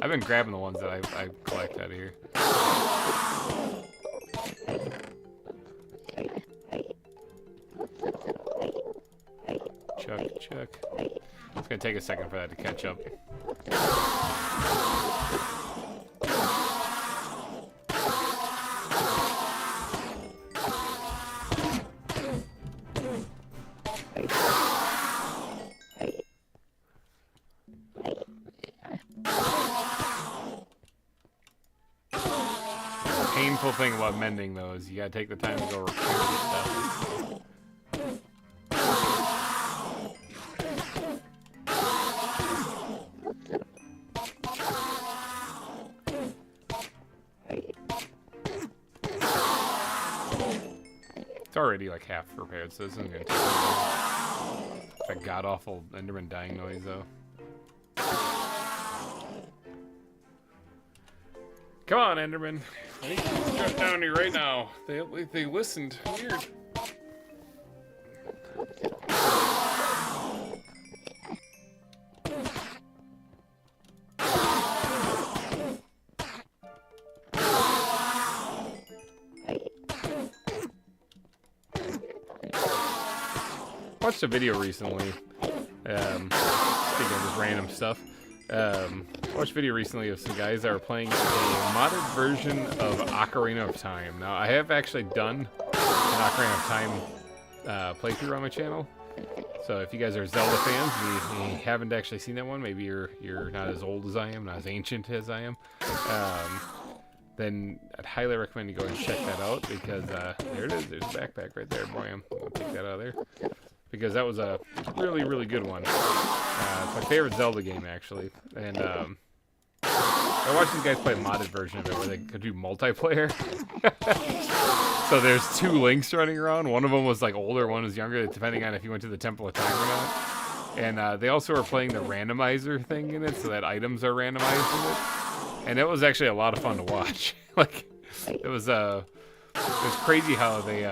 I've been grabbing the ones that I collect out of here. Chuck. It's gonna take a second for that to catch up. The painful thing about mending though is you gotta take the time to go repair your stuff. It's already like half repaired, so this isn't gonna take long. That god awful Enderman dying noise though. Come on, Enderman. I need to jump down here right now. They listened. Weird. Watched a video recently. Speaking of just random stuff, watched a video recently of some guys that were playing a modded version of Ocarina of Time. Now, I have actually done an Ocarina of Time playthrough on my channel. So if you guys are Zelda fans and you haven't actually seen that one, maybe you're not as old as I am, not as ancient as I am, then I'd highly recommend you go and check that out because there it is. There's a backpack right there. Boy, I'll take that out of there. because that was a really, really good one. It's my favorite Zelda game, actually. And I watched these guys play a modded version of it where they could do multiplayer. So there's 2 Links running around. One of them was like older, one was younger, depending on if you went to the Temple of Time or not. And they also were playing the randomizer thing in it, so that items are randomized in it. And it was actually a lot of fun to watch. Like, it was crazy how they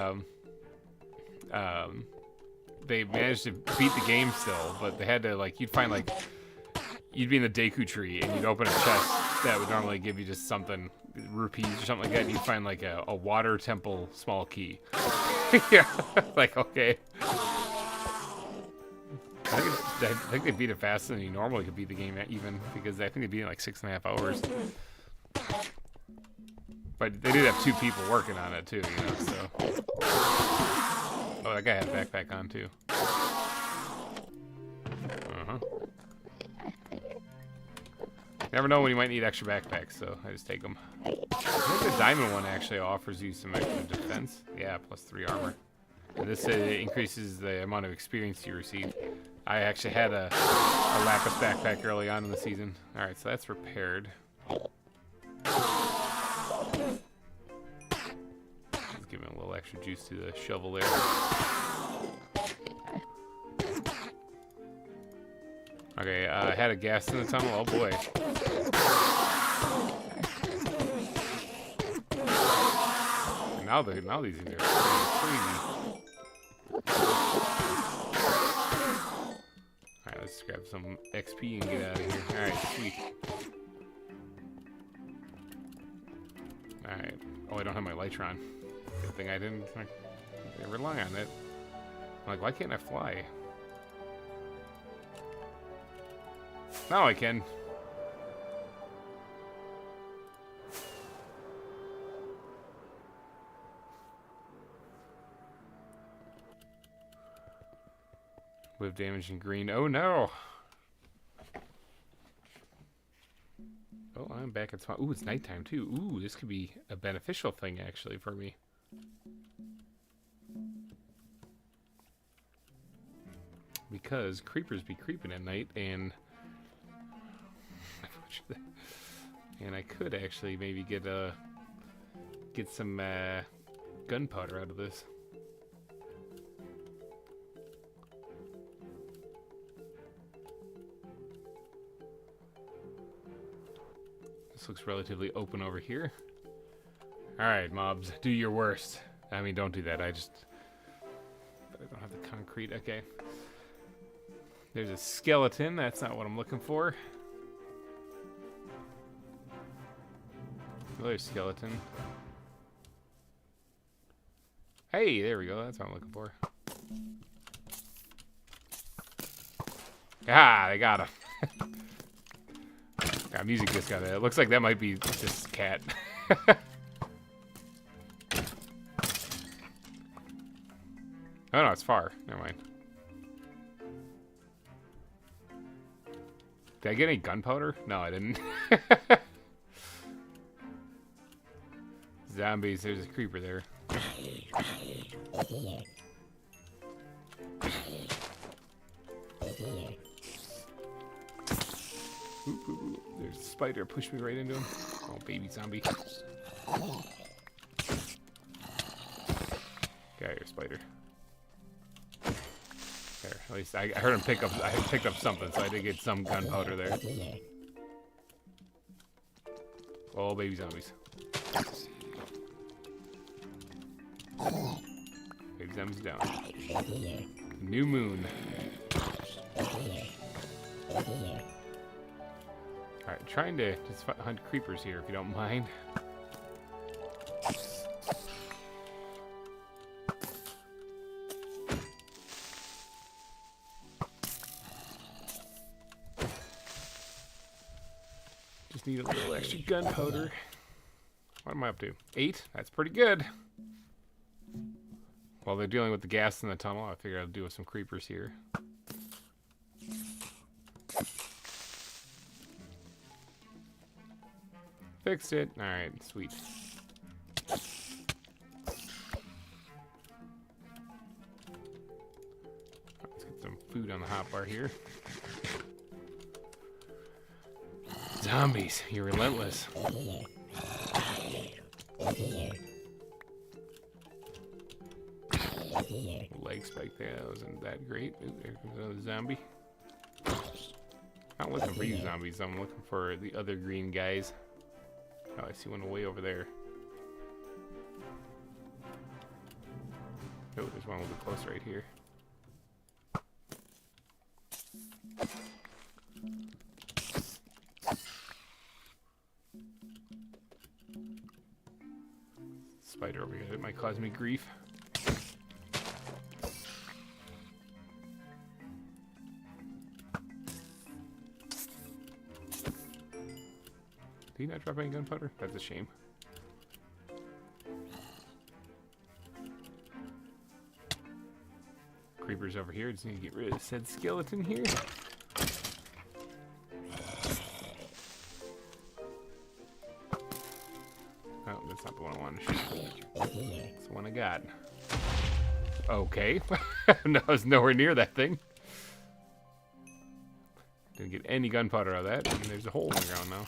managed to beat the game still, but they had to, like, you'd be in the Deku tree and you'd open a chest that would normally give you just something, rupees or something like that, and you'd find like a water temple small key. Yeah, like, okay. I think they beat it faster than you normally could beat the game at, even, because I think they beat it in like 6.5 hours. But they did have 2 people working on it too, you know, so. Oh, that guy had a backpack on too. Never know when you might need extra backpacks, so I just take them. I think the diamond one actually offers you some extra defense. Yeah, plus 3 armor. And this increases the amount of experience you receive. I actually had a lapis backpack early on in the season. Alright, so that's repaired. Let's give him a little extra juice to the shovel there. Okay, I had a gas in the tunnel. Oh boy. Now these things are crazy. Alright, let's grab some XP and get out of here. Alright, sweet. Alright. Oh, I don't have my Lytron. Good thing I didn't rely on it. I'm like, why can't I fly? Now I can. With damage in green. Oh no! Oh, I'm back at spawn. Ooh, it's nighttime too. Ooh, this could be a beneficial thing actually for me. Because creepers be creeping at night, and I could actually maybe get some gunpowder out of this. This looks relatively open over here. Alright, mobs, do your worst. I mean, don't do that. But I don't have the concrete. Okay. There's a skeleton. That's not what I'm looking for. Another skeleton. Hey, there we go. That's what I'm looking for. Ah, they got him. God, music just got it. It looks like that might be this cat. Oh no, it's far. Never mind. Did I get any gunpowder? No, I didn't. Zombies, there's a creeper there. Ooh, there's a spider, pushed me right into him. Oh, baby zombie. Get out here, spider. There, at least I heard him pick up. I picked up something, so I did get some gunpowder there. Oh, baby zombies. Baby zombies down. New moon. Alright, trying to just hunt creepers here, if you don't mind. Just need a little extra gunpowder. What am I up to? 8? That's pretty good. While they're dealing with the gas in the tunnel, I figured I'd do with some creepers here. Fixed it. Alright, sweet. some food on the hotbar here. Zombies, you're relentless. Leg spike there, that wasn't that great. Ooh, there comes another zombie. Not looking for you zombies, I'm looking for the other green guys. Oh, I see one way over there. Oh, there's one a little bit close right here. Spider over here, that might cause me grief. Did he not drop any gunpowder? That's a shame. Creepers over here. Just need to get rid of said skeleton here. Oh, that's not the one I wanted to shoot. That's the one I got. Okay. No, I was nowhere near that thing. Didn't get any gunpowder out of that. And there's a hole in the ground now.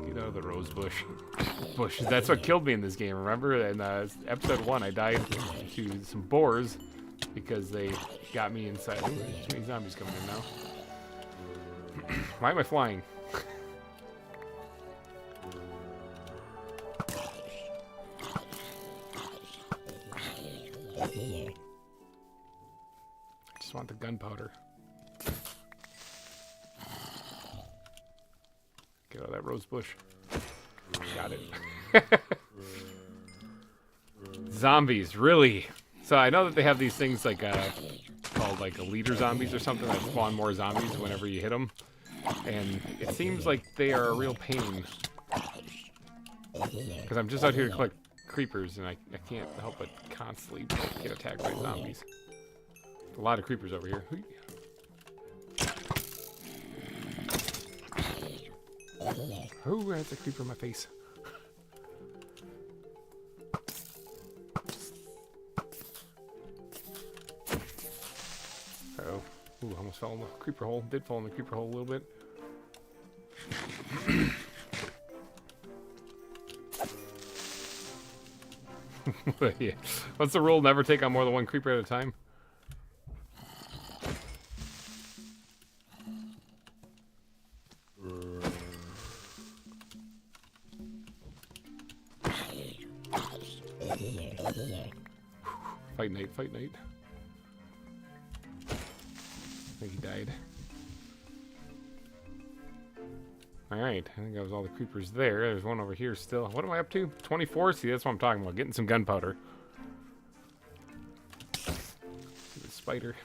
Get out of the rose bush. That's what killed me in this game, remember? In episode 1, I died to some boars because they got me inside. Ooh, there's too many zombies coming in now. Why am I flying? I just want the gunpowder. Get out of that rose bush. Got it. Zombies, really? So I know that they have these things like called like leader zombies or something that spawn more zombies whenever you hit them. And it seems like they are a real pain. Because I'm just out here to collect creepers and I can't help but constantly get attacked by zombies. A lot of creepers over here. Oh, that's a creeper in my face. Uh-oh. Ooh, almost fell in the creeper hole. Did fall in the creeper hole a little bit. Yeah. What's the rule? Never take on more than one creeper at a time? Fight night, fight night. I think he died. Alright, I think that was all the creepers there. There's one over here still. What am I up to? 24? See, that's what I'm talking about. Getting some gunpowder. See the spider.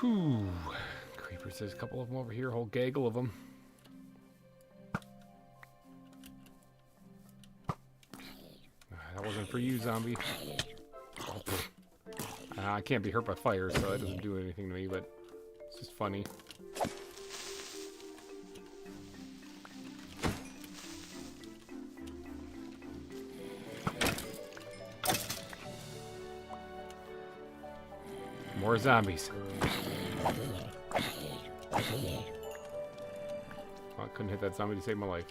Whew. Creepers, there's a couple of them over here. A whole gaggle of them. That wasn't for you, zombie. I can't be hurt by fire, so that doesn't do anything to me, but it's just funny. More zombies. Well, I couldn't hit that zombie to save my life.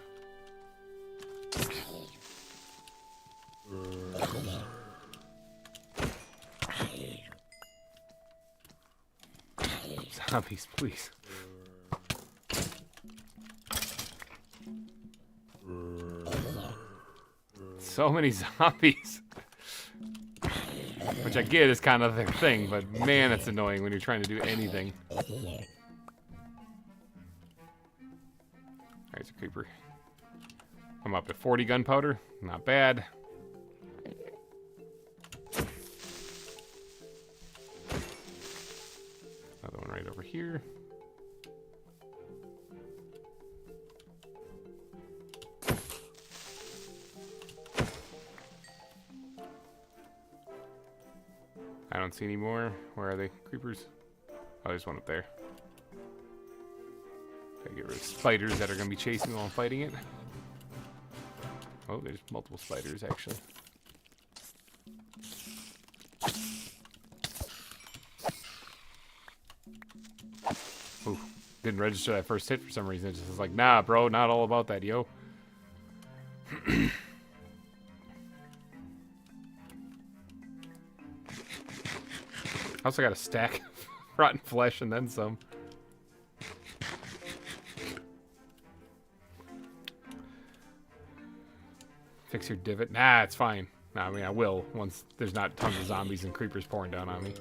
Zombies, please. So many zombies. Which I get is kind of the thing, but man, it's annoying when you're trying to do anything. There's a creeper. I'm up at 40 gunpowder. Not bad. Another one right over here. I don't see any more. Where are they? Creepers? Oh, there's one up there. Gotta get rid of spiders that are gonna be chasing me while I'm fighting it. Oh, there's multiple spiders actually. Ooh, didn't register that first hit for some reason. It just was like, nah, bro, not all about that, yo. I also got a stack of rotten flesh and then some. Fix your divot. Nah, it's fine. Nah, I mean, I will once there's not tons of zombies and creepers pouring down on me.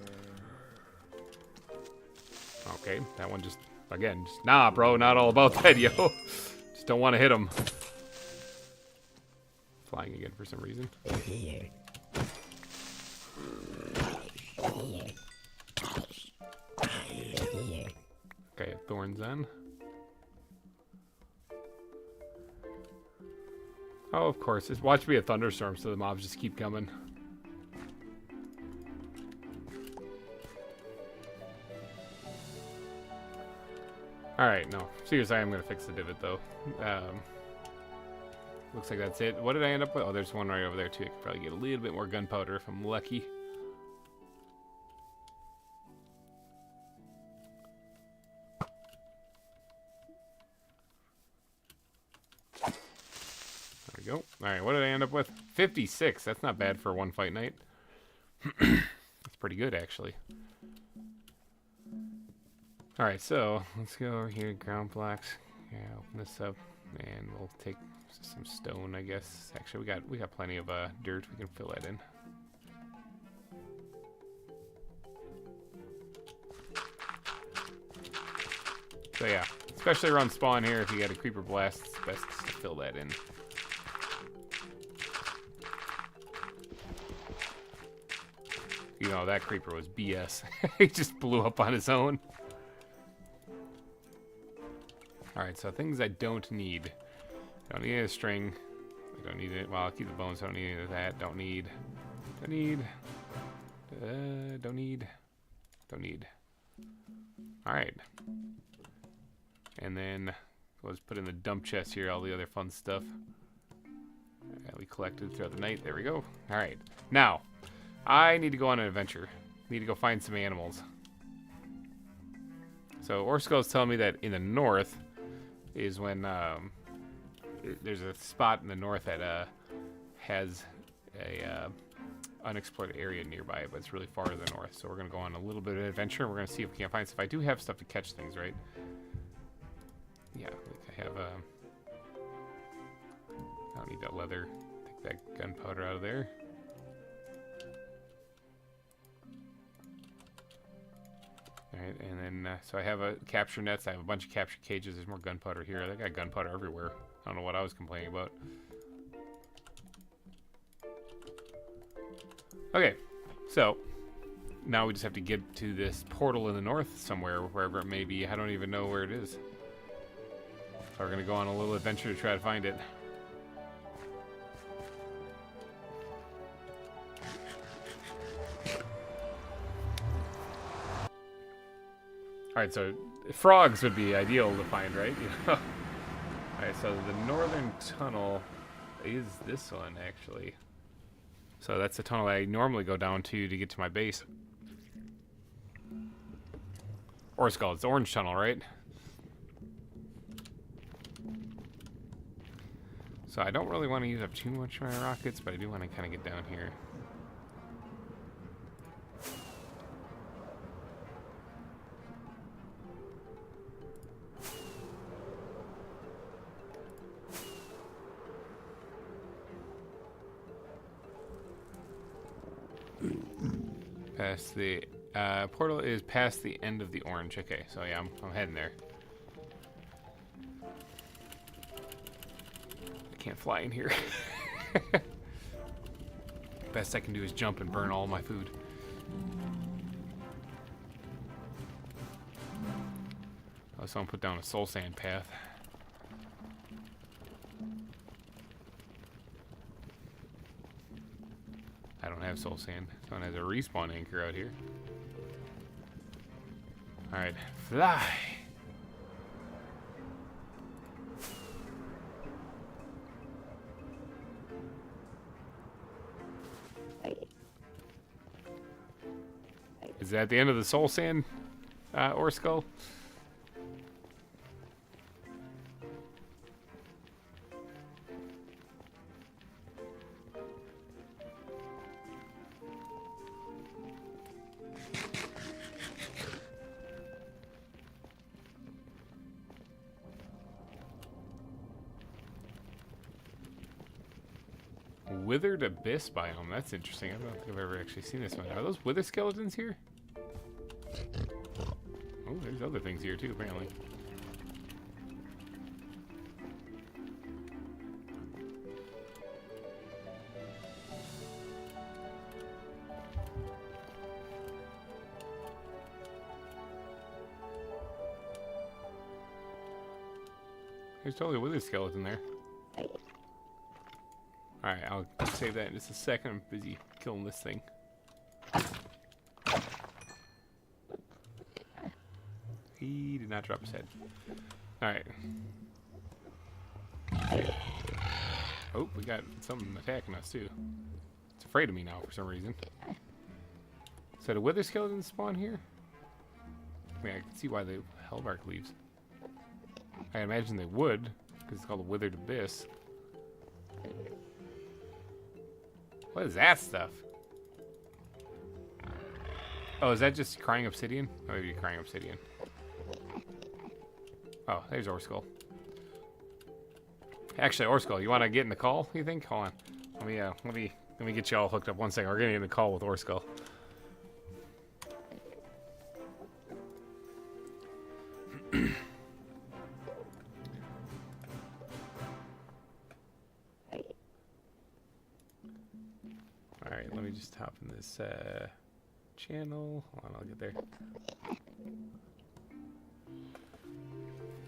Okay, that one just, again, just, nah, bro, not all about that, yo. Just don't want to hit him. Flying again for some reason. Okay, thorns on. Oh, of course. Just watch me a thunderstorm so the mobs just keep coming. Alright, no. Seriously, I'm going to fix the divot, though. Looks like that's it. What did I end up with? Oh, there's one right over there, too. I could probably get a little bit more gunpowder if I'm lucky. There we go. Alright, what did I end up with? 56. That's not bad for one fight night. That's pretty good, actually. Alright, so let's go over here, ground blocks. Yeah, open this up, and we'll take some stone, I guess. Actually, we got plenty of dirt. We can fill that in. So yeah, especially around spawn here, if you got a creeper blast, it's best to fill that in. You know, that creeper was BS. He just blew up on his own. Alright, so things I don't need. I don't need a string. I don't need it. Well, I'll keep the bones. I don't need any of that. Don't need. Alright. And then let's put in the dump chest here all the other fun stuff that we collected throughout the night. There we go. Alright. Now, I need to go on an adventure. Need to go find some animals. So Orskull's telling me that in the north is when there's a spot in the north that has a unexplored area nearby, but it's really far to the north. So we're gonna go on a little bit of an adventure. We're gonna see if we can find stuff. I do have stuff to catch things, right? Yeah, like I have. I don't need that leather. Take that gunpowder out of there. Alright, and then, so I have a capture nets, I have a bunch of capture cages, there's more gunpowder here. I got gunpowder everywhere. I don't know what I was complaining about. Okay, so, now we just have to get to this portal in the north somewhere, wherever it may be. I don't even know where it is. So we're gonna go on a little adventure to try to find it. Alright, so frogs would be ideal to find, right? Alright, so the northern tunnel is this one, actually. So that's the tunnel I normally go down to get to my base. Orskull, it's the orange tunnel, right? So I don't really want to use up too much of my rockets, but I do want to kind of get down here. Past the portal is past the end of the orange. Okay, so yeah, I'm heading there. I can't fly in here. Best I can do is jump and burn all my food. Oh, someone put down a soul sand path. I don't have soul sand. Someone has a respawn anchor out here. Alright, fly. Is that the end of the soul sand, ore skull? Withered abyss biome. That's interesting. I don't think I've ever actually seen this one. Are those wither skeletons here? Oh, there's other things here too, apparently. There's totally a wither skeleton there. Alright, I'll save that in just a second. I'm busy killing this thing. He did not drop his head. Alright. Oh, we got something attacking us too. It's afraid of me now for some reason. Is that a wither skeleton spawn here? I mean, I can see why the hellbark leaves. I imagine they would, because it's called a withered abyss. What is that stuff? Oh, is that just crying obsidian? Oh, maybe crying obsidian. Oh, there's Orskull. Actually, Orskull, you want to get in the call? You think? Hold on. Let me get you all hooked up. 1 second. We're getting in the call with Orskull. Alright, let me just hop in this channel. Hold on, I'll get there.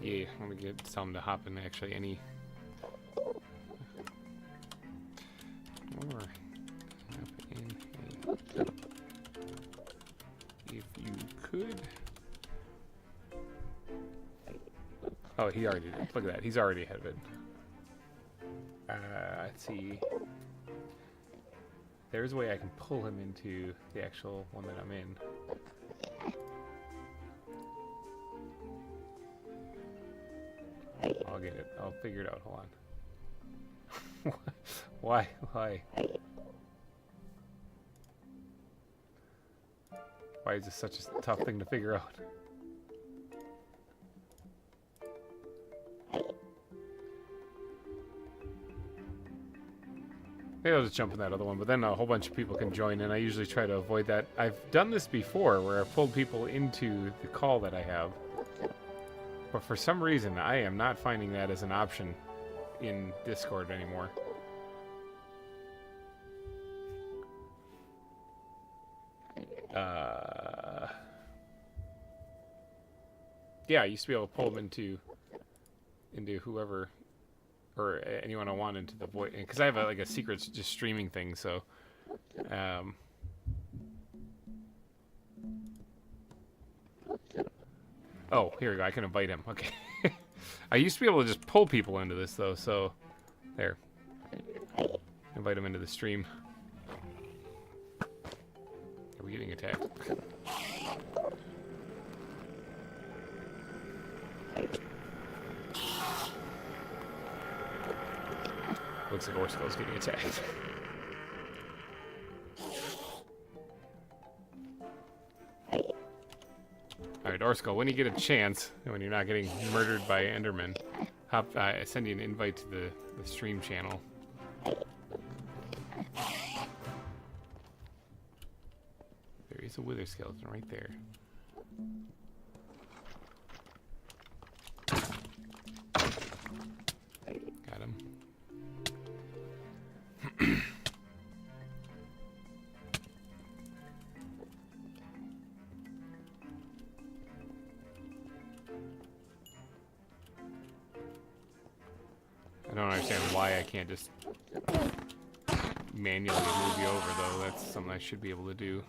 Yeah, let me get some to hop in actually any. Or hop in if you could. Oh, he already did. Look at that. He's already ahead of it. Let's see. There's a way I can pull him into the actual one that I'm in. I'll get it. I'll figure it out. Hold on. Why? Why is this such a tough thing to figure out? Maybe I'll just jump in that other one, but then a whole bunch of people can join in. I usually try to avoid that. I've done this before where I've pulled people into the call that I have. But for some reason, I am not finding that as an option in Discord anymore. Yeah, I used to be able to pull them into whoever, or anyone I want into the voice, because I have like a secret just streaming thing. So, oh, here we go. I can invite him. Okay. I used to be able to just pull people into this though. So, there. Invite him into the stream. Are we getting attacked? Looks like Orskull's getting attacked. Alright, Orskull, when you get a chance, when you're not getting murdered by Enderman, send you an invite to the stream channel. There is a wither skeleton right there. Got him. I don't understand why I can't just manually move you over, though. That's something I should be able to do.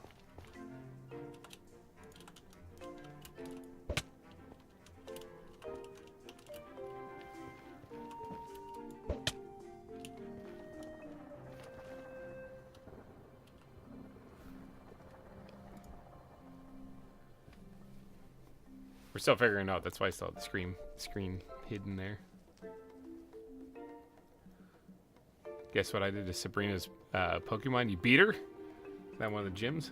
We're still figuring it out. That's why I still have the screen hidden there. Guess what I did to Sabrina's Pokemon? You beat her? Is that one of the gyms?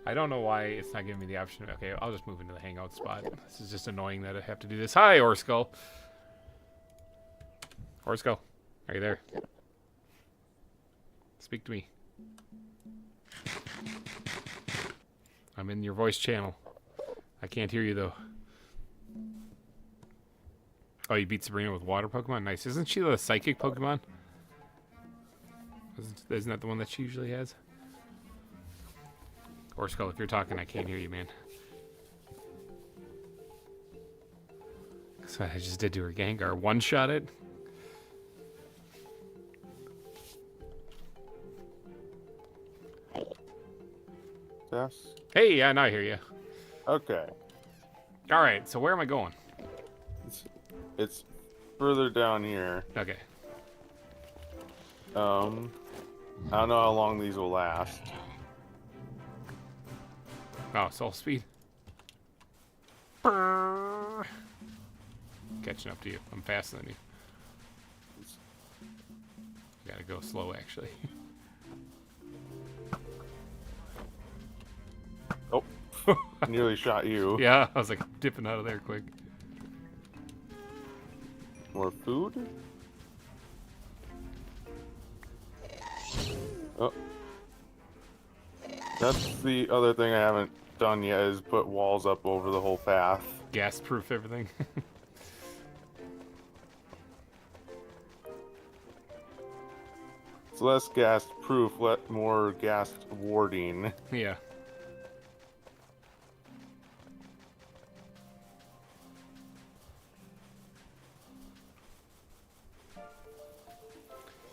I don't know why it's not giving me the option. Okay, I'll just move into the hangout spot. This is just annoying that I have to do this. Hi, Orskull. Orskull, are you there? Speak to me. I'm in your voice channel. I can't hear you, though. Oh, you beat Sabrina with water Pokemon? Nice. Isn't she the psychic Pokemon? Isn't that the one that she usually has? Orskull, if you're talking, I can't hear you, man. That's what I just did to her Gengar. One-shot it. Yes. Hey, yeah, now I hear you. Okay. All right, so where am I going? It's further down here. Okay. I don't know how long these will last. Oh, soul speed. Catching up to you. I'm faster than you. Gotta go slow, actually. Oh, nearly shot you. Yeah, I was like dipping out of there quick. More food? Oh. That's the other thing I haven't done yet, is put walls up over the whole path. Gas-proof everything. It's less gas proof, more gas warding. Yeah.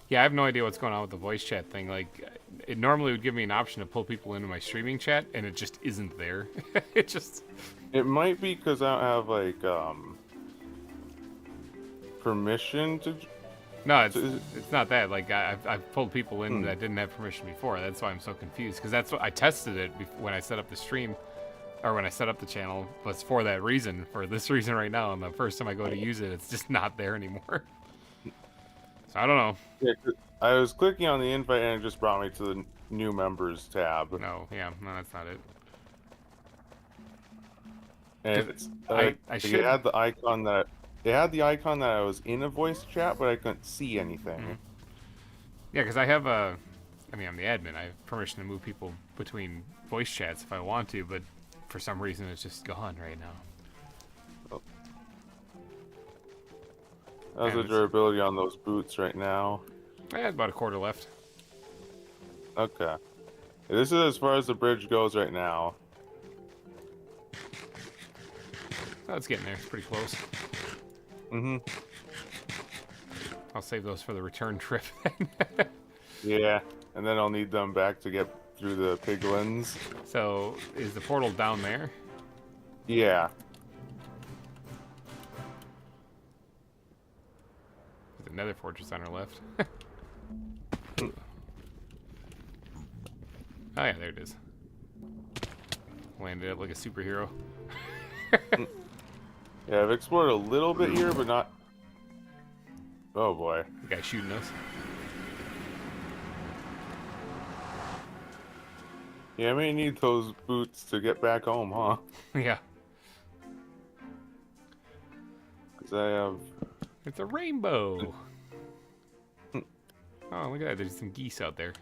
Yeah, I have no idea what's going on with the voice chat thing. Like, it normally would give me an option to pull people into my streaming chat, and it just isn't there. It just... It might be because I don't have, like, permission to... No, it's not that. Like, I've pulled people in that didn't have permission before. That's why I'm so confused. Because that's what I tested it when I set up the stream, or when I set up the channel, was for that reason. For this reason right now, and the first time I go to use it, it's just not there anymore. So I don't know. Yeah, I was clicking on the invite and it just brought me to the new members tab. No, yeah, no, that's not it. And it's, I should... it had the icon that I was in a voice chat, but I couldn't see anything. Mm-hmm. Yeah, because I have I'm the admin. I have permission to move people between voice chats if I want to, but for some reason it's just gone right now. How's the durability on those boots right now? I had about a quarter left. Okay. This is as far as the bridge goes right now. Oh, it's getting there. It's pretty close. Mm-hmm. I'll save those for the return trip. Yeah, and then I'll need them back to get through the piglins. So, is the portal down there? Yeah. There's another fortress on our left. Oh yeah, there it is. Landed up like a superhero. Yeah, I've explored a little bit here, but not... Oh boy. The guy shooting us. Yeah, I may need those boots to get back home, huh? Yeah. Because I have... It's a rainbow! Oh, look at that. There's some geese out there.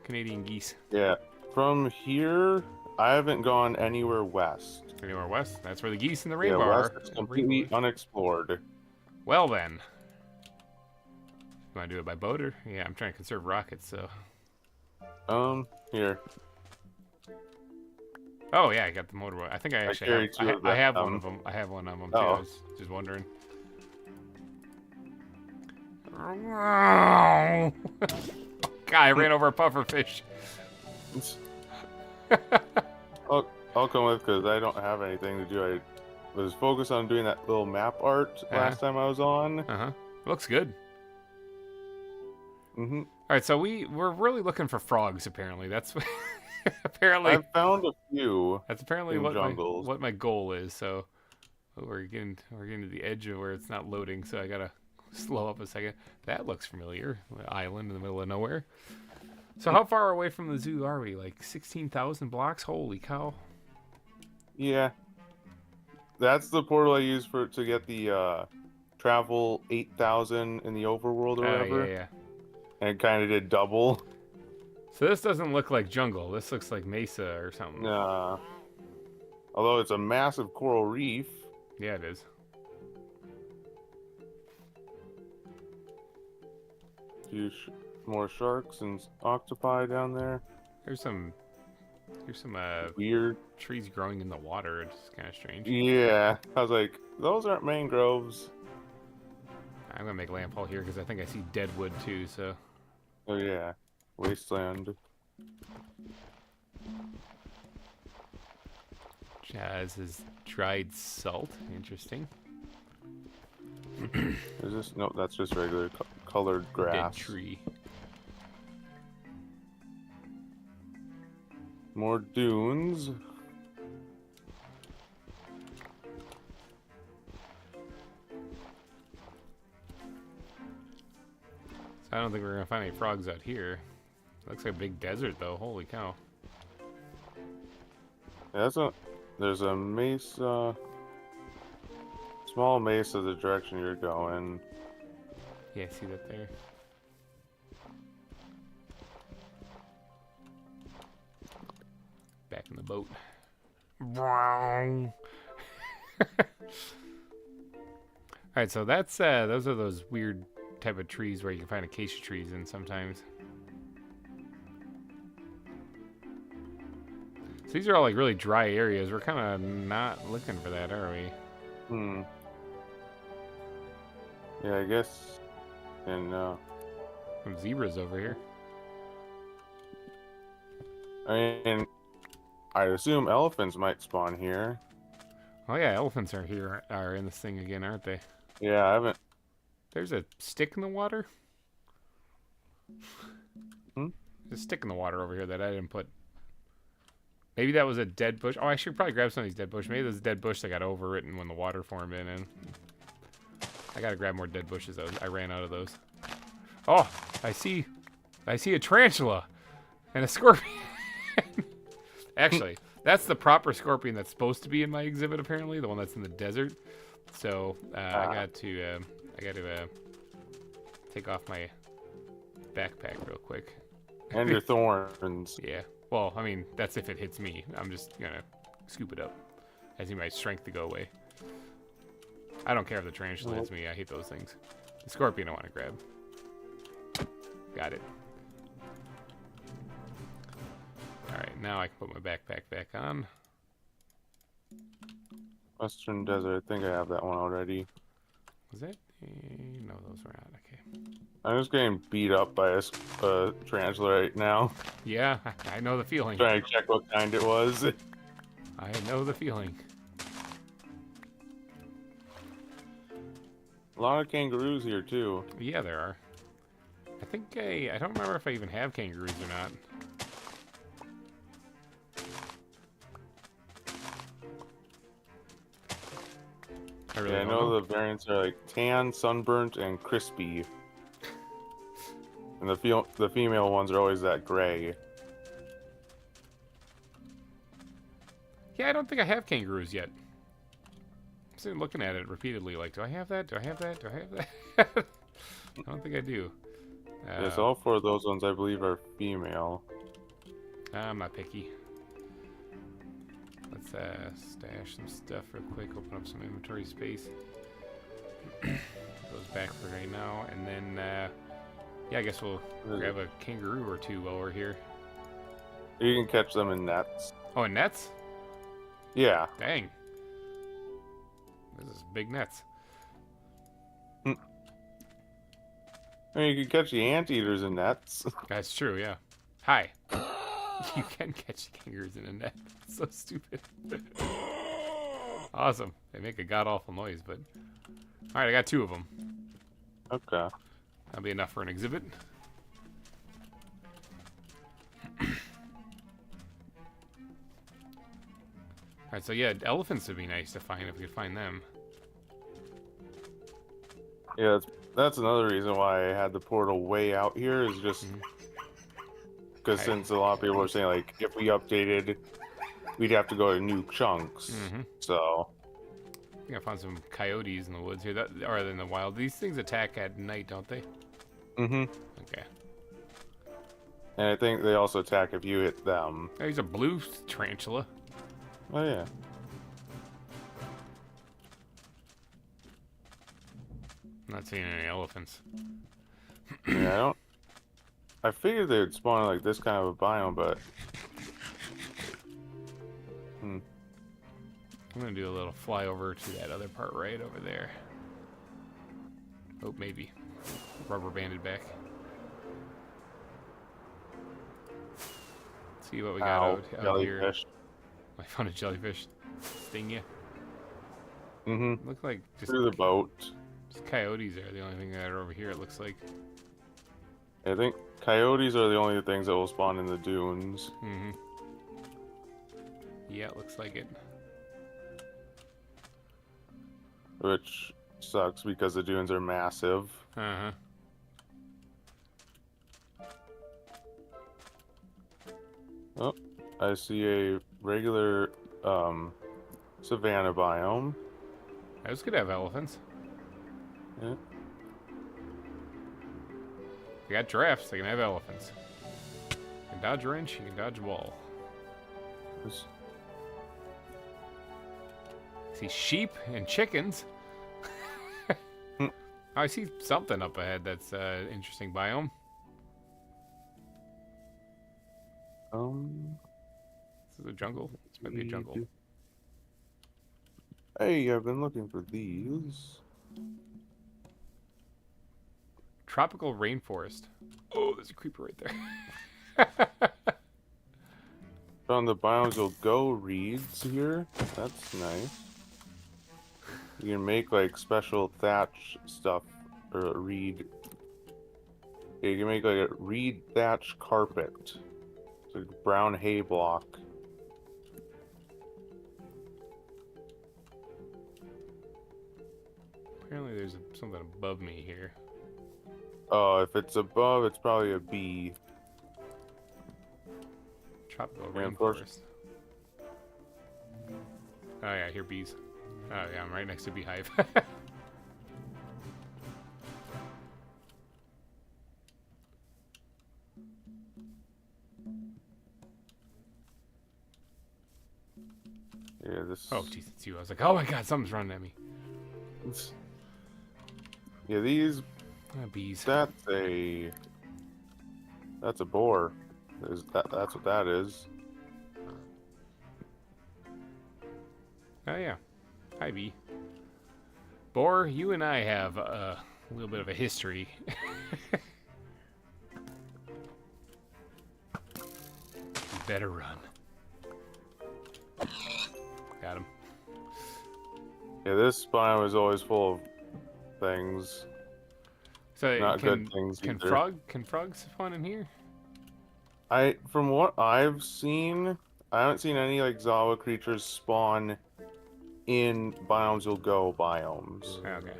Canadian geese. Yeah. From here, I haven't gone anywhere west. Anywhere west? That's where the geese and the rainbow Yeah, west are. is completely unexplored. Well then. You want to do it by boat or? Yeah, I'm trying to conserve rockets, so. Here. Oh yeah, I got the motorboat. I think I actually I have one of them. I have one of them too. Oh. I was just wondering. God, I ran over a pufferfish. I'll come with because I don't have anything to do. I was focused on doing that little map art last time I was on. Looks good. Mm-hmm. All right, so we're really looking for frogs. Apparently, that's apparently I found a few. that's apparently in what jungles. my goal is. So we're getting to the edge of where it's not loading. So I gotta slow up a second. That looks familiar. Island in the middle of nowhere. So how far away from the zoo are we? Like 16,000 blocks? Holy cow! Yeah, that's the portal I used to get the travel 8,000 in the overworld or whatever. Yeah. And it kind of did double. So this doesn't look like jungle. This looks like mesa or something. Although it's a massive coral reef. Yeah, it is. More sharks and octopi down there. Here's some weird trees growing in the water. It's kind of strange. Yeah, I was like, those aren't mangroves. I'm gonna make landfall here because I think I see dead wood too. So. Oh yeah, wasteland. Jazz is dried salt. Interesting. Is this? No, that's just regular colored grass. Dead tree. More dunes. So I don't think we're gonna find any frogs out here. Looks like a big desert though. Holy cow. Yeah, there's a mesa. Small mesa the direction you're going. Yeah, I see that there. Back in the boat. Alright, so that's those are those weird type of trees where you can find acacia trees in sometimes. So these are all like really dry areas. We're kind of not looking for that, are we? Yeah, I guess. And some zebras over here. I mean, I assume elephants might spawn here. Oh yeah, elephants are in this thing again, aren't they? Yeah, I haven't. There's a stick in the water. There's a stick in the water over here that I didn't put. Maybe that was a dead bush. Oh, I should probably grab some of these dead bushes. Maybe there's a dead bush that got overwritten when the water formed in. And I gotta grab more dead bushes. I ran out of those. Oh, I see a tarantula and a scorpion. Actually, that's the proper scorpion that's supposed to be in my exhibit. Apparently, the one that's in the desert. So I got to take off my backpack real quick. And your thorns. Yeah. Well, I mean, that's if it hits me. I'm just gonna scoop it up. I need my strength to go away. I don't care if the tarantula hits me. I hate those things. The scorpion I want to grab. Got it. Alright, now I can put my backpack back on. Western Desert, I think I have that one already. Was that? No, those were not. Okay. I'm just getting beat up by a tarantula right now. Yeah, I know the feeling. Trying to check what kind it was. I know the feeling. A lot of kangaroos here too. Yeah, there are. I think I don't remember if I even have kangaroos or not. I know the variants are like tan, sunburnt, and crispy. And the female ones are always that gray. Yeah, I don't think I have kangaroos yet. I'm sitting looking at it repeatedly like, do I have that? Do I have that? Do I have that? I don't think I do. Yes, all four of those ones I believe are female. I'm not picky. Let's stash some stuff real quick, open up some inventory space. Goes back for right now, and then, yeah, I guess we'll grab a kangaroo or two while we're here. You can catch them in nets. Oh, in nets? Yeah. Dang. This is big nets. I mean, you can catch the anteaters in nets. That's true, yeah. Hi. You can catch kangaroos in a net. That's so stupid. Awesome. They make a god-awful noise, but... Alright, I got 2 of them. Okay. That'll be enough for an exhibit. Alright, so yeah, elephants would be nice to find if we could find them. Yeah, that's another reason why I had the portal way out here, is just because since a lot of people were saying, like, if we updated, we'd have to go to new chunks. So... I think I found some coyotes in the woods here, or in the wild. These things attack at night, don't they? Mm-hmm. Okay. And I think they also attack if you hit them. There's a blue tarantula. Oh, yeah. I'm not seeing any elephants. Yeah, I figured they would spawn in, like, this kind of a biome, but... I'm gonna do a little flyover to that other part right over there. Oh, maybe. Rubber banded back. Let's see what we got out here. Jellyfish. I found a jellyfish. Sting you? Mm-hmm. Look like just Through the boat. Just coyotes are the only thing that are over here, it looks like. I think coyotes are the only things that will spawn in the dunes. Yeah, it looks like it. Which sucks because the dunes are massive. Oh, I see a regular savanna biome. I was gonna have elephants. Yeah. I got giraffes, I can have elephants. You can dodge a wrench, you can dodge a ball. I see sheep and chickens. I see something up ahead that's interesting biome. This is a jungle. This might be a jungle. Hey, I've been looking for these. Tropical rainforest. Oh, there's a creeper right there. Found the biomes will go reeds here. That's nice. You can make like special thatch stuff or a reed. Yeah, you can make like a reed thatch carpet. It's like a brown hay block. Apparently there's something above me here. Oh, if it's above, it's probably a bee. Tropical rainforest. Oh yeah, I hear bees. Oh yeah, I'm right next to a beehive. Yeah, this... Oh jeez, it's you. I was like, oh my god, something's running at me. Yeah, these... bees. That's a boar. That's what that is. Oh yeah. Hi, bee. Boar, you and I have a little bit of a history. You better run. Got him. Yeah, this biome is always full of things. So Not good things can either. Can frogs spawn in here? From what I've seen, I haven't seen any like ZAWA creatures spawn in biomes will go biomes. Okay.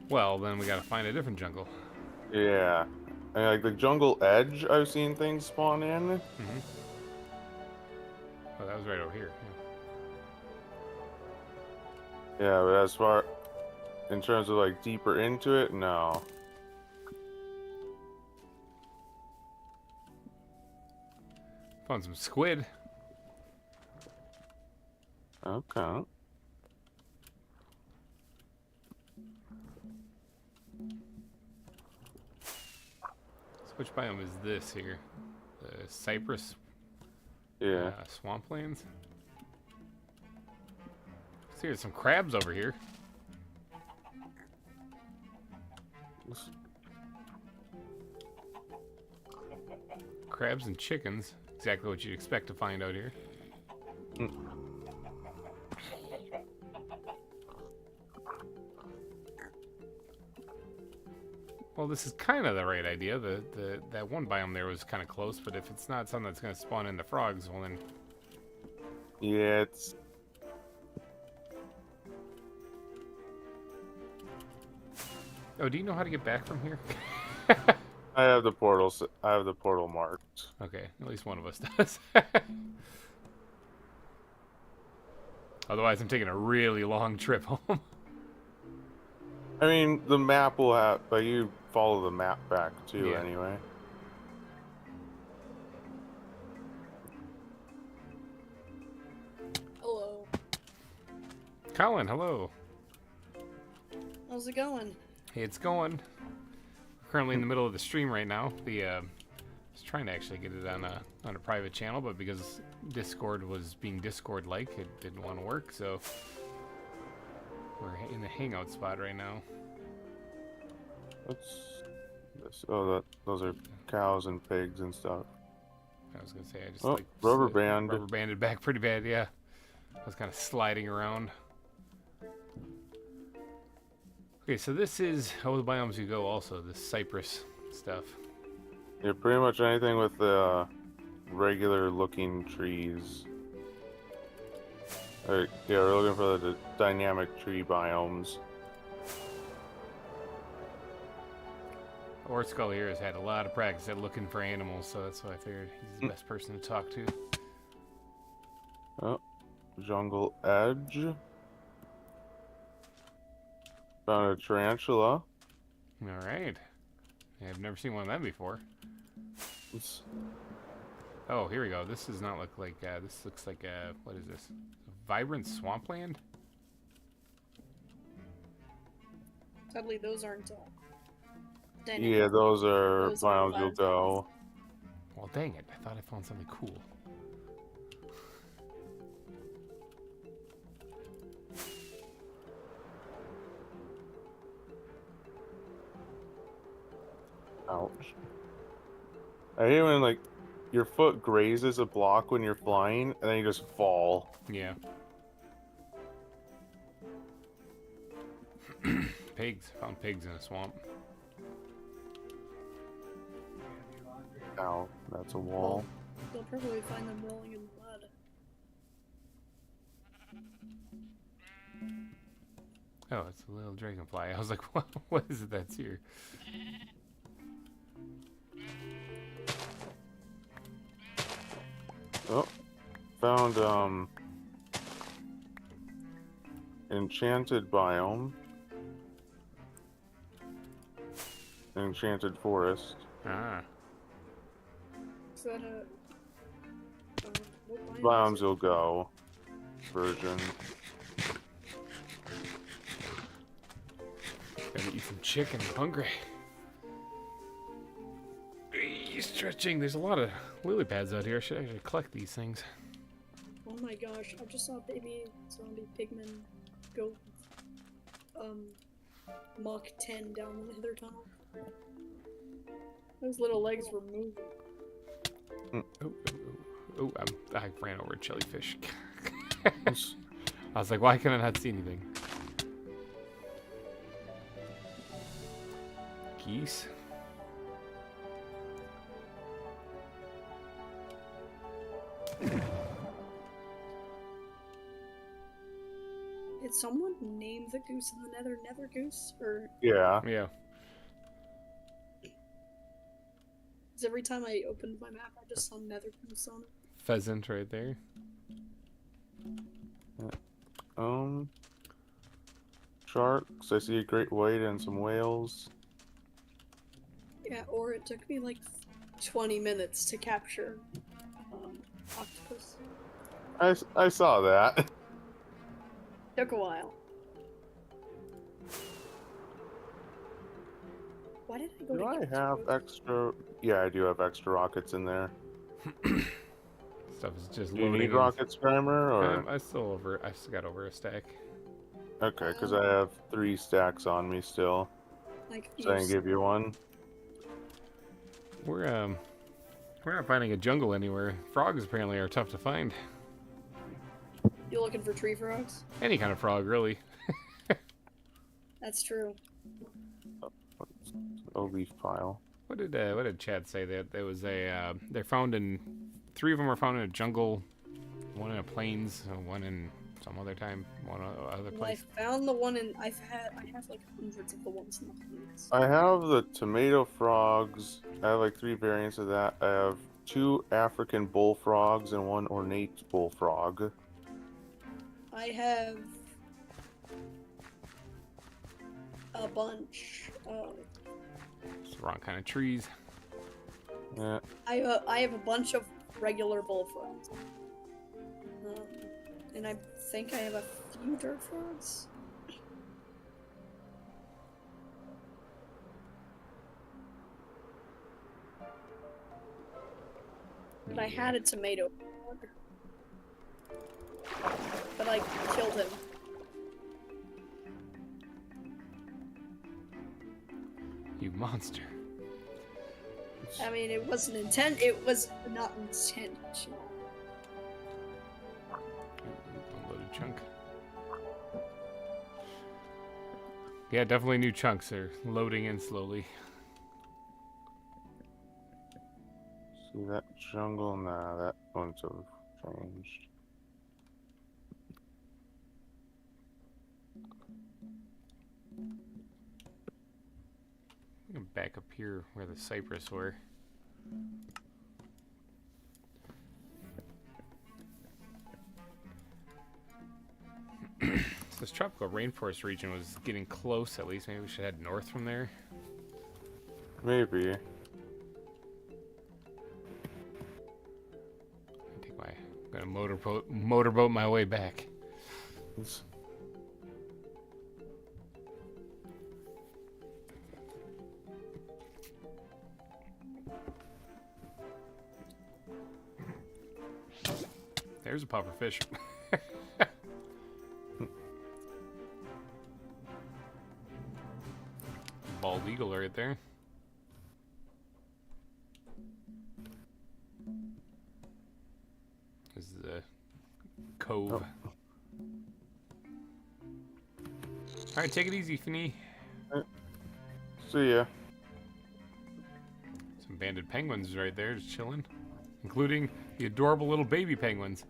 Well, then we gotta find a different jungle. Yeah. And like the jungle edge, I've seen things spawn in. Oh, that was right over here. Yeah, but as far in terms of like deeper into it, no. Found some squid. Okay. So which biome is this here? The cypress Yeah. swamplands? See, there's some crabs over here. crabs and chickens. Exactly what you'd expect to find out here. Mm. Well, this is kind of the right idea. That one biome there was kind of close, but if it's not something that's going to spawn in the frogs, well then... Yeah, it's... Oh, do you know how to get back from here? I have the portal marked. Okay, at least one of us does. Otherwise, I'm taking a really long trip home. I mean, the map will have, but you follow the map back too, Yeah. anyway. Hello. Colin, hello. How's it going? Hey, it's going. We're currently in the middle of the stream right now. I was trying to actually get it on a private channel, but because Discord was being Discord-like, it didn't want to work, so we're in the hangout spot right now. Those are cows and pigs and stuff. I was gonna say I just rubber band. Rubber banded back pretty bad, yeah. I was kind of sliding around. Okay, so this is the biomes you go also, this cypress stuff. Yeah, pretty much anything with the regular looking trees. Yeah, we're looking for the dynamic tree biomes. Skull here has had a lot of practice at looking for animals, so that's why I figured he's the best person to talk to. Oh, jungle edge. Found a tarantula. Alright. I've never seen one of them before. It's, Oh, here we go. This does not look like, this looks like, what is this? Vibrant swampland? Sadly, those aren't yeah, those are Those are biomes you'll biomes. go. Well, dang it. I thought I found something cool. Ouch. I hate when, like, your foot grazes a block when you're flying, and then you just fall. Yeah. Pigs. Found pigs in a swamp. Ow, that's a wall. You'll probably find them rolling in blood. Oh, it's a little dragonfly. I was like, what is it that's here? Oh, found, enchanted biome. Enchanted forest. Ah. Is that a... what biome is Biomes it? you'll go. Version. Gotta eat some chicken. I'm hungry. Eee, stretching. There's a lot of lily pads out here. I should actually collect these things. Oh my gosh, I just saw baby zombie pigman go, Mach 10 down the nether tunnel. Those little legs were moving. Oh, I ran over a jellyfish. I was like, why can I not see anything? Geese? Did someone name the goose in the nether Nether Goose? Or Yeah. Yeah. is every time I opened my map, I just saw Nether Goose on it? Pheasant right there. Sharks. I see a great white and some whales. Yeah, or it took me like 20 minutes to capture octopus. I saw that. Took a while. Why did I go Do to I get have those? extra? Yeah, I do have extra rockets in there. Stuff is just Do you loading. need rockets, Grimer, or? I still got over a stack. Okay, because I have 3 stacks on me still. Like, So I can give you one. We're We're not finding a jungle anywhere. Frogs apparently are tough to find. You looking for tree frogs? Any kind of frog, really. That's true. A leaf pile. What did Chad say? That there was a they're found in 3 of them were found in a jungle, 1 in a plains, 1 in some other time, 1 other Well, I place. found the one in. I have like hundreds of the ones in the plains. I have the tomato frogs. I have like 3 variants of that. I have 2 African bullfrogs and 1 ornate bullfrog. I have a bunch of. It's the wrong kind of trees. Yeah. I have a bunch of regular bullfrogs. And I think I have a few dirt frogs. But I had a tomato frog. But I killed him. You monster. I mean, it wasn't intent. It was not intentional. Unloaded chunk. Yeah, definitely new chunks are loading in slowly. See that jungle? Nah, that one's changed. I'm gonna back up here where the cypress were. So this tropical rainforest region was getting close, at least. Maybe we should head north from there. Maybe. I'm gonna motorboat my way back. It's- There's a puffer fish. Bald eagle right there. This is the cove. Oh. Alright, take it easy, Finny. See ya. Some banded penguins right there just chilling. Including the adorable little baby penguins.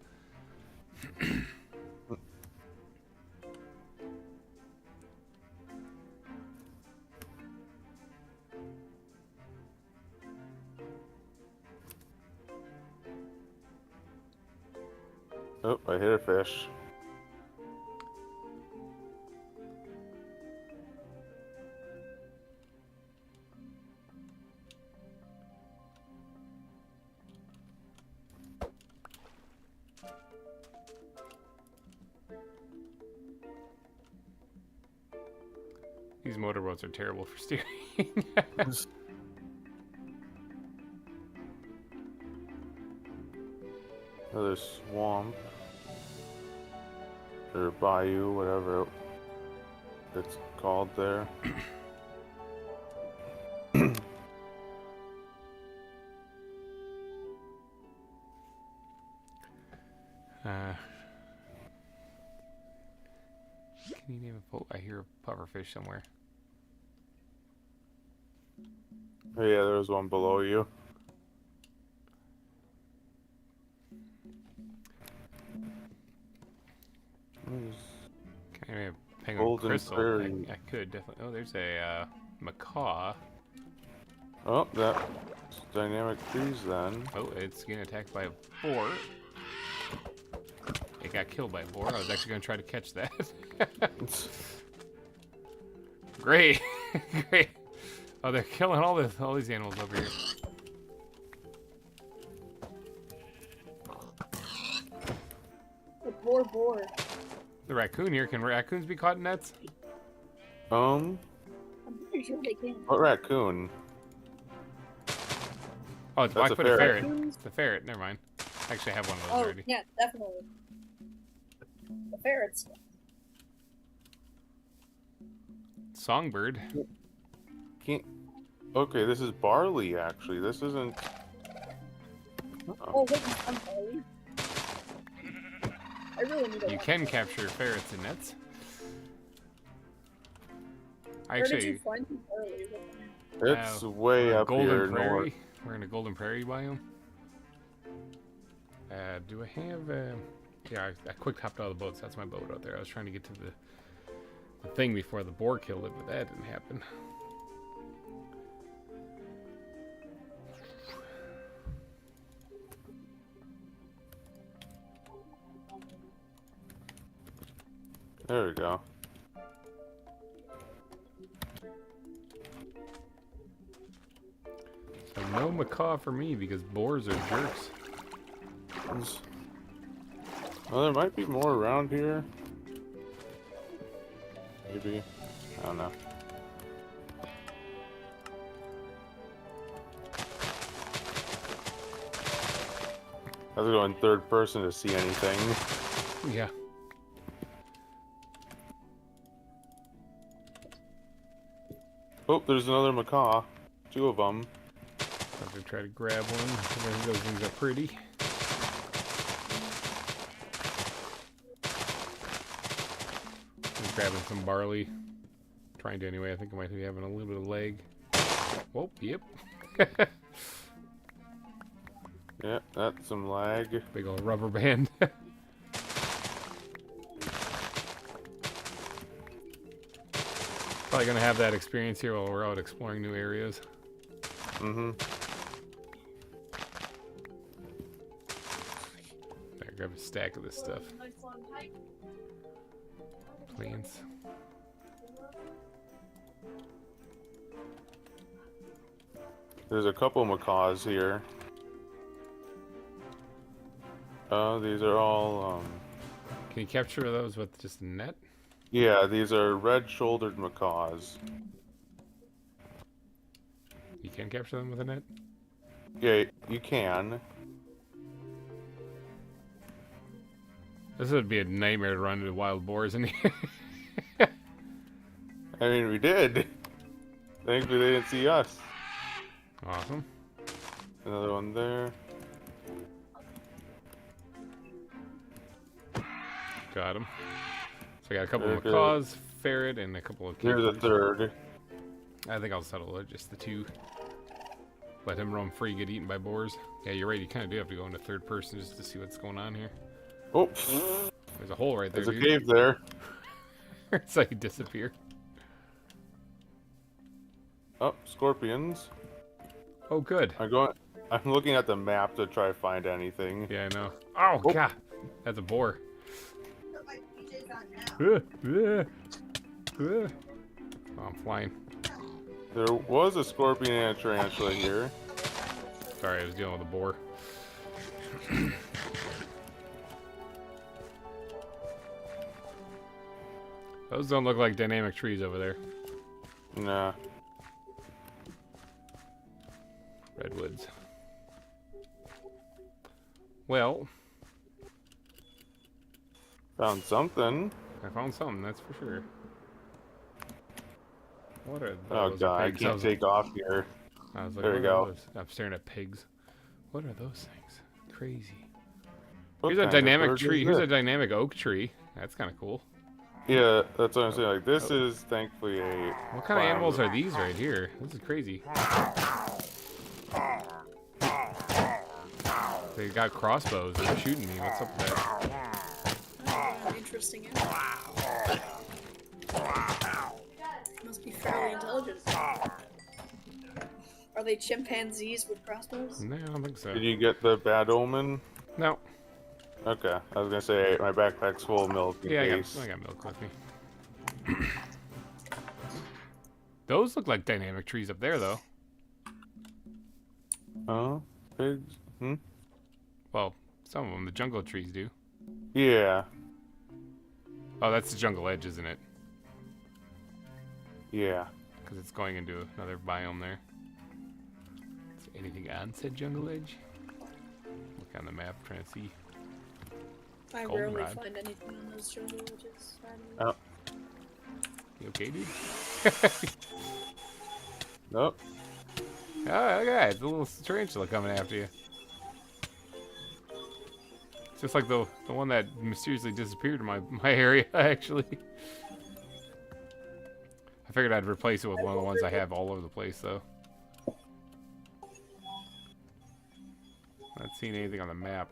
Oh, I hit a fish. These motorboats are terrible for steering. Another swamp. Or bayou, whatever it's called there. Can you name a boat? I hear a pufferfish somewhere. Oh, yeah, there was one below you. Can I have penguin Golden crystal? Prairie. I could definitely. Oh, there's a macaw. Oh, that's dynamic trees then. Oh, it's getting attacked by a boar. It got killed by a boar. I was actually going to try to catch that. Great, great. Oh, they're killing all these animals over here. The poor boar. The raccoon here. Can raccoons be caught in nets? I'm pretty sure they can. What raccoon? Oh, it's That's I a put ferret. a ferret. It's a ferret. Never mind. Actually, I have one of those Oh, already. yeah, definitely. The ferrets. Songbird. Can't. Okay, this is barley actually. This isn't. Oh, wait, I'm sorry. I really need a You lot. can capture ferrets and nets. Where did you Actually, find them early? It's way we're in up Golden here Prairie. north. We're in a Golden Prairie biome. Do I have? Yeah, I quick hopped out of the boat. So that's my boat out there. I was trying to get to the thing before the boar killed it, but that didn't happen. There we go. So no macaw for me because boars are jerks. Well, there might be more around here. Maybe. I don't know. I was going third person to see anything. Yeah. Oh, there's another macaw. 2 of them. I'm gonna try to grab one. I think those things are pretty. I'm grabbing some barley. Trying to anyway. I think I might be having a little bit of lag. Whoa, yep. Yeah, that's some lag. Big old rubber band. Probably gonna have that experience here while we're out exploring new areas. Mm-hmm. There, grab a stack of this stuff. Plants. There's a couple macaws here. These are all, Can you capture those with just a net? yeah, these are red-shouldered macaws. You can capture them with a net? Yeah, you can. This would be a nightmare to run into wild boars in here. I mean, we did. Thankfully, they didn't see us. Awesome. Another one there. Got him. So I got a couple Very of good. macaws, ferret, and a couple of Here's a capers. third. I think I'll settle it, just the 2. Let him roam free, get eaten by boars. Yeah, you're right, you kind of do have to go into third person just to see what's going on here. Oh, There's a hole right there, there's a dude. cave there. It's like you disappear. Oh, scorpions. Oh, good. I'm looking at the map to try to find anything. Yeah, I know. Oh, Oh. God. That's a boar. Oh, I'm flying. There was a scorpion and a tarantula here. Sorry, I was dealing with a boar. Those don't look like dynamic trees over there. Nah. Redwoods. Well, Found something. I found something, that's for sure. What are those? Oh Are god, I pigs? can't take off here. I was like, There we what go. are those? I'm staring at pigs. What are those things? Crazy. What Here's a kind of dynamic bird is tree. Here's a this? dynamic oak tree. That's kind of cool. Yeah, that's what I'm saying. Like, this is thankfully a. What kind of animals are these right here? This is crazy. They got crossbows. They're shooting me. What's up with that? Interesting animal. Must be fairly intelligent. Are they chimpanzees with crossbows? No, I don't think so. Did you get the bad omen? No. Okay, I was gonna say my backpack's full of milk in Yeah, case. I got milk with me. Those look like dynamic trees up there, though. Oh, pigs? Hmm? Well, some of them, the jungle trees do. Yeah. Oh, that's the jungle edge, isn't it? Yeah. Because it's going into another biome there. Is there anything on said jungle edge? Look on the map, trying to see. I Goldenrod. rarely find anything on those jungle edges. Oh. You okay, dude? Nope. Oh, okay. It's a little tarantula coming after you. Just like the one that mysteriously disappeared in my area, actually. I figured I'd replace it with one of the ones I have all over the place, though. Not seeing anything on the map.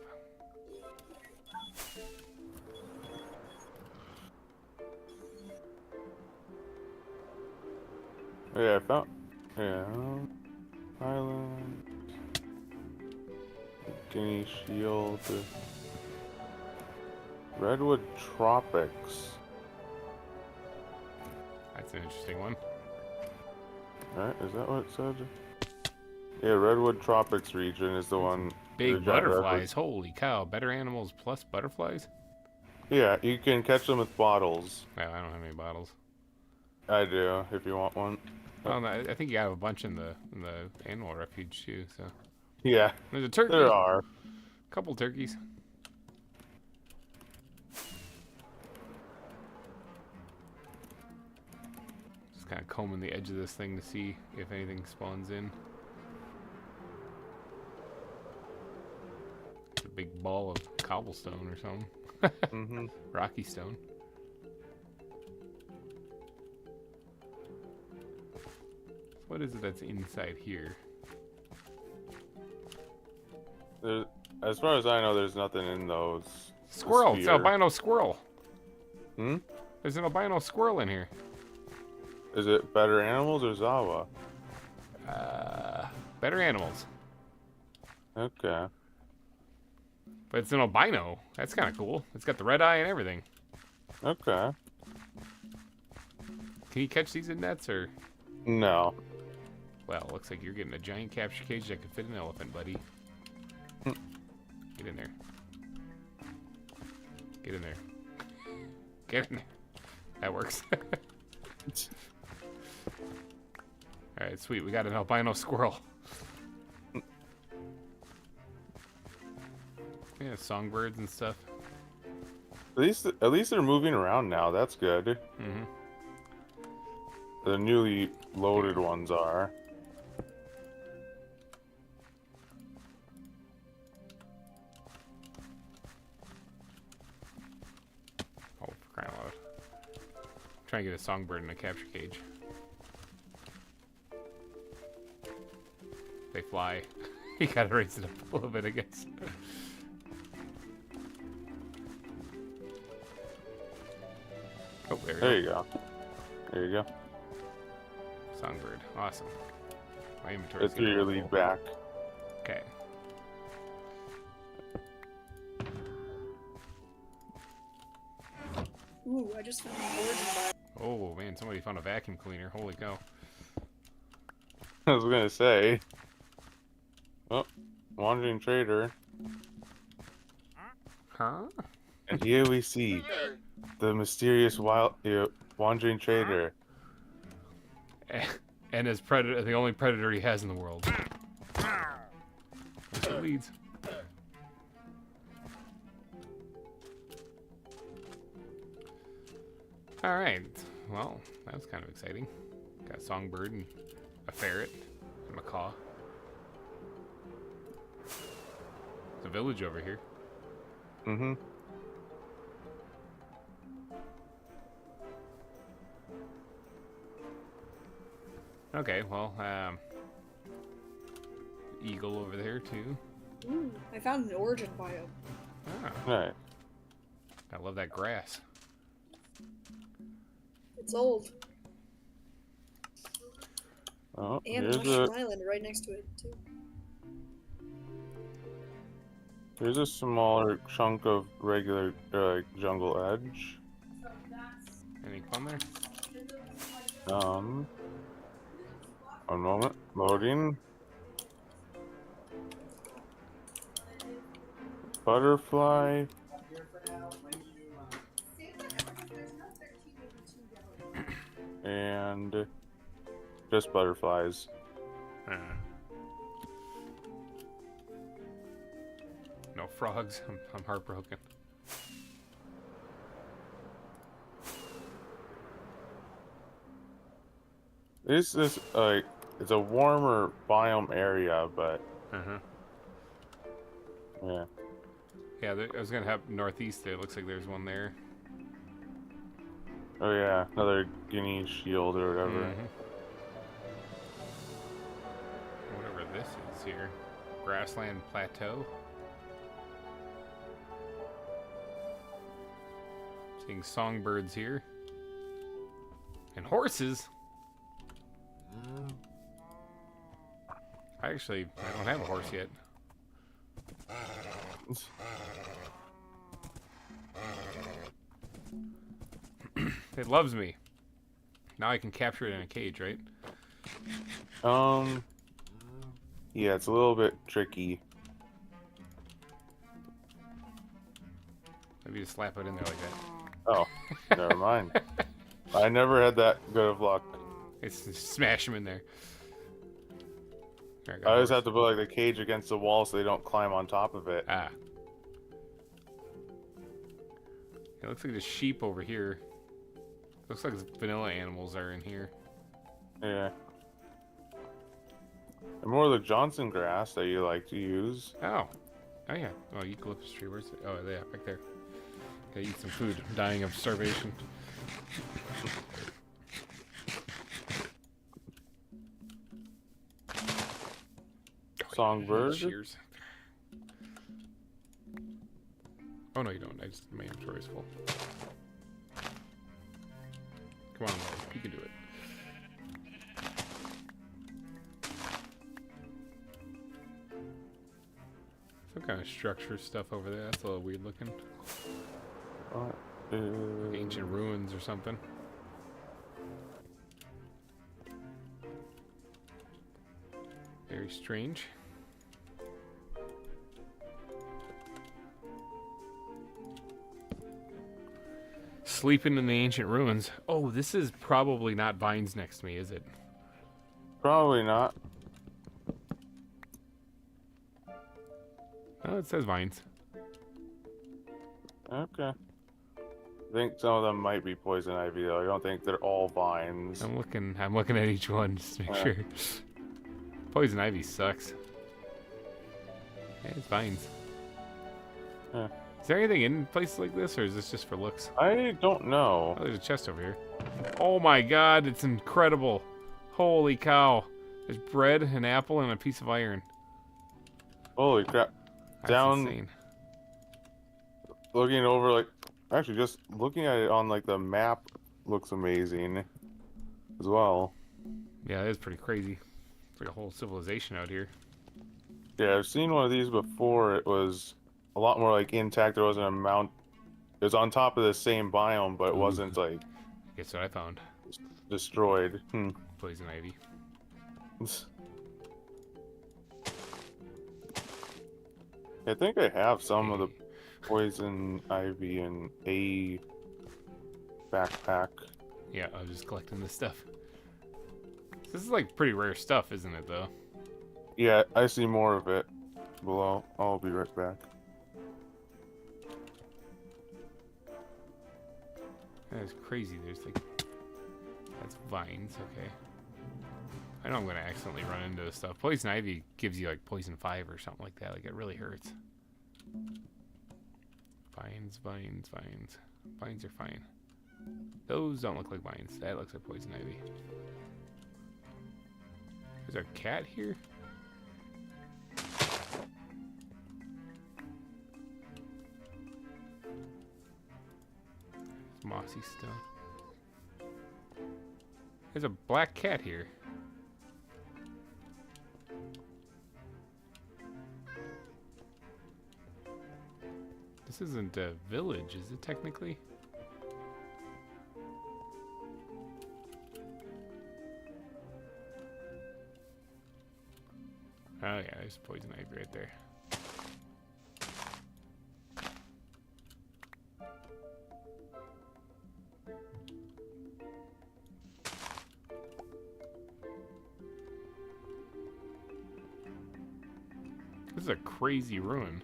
Yeah, I found. Yeah. Island. Guinea Shield. Redwood Tropics. That's an interesting one. Alright, is that what it said? Yeah, Redwood Tropics region is the one. Big the giant butterflies. redwoods. Holy cow. Better animals plus butterflies? Yeah, you can catch them with bottles. Well, I don't have any bottles. I do, if you want one. Oh, no, I think you have a bunch in the animal refuge, too, so. Yeah, There's a turkey. there are. Couple turkeys. Just kind of combing the edge of this thing to see if anything spawns in. It's a big ball of cobblestone or something. Mm-hmm. Rocky stone. What is it that's inside here? As far as I know, there's nothing in those. Squirrel! It's an sphere. albino squirrel! Hmm? There's an albino squirrel in here. Is it Better Animals or ZAWA? Better animals. Okay. But it's an albino. That's kind of cool. It's got the red eye and everything. Okay. Can you catch these in nets, or? No. Well, looks like you're getting a giant capture cage that could fit an elephant, buddy. Get in there. Get in there. Get in there. That works. Alright, sweet. We got an albino squirrel. Yeah, songbirds and stuff. At least they're moving around now. That's good. Mm-hmm. The newly loaded ones are. Oh, for crying out loud. Trying to get a songbird in a capture cage. They fly. You gotta raise it up a little bit, I guess. Oh, there we go. There you go. There you go. Songbird. Awesome. My inventory. That's your lead back. Okay. Ooh, I just found an origin bio. Oh, man. Somebody found a vacuum cleaner. Holy cow. I was gonna say. Oh, wandering trader. Huh? And here we see the mysterious wandering trader. And his predator, the only predator he has in the world. That's what leads. Alright. Well, that was kind of exciting. Got a songbird and a ferret, a macaw. There's a village over here. Mm-hmm. Okay, well, eagle over there too. Ooh, I found an origin bio. Ah, Right. I love that grass. It's old. Oh, And here's Mushroom a Island right next to it, too. here's a smaller chunk of regular jungle edge. Anything fun there? One moment, loading. Butterfly. And just butterflies. No frogs. I'm heartbroken. This is it's a warmer biome area, but Uh-huh. yeah. Yeah, I was gonna have northeast there. Looks like there's one there. Oh yeah, another guinea shield or whatever. Mhm. Whatever this is here. Grassland Plateau. Seeing songbirds here. And horses. I don't have a horse yet. It loves me. Now I can capture it in a cage, right? Yeah, it's a little bit tricky. Maybe just slap it in there like that. Oh, never mind. I never had that good of luck. It's just smash them in there. There, I always have to put like the cage against the wall so they don't climb on top of it. Ah. It looks like the sheep over here. Looks like vanilla animals are in here. Yeah. And more of the Johnson grass that you like to use. Oh. Oh yeah. Oh, eucalyptus tree. Where's it? Oh, yeah, back there. Gotta eat some food. I'm dying of starvation. Songbird. Cheers. Oh no, you don't. My inventory is full. Come on, Lord. You can do it. Some kind of structure stuff over there. That's a little weird looking. Like ancient ruins or something. Very strange. Sleeping in the ancient ruins. Oh, this is probably not vines next to me, is it? Probably not. Oh, it says vines. Okay. I think some of them might be poison ivy though. I don't think they're all vines. I'm looking at each one just to make sure. Poison ivy sucks. Yeah, it's vines. Yeah. Is there anything in places like this, or is this just for looks? I don't know. Oh, there's a chest over here. Oh my god, it's incredible. Holy cow. There's bread, an apple, and a piece of iron. Holy crap. That's Down, insane. looking over, like, actually just looking at it on, like, the map looks amazing as well. Yeah, it is pretty crazy. It's like a whole civilization out here. Yeah, I've seen one of these before. It was a lot more, like, intact. There wasn't a mount. It was on top of the same biome, but it wasn't, like, Guess what I found? destroyed. Poison ivy. I think I have some of the poison ivy in a backpack. Yeah, I was just collecting this stuff. This is like pretty rare stuff, isn't it, though? Yeah, I see more of it below. I'll be right back. That's crazy. There's like... That's vines, okay. I know I'm going to accidentally run into this stuff. Poison ivy gives you like poison 5 or something like that. Like, it really hurts. Vines, vines, vines. Vines are fine. Those don't look like vines. That looks like poison ivy. There's a cat here? It's mossy stuff. There's a black cat here. This isn't a village, is it technically? Oh yeah, there's poison ivy right there. This is a crazy ruin.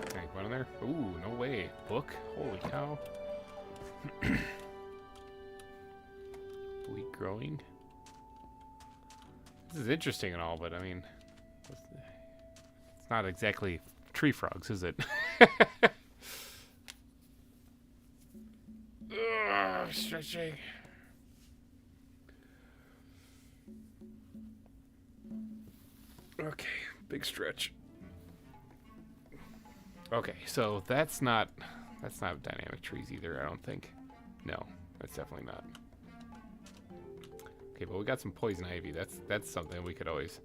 Tank one in there? Ooh, no way. Book? Holy cow. Wheat growing. This is interesting and all, but I mean, it's not exactly tree frogs, is it? Ugh, stretching. Okay, big stretch. Okay, so that's not dynamic trees either, I don't think. No, that's definitely not. Okay, but we got some poison ivy. That's something we could always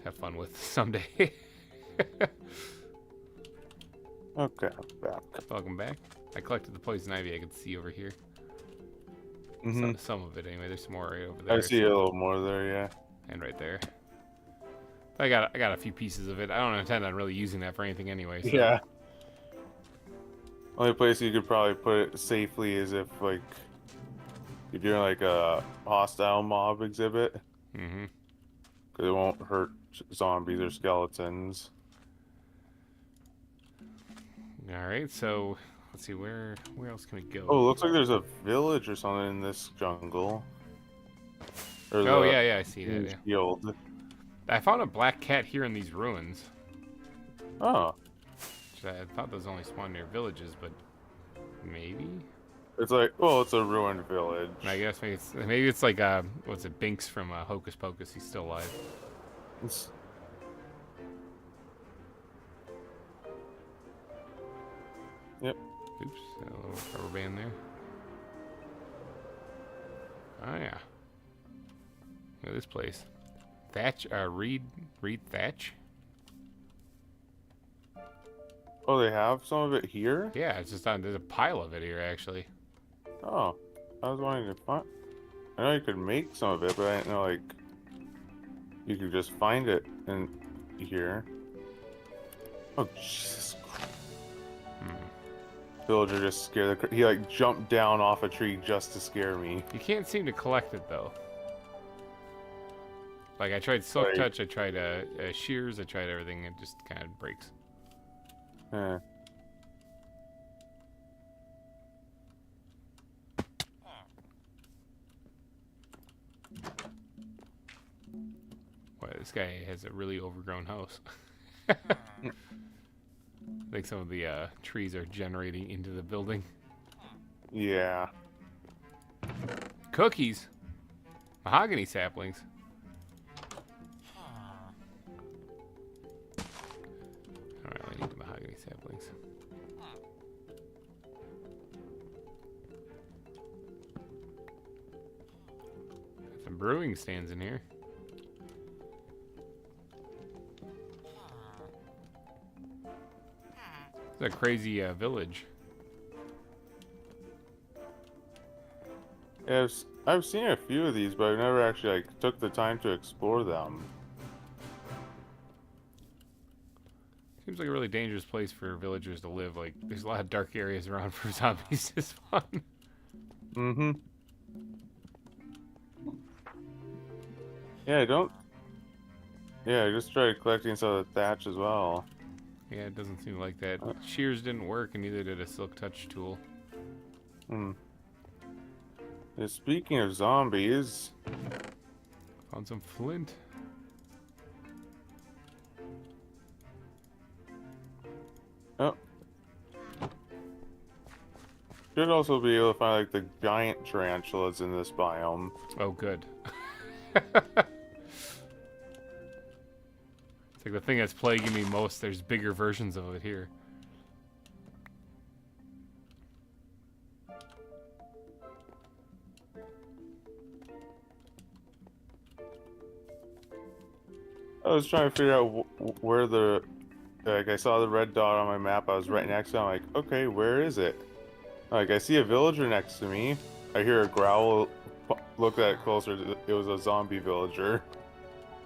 have fun with someday. Okay, back. Welcome back. I collected the poison ivy I could see over here. Mm-hmm. Some of it anyway. There's some more right over there. I see a little more there, yeah. And right there. I got a few pieces of it. I don't intend on really using that for anything anyway. So. Yeah. Only place you could probably put it safely is if, like, you're doing, like, a hostile mob exhibit. Mm-hmm. Because it won't hurt zombies or skeletons. Alright, so let's see, where else can we go? Oh, looks like there's a village or something in this jungle. Or Oh, yeah, I see that, yeah. Field. I found a black cat here in these ruins. Oh. I thought those only spawned near villages, but maybe? It's like, well, it's a ruined village. I guess maybe it's like, what's it, Binks from Hocus Pocus. He's still alive. It's... Yep. Oops, a little rubber band there. Oh, yeah. Look at this place. Thatch, Reed thatch? Oh, they have some of it here? Yeah, it's just there's a pile of it here, actually. Oh, I was wanting to find... I know you could make some of it, but I didn't know, like... You could just find it in here. Oh, Jesus Christ. Villager just scared the... He, like, jumped down off a tree just to scare me. You can't seem to collect it, though. Like, I tried Silk Touch, I tried Shears, I tried everything, it just kind of breaks. Eh. Well, this guy has a really overgrown house. I think some of the trees are generating into the building. Yeah. Cookies! Mahogany saplings. I don't really need the mahogany saplings. Got some brewing stands in here. It's a crazy village. Yeah, I've seen a few of these, but I've never actually, like, took the time to explore them. Seems like a really dangerous place for villagers to live. Like, there's a lot of dark areas around for zombies to spawn. Mm-hmm. Yeah, I just tried collecting some of the thatch as well. Yeah, it doesn't seem like that. Shears didn't work, and neither did a Silk Touch tool. Hmm. Yeah, speaking of zombies... Found some flint. Oh. Should also be able to find, like, the giant tarantulas in this biome. Oh, good. It's like the thing that's plaguing me most. There's bigger versions of it here. I was trying to figure out where the... Like, I saw the red dot on my map. I was right next to it. I'm like, okay, where is it? Like, I see a villager next to me. I hear a growl. Look at it closer. It was a zombie villager.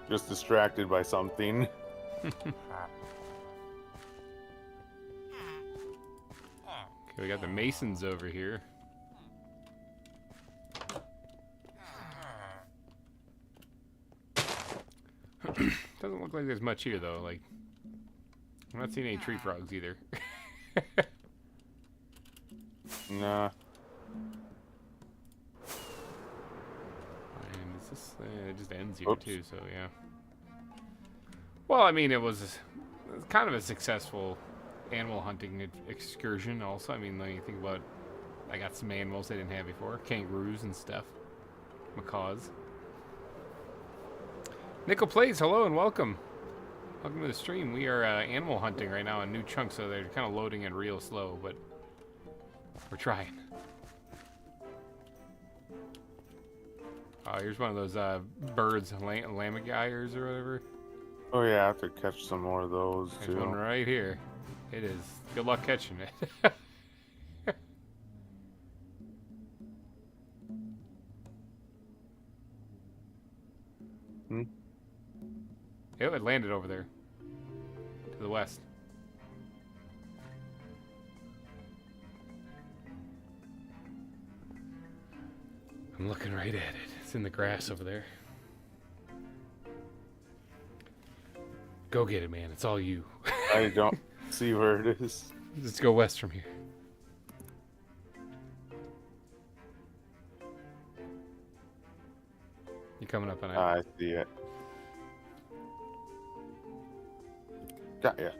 Just distracted by something. Okay, we got the masons over here. Doesn't look like there's much here, though. Like, I'm not seeing any tree frogs either. Nah. And It just ends here Oops. too, so yeah. Well, I mean, it was kind of a successful animal hunting excursion also. I mean, when you think about, I got some animals I didn't have before. Kangaroos and stuff. Macaws. Nickel Plays, hello and welcome. Welcome to the stream. We are animal hunting right now on new chunks, so they're kind of loading in real slow, but we're trying. Here's one of those birds, lammergeiers or whatever. Oh yeah, I have to catch some more of those There's one too. right here. It is. Good luck catching it. Hmm? It landed over there. To the west. I'm looking right at it. It's in the grass over there. Go get it, man. It's all you. I don't see where it is. Let's go west from here. You coming up on it? I see it. Got ya.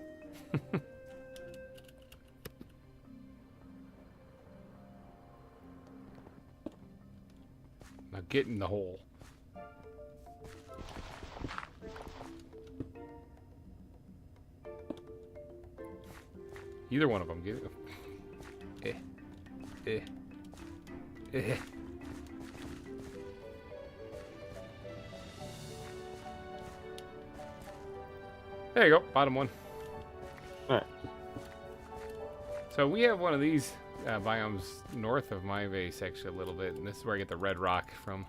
Now get in the hole. Either one of them. Get it. Eh. There you go. Bottom one. Alright. So we have one of these biomes north of my base, actually, a little bit. And this is where I get the red rock from.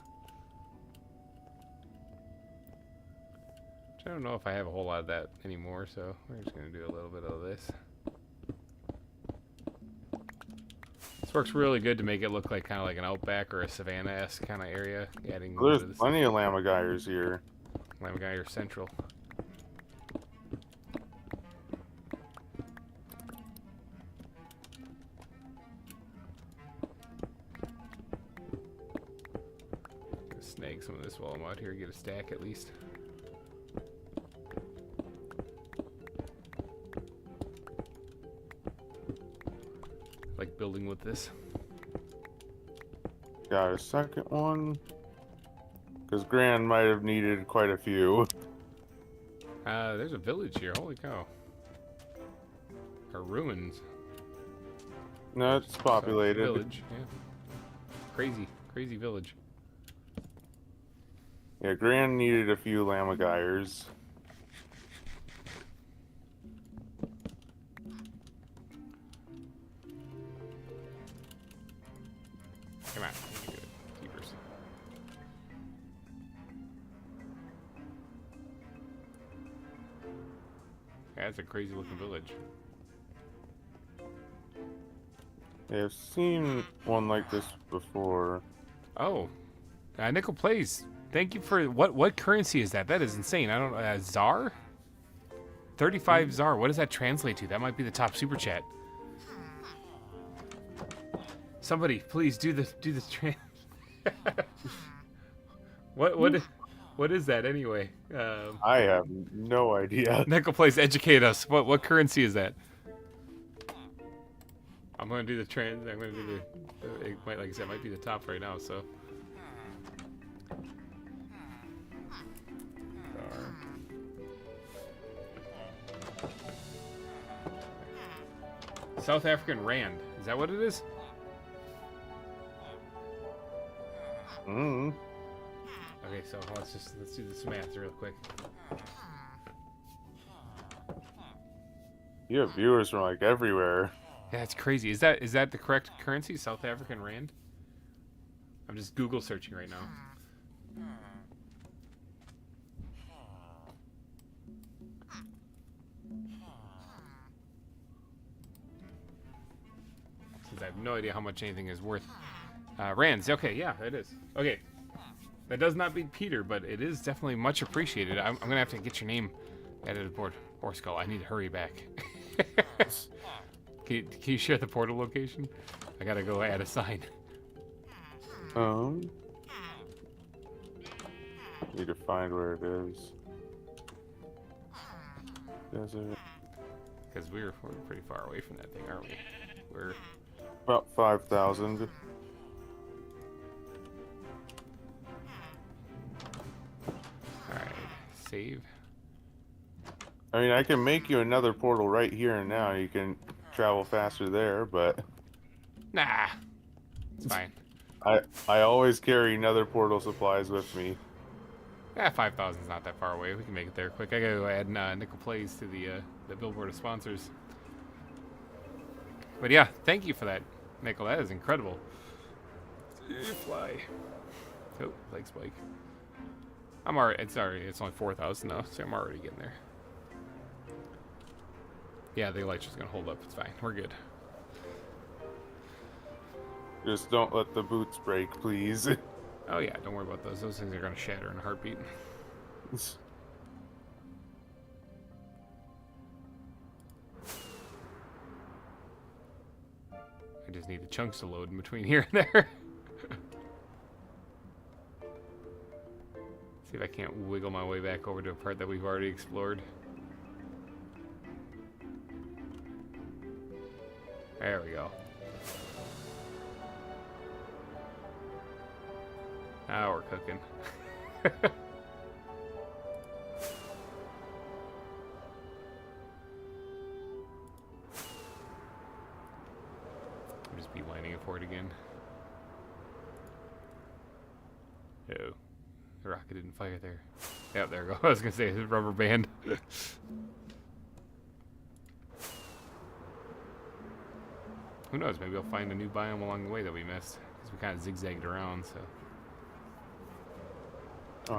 Which I don't know if I have a whole lot of that anymore, so we're just going to do a little bit of this. This works really good to make it look like kind of like an outback or a savanna-esque kind of area. Adding There's plenty of lammergeiers here. Lammergeier Central. Snag some of this while I'm out here, get a stack at least. Like building with this. Got a second one. Because Gran might have needed quite a few. There's a village here, holy cow. Or ruins. No, it's populated. Village, yeah. Crazy village. Yeah, Gran needed a few lammergeiers. Come on, you can do it. Keepers. Yeah, that's a crazy looking village. Yeah, I've seen one like this before. Oh, Nickel Plays. Thank you for what currency is that? That is insane. I don't ZAR? 35 ZAR. What does that translate to? That might be the top super chat. Somebody, please do the trans. What is that anyway? I have no idea. Nickel Plays, educate us. What currency is that? I'm gonna do the trans. I'm gonna do the. It might, like I said, might be the top right now. So. South African Rand. Is that what it is? Mm. Okay, so let's do this math real quick. You have viewers from like everywhere. Yeah, that's crazy. Is that the correct currency? South African Rand? I'm just Google searching right now. Since I have no idea how much anything is worth. Rands. Okay, yeah, it is. Okay. That does not beat Peter, but it is definitely much appreciated. I'm going to have to get your name added to the board. Skull, I need to hurry back. Can you share the portal location? I got to go add a sign. Need to find where it is. Desert. Because we're pretty far away from that thing, aren't we? We're About 5,000. alright. Save. I mean, I can make you another portal right here and now. You can travel faster there, but Nah. It's fine. I always carry nether portal supplies with me. Yeah, 5,000's not that far away. We can make it there quick. I gotta go add Nickel Plays to the billboard of sponsors. But yeah, thank you for that, Nickel. That is incredible. Fly. Oh, leg spike. I'm already. It's only 4,000 now, so I'm already getting there. Yeah, the electric's gonna hold up. It's fine. We're good. Just don't let the boots break, please. Oh yeah, don't worry about those. Those things are gonna shatter in a heartbeat. I just need the chunks to load in between here and there. See if I can't wiggle my way back over to a part that we've already explored. There we go. Now we're cooking. I'm just beelining it for it again. Oh, the rocket didn't fire there. Yep, there we go. I was gonna say it's a rubber band. Who knows? Maybe I'll find a new biome along the way that we missed because we kind of zigzagged around. So.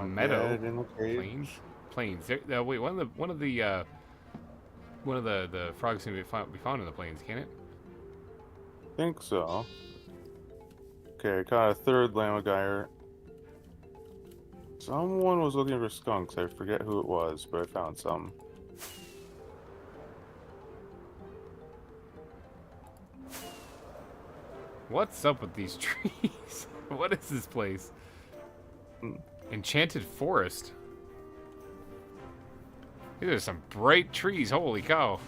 Meadow, plains. Wait, one of the frogs can be found in the plains, can it? Think so. Okay, I caught a third lammergeier. Someone was looking for skunks. I forget who it was, but I found some. What's up with these trees? What is this place? Enchanted forest. These are some bright trees. Holy cow.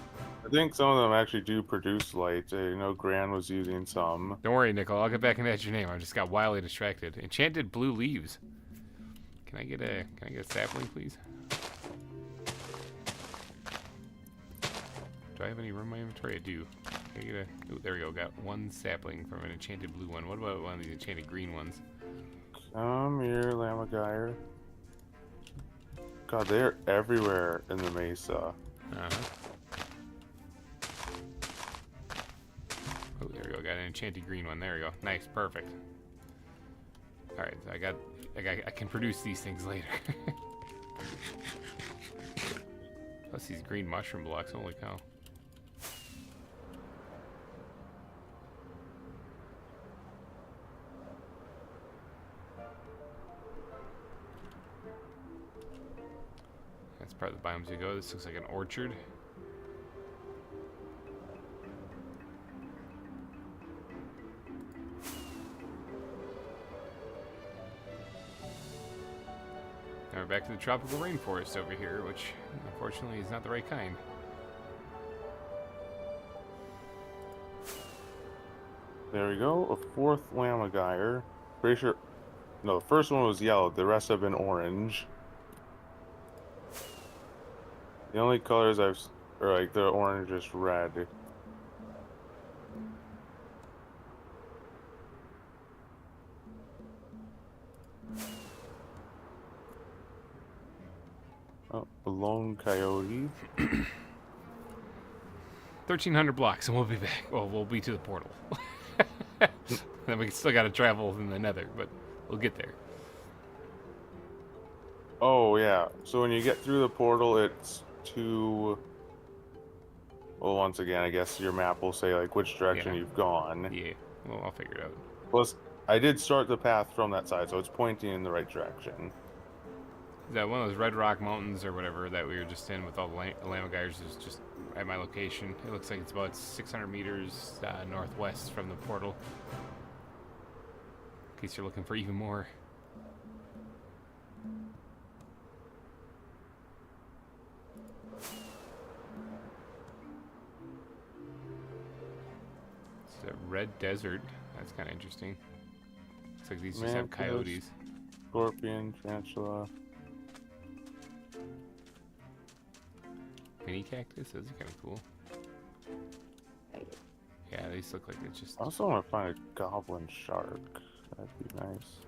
I think some of them actually do produce light. I know Gran was using some. Don't worry, Nicole. I'll get back and add your name. I just got wildly distracted. Enchanted blue leaves. Can I get a sapling, please? Do I have any room in my inventory? I do. Can I get a... Ooh, there we go. Got one sapling from an enchanted blue one. What about one of these enchanted green ones? Come here, lammergeier. God, they're everywhere in the mesa. Uh-huh. Oh, there we go. Got an enchanted green one. There we go. Nice. Perfect. All right. So I can produce these things later. Plus these green mushroom blocks. Holy cow. That's part of the biomes we go. This looks like an orchard. Now we're back to the tropical rainforest over here, which unfortunately is not the right kind. There we go. A fourth lammergeier. Pretty sure. No, the first one was yellow. The rest have been orange. The only colors are like the orange is red. Oh, a lone coyote. 1,300 blocks and we'll be back. Well, we'll be to the portal. Then we still got to travel in the nether, but we'll get there. Oh yeah. So when you get through the portal, it's to. Well, once again, I guess your map will say like which direction Yeah. you've gone. Yeah, well, I'll figure it out. Plus, I did start the path from that side, so it's pointing in the right direction. Is that one of those Red Rock Mountains or whatever that we were just in with all the lammergeiers is just at my location. It looks like it's about 600 meters northwest from the portal. In case you're looking for even more. There's a red desert. That's kind of interesting. Looks like these just have Mantis, coyotes. Scorpion, tarantula. Mini cactus? Those are kind of cool. Yeah, these look like it's just... I also want to find a goblin shark. That'd be nice.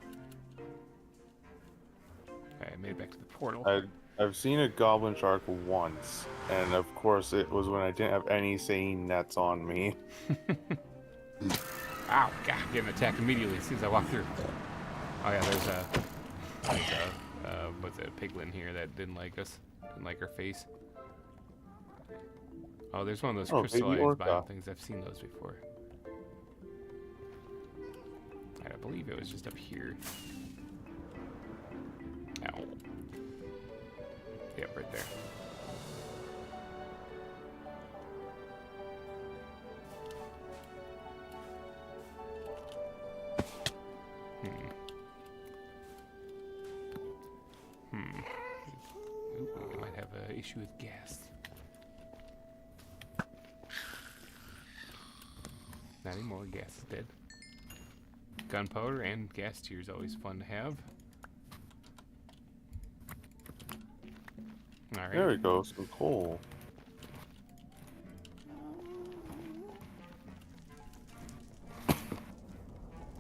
Alright, I made it back to the portal. I've seen a goblin shark once, and of course it was when I didn't have any seine nets on me. Ow, God, getting attacked immediately as soon as I walk through. Oh yeah, there's a what's it, a piglin here that didn't like us. Didn't like our face. Oh, there's one of those crystallized biome things. I've seen those before. I believe it was just up here. Ow. Yep, right there. Ooh, we might have an issue with gas. Not anymore, gas is dead. Gunpowder and gas tier is always fun to have. Alright. There we go, some coal.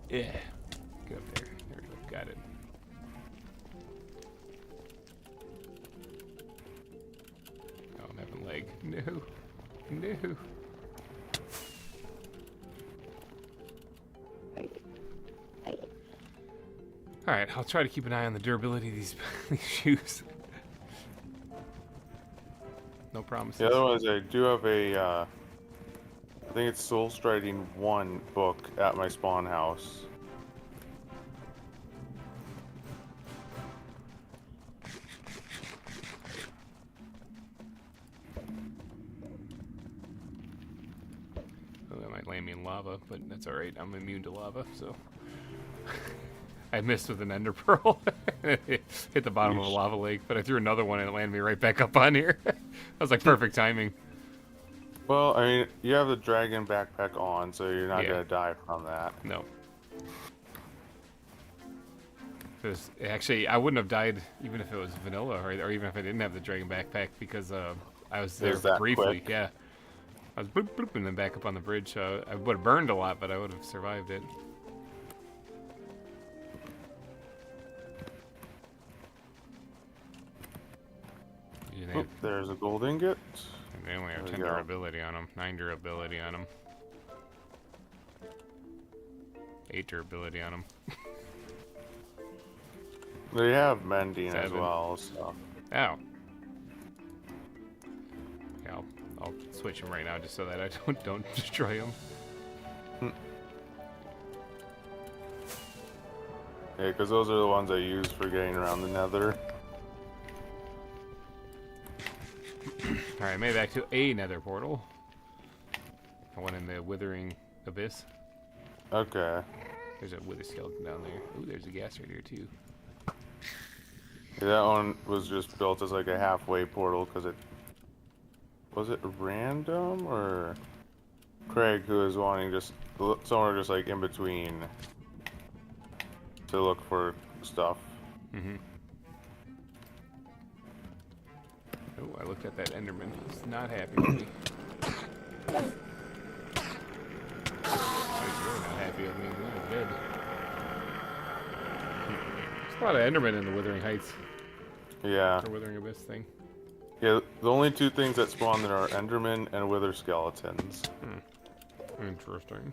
Yeah. Get up there. There we go. Got it. Oh, I'm having lag. No. No. Alright, I'll try to keep an eye on the durability of these, these shoes. No promises. The other one is I do have a, I think it's Soul Striding 1 book at my spawn house. Oh, that might land me in lava, but that's alright. I'm immune to lava, so... I missed with an ender pearl. Hit the bottom of a lava lake, but I threw another one and it landed me right back up on here. That was like perfect timing. Well, I mean, you have the dragon backpack on, so you're not gonna die from that. No. Actually, I wouldn't have died even if it was vanilla, or even if I didn't have the dragon backpack, because I was there briefly. Quick. Yeah. I was bloop, bloop, and then back up on the bridge. So I would have burned a lot, but I would have survived it. Oh, there's a gold ingot. And they only have 10 durability on them, 9 durability on them, 8 durability on them. They have mending 7 as well, so. Ow. Yeah, I'll switch them right now just so that I don't destroy them. Yeah, because those are the ones I use for getting around the nether. Alright, made it back to a nether portal. I went in the withering abyss. Okay. There's a wither skeleton down there. Ooh, there's a gas right here too. Yeah, that one was just built as like a halfway portal because it... Was it random or... Craig, who was wanting just... Somewhere just like in between to look for stuff. Mm-hmm. Oh, I looked at that Enderman. He's not happy with me. He's really not happy with me. He's dead. There's a lot of Endermen in the Withering Heights. Yeah. Or Withering Abyss thing. Yeah, the only two things that spawn there are Endermen and Wither Skeletons. Interesting.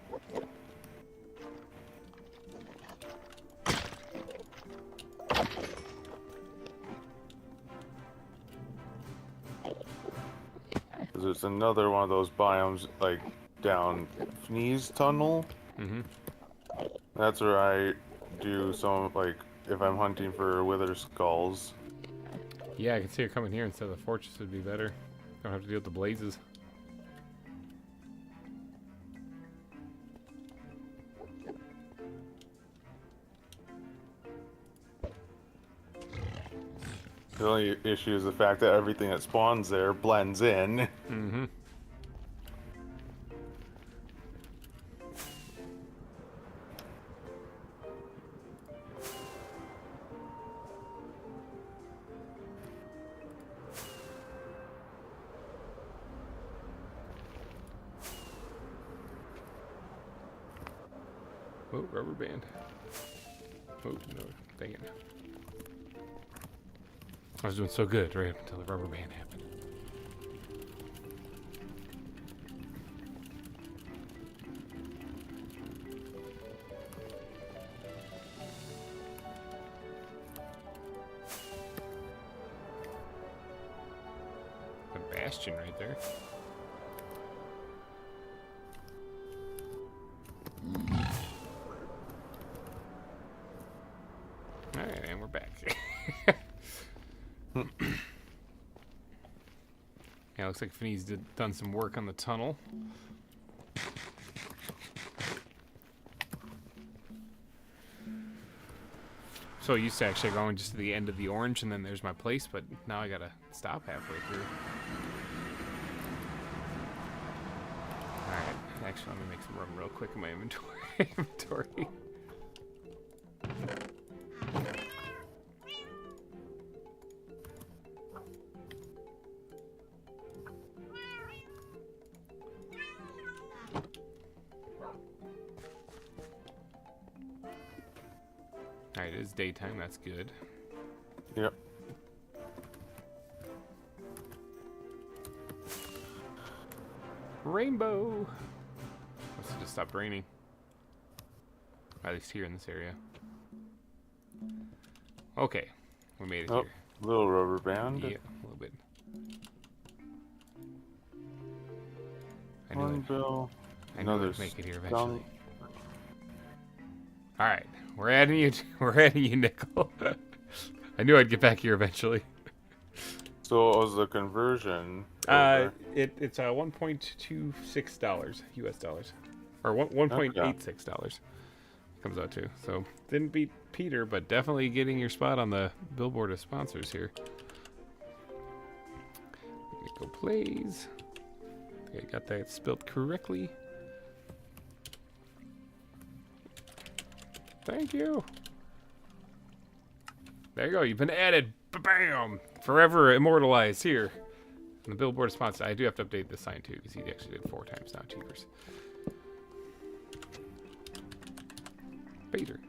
There's another one of those biomes, like, down Fneeze Tunnel. Mm-hmm. That's where I do some, like, if I'm hunting for wither skulls. Yeah, I can see her coming here instead of the fortress would be better. Don't have to deal with the blazes. The only issue is the fact that everything that spawns there blends in. Mm-hmm. rubber band. Oh, no, dang it. I was doing so good right up until the rubber band happened. A bastion right there. Alright, and we're back. Yeah, looks like Finney's done some work on the tunnel. So I used to actually going just to the end of the orange and then there's my place, but now I gotta stop halfway through. Alright, actually let me make some room real quick in my inventory. Alright, it is daytime, that's good. Yep. Rainbow! Must have just stopped raining. At least here in this area. Okay, we made it here. Little rubber band. Yeah, a little bit. One bill. I knew Another I'd make it here eventually. skunk. All right, we're adding you. We're adding you, Nickel. I knew I'd get back here eventually. So what was the conversion? It's $1.26 US dollars, or $1.86 comes out to. So didn't beat Peter, but definitely getting your spot on the billboard of sponsors here. Nickel plays. I got that spelled correctly. Thank you. There you go. You've been added. Bam! Forever immortalized here. And the billboard sponsor. I do have to update the sign too because he actually did 4 times now. Cheapers. Peter.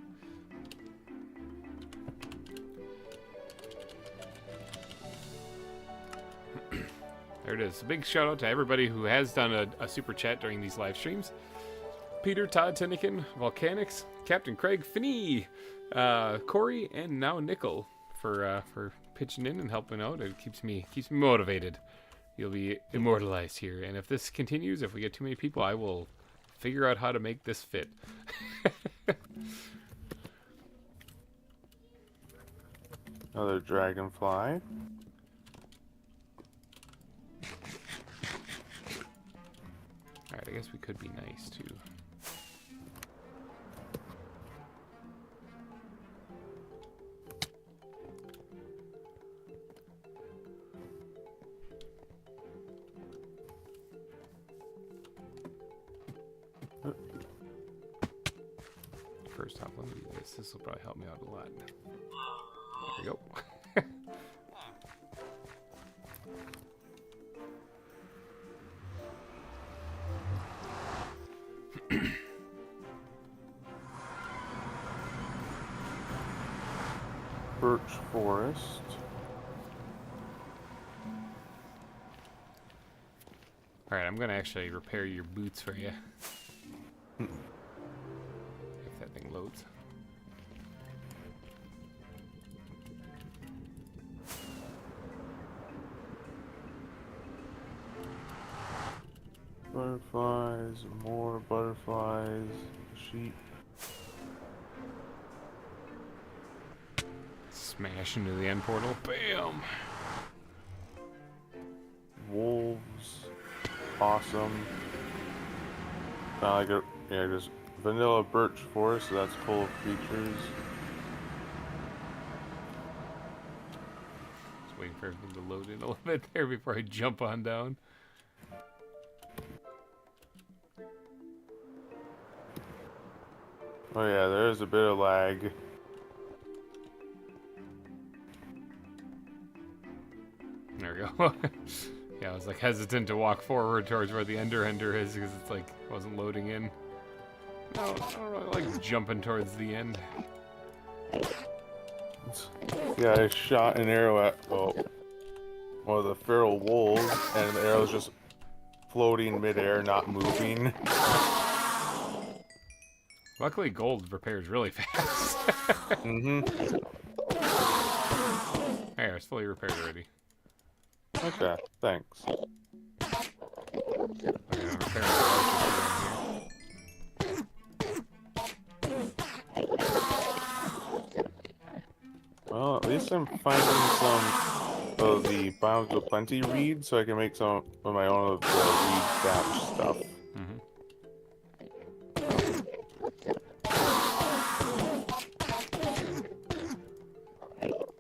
There it is. A big shout out to everybody who has done a super chat during these live streams. Peter, Todd, Tinnikin, Volcanics, Captain Craig, Finney, Corey, and now Nickel for pitching in and helping out. It keeps me motivated. You'll be immortalized here, and if this continues, if we get too many people, I will figure out how to make this fit. Another dragonfly. Alright, I guess we could be nice too. First off, let me do this. This will probably help me out a lot. There we go. Birch forest. Alright, I'm gonna actually repair your boots for you. If that thing loads. Butterflies, more butterflies, sheep. Smash into the end portal. Bam! Wolves. Awesome. Kind of like just vanilla birch forest, so that's full of creatures. Just waiting for everything to load in a little bit there before I jump on down. Oh yeah, there is a bit of lag. There we go. Yeah, I was like hesitant to walk forward towards where the ender is because it's like wasn't loading in. don't really like jumping towards the end. Yeah, I shot an arrow at one of the feral wolves, and the arrow's just floating midair, not moving. Luckily, gold repairs really fast. Mm-hmm. Hey, it's fully repaired already. Okay, thanks. Okay, I'm repairing the archer Well, at least I'm finding some of the Biomes of Plenty reed, so I can make some of my own of the reed thatch stuff. Mm-hmm.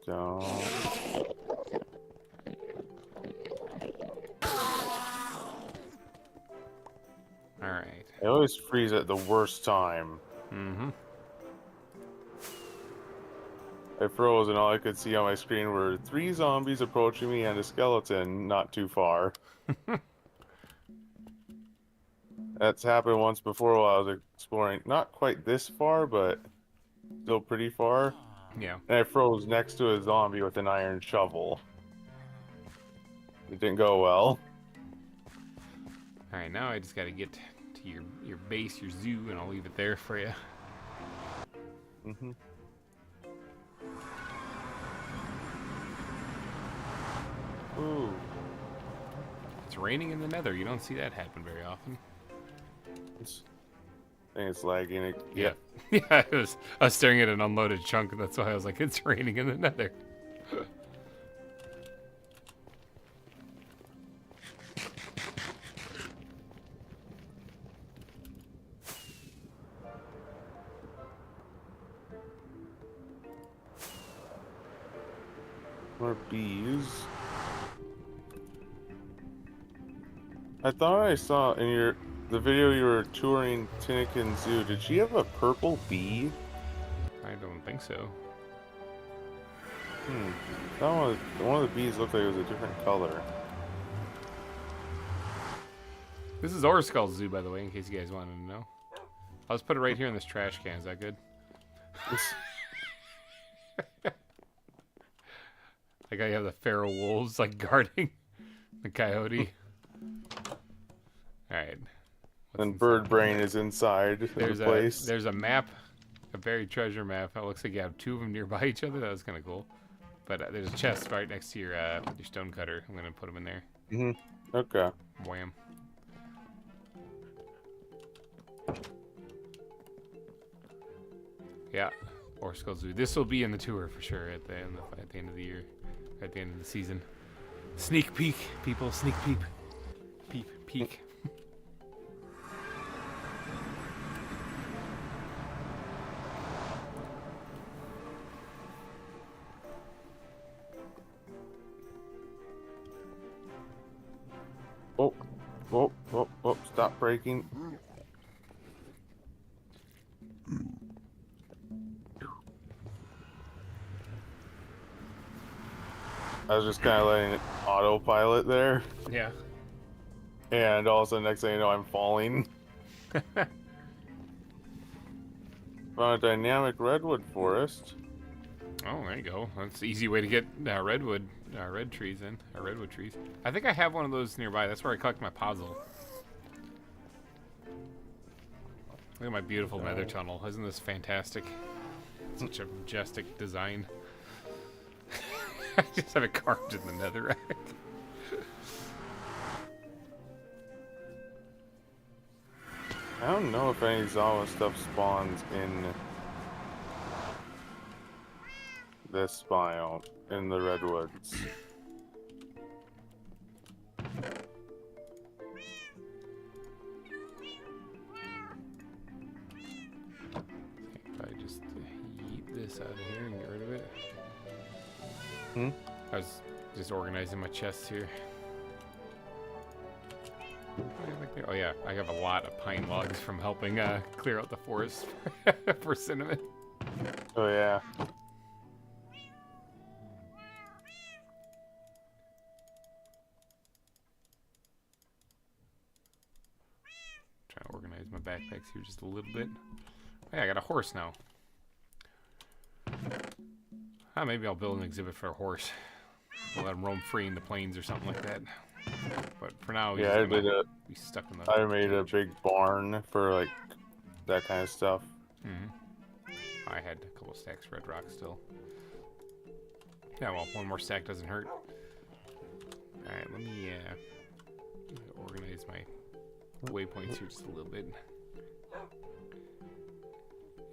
So... Alright. I always freeze at the worst time. Mm-hmm. I froze and all I could see on my screen were 3 zombies approaching me and a skeleton not too far. That's happened once before while I was exploring. Not quite this far, but still pretty far. Yeah. And I froze next to a zombie with an iron shovel. It didn't go well. Alright, now I just gotta get to your base, your zoo, and I'll leave it there for you. Mm-hmm. Ooh. It's raining in the nether. You don't see that happen very often. I think it's lagging. Yeah. Yeah, I was staring at an unloaded chunk, and that's why I was like, it's raining in the nether. More bees. I thought I saw in the video you were touring Tinnikin Zoo. Did she have a purple bee? I don't think so. One of the bees looked like it was a different color. This is Orskull's zoo, by the way, in case you guys wanted to know. I'll just put it right here in this trash can. Is that good? Like I have the feral wolves like guarding the coyote. All right. And Bird Brain is inside the place. There's a map, a buried treasure map. It looks like you have 2 of them nearby each other. That was kind of cool. But there's a chest right next to your stone cutter. I'm gonna put them in there. Mm-hmm. Okay. Wham. Yeah, Orskull Zoo. This will be in the tour for sure at the end of the year, at the end of the season. Sneak peek, people. Sneak peek. Peek. Oh, stop breaking. I was just kind of letting it autopilot there. Yeah. And all of a sudden, next thing you know, I'm falling. Found a dynamic redwood forest. Oh, there you go. That's the easy way to get redwood trees. I think I have one of those nearby. That's where I collect my puzzle. Look at my beautiful nether tunnel. Isn't this fantastic? Such a majestic design. I just have it carved in the netherrack. I don't know if any ZAWA stuff spawns in this biome, in the redwoods. If I just yeet this out of here and get rid of it. I was just organizing my chests here. Oh yeah, I have a lot of pine logs from helping clear out the forest for cinnamon. Oh yeah. Trying to organize my back backpacks here just a little bit. Oh, yeah, I got a horse now. Maybe I'll build an exhibit for a horse. We'll let him roam free in the plains or something like that. But for now, he's gonna be stuck in the... I made a big barn for, like, that kind of stuff. I had a couple stacks of red rock still. Yeah, well, one more stack doesn't hurt. Alright, let me organize my waypoints here just a little bit.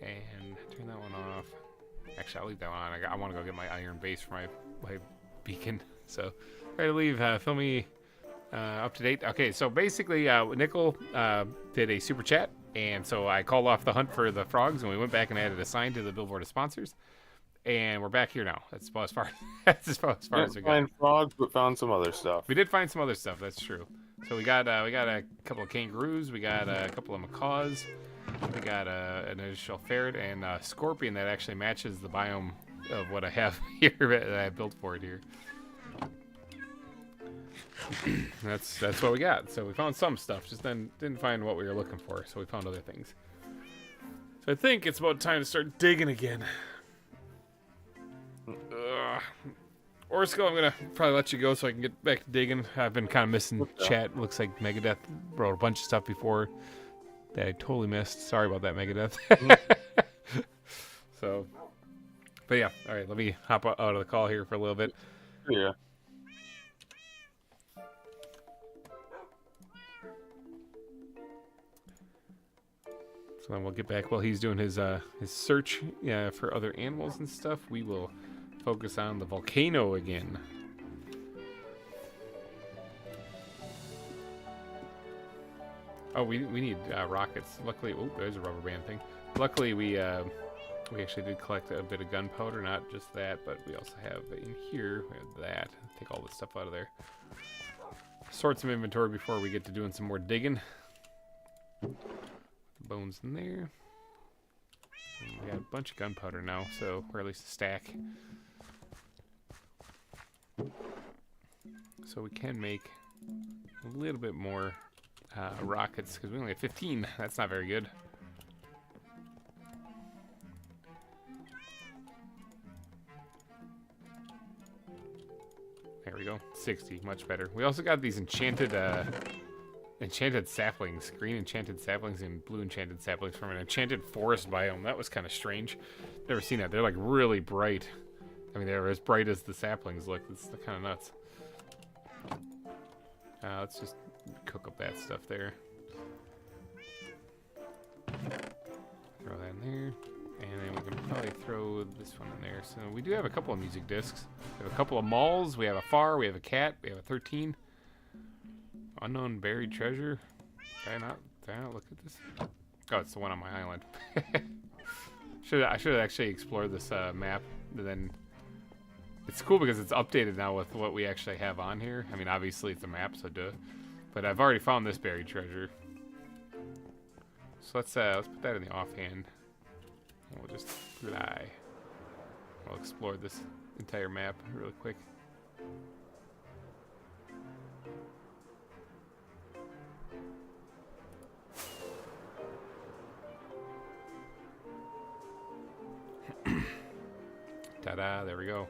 And turn that one off. Actually, I'll leave that one on. I want to go get my iron base for my beacon. So, ready to leave. Fill me up to date. Okay, so basically, Nickel did a super chat. And so I called off the hunt for the frogs, and we went back and added a sign to the billboard of sponsors. And we're back here now. That's about as far, that's as far as we got. Find frogs, but found some other stuff. We did find some other stuff. That's true. So we got a couple of kangaroos. We got a couple of macaws. We got an additional ferret and a scorpion that actually matches the biome of what I have here that I built for it here. That's what we got. So we found some stuff, just then didn't find what we were looking for. So we found other things. So I think it's about time to start digging again. Orsko, I'm gonna probably let you go so I can get back to digging. I've been kind of missing chat. Looks like Megadeth wrote a bunch of stuff before that I totally missed. Sorry about that, Megadeth. So, but yeah, all right. Let me hop out of the call here for a little bit. Yeah. So then we'll get back while he's doing his search for other animals and stuff. We will focus on the volcano again. Oh, we need rockets. Luckily, oh, there's a rubber band thing. Luckily, we actually did collect a bit of gunpowder, not just that, but we also have in here, we have that. Take all this stuff out of there. Sort some inventory before we get to doing some more digging. Bones in there. And we got a bunch of gunpowder now, so, or at least a stack. So we can make a little bit more rockets, because we only have 15. That's not very good. There we go. 60, much better. We also got these enchanted saplings, green enchanted saplings and blue enchanted saplings from an enchanted forest biome. That was kind of strange. Never seen that. They're like really bright. I mean, they're as bright as the saplings look. It's kind of nuts. Let's just cook up that stuff there. Throw that in there. And then we can probably throw this one in there. So we do have a couple of music discs. We have a couple of malls. We have a phar. We have a cat. We have a 13. Unknown buried treasure. Did I not look at this? Oh, it's the one on my island. I should have actually explored this map. And then it's cool because it's updated now with what we actually have on here. I mean, obviously it's a map, so duh. But I've already found this buried treasure. So let's put that in the offhand. And we'll just fly. We'll explore this entire map really quick. Ta-da, there we go.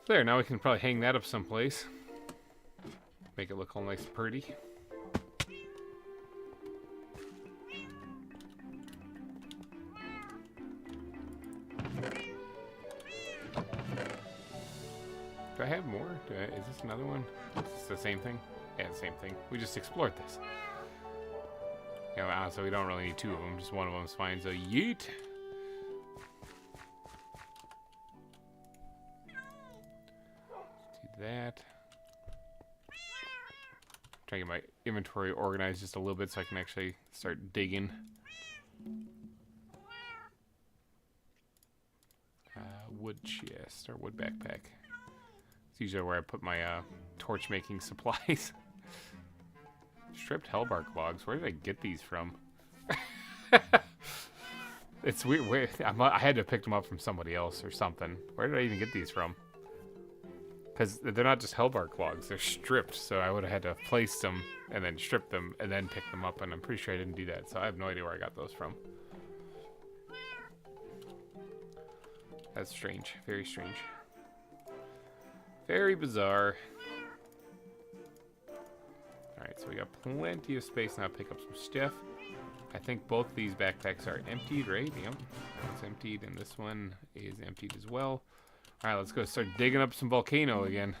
There, now we can probably hang that up someplace. Make it look all nice and pretty. Do I have more? Is this another one? Is this the same thing? Yeah, the same thing. We just explored this. You know, so we don't really need two of them. Just one of them's fine. So yeet. Do that. Try to get my inventory organized just a little bit so I can actually start digging. Wood chest or wood backpack. It's usually where I put my torch making supplies. Stripped hellbark logs. Where did I get these from? It's weird. I had to have picked them up from somebody else or something. Where did I even get these from? Because they're not just hellbark logs, they're stripped, so I would have had to have placed them and then strip them and then pick them up, and I'm pretty sure I didn't do that, so I have no idea where I got those from. That's strange. Very strange. Very bizarre. Alright, so we got plenty of space now to pick up some stuff. I think both these backpacks are emptied, right? Yep. One's emptied, and this one is emptied as well. Alright, let's go start digging up some Volcano again.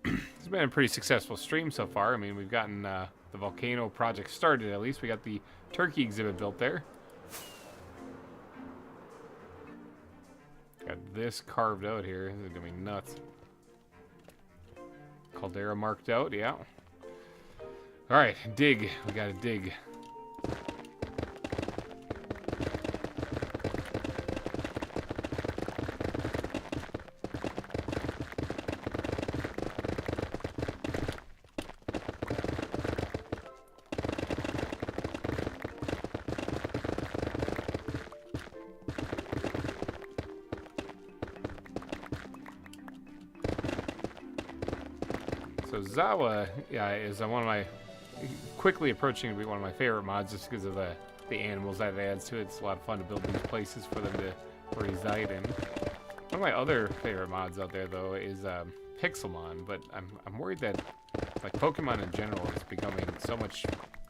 It's been a pretty successful stream so far. I mean, we've gotten the Volcano project started at least. We got the turkey exhibit built there. Got this carved out here. This is gonna be nuts. Caldera marked out, yeah. Alright, dig. We gotta dig. So ZAWA, yeah, is one of my quickly approaching to be one of my favorite mods just because of the animals that it adds to it. It's a lot of fun to build these places for them to reside in. One of my other favorite mods out there though is Pixelmon, but I'm worried that like Pokemon in general is becoming so much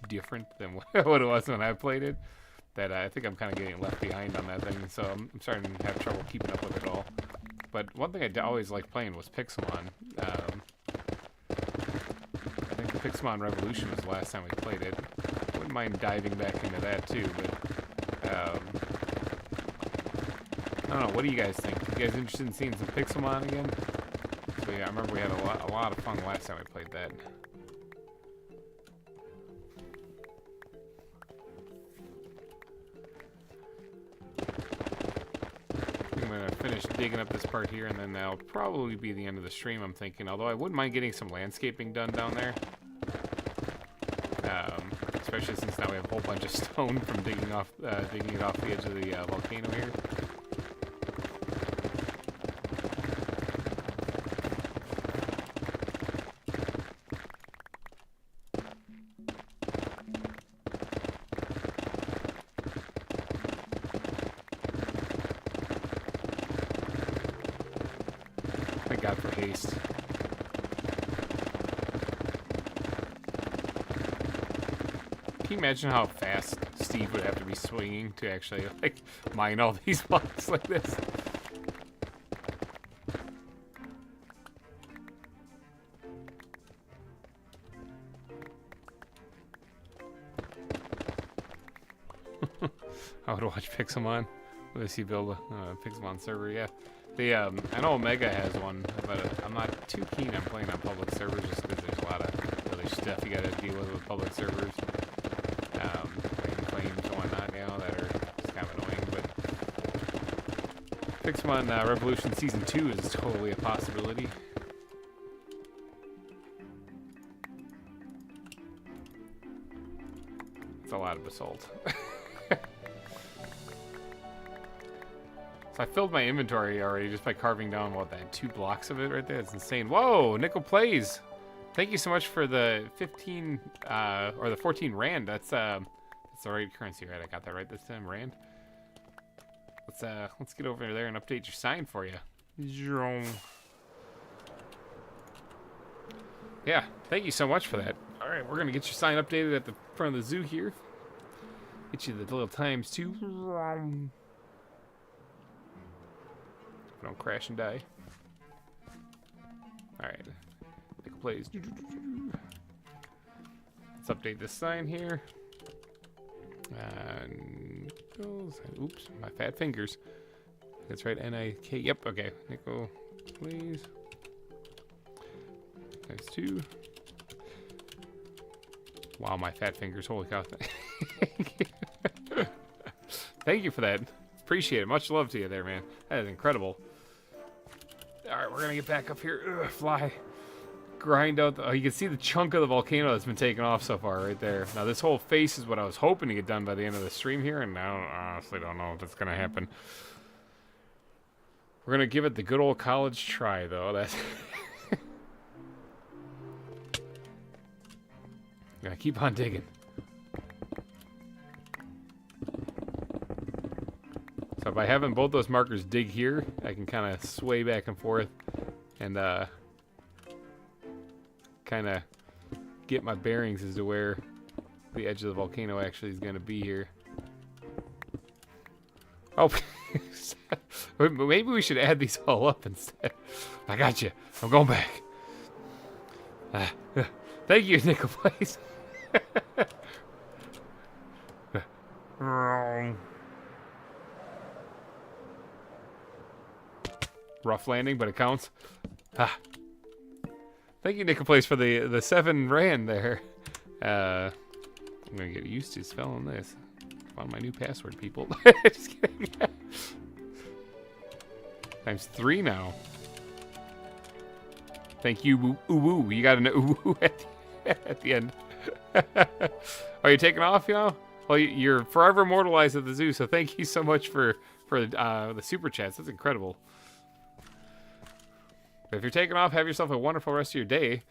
different than what it was when I played it that I think I'm kind of getting left behind on that thing. So I'm starting to have trouble keeping up with it all. But one thing I always liked playing was Pixelmon. I think Pixelmon Revolution was the last time we played it. Wouldn't mind diving back into that too, but I don't know. What do you guys think? You guys interested in seeing some Pixelmon again? So yeah, I remember we had a lot of fun the last time we played that. I'm gonna finish digging up this part here, and then that'll probably be the end of the stream, I'm thinking. Although I wouldn't mind getting some landscaping done down there. Especially since now we have a whole bunch of stone from digging it off the edge of the volcano here. Thank God for haste. Can you imagine how fast Steve would have to be swinging to actually like mine all these blocks like this? I would watch Pixelmon. Let's see, build a Pixelmon server. Yeah, the I know Omega has one, but I'm not too keen on playing on public servers just because there's a lot of other stuff you got to deal with public servers. Claims and whatnot, you know, that are just kind of annoying. But Pixelmon Revolution Season 2 is totally a possibility. It's a lot of basalt. So I filled my inventory already just by carving down, what, that 2 blocks of it right there? It's insane. Whoa, Nickel Plays! Thank you so much for the 15, or the 14 Rand. That's the right currency, right? I got that right this time, Rand. Let's get over there and update your sign for you. Yeah, thank you so much for that. All right, we're gonna get your sign updated at the front of the zoo here. Get you the little times too. Don't crash and die. All right, Nickel Plays. Let's update this sign here. Oops, my fat fingers. That's right, N-I-K. Yep, okay. Nickel, please. That's 2. Wow, my fat fingers. Holy cow. Thank you for that. Appreciate it. Much love to you there, man. That is incredible. All right, we're going to get back up here. Ugh, fly. Grind out the... Oh, you can see the chunk of the volcano that's been taken off so far right there. Now, this whole face is what I was hoping to get done by the end of the stream here, and I honestly don't know if that's going to happen. We're going to give it the good old college try, though. That's... Gotta keep on digging. So by having both those markers dig here, I can kind of sway back and forth and kind of get my bearings as to where the edge of the volcano actually is going to be here. Oh, maybe we should add these all up instead. I got you. I'm going back. Thank you, Nicholas. Rough landing, but it counts. Thank you, Nicholas, for the 7 rand there. I'm gonna get used to spelling this. Found my new password, people. Just kidding. Times 3 now. Thank you, woo. You got an woo at the end. Are you taking off? You know, well, you're forever immortalized at the zoo. So thank you so much for the super chats. That's incredible. If you're taking off, have yourself a wonderful rest of your day.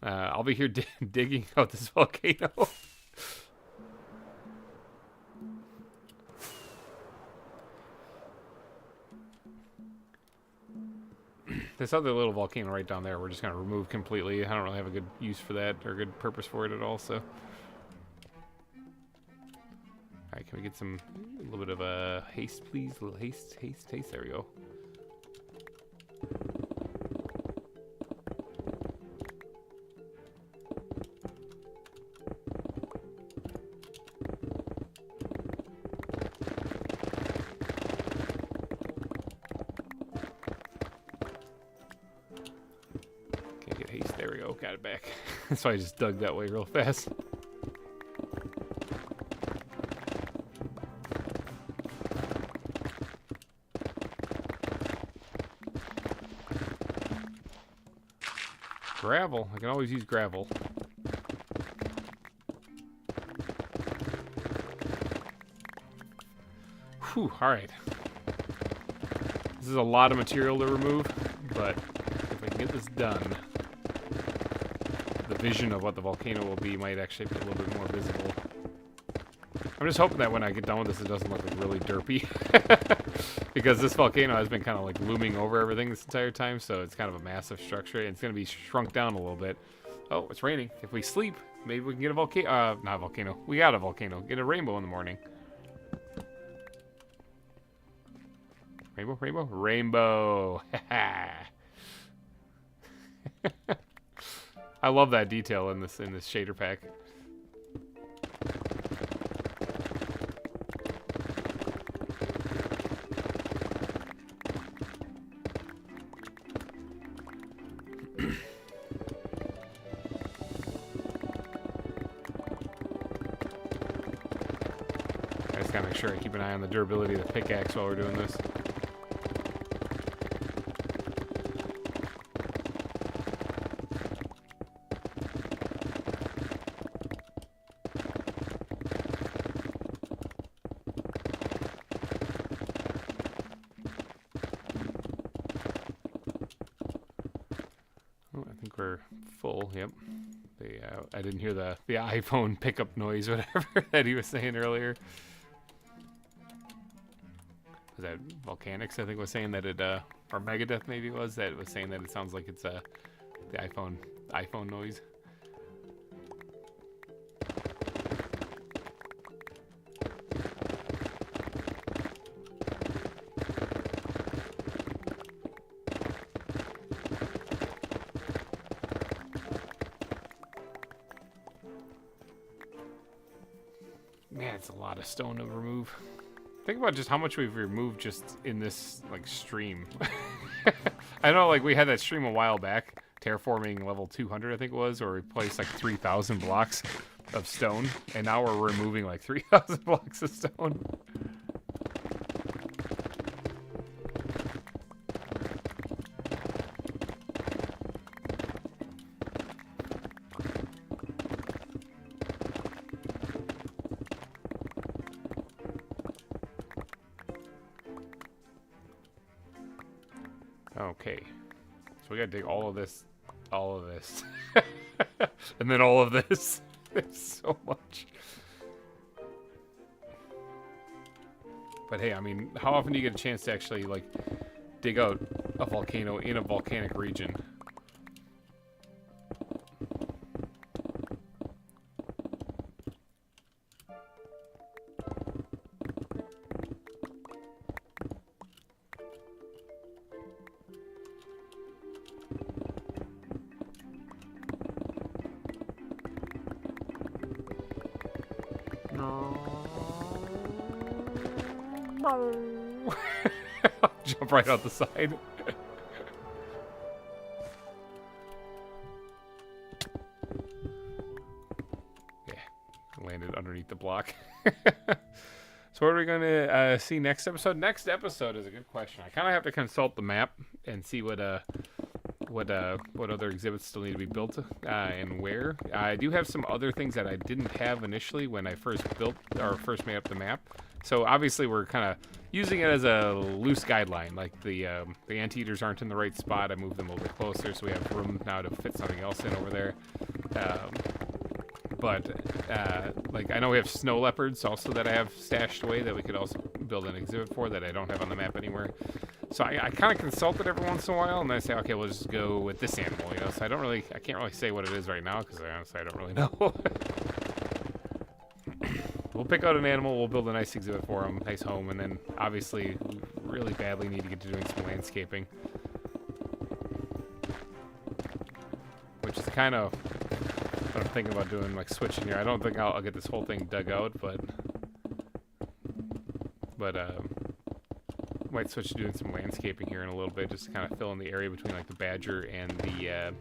I'll be here digging out this volcano. This other little volcano right down there, we're just going to remove completely. I don't really have a good use for that or a good purpose for it at all, so. Alright, can we get a little bit of a haste, please? A little haste. There we go. There we go, got it back. So I just dug that way real fast. Gravel, I can always use gravel. Whew, alright. This is a lot of material to remove, but if I can get this done, the vision of what the volcano will be might actually be a little bit more visible. I'm just hoping that when I get done with this, it doesn't look like really derpy. Because this volcano has been kind of like looming over everything this entire time, so it's kind of a massive structure. And it's going to be shrunk down a little bit. Oh, it's raining. If we sleep, maybe we can get a volcano. Not a volcano. We got a volcano. Get a rainbow in the morning. Rainbow. I love that detail in this shader pack. I just gotta make sure I keep an eye on the durability of the pickaxe while we're doing this. We're full, yep. I didn't hear the iPhone pickup noise, whatever, that he was saying earlier. Was that Volcanics, I think, was saying that it, or Megadeth maybe it was, that was saying that it sounds like it's the iPhone noise. Man, it's a lot of stone to remove. Think about just how much we've removed just in this, like, stream. I know, like, we had that stream a while back, terraforming level 200, I think it was, or we placed, like, 3,000 blocks of stone, and now we're removing, like, 3,000 blocks of stone. Okay. So we gotta dig all of this, and then all of this. There's so much. But hey, I mean, how often do you get a chance to actually, like, dig out a volcano in a volcanic region? Jump right out the side. Yeah, landed underneath the block. So what are we going to see next episode? Next episode is a good question. I kind of have to consult the map and see what other exhibits still need to be built and where. I do have some other things that I didn't have initially when I first made up the map. So obviously we're kind of using it as a loose guideline. Like the anteaters aren't in the right spot. I moved them a little bit closer, so we have room now to fit something else in over there. Like I know we have snow leopards also that I have stashed away that we could also build an exhibit for that I don't have on the map anywhere. So I kind of consult it every once in a while, and then I say, okay, we'll just go with this animal, you know. So I can't really say what it is right now because honestly I don't really know. We'll pick out an animal, we'll build a nice exhibit for him, nice home, and then obviously we really badly need to get to doing some landscaping, which is kind of what I'm thinking about doing, like switching here. I don't think I'll get this whole thing dug out, but might switch to doing some landscaping here in a little bit, just to kind of fill in the area between like the badger and the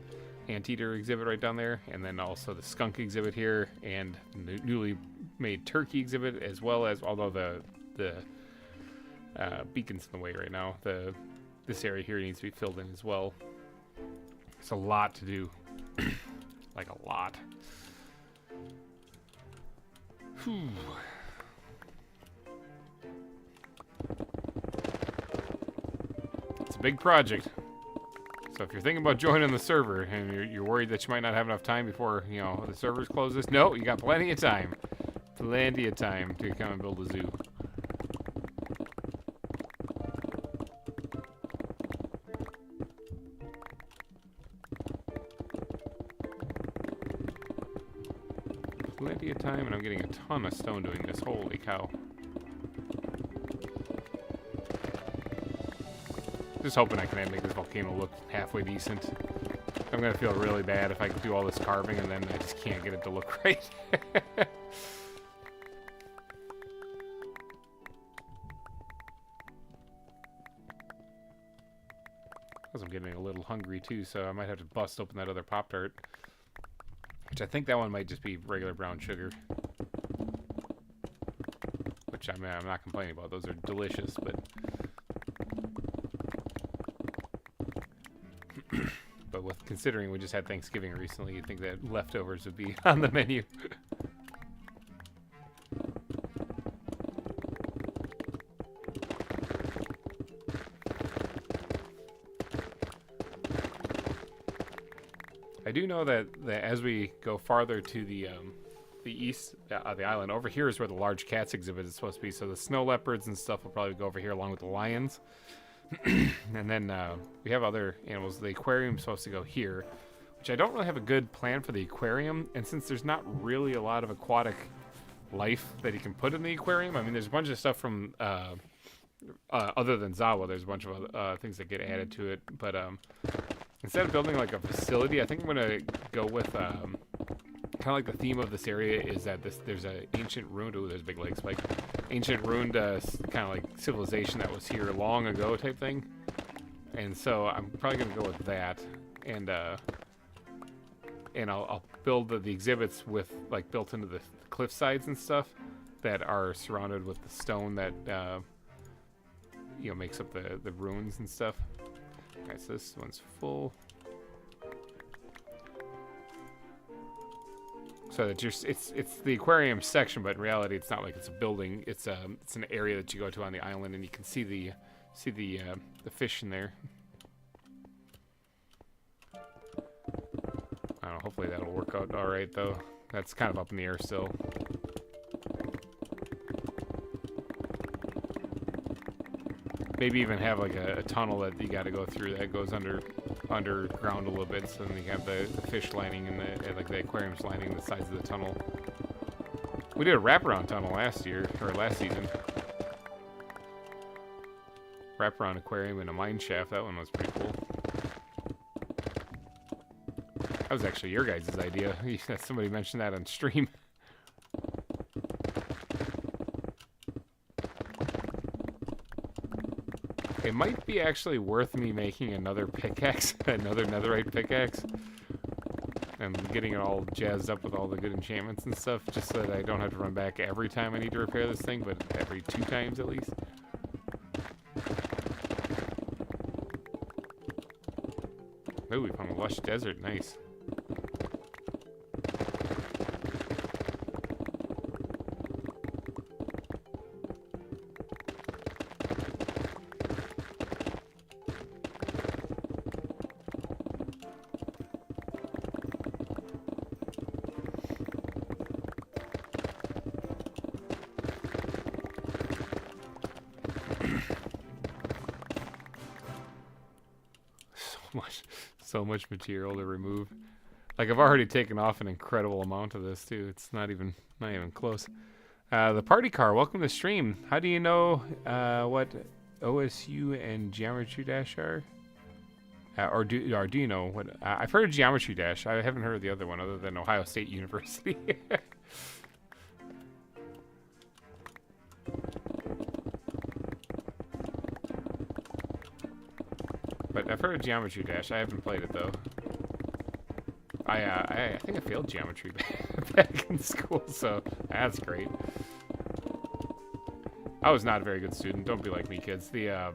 anteater exhibit right down there, and then also the skunk exhibit here, and the newly made turkey exhibit, as well as, although the beacon's in the way right now, this area here needs to be filled in as well. It's a lot to do. Like a lot. Whew. It's a big project. So if you're thinking about joining the server and you're worried that you might not have enough time before, you know, the servers closes, no, you got plenty of time. Plenty of time to come and build a zoo. Plenty of time, and I'm getting a ton of stone doing this. Holy cow. Just hoping I can make this volcano look halfway decent. I'm gonna feel really bad if I do all this carving and then I just can't get it to look right. Because I'm getting a little hungry too, so I might have to bust open that other Pop-Tart. Which I think that one might just be regular brown sugar. Which I'm not complaining about. Those are delicious, but... but with considering we just had Thanksgiving recently, you'd think that leftovers would be on the menu. I do know that as we go farther to the east of the island, over here is where the large cats exhibit is supposed to be. So the snow leopards and stuff will probably go over here along with the lions. And then we have other animals. The aquarium's supposed to go here, which I don't really have a good plan for the aquarium. And since there's not really a lot of aquatic life that you can put in the aquarium, I mean, there's a bunch of stuff from other than ZAWA. There's a bunch of things that get added to it, but instead of building like a facility, I think I'm gonna go with kind of like the theme of this area is that there's an ancient ruined, oh, there's a big lake spike, ancient ruined kind of like civilization that was here long ago type thing, and so I'm probably gonna go with that, and I'll build the exhibits with like built into the cliff sides and stuff that are surrounded with the stone that you know, makes up the ruins and stuff. Alright, so this one's full. So that it's the aquarium section, but in reality it's not like it's a building. It's an area that you go to on the island, and you can see the fish in there. don't know, hopefully that'll work out all right, though. That's kind of up in the air still. Maybe even have like a tunnel that you got to go through that goes underground a little bit, so then you have the fish lining and like the aquariums lining the sides of the tunnel. We did a wraparound tunnel last season. Wraparound aquarium and a mine shaft. That one was pretty cool. That was actually your guys' idea. Somebody mentioned that on stream. It might be actually worth me making another pickaxe, another netherite pickaxe, and getting it all jazzed up with all the good enchantments and stuff, just so that I don't have to run back every time I need to repair this thing, but every 2 times at least. Oh, we found a lush desert. Nice. So much material to remove. Like, I've already taken off an incredible amount of this too. It's not even close. The party car, welcome to stream. How do you know what OSU and Geometry Dash are? Or do you know what? I've heard of Geometry Dash. I haven't heard of the other one other than Ohio State University. But I've heard of Geometry Dash. I haven't played it though. I think I failed geometry back in school, so that's great. I was not a very good student. Don't be like me, kids. I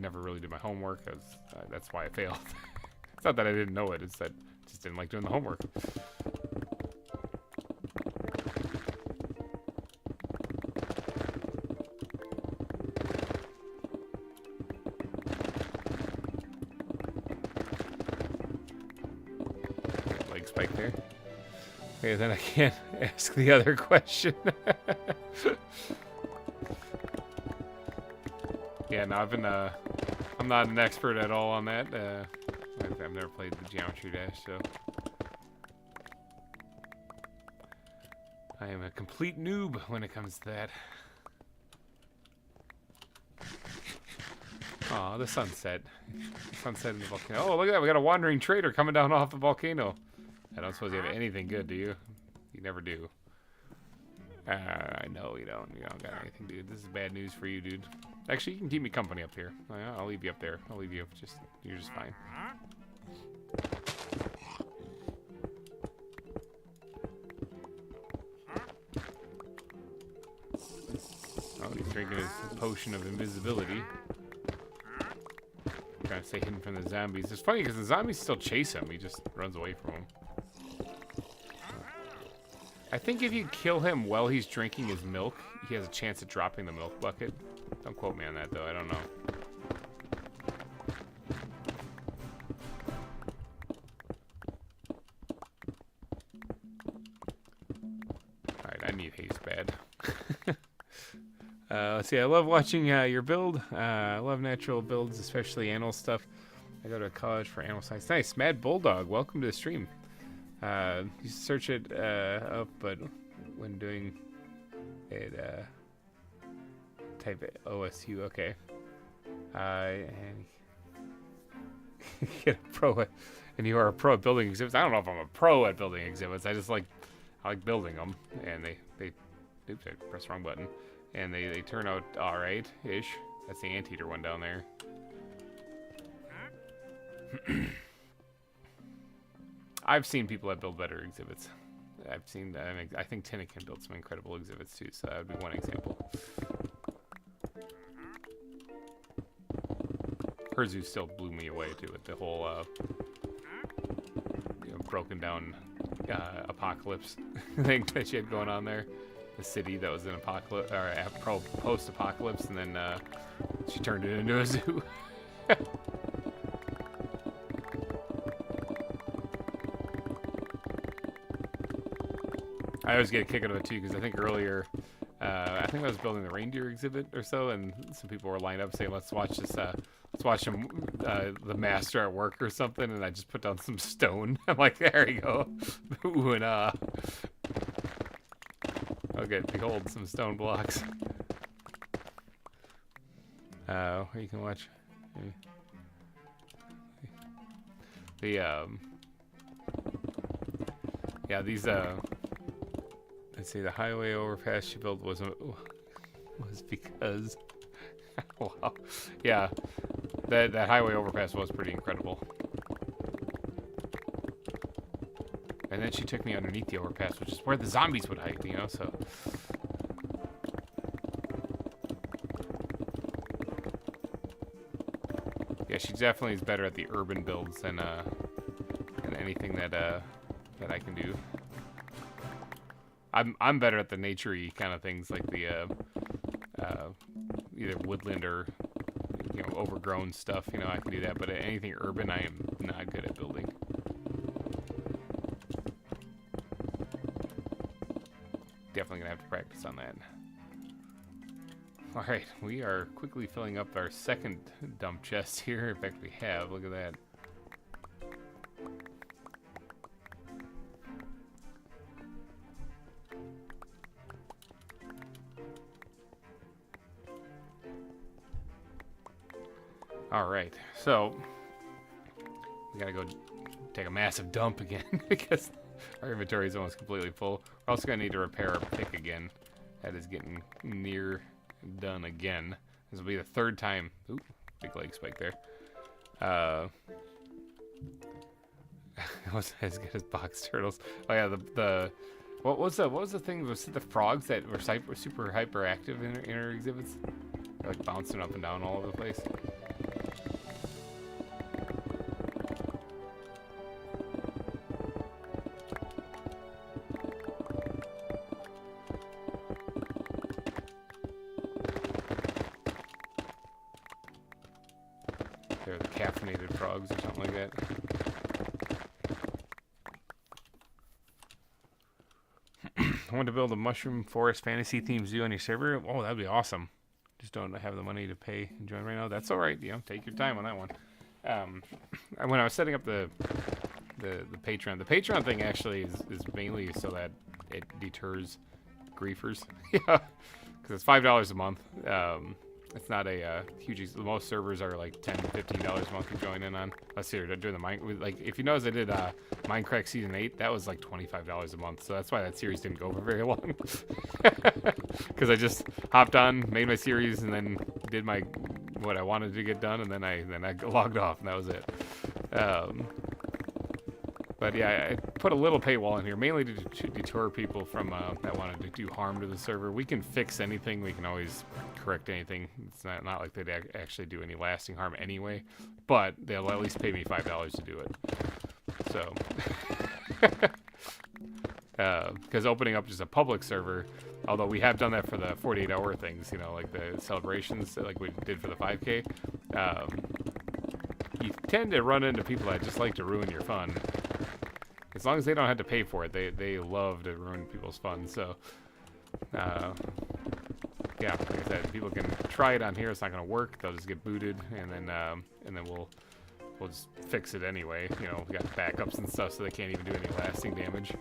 never really did my homework. That's why I failed. It's not that I didn't know it. It's that I just didn't like doing the homework. Spike there. Okay, then I can't ask the other question. Yeah, no, I'm not an expert at all on that. I've never played the Geometry Dash, so I am a complete noob when it comes to that. Aw, the sunset. Sunset in the volcano. Oh, look at that. We got a wandering trader coming down off the volcano. I don't suppose you have anything good, do you? You never do. I know you don't. You don't got anything, dude. This is bad news for you, dude. Actually, you can keep me company up here. I'll leave you up there. I'll leave you. You're just fine. Oh, he's drinking his potion of invisibility. Trying to stay hidden from the zombies. It's funny because the zombies still chase him. He just runs away from them. I think if you kill him while he's drinking his milk, he has a chance of dropping the milk bucket. Don't quote me on that, though. I don't know. Alright, I need haste bad. Let's see. I love watching your build. I love natural builds, especially animal stuff. I go to college for animal science. Nice. Mad Bulldog, welcome to the stream. You search it up, but when doing it, type it OSU. Okay. And get a pro at, and you are a pro at building exhibits. I don't know if I'm a pro at building exhibits. I like building them, and they oops, I pressed the wrong button, and they turn out all right-ish. That's the anteater one down there. I've seen people that build better exhibits. I've seen that. I think Tina can build some incredible exhibits too, so that would be one example. Her zoo still blew me away too with the whole broken down apocalypse thing that she had going on there. The city that was in apocalypse or post-apocalypse, and then she turned it into a zoo. I always get a kick out of it too, because I think earlier, I think I was building the reindeer exhibit or so, and some people were lined up saying, let's watch this, let's watch the master at work or something, and I just put down some stone. I'm like, there you go. Ooh and ah. Okay, behold, some stone blocks. You can watch the yeah, these let's see, the highway overpass she built was because wow, yeah, that highway overpass was pretty incredible. And then she took me underneath the overpass, which is where the zombies would hide, you know, so. Yeah, she definitely is better at the urban builds than anything that I can do. I'm better at the nature-y kind of things, like the either woodland or, you know, overgrown stuff, you know, I can do that, but anything urban I am not good at building. Definitely gonna have to practice on that. Alright, we are quickly filling up our second dump chest here. In fact, we have. Look at that. Alright, so we gotta go take a massive dump again because our inventory is almost completely full. We're also gonna need to repair our pick again. That is getting near done again. This will be the third time. Ooh, big leg spike there. It wasn't as good as box turtles. Oh yeah, the what was the thing? Was it the frogs that were super hyperactive in our exhibits? They're like bouncing up and down all over the place. They're the caffeinated frogs or something like that. I want to build a mushroom forest fantasy themed zoo on your server. Oh, that'd be awesome. Just don't have the money to pay and join right now. That's all right. You know, take your time on that one. When I was setting up the Patreon, the Patreon thing actually is mainly so that it deters griefers. Yeah, because it's $5 a month. It's not a huge. Most servers are like $10 to $15 a month to join in on. Let's see, doing the like. If you notice, I did Minecraft Season 8. That was like $25 a month. So that's why that series didn't go for very long. Because I just hopped on, made my series, and then did what I wanted to get done, and then I logged off, and that was it. But yeah, I put a little paywall in here, mainly to deter people from that wanted to do harm to the server. We can fix anything. We can always correct anything. It's not like they'd actually do any lasting harm anyway, but they'll at least pay me $5 to do it. So, because opening up just a public server, although we have done that for the 48-hour things, you know, like the celebrations, like we did for the 5K, you tend to run into people that just like to ruin your fun. As long as they don't have to pay for it, they love to ruin people's fun. So, yeah, like I said, people can try it on here. It's not going to work. They'll just get booted, and then we'll just fix it anyway. You know, we got backups and stuff, so they can't even do any lasting damage.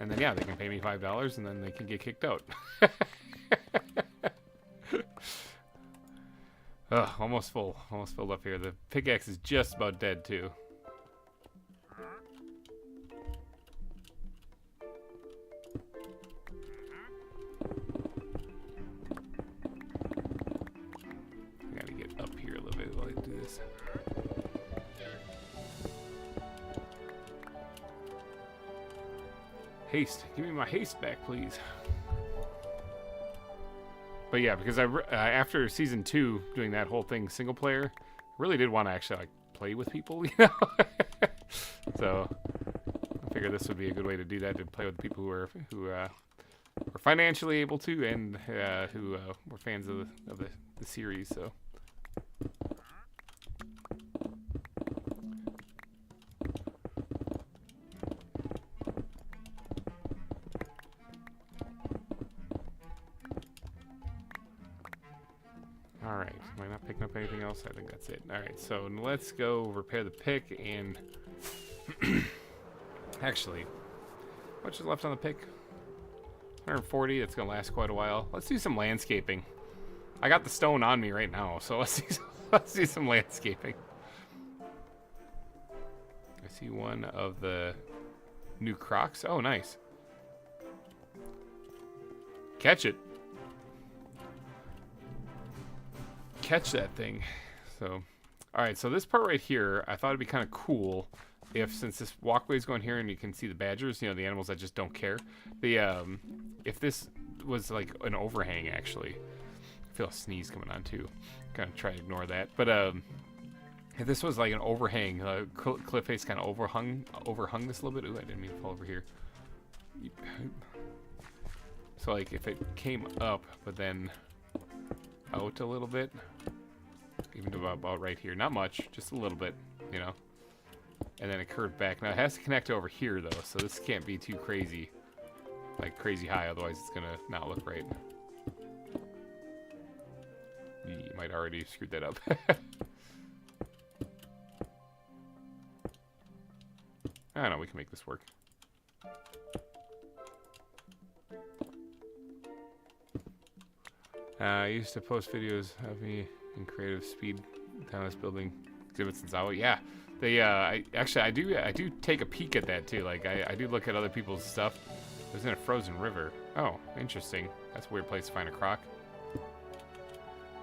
and then yeah, they can pay me $5, and then they can get kicked out. Ugh, almost full. Almost filled up here. The pickaxe is just about dead, too. I gotta get up here a little bit while I do this. Haste. Give me my haste back, please. But yeah, because after season 2, doing that whole thing single player, really did want to actually like play with people, you know. So I figured this would be a good way to do that, to play with people who were financially able to, and who were fans of the series. So. Am I not picking up anything else? I think that's it. Alright, so let's go repair the pick and... Actually, how much is left on the pick? 140, that's going to last quite a while. Let's do some landscaping. I got the stone on me right now, so let's do some landscaping. I see one of the new crocs. Oh, nice. Catch it. Catch that thing. So, alright, so this part right here, I thought it'd be kind of cool if, since this walkway is going here and you can see the badgers, you know, the animals that just don't care. If this was like an overhang, actually. I feel a sneeze coming on too. Kind of try to ignore that. But if this was like an overhang, cliff face kind of overhung this a little bit. Ooh, I didn't mean to fall over here. So like if it came up, but then out a little bit, even to about right here. Not much, just a little bit, you know. And then it curved back. Now it has to connect over here though, so this can't be too crazy, like crazy high, otherwise it's gonna not look right. You might already screwed that up. I don't know, we can make this work. I used to post videos of me in creative speed down this building exhibits in ZAWA. Yeah, they I do take a peek at that too. Like I do look at other people's stuff. It was in a frozen river. Oh, interesting. That's a weird place to find a croc.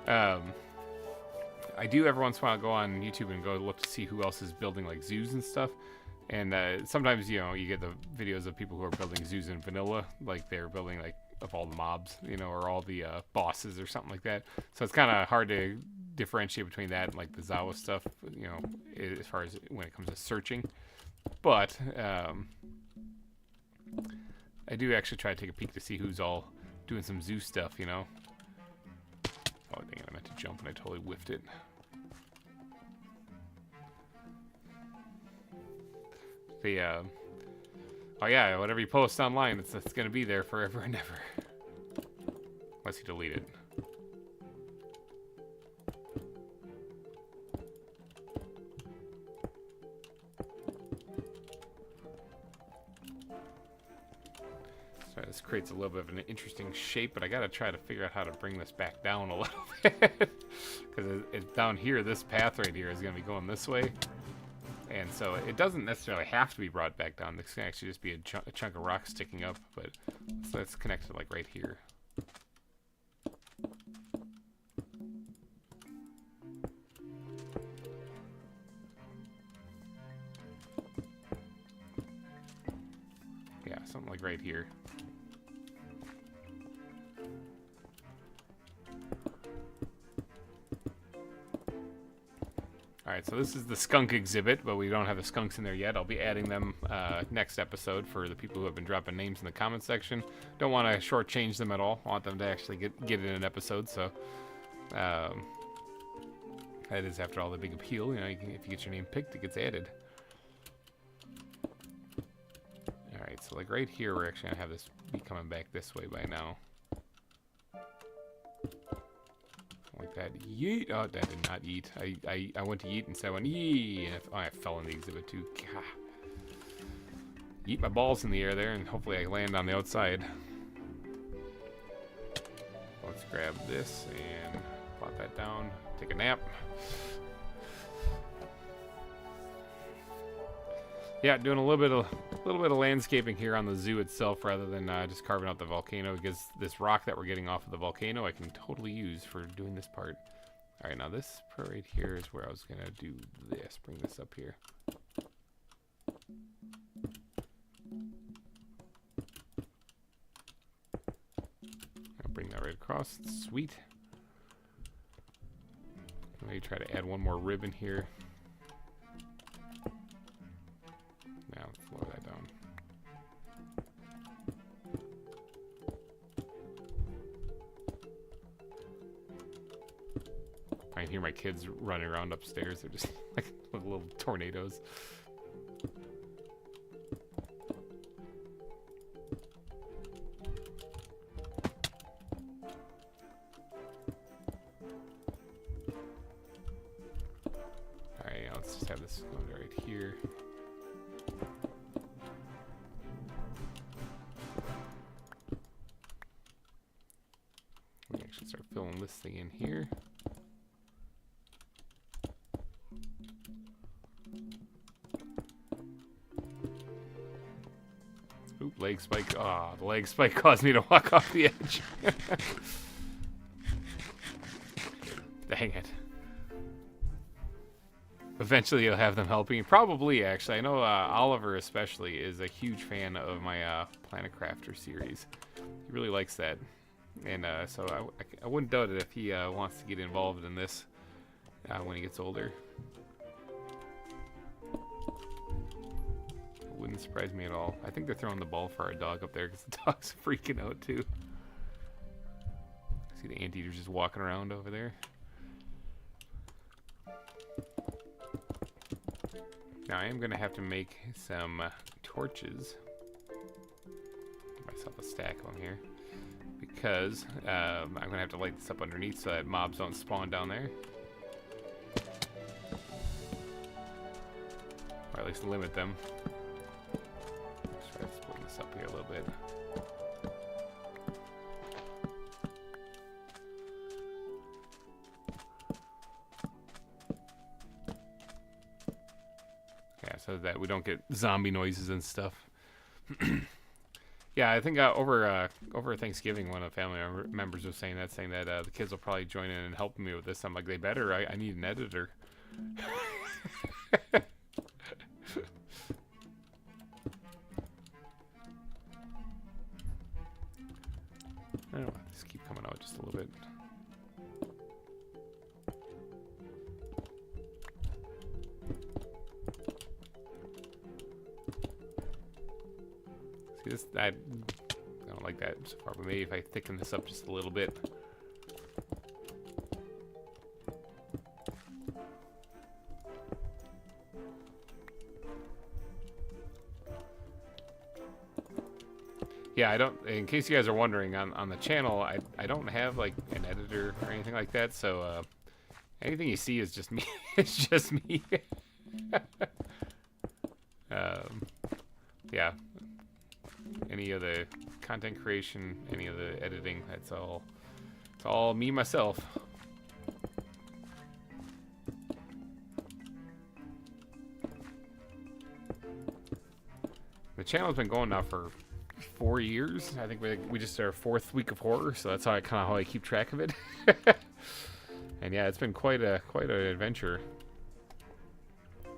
I do every once in a while go on YouTube and go look to see who else is building like zoos and stuff. And sometimes, you know, you get the videos of people who are building zoos in vanilla, like they're building like of all the mobs, you know, or all the bosses or something like that. So it's kind of hard to differentiate between that and like the ZAWA stuff, you know, as far as when it comes to searching. But I do actually try to take a peek to see who's all doing some zoo stuff, you know. Oh, dang it, I meant to jump and I totally whiffed it. Oh yeah, whatever you post online, it's going to be there forever and ever. Unless you delete it. Sorry, this creates a little bit of an interesting shape, but I got to try to figure out how to bring this back down a little bit. Because it's down here, this path right here is going to be going this way. And so it doesn't necessarily have to be brought back down. This can actually just be a chunk of rock sticking up, but so let's connect it like right here. Yeah, something like right here. Alright, so this is the skunk exhibit, but we don't have the skunks in there yet. I'll be adding them next episode for the people who have been dropping names in the comment section. Don't want to shortchange them at all. I want them to actually get it in an episode, so that is, after all, the big appeal. You know, if you get your name picked, it gets added. Alright, so like right here, we're actually going to have this be coming back this way by now. Like that. Yeet. Oh, that did not yeet. I went to yeet and said I went yee. And I fell in the exhibit too. Gah. Yeet my balls in the air there, and hopefully I land on the outside. Let's grab this and plop that down. Take a nap. Yeah, doing a little bit of landscaping here on the zoo itself, rather than just carving out the volcano, because this rock that we're getting off of the volcano I can totally use for doing this part. All right, now this part right here is where I was gonna do this. Bring this up here. I'll bring that right across. Sweet. Maybe try to add one more rib in here. Now let's lower that down. I can hear my kids running around upstairs. They're just like little tornadoes. it right here. We can actually start filling this thing in here. Oop, leg spike. Ah, oh, the leg spike caused me to walk off the edge. Dang it. Eventually you'll have them helping you. Probably, actually. I know Oliver especially is a huge fan of my Planet Crafter series. He really likes that. And so I wouldn't doubt it if he wants to get involved in this when he gets older. It wouldn't surprise me at all. I think they're throwing the ball for our dog up there because the dog's freaking out too. See the anteaters just walking around over there. Now I am going to have to make some torches. Give myself a stack of them here. Because I'm going to have to light this up underneath so that mobs don't spawn down there. Or at least limit them. Let's try to split this up here a little bit. Yeah, so that we don't get zombie noises and stuff. Yeah, I think over Thanksgiving, one of the family members was saying that the kids will probably join in and help me with this. I'm like, they better. I need an editor. I don't know. Just keep coming out just a little bit. See this? I don't like that so far, but maybe if I thicken this up just a little bit. Yeah, I don't, in case you guys are wondering, on the channel, I don't have like an editor or anything like that, so anything you see is just me. It's just me. Yeah. Any of the content creation, any of the editing, it's all me myself. The channel's been going now for 4 years. I think we just our 4th week of horror, so that's how I keep track of it. And yeah, it's been quite an adventure. I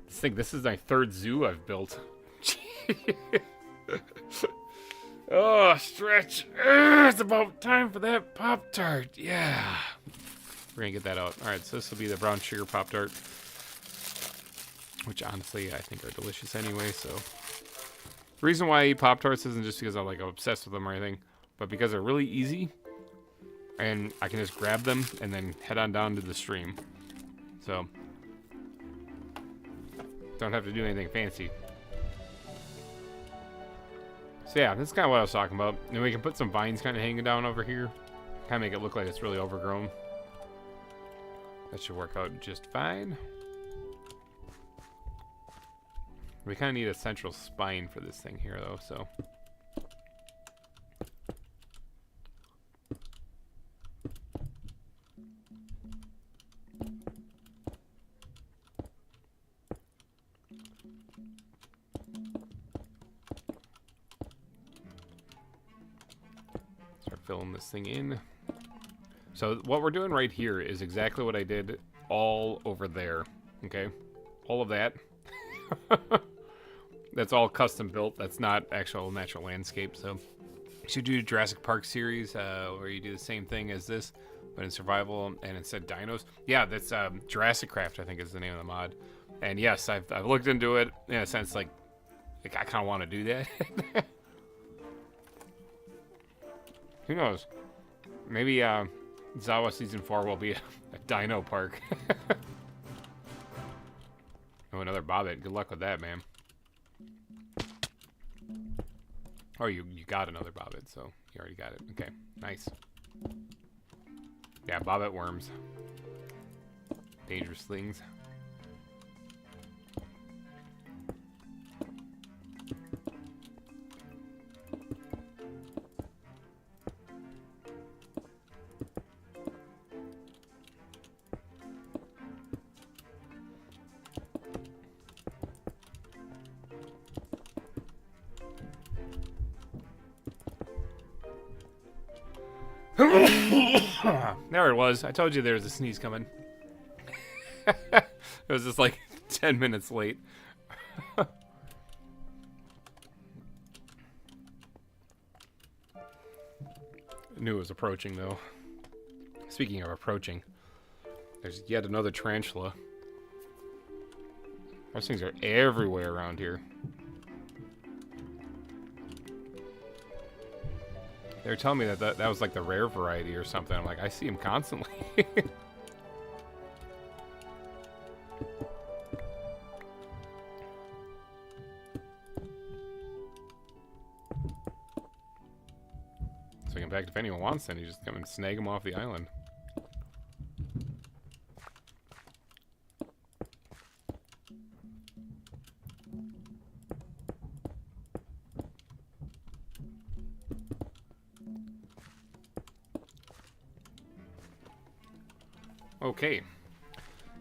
think this is my 3rd zoo I've built. Oh, stretch. It's about time for that Pop-Tart. Yeah. We're gonna get that out. Alright, so this will be the brown sugar Pop-Tart, which honestly I think are delicious anyway, so. The reason why I eat Pop-Tarts isn't just because I'm like obsessed with them or anything, but because they're really easy and I can just grab them and then head on down to the stream. So don't have to do anything fancy. So yeah, this is kind of what I was talking about. And we can put some vines kind of hanging down over here. Kind of make it look like it's really overgrown. That should work out just fine. We kind of need a central spine for this thing here though, so. Start filling this thing in. So what we're doing right here is exactly what I did all over there, okay? All of that. That's all custom built. That's not actual natural landscape. So you should do a Jurassic Park series where you do the same thing as this, but in survival and instead dinos. Yeah, that's Jurassic Craft, I think is the name of the mod. And yes, I've looked into it in a sense like I kind of want to do that. Who knows? Maybe ZAWA Season 4 will be a dino park. Oh, another bobbit. Good luck with that, man. Oh, you got another bobbit, so you already got it. Okay, nice. Yeah, bobbit worms. Dangerous things. There it was. I told you there was a sneeze coming. It was just like 10 minutes late. I knew it was approaching, though. Speaking of approaching, there's yet another tarantula. Those things are everywhere around here. They were telling me that was like the rare variety or something. I'm like, I see them constantly. So in fact, if anyone wants them, you just come and snag them off the island. Okay,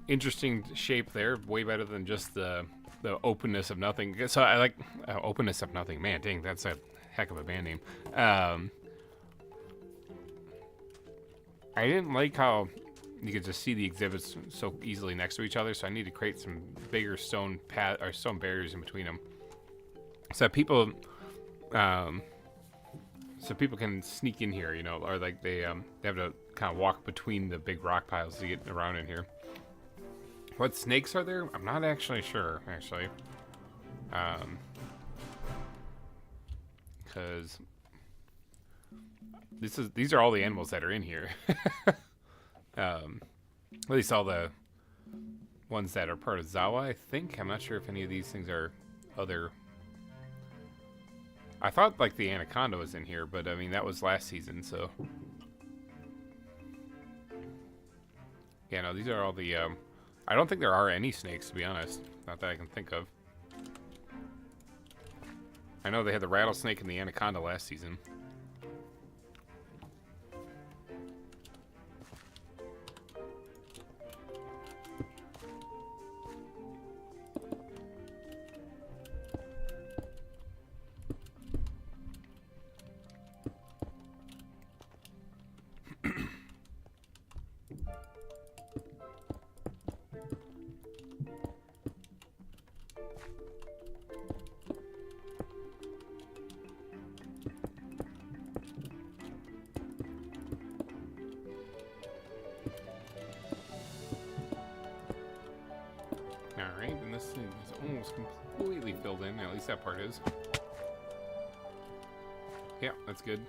interesting shape there. Way better than just the openness of nothing. So I like openness of nothing. Man, dang, that's a heck of a band name. I didn't like how you could just see the exhibits so easily next to each other. So I need to create some bigger stone stone barriers in between them, so that people can sneak in here, you know, or like they have to kind of walk between the big rock piles to get around in here. What snakes are there? I'm not actually sure, actually. Because these are all the animals that are in here. At least all the ones that are part of ZAWA, I think. I'm not sure if any of these things are other. I thought like the anaconda was in here, but I mean that was last season, so. Yeah, no, these are all the, I don't think there are any snakes, to be honest. Not that I can think of. I know they had the rattlesnake and the anaconda last season. Alright, and this thing is almost completely filled in. At least that part is. Yeah, that's good.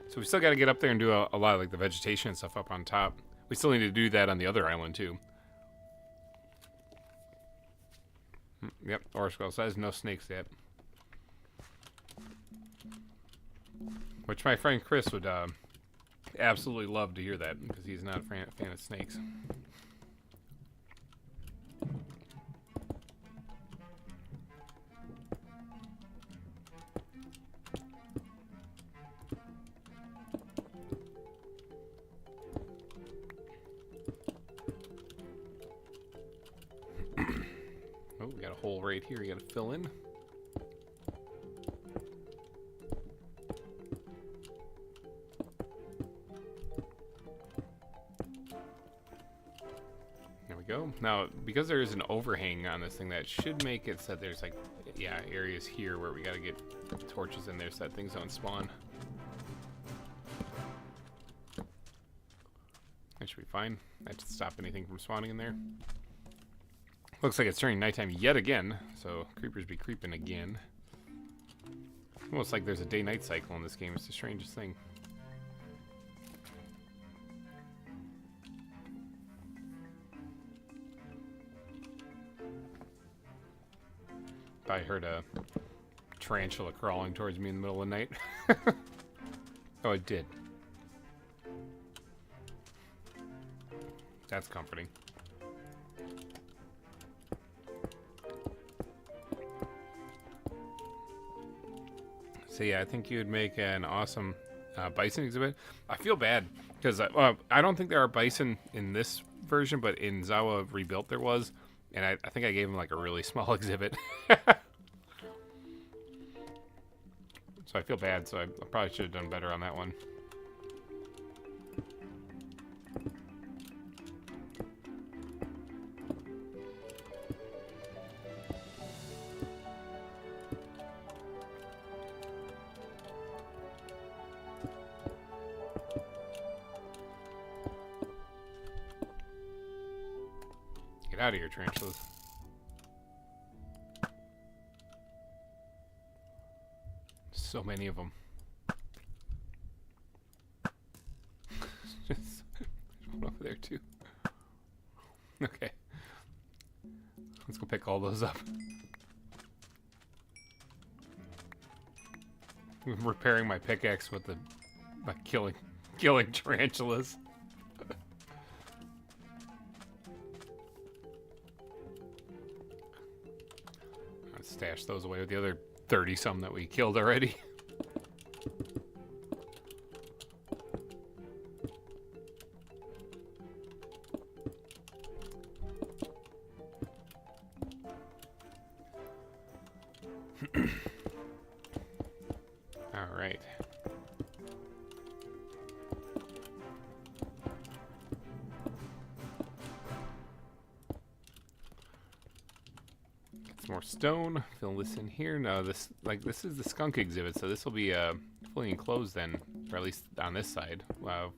So we still got to get up there and do a lot of like the vegetation and stuff up on top. We still need to do that on the other island too. Yep, orange skull size, no snakes yet. Which my friend Chris would absolutely love to hear that, because he's not a fan of snakes. Oh, we got a hole right here you gotta fill in. There we go. Now, because there is an overhang on this thing, that should make it so that there's like, yeah, areas here where we gotta get torches in there so that things don't spawn. That should be fine. That should stop anything from spawning in there. Looks like it's turning nighttime yet again, so creepers be creeping again. Almost like there's a day-night cycle in this game. It's the strangest thing. I heard a tarantula crawling towards me in the middle of the night. Oh, it did. That's comforting. So yeah, I think you would make an awesome bison exhibit. I feel bad because I don't think there are bison in this version, but in ZAWA Rebuilt there was, and I think I gave him like a really small exhibit. So I feel bad. So I probably should have done better on that one. Get out of here, tarantulas. So many of them. Just one over there too. Okay. Let's go pick all those up. I'm repairing my pickaxe with by killing tarantulas. I'll stash those away with the other 30-some that we killed already. All right. Get some more stone. Fill this in here. No, this is the skunk exhibit, so this will be fully enclosed then, or at least on this side,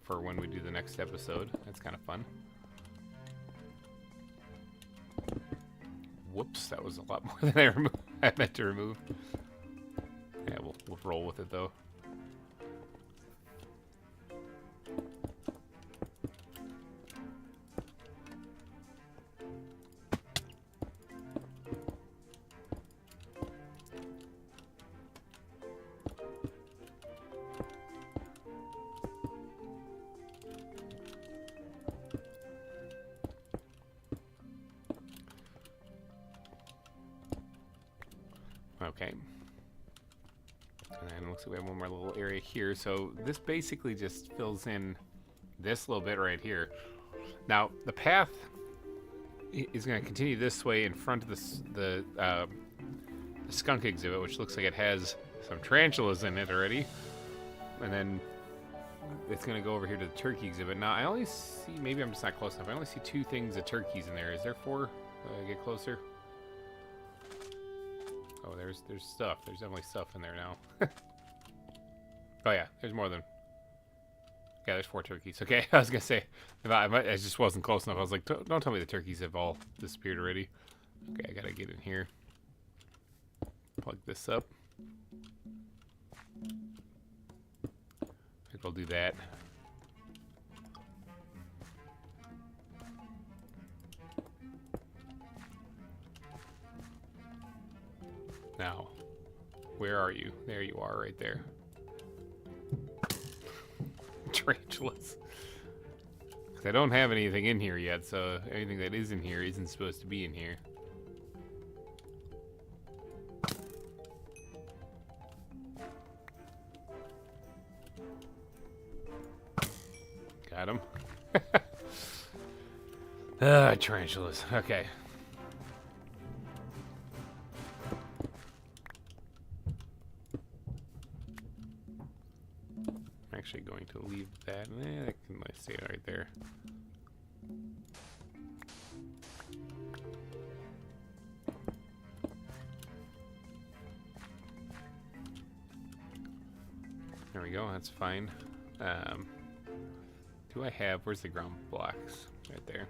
for when we do the next episode. That's kind of fun. Whoops, that was a lot more than I meant to remove. Yeah, we'll roll with it though. Okay. And then it looks like we have one more little area here. So this basically just fills in this little bit right here. Now, the path is going to continue this way in front of the skunk exhibit, which looks like it has some tarantulas in it already. And then it's going to go over here to the turkey exhibit. Now, I only see, maybe I'm just not close enough, I only see 2 things of turkeys in there. Is there 4? Get closer. Oh, there's stuff. There's definitely stuff in there now. Oh yeah, there's more than. Yeah, there's 4 turkeys. Okay, I was gonna say, I just wasn't close enough. I was like, don't tell me the turkeys have all disappeared already. Okay, I gotta get in here. Plug this up. I think we'll do that. Now, where are you? There you are, right there. Tarantulas. Because I don't have anything in here yet, so anything that is in here isn't supposed to be in here. Got him. Tarantulas. Okay. Actually going to leave that. I can stay right there. There we go. That's fine. Do I have? Where's the ground blocks? Right there.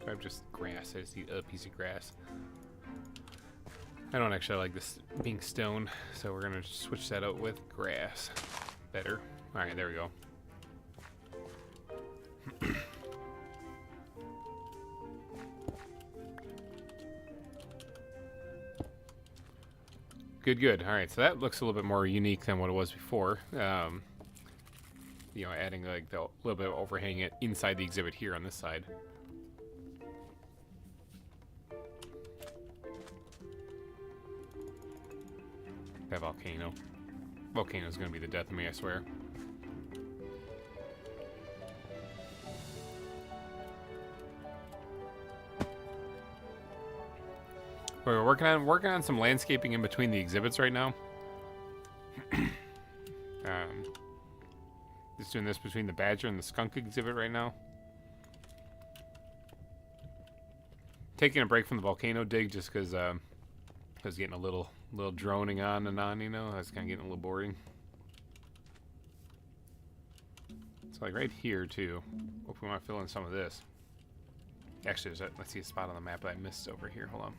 Do I have just grass? I just need a piece of grass. I don't actually like this being stone, so we're gonna switch that out with grass. Better. All right, there we go. Good. All right, so that looks a little bit more unique than what it was before. You know, adding like the little bit of overhang inside the exhibit here on this side. That volcano. Volcano's gonna be the death of me, I swear. We're working on some landscaping in between the exhibits right now. Just doing this between the badger and the skunk exhibit right now. Taking a break from the volcano dig just because I was getting a little droning on and on, you know. I was kind of getting a little boring. So like right here too. Hope we want to fill in some of this. Actually, let's see a spot on the map that I missed over here. Hold on.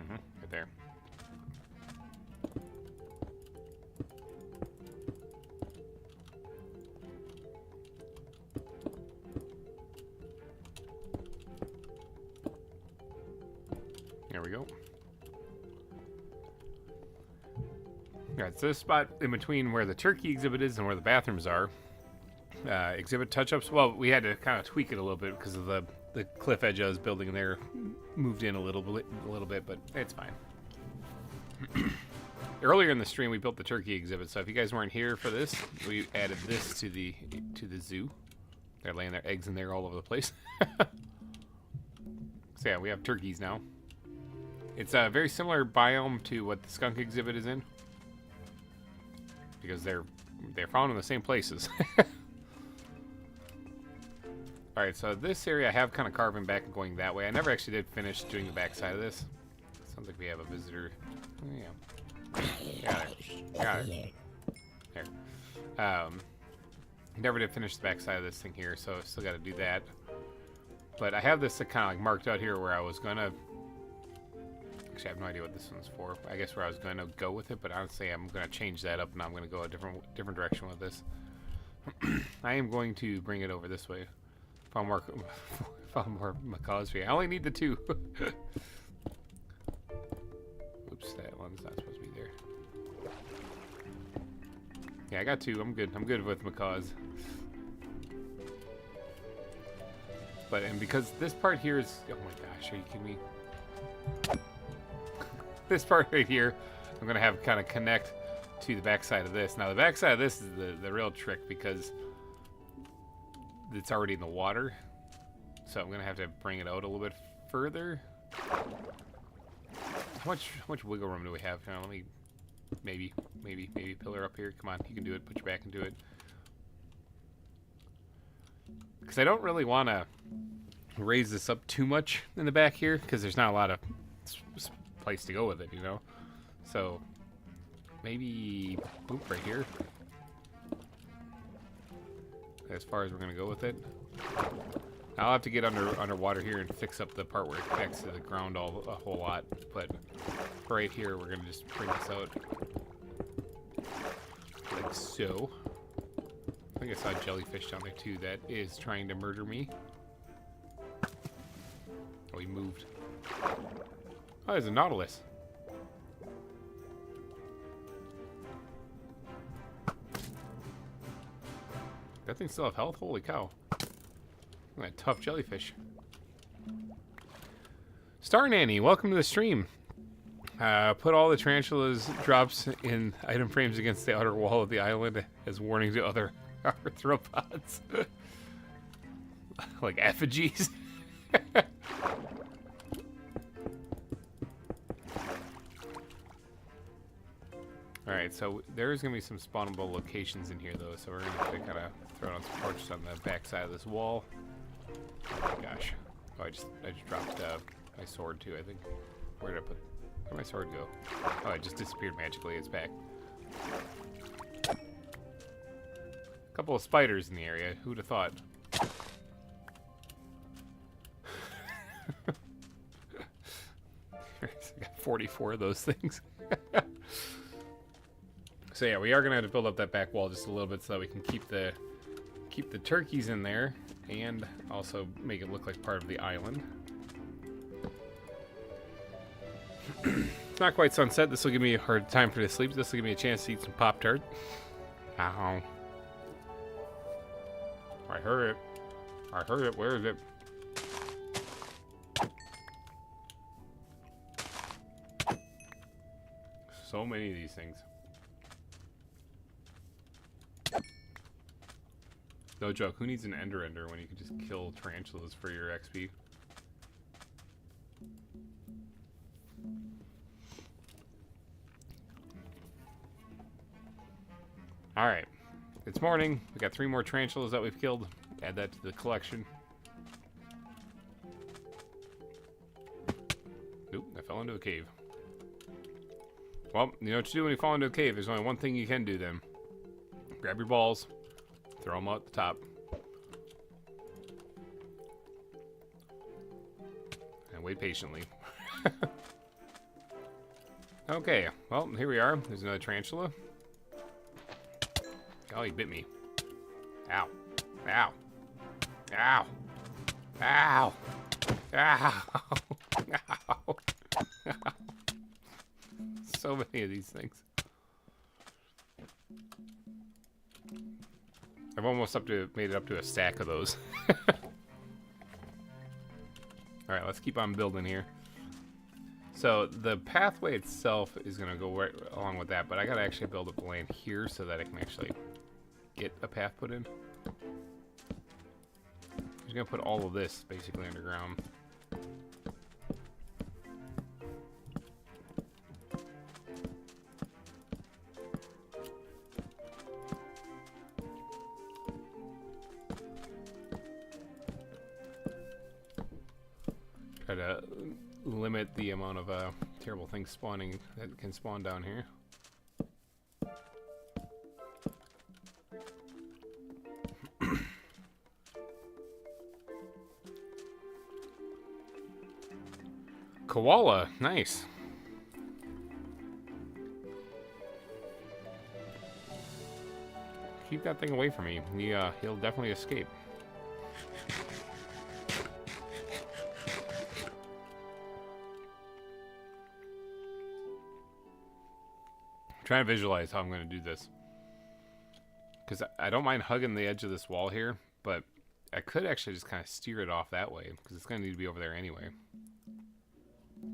Right there. There we go. Alright, so this spot in between where the turkey exhibit is and where the bathrooms are. Exhibit touch-ups. Well, we had to kind of tweak it a little bit because of the cliff edge I was building there moved in a little bit, but it's fine. Earlier in the stream, we built the turkey exhibit, so if you guys weren't here for this, we added this to the zoo. They're laying their eggs in there all over the place. So yeah, we have turkeys now. It's a very similar biome to what the skunk exhibit is in, because they're found in the same places. Alright, so this area I have kind of carving back and going that way. I never actually did finish doing the back side of this. Sounds like we have a visitor. Oh, yeah. Got it. There. Never did finish the back side of this thing here, so still got to do that. But I have this kind of like marked out here where I was going to... Actually, I have no idea what this one's for. I guess where I was going to go with it, but honestly, I'm going to change that up, and I'm going to go a different direction with this. I am going to bring it over this way. Found more macaws for you. I only need the 2. Oops, that one's not supposed to be there. Yeah, I got 2. I'm good. I'm good with macaws. But, and because this part here is... Oh my gosh, are you kidding me? This part right here, I'm going to have kind of connect to the backside of this. Now, the backside of this is the real trick because it's already in the water. So I'm going to have to bring it out a little bit further. How much wiggle room do we have? Now, let me maybe pillar up here. Come on, you can do it. Put your back into it. Because I don't really want to raise this up too much in the back here because there's not a lot of place to go with it, you know? So maybe boop right here. As far as we're going to go with it. I'll have to get underwater here and fix up the part where it connects to the ground a whole lot. But right here, we're going to just bring this out like so. I think I saw a jellyfish down there too that is trying to murder me. Oh, he moved. Oh, there's a nautilus. That thing still have health? Holy cow. Look at that tough jellyfish. Star Nanny, welcome to the stream. Put all the tarantulas drops in item frames against the outer wall of the island as warning to other arthropods. Like effigies. Alright, so there's going to be some spawnable locations in here, though, so we're going to have to kind of throw down some torches on the back side of this wall. Oh my gosh. Oh, I just dropped my sword, too, I think. Where did my sword go? Oh, it just disappeared magically. It's back. A couple of spiders in the area. Who'd have thought? I got 44 of those things. So yeah, we are gonna have to build up that back wall just a little bit so that we can keep the turkeys in there and also make it look like part of the island. It's not quite sunset. This will give me a hard time for the sleep. This will give me a chance to eat some Pop-Tart. Ow. I heard it. I heard it. Where is it? So many of these things. No joke, who needs an ender when you can just kill tarantulas for your XP? Alright. It's morning. We got 3 more tarantulas that we've killed. Add that to the collection. Oop, I fell into a cave. Well, you know what you do when you fall into a cave. There's only one thing you can do then. Grab your balls. Throw them out the top. wait patiently. Okay, well, here we are. There's another tarantula. Oh, he bit me. Ow. Ow. Ow. Ow. Ow. Ow. So many of these things. I've almost made it up to a stack of those. Alright, let's keep on building here. So the pathway itself is going to go right along with that, but I got to actually build up the land here so that I can actually get a path put in. I'm just going to put all of this basically underground. Try to limit the amount of terrible things spawning that can spawn down here. Koala, nice. Keep that thing away from me. He'll definitely escape. Trying to visualize how I'm going to do this, because I don't mind hugging the edge of this wall here, but I could actually just kind of steer it off that way, because it's going to need to be over there anyway.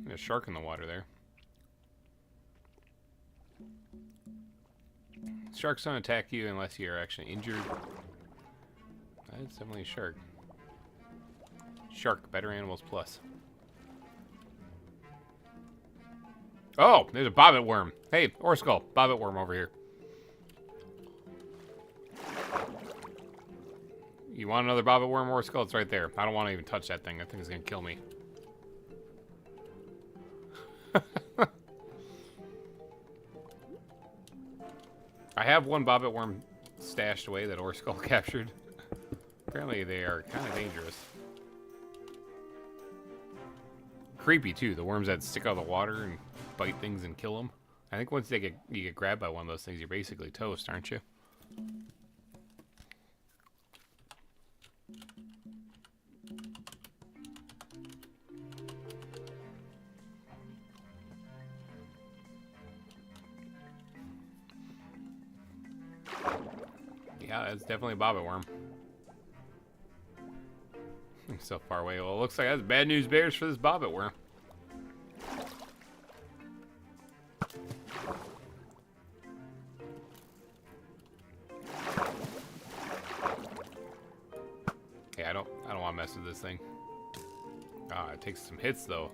There's a shark in the water there. Sharks don't attack you unless you're actually injured. That's definitely a shark. Shark, better animals plus. Oh, there's a bobbit worm. Hey, Orskull, bobbit worm over here. You want another bobbit worm, Orskull? It's right there. I don't want to even touch that thing. That thing's gonna kill me. I have one bobbit worm stashed away that Orskull captured. Apparently they are kind of dangerous. Creepy too, the worms that stick out of the water and bite things and kill them. I think once you get grabbed by one of those things, you're basically toast, aren't you? Yeah, that's definitely a bobbit worm. I'm so far away. Well, it looks like that's bad news bears for this bobbit worm. Yeah, I don't want to mess with this thing. Ah, it takes some hits though.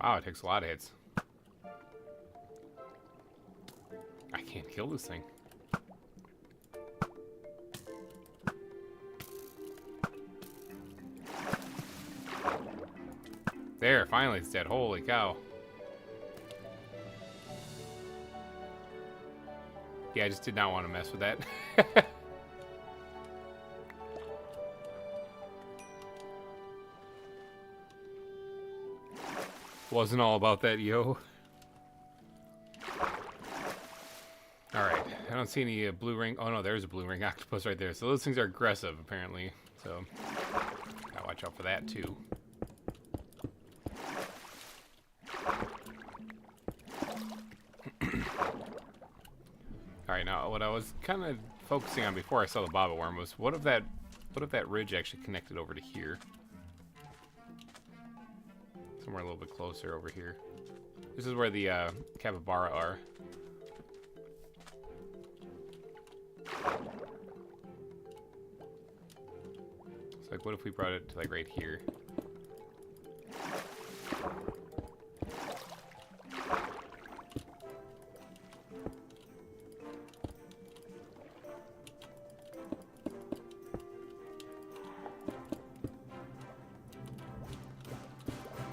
Wow, it takes a lot of hits. I can't kill this thing. There, finally it's dead. Holy cow. Yeah, I just did not want to mess with that. Wasn't all about that, yo. Alright, I don't see any blue ring. Oh no, there's a blue ring octopus right there. So those things are aggressive, apparently. So, gotta watch out for that, too. Alright, now what I was kind of focusing on before I saw the bobbit worm was what if that ridge actually connected over to here? Somewhere a little bit closer over here. This is where the capybara are. It's like, what if we brought it to like right here?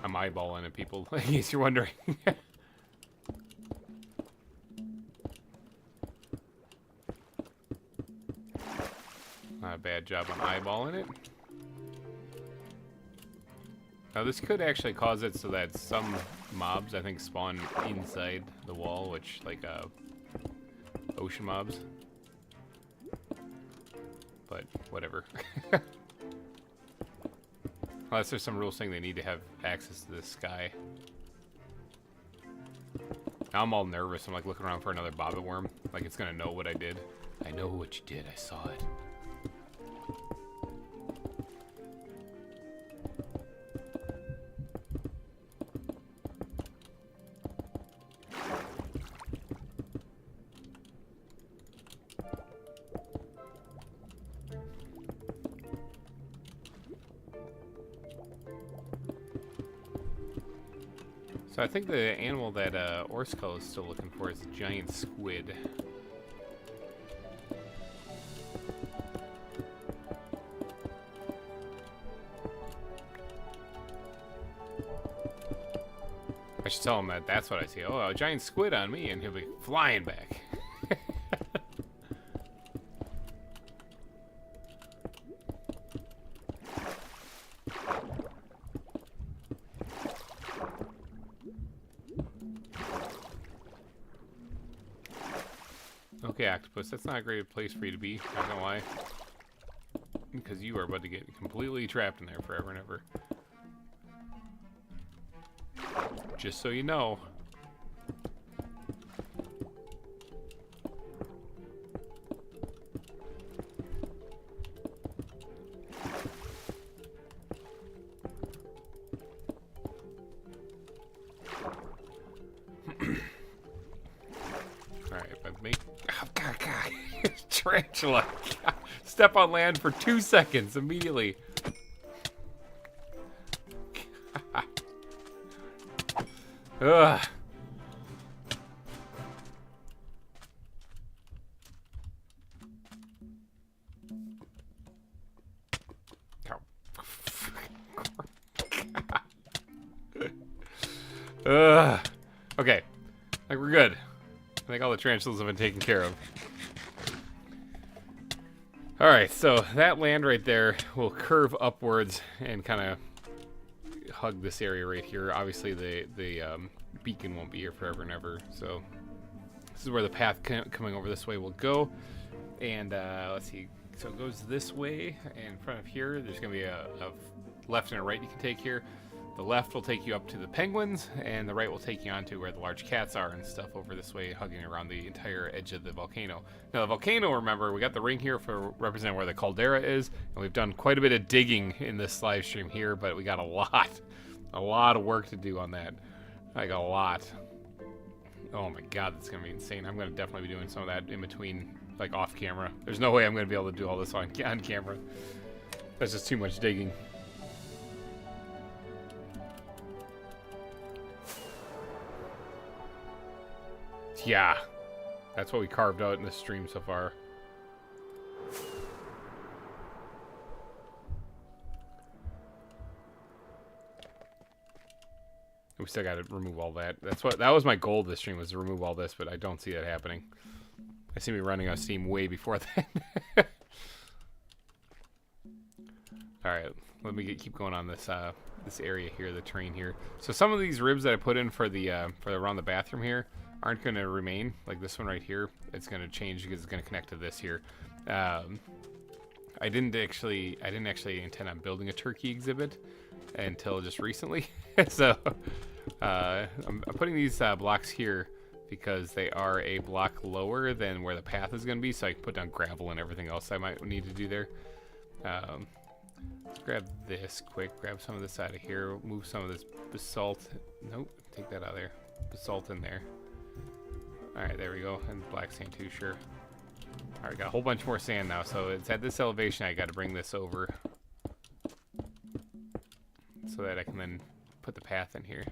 I'm eyeballing at people, in case you're wondering. Not a bad job on eyeballing it. Now this could actually cause it so that some mobs, I think, spawn inside the wall, which, like, ocean mobs. But, whatever. Unless there's some rule saying they need to have access to the sky. Now I'm all nervous. I'm, like, looking around for another bobbit worm. Like, it's gonna know what I did. I know what you did. I saw it. So I think the animal that Orskull is still looking for is a giant squid. I should tell him that that's what I see. Oh, a giant squid on me, and he'll be flying back. Okay, Octopus, that's not a great place for you to be, not gonna lie. Because you are about to get completely trapped in there forever and ever. Just so you know. Alright, but make... Oh, God. Tarantula! Step on land for 2 seconds immediately. Ugh. Ugh. Okay. Like, we're good. I think all the tarantulas have been taken care of. Alright, so that land right there will curve upwards and kind of hug this area right here. Obviously, the beacon won't be here forever and ever, so this is where the path coming over this way will go. And let's see, so it goes this way, and in front of here, there's going to be a left and a right you can take here. The left will take you up to the penguins, and the right will take you onto where the large cats are and stuff over this way, hugging around the entire edge of the volcano. Now, the volcano, remember, we got the ring here for representing where the caldera is, and we've done quite a bit of digging in this live stream here, but we got a lot of work to do on that. Like, a lot. Oh my god, that's going to be insane. I'm going to definitely be doing some of that in between, like, off camera. There's no way I'm going to be able to do all this on camera. That's just too much digging. Yeah, that's what we carved out in this stream so far. We still got to remove all that. That was my goal this stream, was to remove all this, but I don't see that happening. I see me running out of steam way before that. All right, let me keep going on this this area here, the terrain here. So some of these ribs that I put in for around the bathroom here aren't going to remain. Like this one right here, it's going to change because it's going to connect to this here. I didn't actually intend on building a turkey exhibit until just recently. So I'm putting these blocks here because they are a block lower than where the path is going to be, so I can put down gravel and everything else I might need to do there. Let's grab this quick, grab some of this out of here, move some of this basalt. Nope, take that out of there. Basalt in there. Alright, there we go. And black sand too, sure. Alright, got a whole bunch more sand now, so it's at this elevation. I got to bring this over so that I can then put the path in here.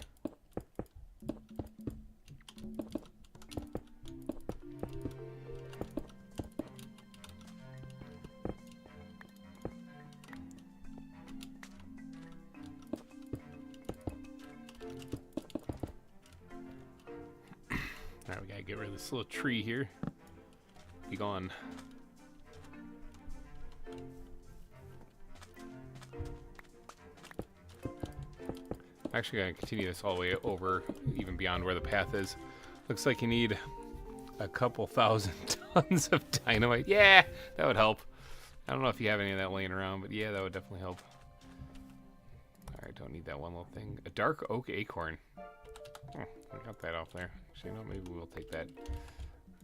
Alright, we gotta get rid of this little tree here. Be gone. I'm actually going to continue this all the way over, even beyond where the path is. Looks like you need a couple thousand tons of dynamite. Yeah, that would help. I don't know if you have any of that laying around, but yeah, that would definitely help. Alright, don't need that one little thing. A dark oak acorn. Oh, I got that off there. Actually, no, maybe we'll take that.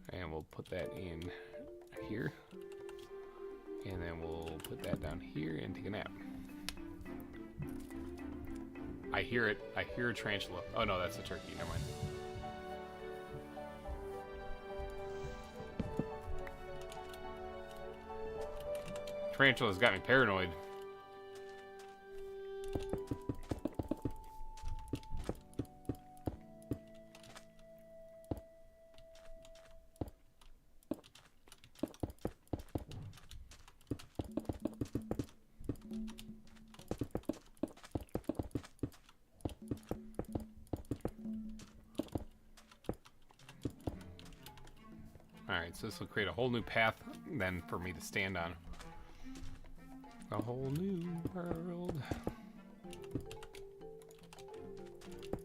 And we'll put that in here. And then we'll put that down here and take a nap. I hear it. I hear a tarantula. Oh no, that's a turkey. Never mind. Tarantula's got me paranoid. Alright, so this will create a whole new path then for me to stand on. A whole new world.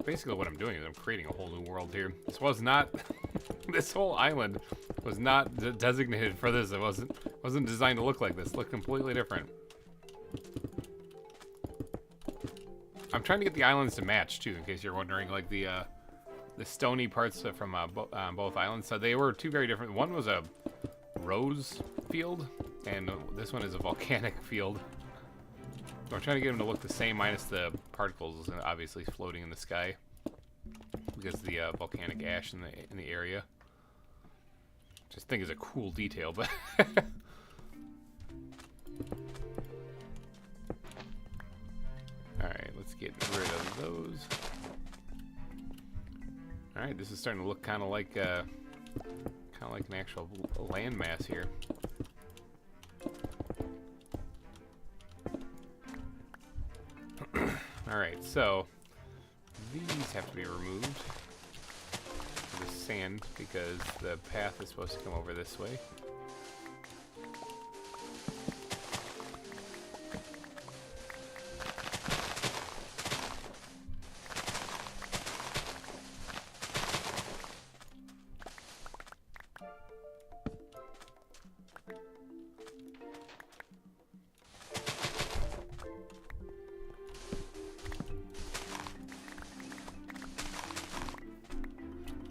Basically what I'm doing is I'm creating a whole new world here. This was not this whole island was not designated for this. It wasn't designed to look like this. It looked completely different. I'm trying to get the islands to match too, in case you're wondering, like the stony parts from both islands. So they were two very different. One was a rose field, and this one is a volcanic field. So I'm trying to get them to look the same, minus the particles obviously floating in the sky because of the volcanic ash in the area. Just think is a cool detail, but all right, let's get rid of those. All right, this is starting to look kind of like an actual landmass here. All right, so these have to be removed. The sand, because the path is supposed to come over this way.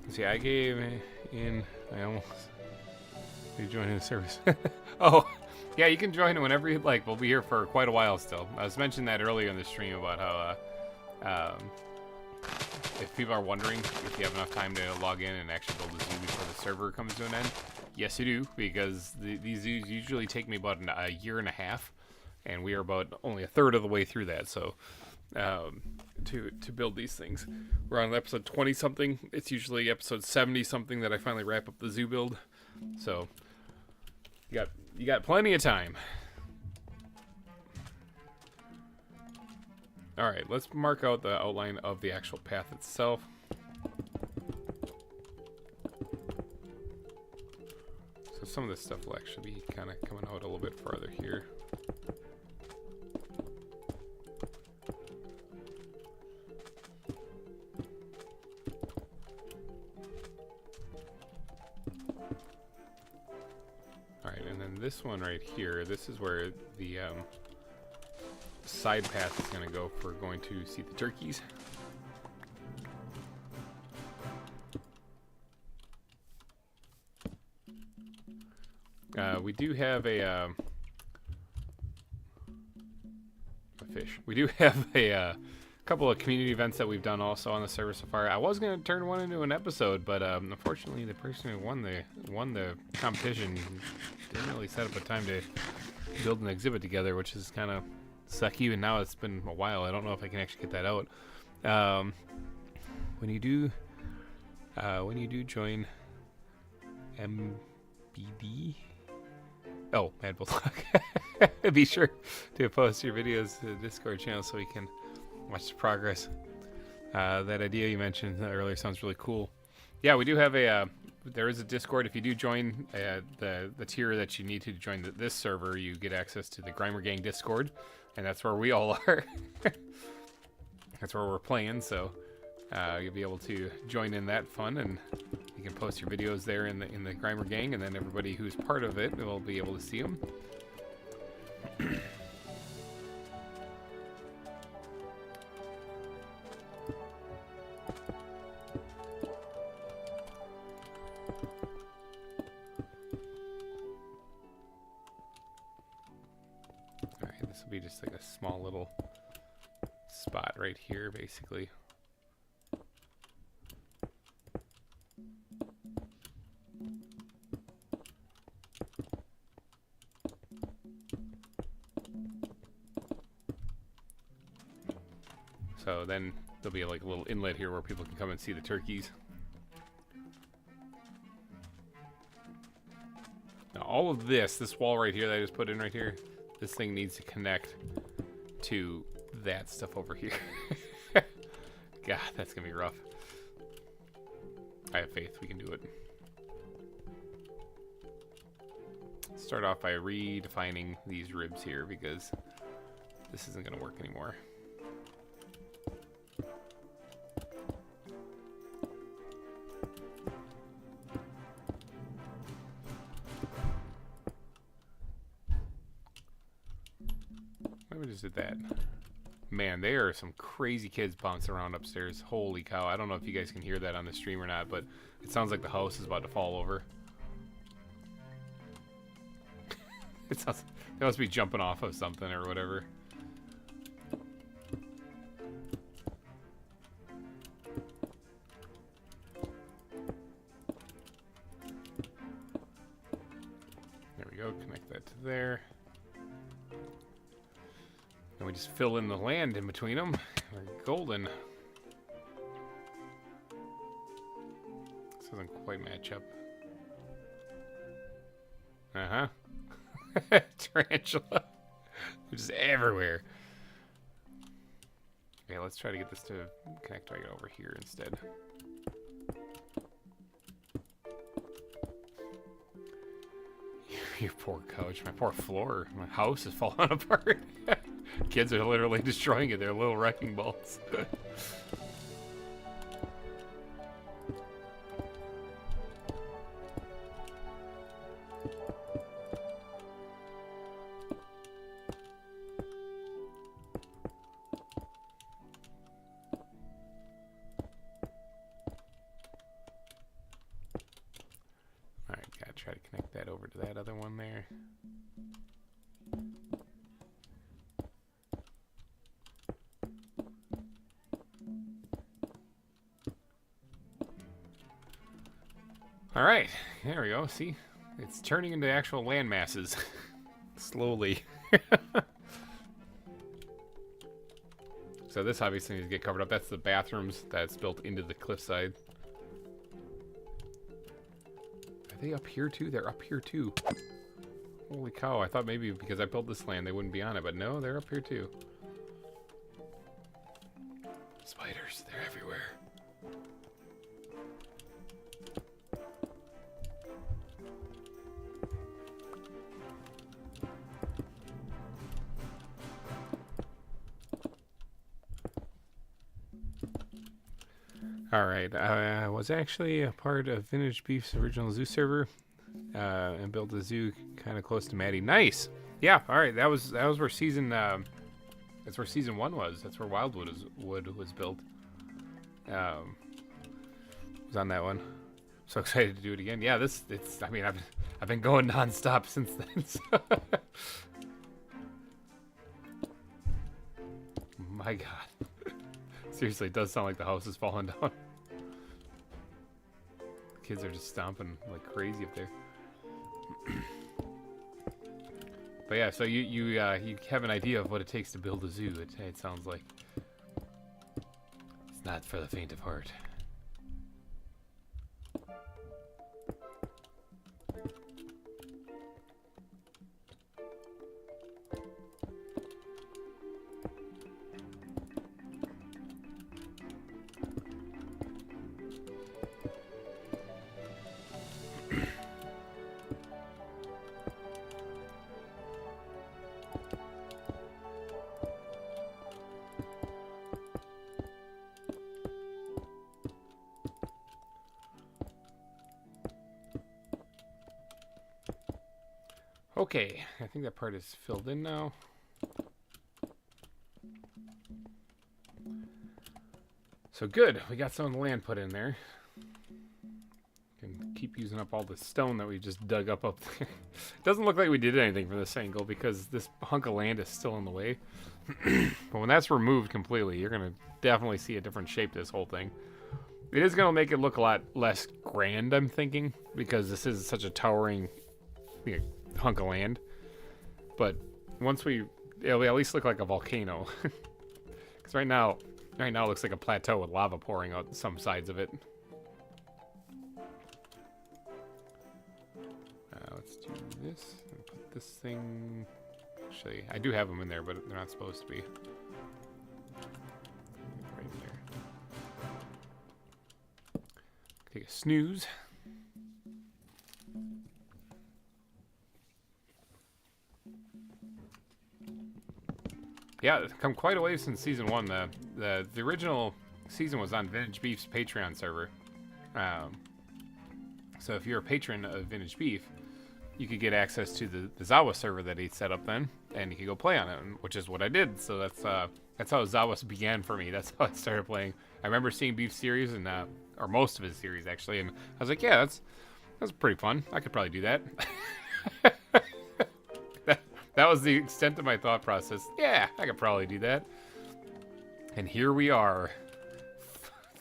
See, I gave in. I almost. You join in the service. Oh, yeah, you can join whenever you'd like. We'll be here for quite a while still. I was mentioning that earlier in the stream about how, if people are wondering if you have enough time to log in and actually build a zoo before the server comes to an end, yes, you do, because these zoos usually take me about a year and a half, and we are about only a third of the way through that. So. To build these things. We're on episode 20 something. It's usually episode 70 something that I finally wrap up the zoo build. So you got plenty of time. All right, let's mark out the outline of the actual path itself. So some of this stuff will actually be kind of coming out a little bit farther here. This one right here, this is where the side path is going to go for going to see the turkeys. We do have a fish. We do have a couple of community events that we've done also on the server so far. I was going to turn one into an episode, but unfortunately the person who won the competition didn't really set up a time to build an exhibit together, which is kind of sucky. And now it's been a while. I don't know if I can actually get that out. When you do join MBD, oh, Mad Bulldog, be sure to post your videos to the Discord channel so we can watch the progress. That idea you mentioned earlier sounds really cool. Yeah, we do have a there is a Discord. If you do join the tier that you need to join this server, you get access to the GReimer Gang Discord, and that's where we all are. That's where we're playing, so you'll be able to join in that fun, and you can post your videos there in the GReimer Gang, and then everybody who's part of it will be able to see them. Alright, this will be just like a small little spot right here, basically. So then there'll be like a little inlet here where people can come and see the turkeys. Now all of this wall right here that I just put in right here, this thing needs to connect to that stuff over here. God, that's gonna be rough. I have faith we can do it. Start off by redefining these ribs here because this isn't gonna work anymore. Maybe we just did that. Man, there are some crazy kids bouncing around upstairs. Holy cow. I don't know if you guys can hear that on the stream or not, but it sounds like the house is about to fall over. It sounds, they must be jumping off of something or whatever. There we go, connect that to there. And we just fill in the land in between them. We're golden. This doesn't quite match up. Uh-huh. Tarantula. They're just everywhere. Okay, let's try to get this to connect right over here instead. Your poor couch, my poor floor. My house is falling apart. Kids are literally destroying it. They're little wrecking balls. Alright, gotta try to connect that over to that other one there. Alright, there we go. See? It's turning into actual land masses. Slowly. So this obviously needs to get covered up. That's the bathrooms that's built into the cliffside. Are they up here too? They're up here too. Holy cow, I thought maybe because I built this land they wouldn't be on it, but no, they're up here too. Spiders, they're everywhere. Alright, I was actually a part of VintageBeef's original zoo server and built a zoo kind of close to Maddie. Nice! Yeah, alright, that was where season that's where season 1 was. That's where Wildwood was built. Was on that one. So excited to do it again. Yeah, I mean I've been going non-stop since then. So. My god. Seriously, it does sound like the house is falling down. Kids are just stomping like crazy up there. But yeah, so you have an idea of what it takes to build a zoo. It sounds like it's not for the faint of heart. Okay, I think that part is filled in now. So good, we got some of the land put in there. Can keep using up all the stone that we just dug up there. Doesn't look like we did anything from this angle because this hunk of land is still in the way. But when that's removed completely, you're gonna definitely see a different shape to this whole thing. It is gonna make it look a lot less grand, I'm thinking, because this is such a towering hunk of land. But once it'll at least look like a volcano. Because right now it looks like a plateau with lava pouring out some sides of it. Let's do this and put this thing. Actually, I do have them in there, but they're not supposed to be. Right there. Take a snooze. Yeah, it's come quite a way since season 1. The original season was on VintageBeef's Patreon server. So if you're a patron of VintageBeef, you could get access to the ZAWA server that he set up then, and you could go play on it, which is what I did. So that's how ZAWA began for me. That's how I started playing. I remember seeing Beef's series and or most of his series actually, and I was like, yeah, that's pretty fun. I could probably do that. That was the extent of my thought process. Yeah, I could probably do that. And here we are,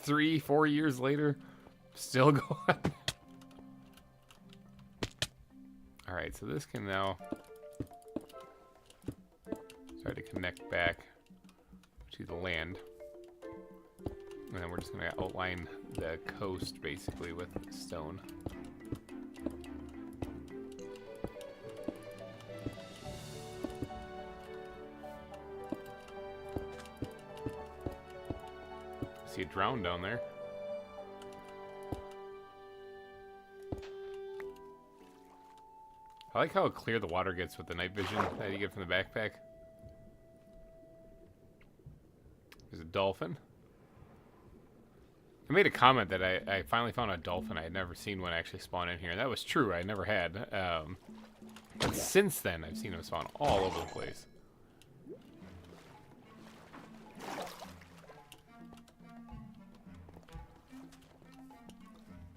3-4 years later, still going. All right, so this can now start to connect back to the land. And then we're just gonna outline the coast basically with stone. See it drown down there. I like how clear the water gets with the night vision that you get from the backpack. There's a dolphin. I made a comment that I finally found a dolphin. I had never seen one actually spawn in here. And that was true. I never had. But since then, I've seen them spawn all over the place.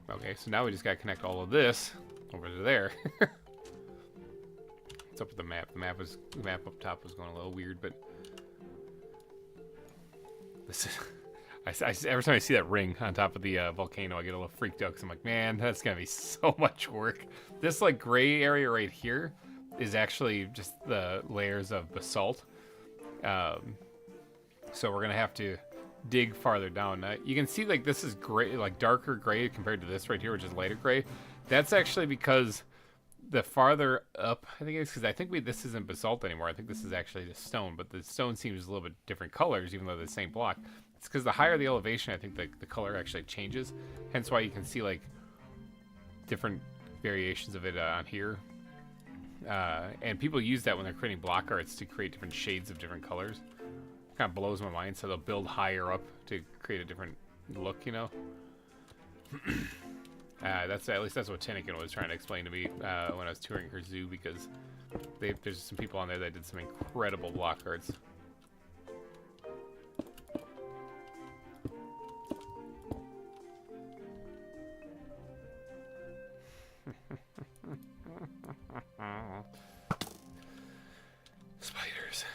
Okay, so now we just got to connect all of this over to there. What's up with the map? The map up top was going a little weird, but this is. Every time I see that ring on top of the volcano, I get a little freaked out because I'm like, man, that's gonna be so much work. This like gray area right here is actually just the layers of basalt. So we're gonna have to dig farther down. You can see like this is gray, like darker gray compared to this right here, which is lighter gray. That's actually because the farther up, I think it's because I think this isn't basalt anymore. I think this is actually just stone, but the stone seems a little bit different colors, even though they're the same block. It's because the higher the elevation, I think the color actually changes. Hence why you can see like different variations of it on here. And people use that when they're creating block arts to create different shades of different colors. Kind of blows my mind. So they'll build higher up to create a different look, you know. That's at least that's what Tinnikin was trying to explain to me when I was touring her zoo, because there's some people on there that did some incredible block arts. Spiders.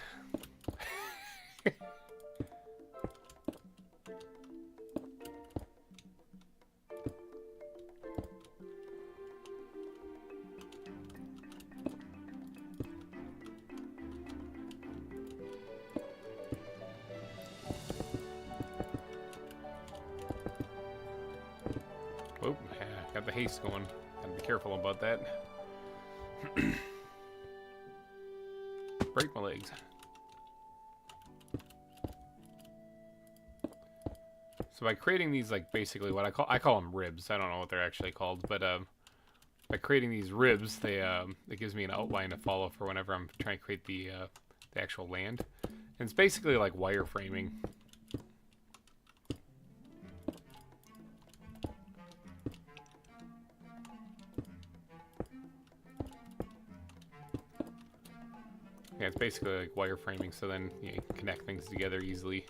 Oh, yeah, got the haste going. Gotta be careful about that. Break my legs. So by creating these, like basically what I call them ribs. I don't know what they're actually called, but by creating these ribs, it gives me an outline to follow for whenever I'm trying to create the actual land. And it's basically like wireframing. Yeah, it's basically like wireframing, so then you can connect things together easily.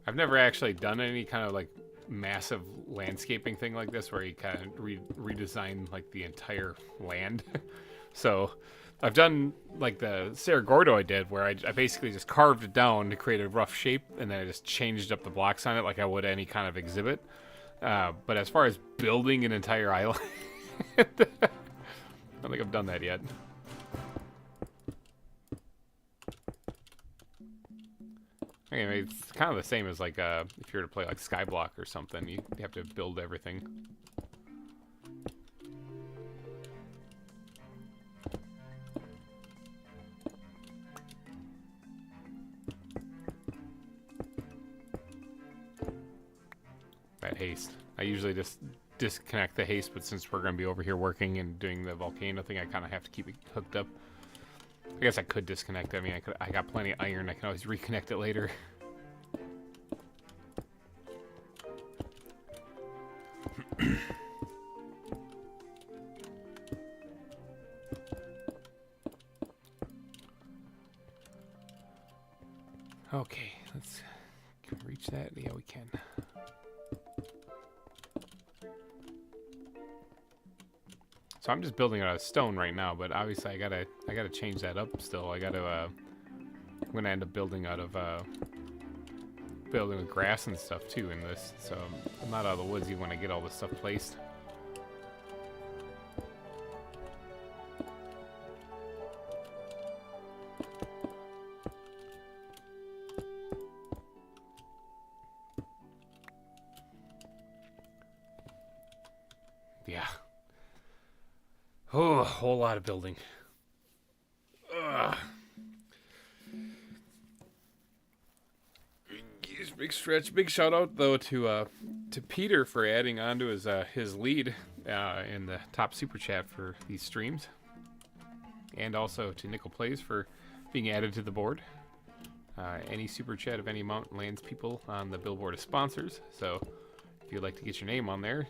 I've never actually done any kind of like massive landscaping thing like this where you kind of redesign like the entire land. So I've done like the Cerro Gordo I did, where I basically just carved it down to create a rough shape, and then I just changed up the blocks on it like I would any kind of exhibit. But as far as building an entire island, I don't think I've done that yet. Anyway, it's kind of the same as like if you were to play like Skyblock or something, you have to build everything. That haste. I usually just disconnect the haste, but since we're going to be over here working and doing the volcano thing, I kind of have to keep it hooked up. I guess I could disconnect it. I mean, I got plenty of iron. I can always reconnect it later. Okay, let's can we reach that. Yeah, we can. So I'm just building out of stone right now, but obviously I gotta change that up still. I'm gonna end up building out of building with grass and stuff too in this. So I'm not out of the woods even when I get all this stuff placed. Yeah. Oh, a whole lot of building. Ugh. Big stretch. Big shout out though to Peter for adding on to his lead in the top super chat for these streams, and also to Nickel Plays for being added to the board. Any super chat of any amount lands people on the billboard of sponsors. So if you'd like to get your name on there,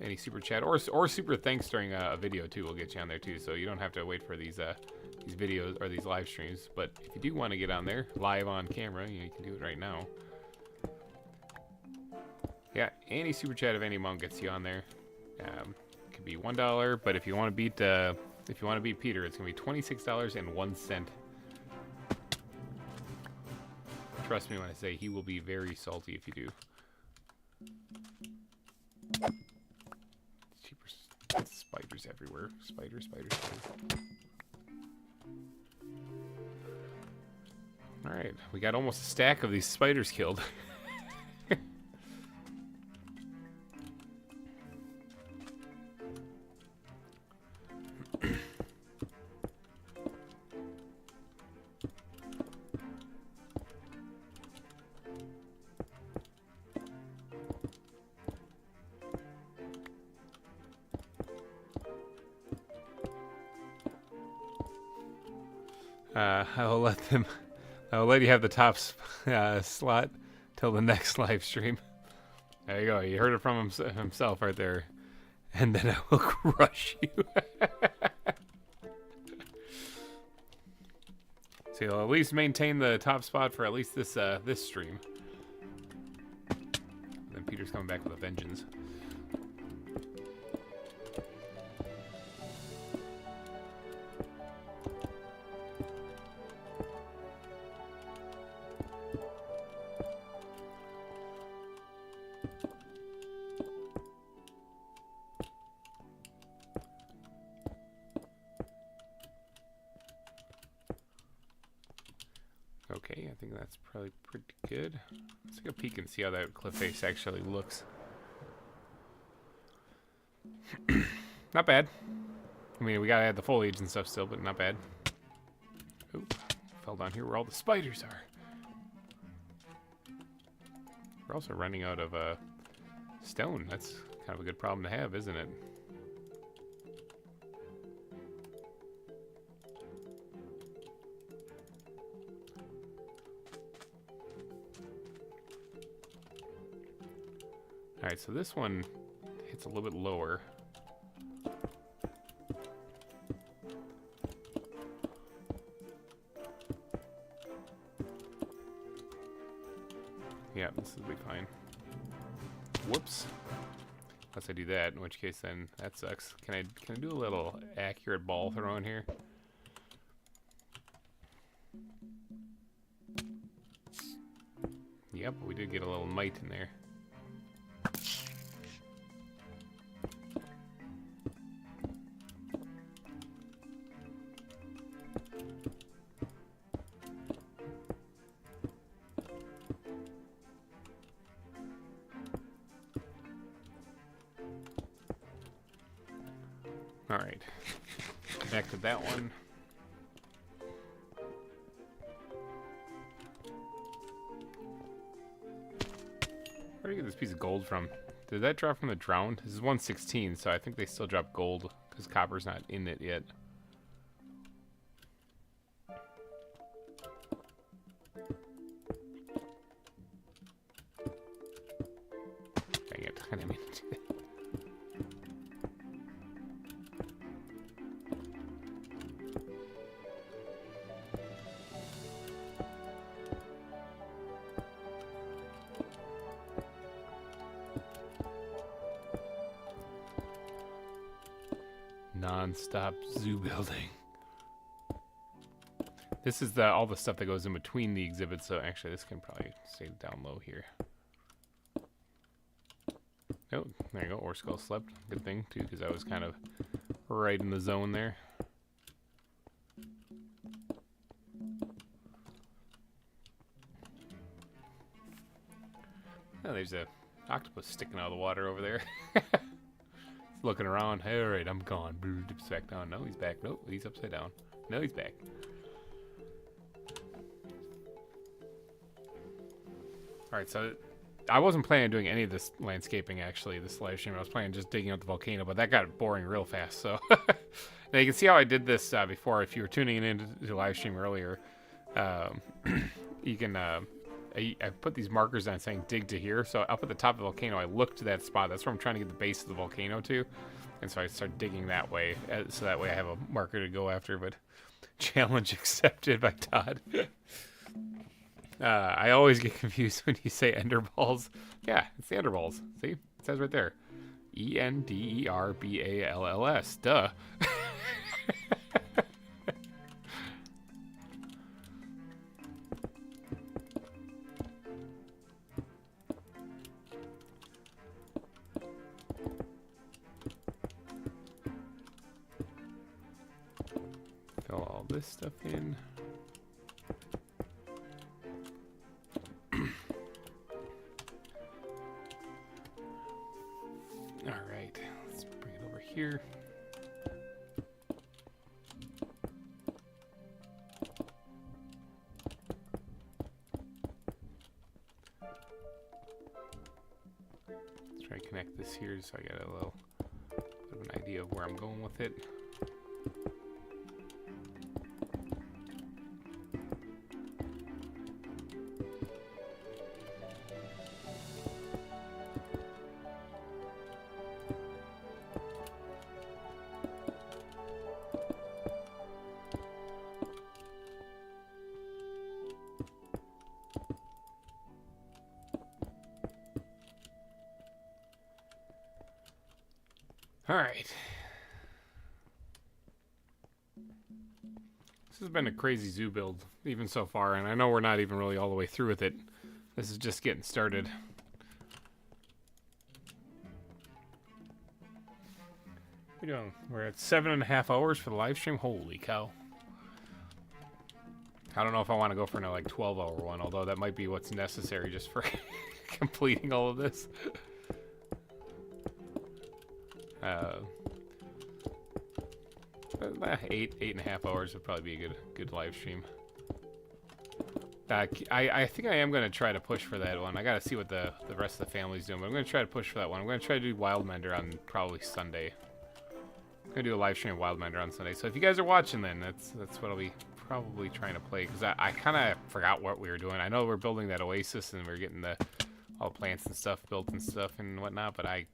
any super chat or super thanks during a video too will get you on there too. So you don't have to wait for these videos or these live streams. But if you do want to get on there live on camera, you can do it right now. Yeah, any super chat of any amount gets you on there. Could be $1, but if you want to beat Peter, it's gonna be $26.01. Trust me when I say he will be very salty if you do. Cheaper spiders everywhere. Spiders. All right, we got almost a stack of these spiders killed. I'll let you have the top slot till the next live stream. There you go. You heard it from himself right there. And then I will crush you. So you'll at least maintain the top spot for at least this stream. And then Peter's coming back with a vengeance. Okay, I think that's probably pretty good. Let's take a peek and see how that cliff face actually looks. Not bad. I mean, we gotta add the foliage and stuff still, but not bad. Ooh, fell down here where all the spiders are. We're also running out of stone. That's kind of a good problem to have, isn't it? Alright, so this one hits a little bit lower. Yeah, this will be fine. Whoops. Unless I do that, in which case then that sucks. Can I do a little accurate ball throwing here? Yep, we did get a little mite in there. Alright, connected that one. Where do you get this piece of gold from? Did that drop from the drowned? This is 116, so I think they still drop gold because copper's not in it yet. Dang it, I didn't mean to do that. Non-stop zoo building. This is all the stuff that goes in between the exhibits, so actually this can probably stay down low here. Oh, there you go. Ore skull slept. Good thing too, because I was kind of right in the zone there. Oh, there's a octopus sticking out of the water over there. Looking around. Hey, all right, I'm gone. Dips back down. No, he's back. Nope, he's upside down. No, he's back. All right, so I wasn't planning on doing any of this landscaping, actually, this live stream. I was planning on just digging out the volcano, but that got boring real fast. So now you can see how I did this before. If you were tuning in to the live stream earlier, you can... I put these markers on saying dig to here. So up at the top of the volcano, I look to that spot. That's where I'm trying to get the base of the volcano to. And so I start digging that way. So that way I have a marker to go after. But challenge accepted by Todd. I always get confused when you say ender balls. Yeah, it's the ender balls. See? It says right there. ENDERBALLS. Duh. Fill all this stuff in. All right, let's bring it over here. Let's try to connect this here so I get a little bit of an idea of where I'm going with it. All right. This has been a crazy zoo build, even so far, and I know we're not even really all the way through with it. This is just getting started. What are we doing? We're at 7.5 hours for the live stream. Holy cow. I don't know if I want to go for another like 12-hour one, although that might be what's necessary just for completing all of this. 8.5 hours would probably be a good live stream. I think I am going to try to push for that one. I got to see what the rest of the family's doing, but I'm going to try to push for that one. I'm going to try to do Wildmender on probably Sunday. I'm going to do a live stream of Wildmender on Sunday. So if you guys are watching, then that's what I'll be probably trying to play, because I kind of forgot what we were doing. I know we're building that oasis and we're getting all the plants and stuff built and stuff and whatnot, but I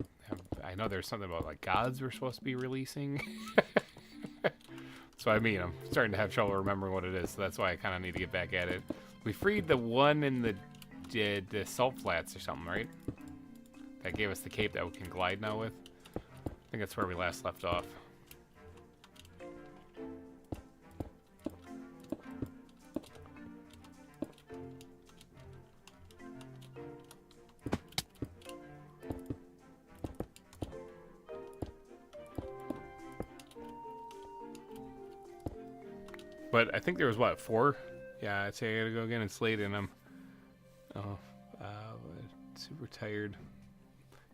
know there's something about like gods we're supposed to be releasing. So I mean, I'm starting to have trouble remembering what it is, so that's why I kind of need to get back at it. We freed the one in the did the salt flats or something, right? That gave us the cape that we can glide now with. I think that's where we last left off. But I think there was, what, 4? Yeah, I'd say I gotta go again. It's late and I'm super tired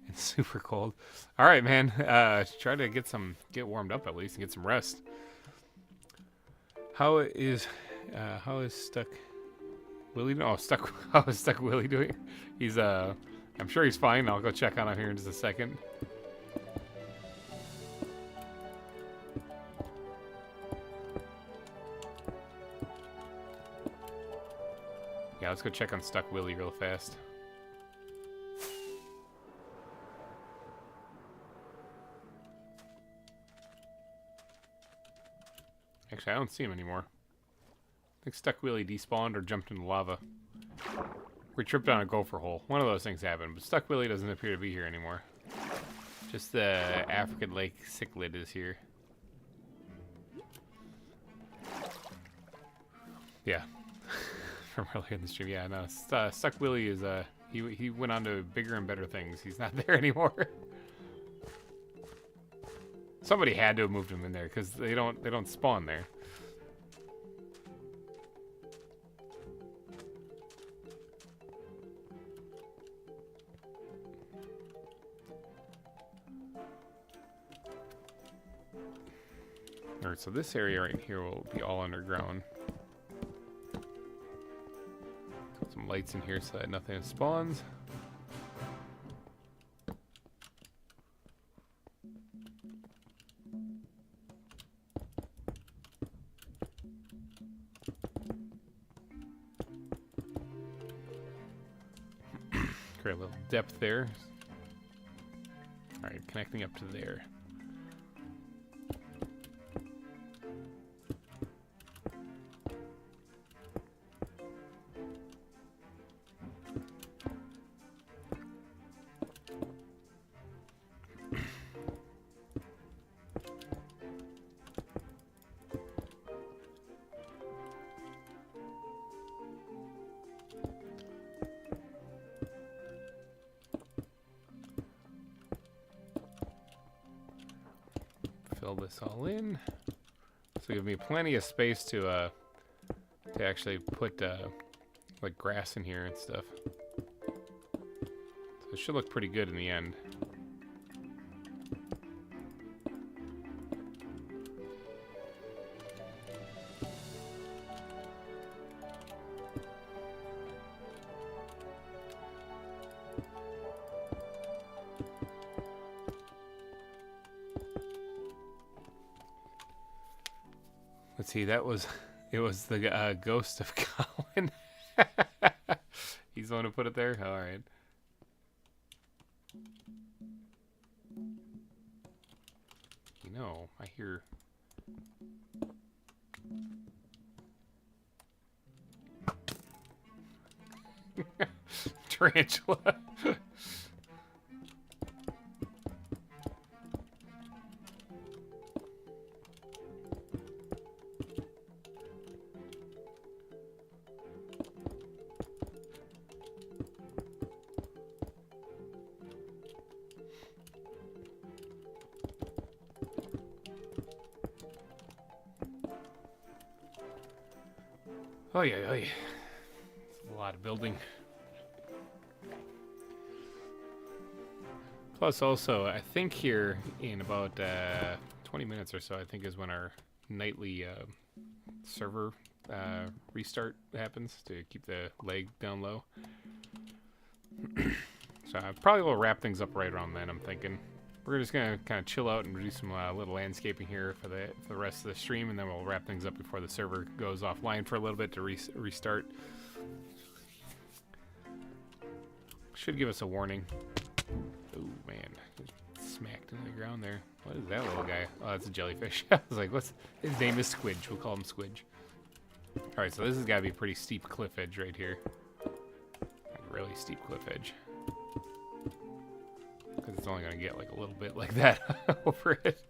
and super cold. All right, man. Try to get warmed up at least and get some rest. How is Stuck Willie? No, how is Stuck Willie doing? He's I'm sure he's fine. I'll go check on him here in just a second. Yeah, let's go check on Stuck Willie real fast. Actually, I don't see him anymore. I think Stuck Willie despawned or jumped in the lava. We tripped on a gopher hole. One of those things happened, but Stuck Willie doesn't appear to be here anymore. Just the African Lake cichlid is here. Yeah. From earlier in the stream. Yeah, no. Stuck Willie is he went on to bigger and better things. He's not there anymore. Somebody had to have moved him in there because they don't spawn there. Alright, so this area right here will be all underground. Put some lights in here so that nothing spawns. Create a little depth there. Alright, connecting up to there. Fill this all in. So give me plenty of space to actually put like grass in here and stuff. So it should look pretty good in the end. Let's see, it was the ghost of Colin. He's the one who put it there? All right. You know, I hear... Tarantula. Oh yeah, oh yeah. It's a lot of building. Plus also, I think here in about 20 minutes or so, I think is when our nightly server restart happens to keep the lag down low. So I probably will wrap things up right around then, I'm thinking. We're just gonna kind of chill out and do some little landscaping here for the rest of the stream, and then we'll wrap things up before the server goes offline for a little bit to restart. Should give us a warning. Oh man, smacked into the ground there. What is that little guy? Oh, that's a jellyfish. I was like, what's his name? Is Squidge. We'll call him Squidge. All right, so this has got to be a pretty steep cliff edge right here. a really steep cliff edge. Because it's only going to get like a little bit like that over it.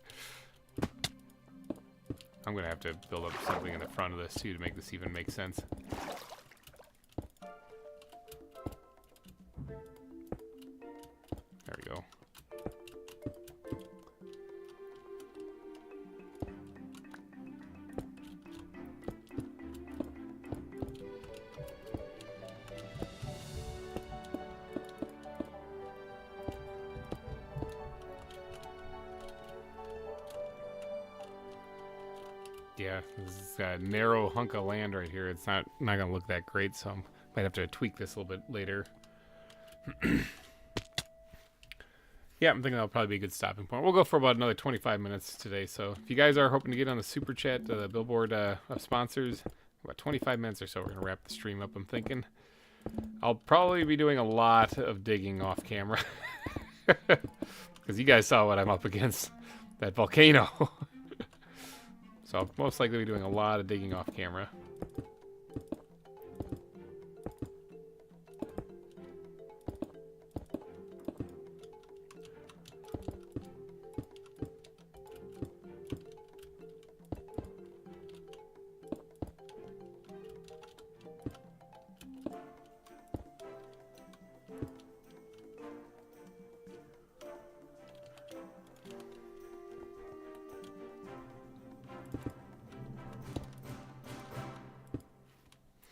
I'm going to have to build up something in the front of this too to make this even make sense. There we go. Yeah, this is a narrow hunk of land right here. It's not gonna look that great, so I might have to tweak this a little bit later. Yeah, I'm thinking that'll probably be a good stopping point. We'll go for about another 25 minutes today. So if you guys are hoping to get on the super chat, the billboard of sponsors, about 25 minutes or so, we're gonna wrap the stream up. I'm thinking I'll probably be doing a lot of digging off camera because you guys saw what I'm up against, that volcano. So I'll most likely be doing a lot of digging off camera.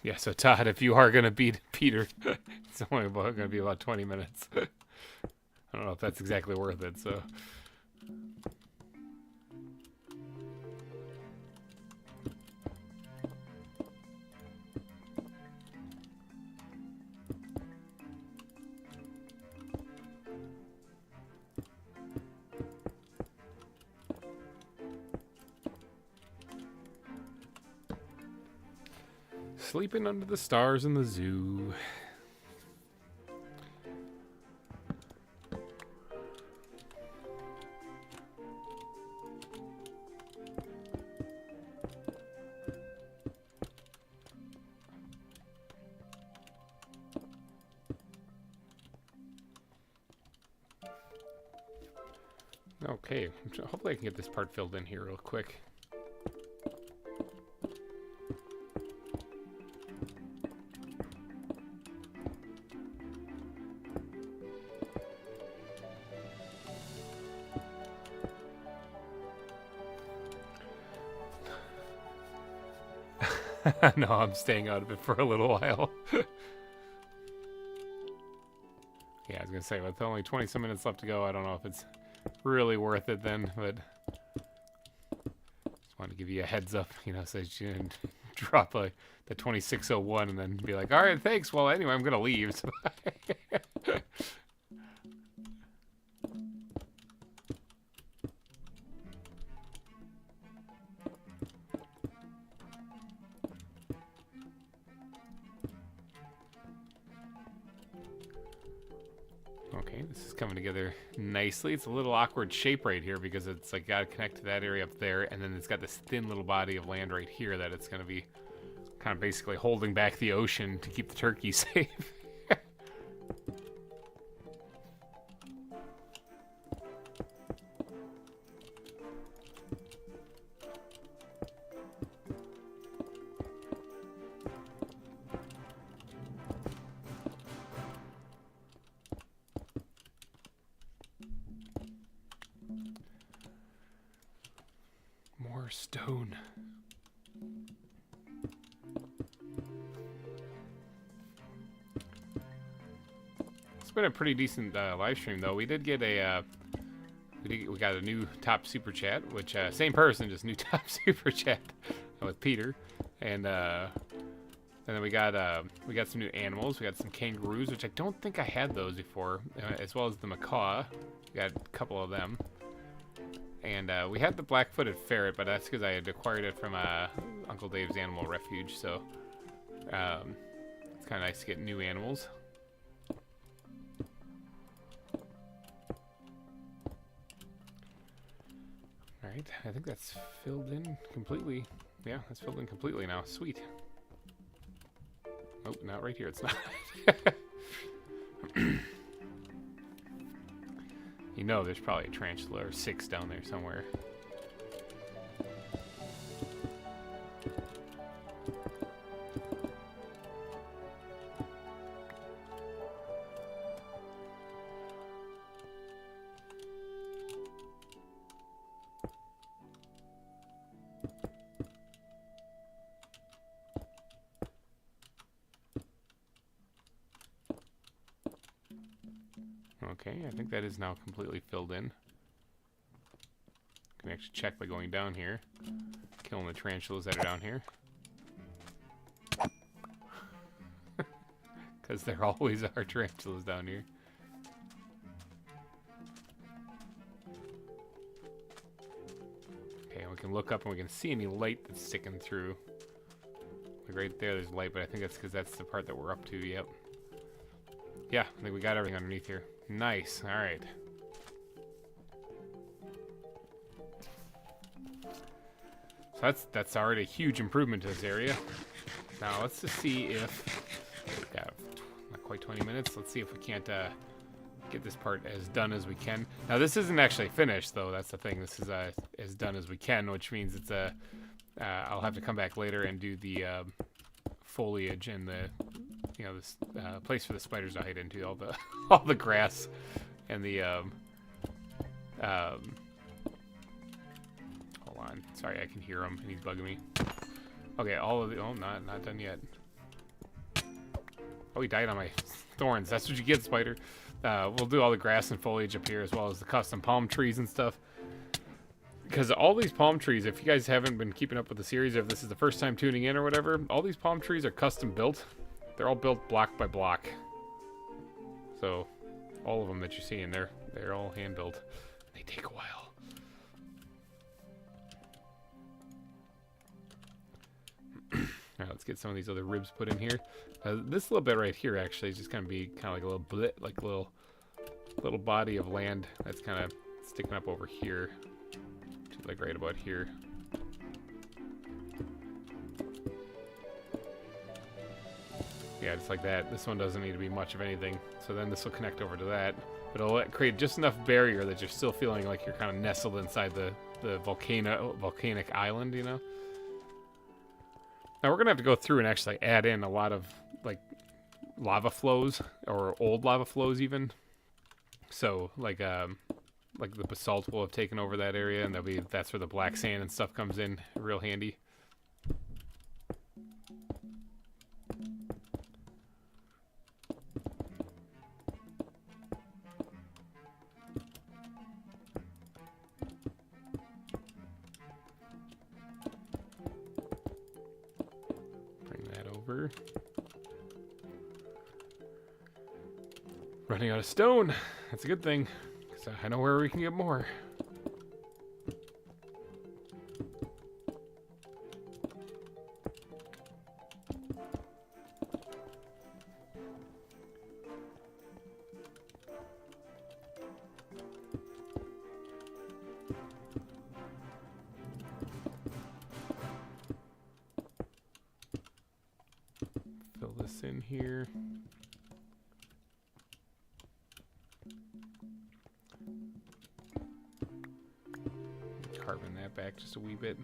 Yeah, so Todd, if you are going to beat Peter, it's only going to be about 20 minutes. I don't know if that's exactly worth it, so. Sleeping under the stars in the zoo. Okay, hopefully I can get this part filled in here real quick. No, I'm staying out of it for a little while. Yeah, I was gonna say, with only 20 some minutes left to go, I don't know if it's really worth it then, but just wanted to give you a heads up, you know, so you didn't drop the 2601 and then be like, all right, thanks. Well, anyway, I'm gonna leave. So okay, this is coming together nicely. It's a little awkward shape right here because it's like got to connect to that area up there, and then it's got this thin little body of land right here that it's going to be kind of basically holding back the ocean to keep the turkeys safe. More stone. It's been a pretty decent live stream, though. We did get a we got a new top super chat, which same person, just new top super chat with Peter, and then we got some new animals. We got some kangaroos, which I don't think I had those before, as well as the macaw. We got a couple of them. And we had the black-footed ferret, but that's because I had acquired it from Uncle Dave's Animal Refuge, so it's kind of nice to get new animals. Alright, I think that's filled in completely. Yeah, that's filled in completely now. Sweet. Oh, not right here, it's not. You know there's probably a tarantula or 6 down there somewhere. Okay, I think that is now completely filled in. Can actually check by going down here, killing the tarantulas that are down here. Because there always are tarantulas down here. Okay, we can look up and we can see any light that's sticking through. Like right there, there's light, but I think that's because that's the part that we're up to, yep. Yeah, I think we got everything underneath here. Nice, alright. So that's already a huge improvement to this area. Now let's just see if we've got not quite 20 minutes. Let's see if we can't get this part as done as we can. Now this isn't actually finished though. That's the thing. This is as done as we can, which means it's I'll have to come back later and do the foliage and the this place for the spiders to hide into, all the grass and the hold on, sorry, I can hear him and he's bugging me. Okay, all of the not done yet. Oh, he died on my thorns. That's what you get, spider. We'll do all the grass and foliage up here as well as the custom palm trees and stuff. Because all these palm trees, if you guys haven't been keeping up with the series, if this is the first time tuning in or whatever, all these palm trees are custom built. They're all built block by block. So, all of them that you're seeing, they're all hand built. They take a while. Alright, let's get some of these other ribs put in here. This little bit right here actually is just gonna be kind of like a little blit, like a little body of land that's kind of sticking up over here, like right about here. Yeah, just like that. This one doesn't need to be much of anything. So then this will connect over to that. But it'll create just enough barrier that you're still feeling like you're kind of nestled inside the volcanic island, you know? Now we're going to have to go through and actually add in a lot of, like, lava flows, or old lava flows even. So, like the basalt will have taken over that area, and that's where the black sand and stuff comes in real handy. Running out of stone. That's a good thing, because I know where we can get more. Fill this in here. Carving that back just a wee bit.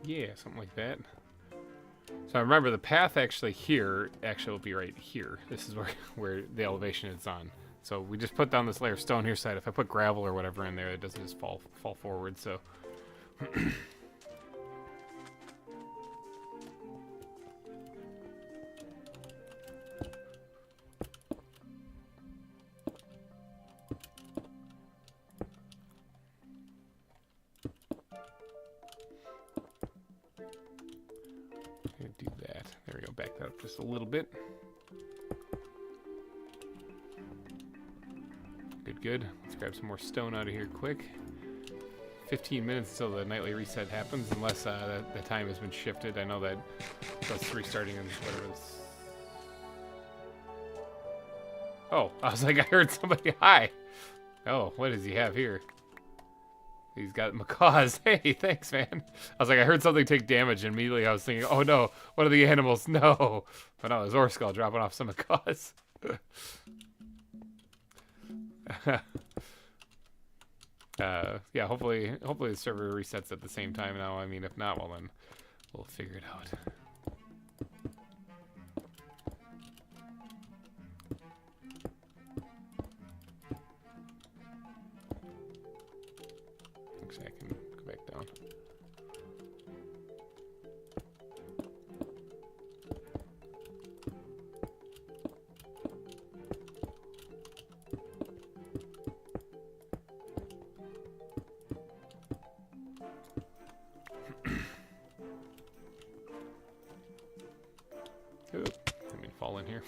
Yeah, something like that. So I remember the path actually will be right here. This is where the elevation is on. So we just put down this layer of stone here so that if I put gravel or whatever in there, it doesn't just fall forward. So do that. There we go. Back that up just a little bit. Good. Let's grab some more stone out of here quick. 15 minutes until the nightly reset happens, unless the time has been shifted. I know that that's restarting and whatever this. Oh, I was like, I heard somebody. Hi. Oh, what does he have here? He's got macaws. Hey, thanks, man. I was like, I heard something take damage, and immediately I was thinking, oh no, what are the animals? No. But no, it was Orskull dropping off some macaws. Yeah, hopefully the server resets at the same time now. I mean, if not, well then we'll figure it out. Actually, I can go back down. Oop, I mean, fall in here.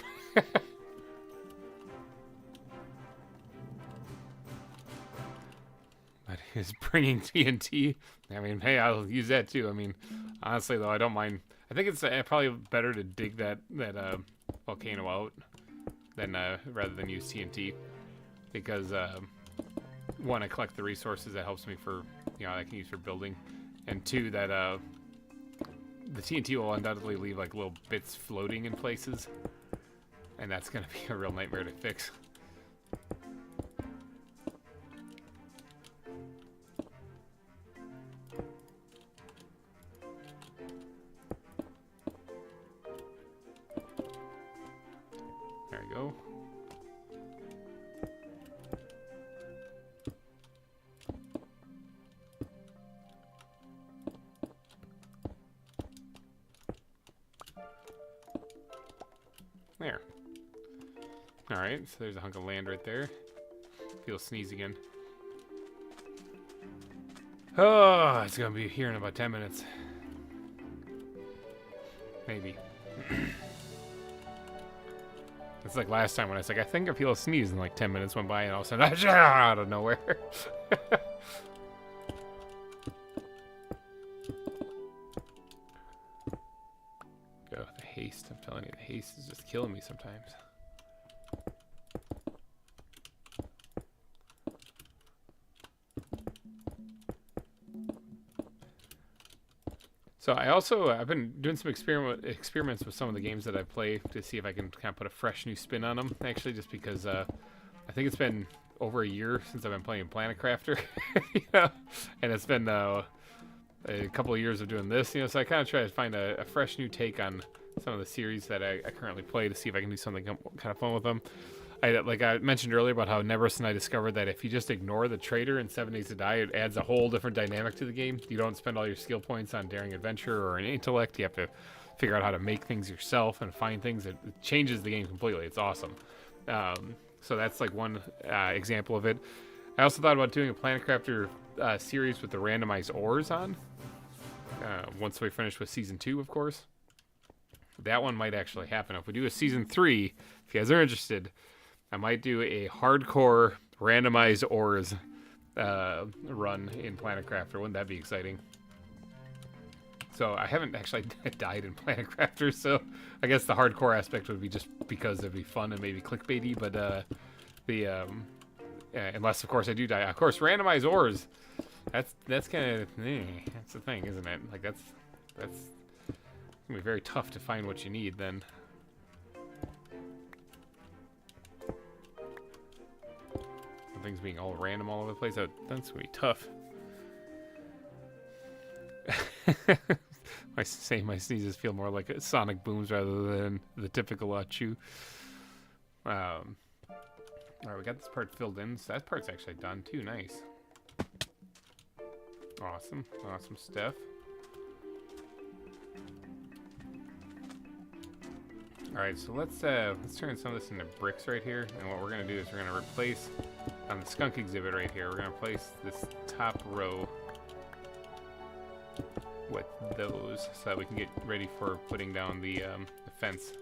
But he's bringing TNT. I mean, hey, I'll use that too. I mean, honestly though, I don't mind. I think it's probably better to dig that volcano out than rather than use TNT, because one, I collect the resources that helps me for, you know, I can use for building, and two, that the TNT will undoubtedly leave like little bits floating in places, and that's gonna be a real nightmare to fix. There we go. There. Alright, so there's a hunk of land right there. Feel sneeze again. Oh, it's gonna be here in about 10 minutes. Maybe. It's like last time when I was like, I think I feel a sneeze, and like 10 minutes went by, and all of a sudden, out of nowhere. Oh, the haste. I'm telling you, the haste is just killing me sometimes. So I've been doing some experiments with some of the games that I play to see if I can kind of put a fresh new spin on them. Actually, just because I think it's been over a year since I've been playing Planet Crafter, you know? And it's been a couple of years of doing this, you know. So I kind of try to find a fresh new take on some of the series that I currently play to see if I can do something kind of fun with them. Like I mentioned earlier about how Nebris and I discovered that if you just ignore the trader in 7 Days to Die, it adds a whole different dynamic to the game. You don't spend all your skill points on daring adventure or an intellect. You have to figure out how to make things yourself and find things. It changes the game completely. It's awesome. So that's like one example of it. I also thought about doing a Planet Crafter series with the randomized ores on. Once we finish with Season 2, of course. That one might actually happen. If we do a Season 3, if you guys are interested, I might do a hardcore randomized ores run in Planet Crafter. Wouldn't that be exciting? So I haven't actually died in Planet Crafter, so I guess the hardcore aspect would be just because it'd be fun and maybe clickbaity, but unless of course I do die. Of course, randomized ores, that's kind of that's the thing, isn't it? Like that's gonna be very tough to find what you need then. Things being all random all over the place, that's gonna be tough. My sneezes feel more like sonic booms rather than the typical chew. Alright, we got this part filled in, so that part's actually done too. Nice. Awesome stuff. Alright, so let's turn some of this into bricks right here, and what we're gonna do is we're gonna replace on the skunk exhibit right here, we're gonna place this top row with those so that we can get ready for putting down the fence.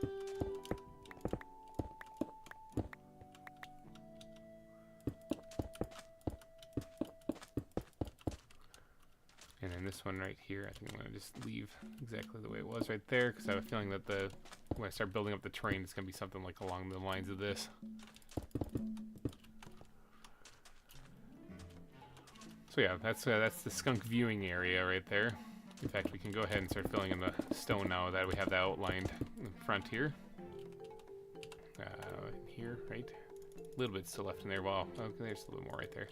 And then this one right here, I think I'm gonna just leave exactly the way it was right there, because I have a feeling that when I start building up the terrain, it's gonna be something like along the lines of this. So yeah, that's the skunk viewing area right there. In fact, we can go ahead and start filling in the stone now that we have that outlined in front here. Here, right? A little bit still left in there. Wow, okay, there's a little more right there.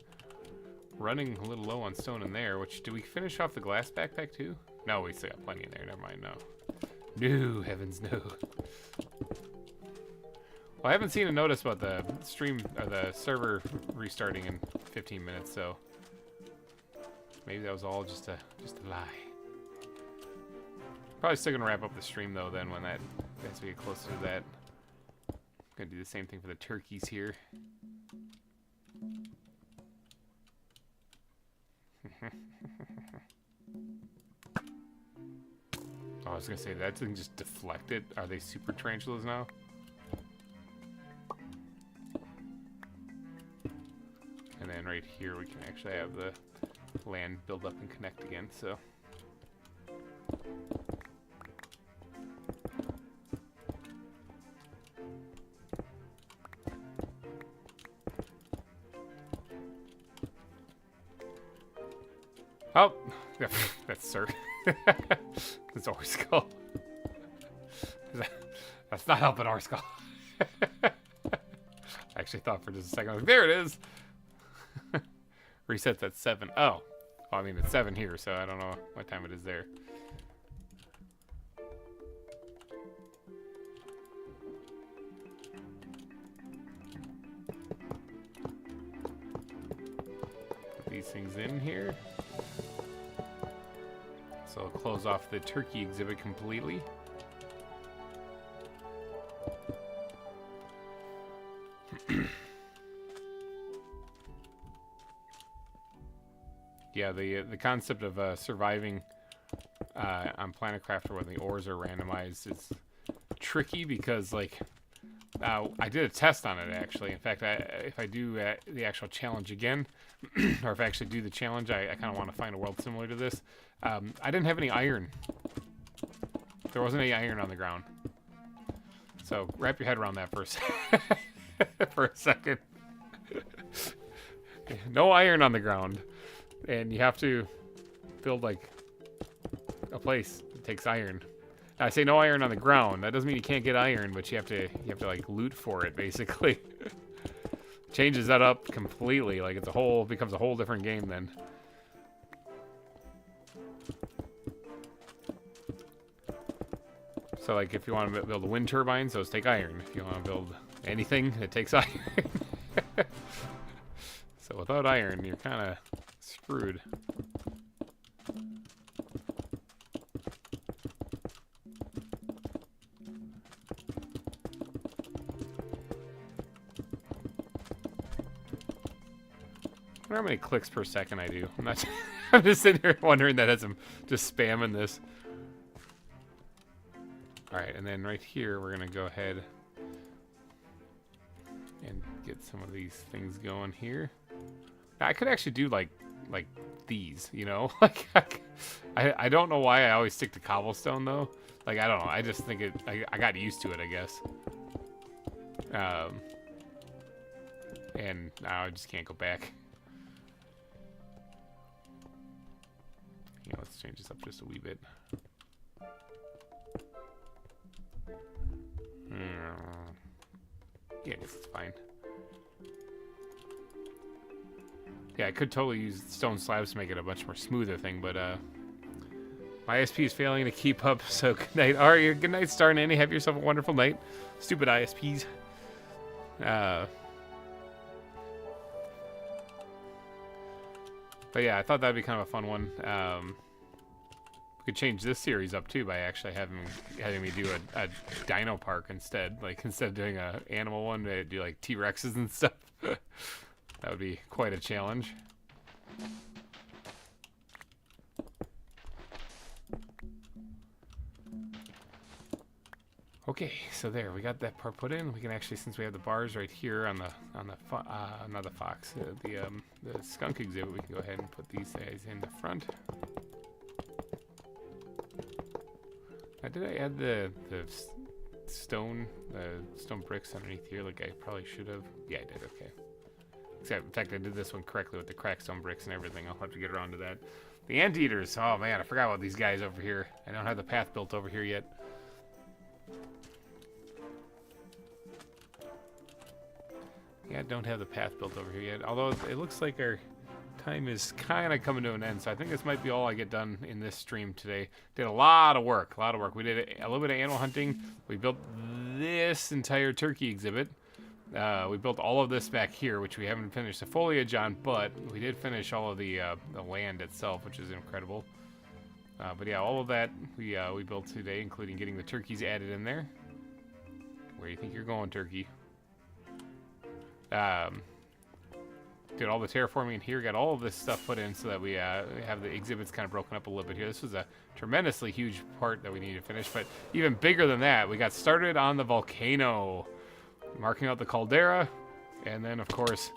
Running a little low on stone in there, which, do we finish off the glass backpack too? No, we still got plenty in there, never mind, no. No, heavens no. Well, I haven't seen a notice about the stream, or the server restarting in 15 minutes, so maybe that was all just a lie. Probably still gonna wrap up the stream though then when that, as we get closer to that. Gonna do the same thing for the turkeys here. Oh, I was gonna say that thing just deflected. Are they super tarantulas now? And then right here we can actually have the land build up and connect again, so. Oh, that's sir. That's our skull. That's not helping our skull. I actually thought for just a second, I was like, there it is. Resets at 7. Oh, well, I mean, it's 7 here, so I don't know what time it is there. Put these things in here. So I'll close off the turkey exhibit completely. Yeah, the concept of surviving on Planet Crafter when the ores are randomized is tricky because, like, I did a test on it actually. In fact, if I do the actual challenge again, or if I actually do the challenge, I kind of want to find a world similar to this. I didn't have any iron. There wasn't any iron on the ground. So wrap your head around that for a second. No iron on the ground. And you have to build, like, a place that takes iron. I say no iron on the ground. That doesn't mean you can't get iron, but you have to like loot for it, basically. Changes that up completely. Like, becomes a whole different game then. So, like, if you want to build a wind turbine, those take iron. If you want to build anything, it takes iron. So without iron, you're kind of screwed. I wonder how many clicks per second I do. I'm not. I'm just sitting here wondering that as I'm just spamming this. All right, and then right here we're gonna go ahead and get some of these things going here. I could actually do like these, you know. Like I don't know why I always stick to cobblestone though. Like, I don't know. I just think I got used to it, I guess. And now I just can't go back. Yeah, let's change this up just a wee bit. Yeah, this is fine. Yeah, I could totally use stone slabs to make it a much more smoother thing, but my ISP is failing to keep up, so good night. Aria, good night, Star and Annie. Have yourself a wonderful night. Stupid ISPs. But yeah, I thought that'd be kind of a fun one. We could change this series up too by actually having me do a dino park instead. Like, instead of doing a animal one, they do like T-Rexes and stuff. That would be quite a challenge. Okay, so there, we got that part put in. We can actually, since we have the bars right here on the not the fox, the skunk exhibit, we can go ahead and put these guys in the front. Now, did I add the stone bricks underneath here like I probably should have? Yeah, I did. Okay. Except, in fact, I did this one correctly with the crackstone bricks and everything. I'll have to get around to that. The anteaters. Oh, man, I forgot about these guys over here. I don't have the path built over here yet. Yeah, I don't have the path built over here yet. Although it looks like our time is kind of coming to an end. So I think this might be all I get done in this stream today. Did a lot of work. We did a little bit of animal hunting. We built this entire turkey exhibit. We built all of this back here, which we haven't finished the foliage on, but we did finish all of the land itself, which is incredible. But yeah, all of that we built today, including getting the turkeys added in there. Where do you think you're going, turkey? Did all the terraforming in here, got all of this stuff put in so that we have the exhibits kind of broken up a little bit here. This was a tremendously huge part that we needed to finish, but even bigger than that, we got started on the volcano. Marking out the caldera, and then, of course,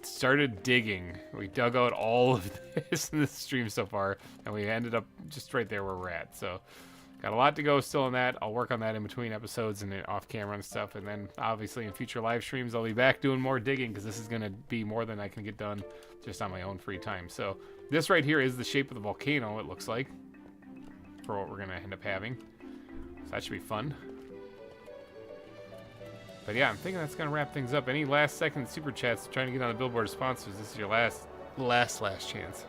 started digging. We dug out all of this in this stream so far, and we ended up just right there where we're at. So, got a lot to go still in that. I'll work on that in between episodes and off camera and stuff, and then, obviously, in future live streams, I'll be back doing more digging, because this is going to be more than I can get done just on my own free time. So, this right here is the shape of the volcano, it looks like, for what we're going to end up having. So, that should be fun. But yeah, I'm thinking that's going to wrap things up. Any last second super chats trying to get on the billboard of sponsors, this is your last chance.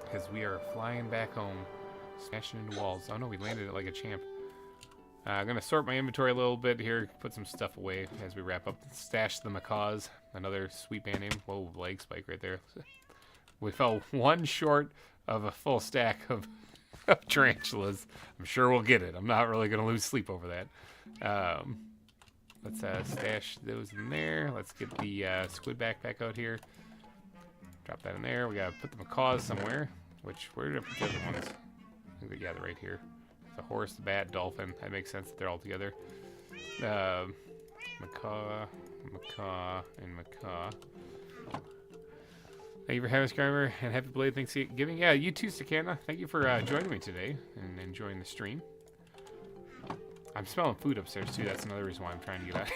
Because we are flying back home, smashing into walls. Oh no, we landed it like a champ. I'm going to sort my inventory a little bit here, put some stuff away as we wrap up. Stash the macaws, another sweet band name. Whoa, leg spike right there. We fell one short of a full stack of tarantulas. I'm sure we'll get it. I'm not really going to lose sleep over that. Let's stash those in there. Let's get the squid backpack out here. Drop that in there. We gotta put the macaws somewhere. Where did I put the other ones? I think they're right here. The horse, the bat, dolphin. That makes sense that they're all together. Macaw, and macaw. Thank you for having us, GReimer, and happy belated Thanksgiving. Yeah, you too, Sakana. Thank you for joining me today and enjoying the stream. I'm smelling food upstairs too. That's another reason why I'm trying to get out.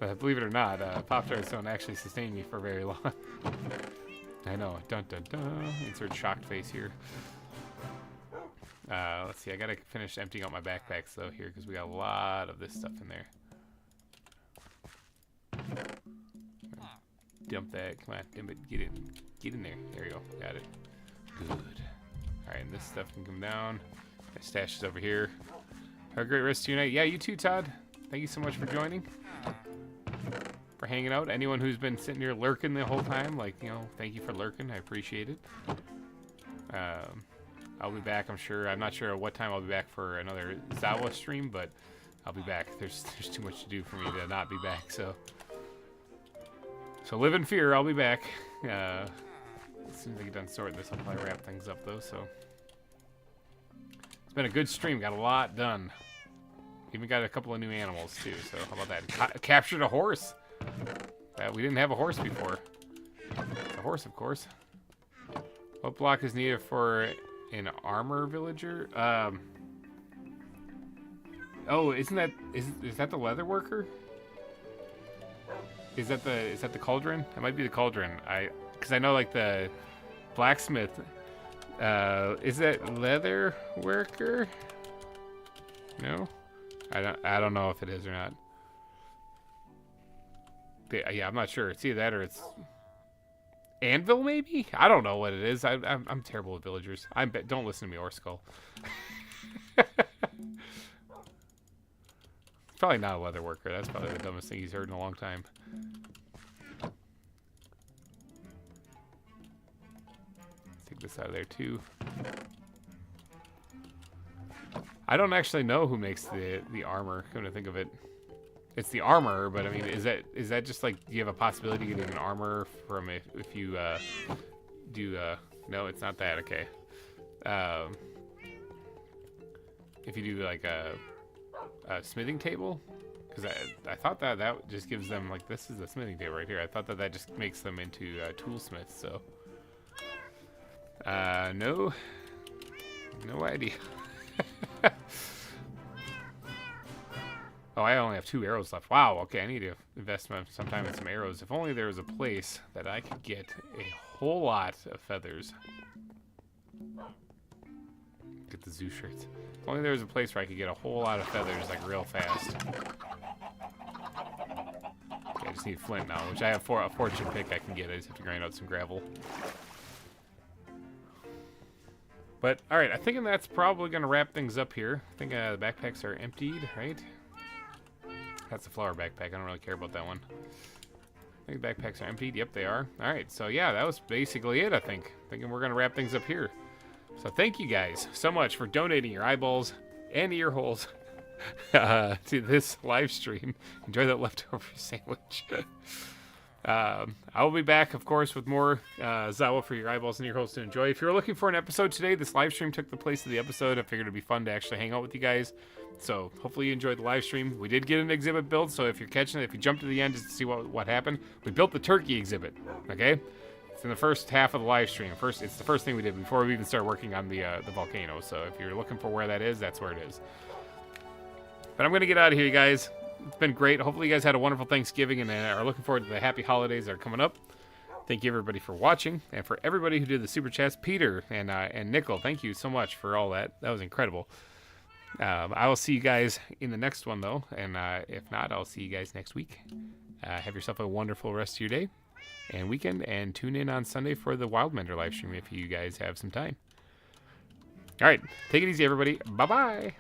But believe it or not, Pop-Tarts don't actually sustain me for very long. I know. Dun dun dun. Insert shocked face here. Let's see. I gotta finish emptying out my backpacks though here because we got a lot of this stuff in there. Dump that. Come on, dump it. Get in. Get in there. There you go. Got it. Good. Alright, and this stuff can come down. My stash is over here. Have a great rest of your night. Yeah, you too, Todd. Thank you so much for joining. For hanging out. Anyone who's been sitting here lurking the whole time, like, you know, thank you for lurking. I appreciate it. I'll be back, I'm sure. I'm not sure what time I'll be back for another ZAWA stream, but I'll be back. There's too much to do for me to not be back, so live in fear, I'll be back. As soon as I get done sorting this, I'll probably wrap things up, though, so. It's been a good stream. Got a lot done. Even got a couple of new animals, too, so how about that? Captured a horse. We didn't have a horse before. It's a horse, of course. What block is needed for an armor villager? Oh, is that the leather worker? Is that the cauldron? It might be the cauldron. Because I know like the blacksmith. Is that leather worker? No, I don't know if it is or not. Yeah, I'm not sure. It's either that or it's anvil, maybe. I don't know what it is. I'm terrible with villagers. Don't listen to me, or Skull. Probably not a leather worker. That's probably the dumbest thing he's heard in a long time. Take this out of there too. I don't actually know who makes the armor. Come to think of it, it's the armor. But I mean, is that just like, do you have a possibility of getting an armor from if you do? No, it's not that. Okay. If you do like a smithing table, because I thought that just gives them, like, this is the smithing table right here. I thought that just makes them into toolsmiths. So no idea. Oh, I only have 2 arrows left. Wow, okay, I need to invest some time in some arrows. If only there was a place that I could get a whole lot of feathers. Get the zoo shirts. If only there was a place where I could get a whole lot of feathers, like, real fast. Okay, I just need flint now, which I have a fortune pick I can get. I just have to grind out some gravel. But, alright, I think that's probably going to wrap things up here. I think the backpacks are emptied, right? That's the flower backpack. I don't really care about that one. I think the backpacks are emptied. Yep, they are. Alright, so yeah, that was basically it, I think. Thinking we're going to wrap things up here. So thank you guys so much for donating your eyeballs and ear holes to this live stream. Enjoy that leftover sandwich. I will be back, of course, with more ZAWA for your eyeballs and ear holes to enjoy. If you're looking for an episode today, this live stream took the place of the episode. I figured it'd be fun to actually hang out with you guys. So hopefully you enjoyed the live stream. We did get an exhibit built, so if you're catching it, if you jump to the end just to see what happened, we built the turkey exhibit. Okay, it's in the first half of the live stream. It's the first thing we did before we even started working on the volcano. So if you're looking for where that is, that's where it is. But I'm gonna get out of here, you guys. It's been great. Hopefully you guys had a wonderful Thanksgiving and are looking forward to the happy holidays that are coming up. Thank you everybody for watching, and for everybody who did the super chats, Peter and Nickel. Thank you so much for all that. That was incredible. I will see you guys in the next one, though, and if not, I'll see you guys next week. Have yourself a wonderful rest of your day and weekend, and tune in on Sunday for the Wildmender live stream if you guys have some time. All right, take it easy, everybody. Bye-bye.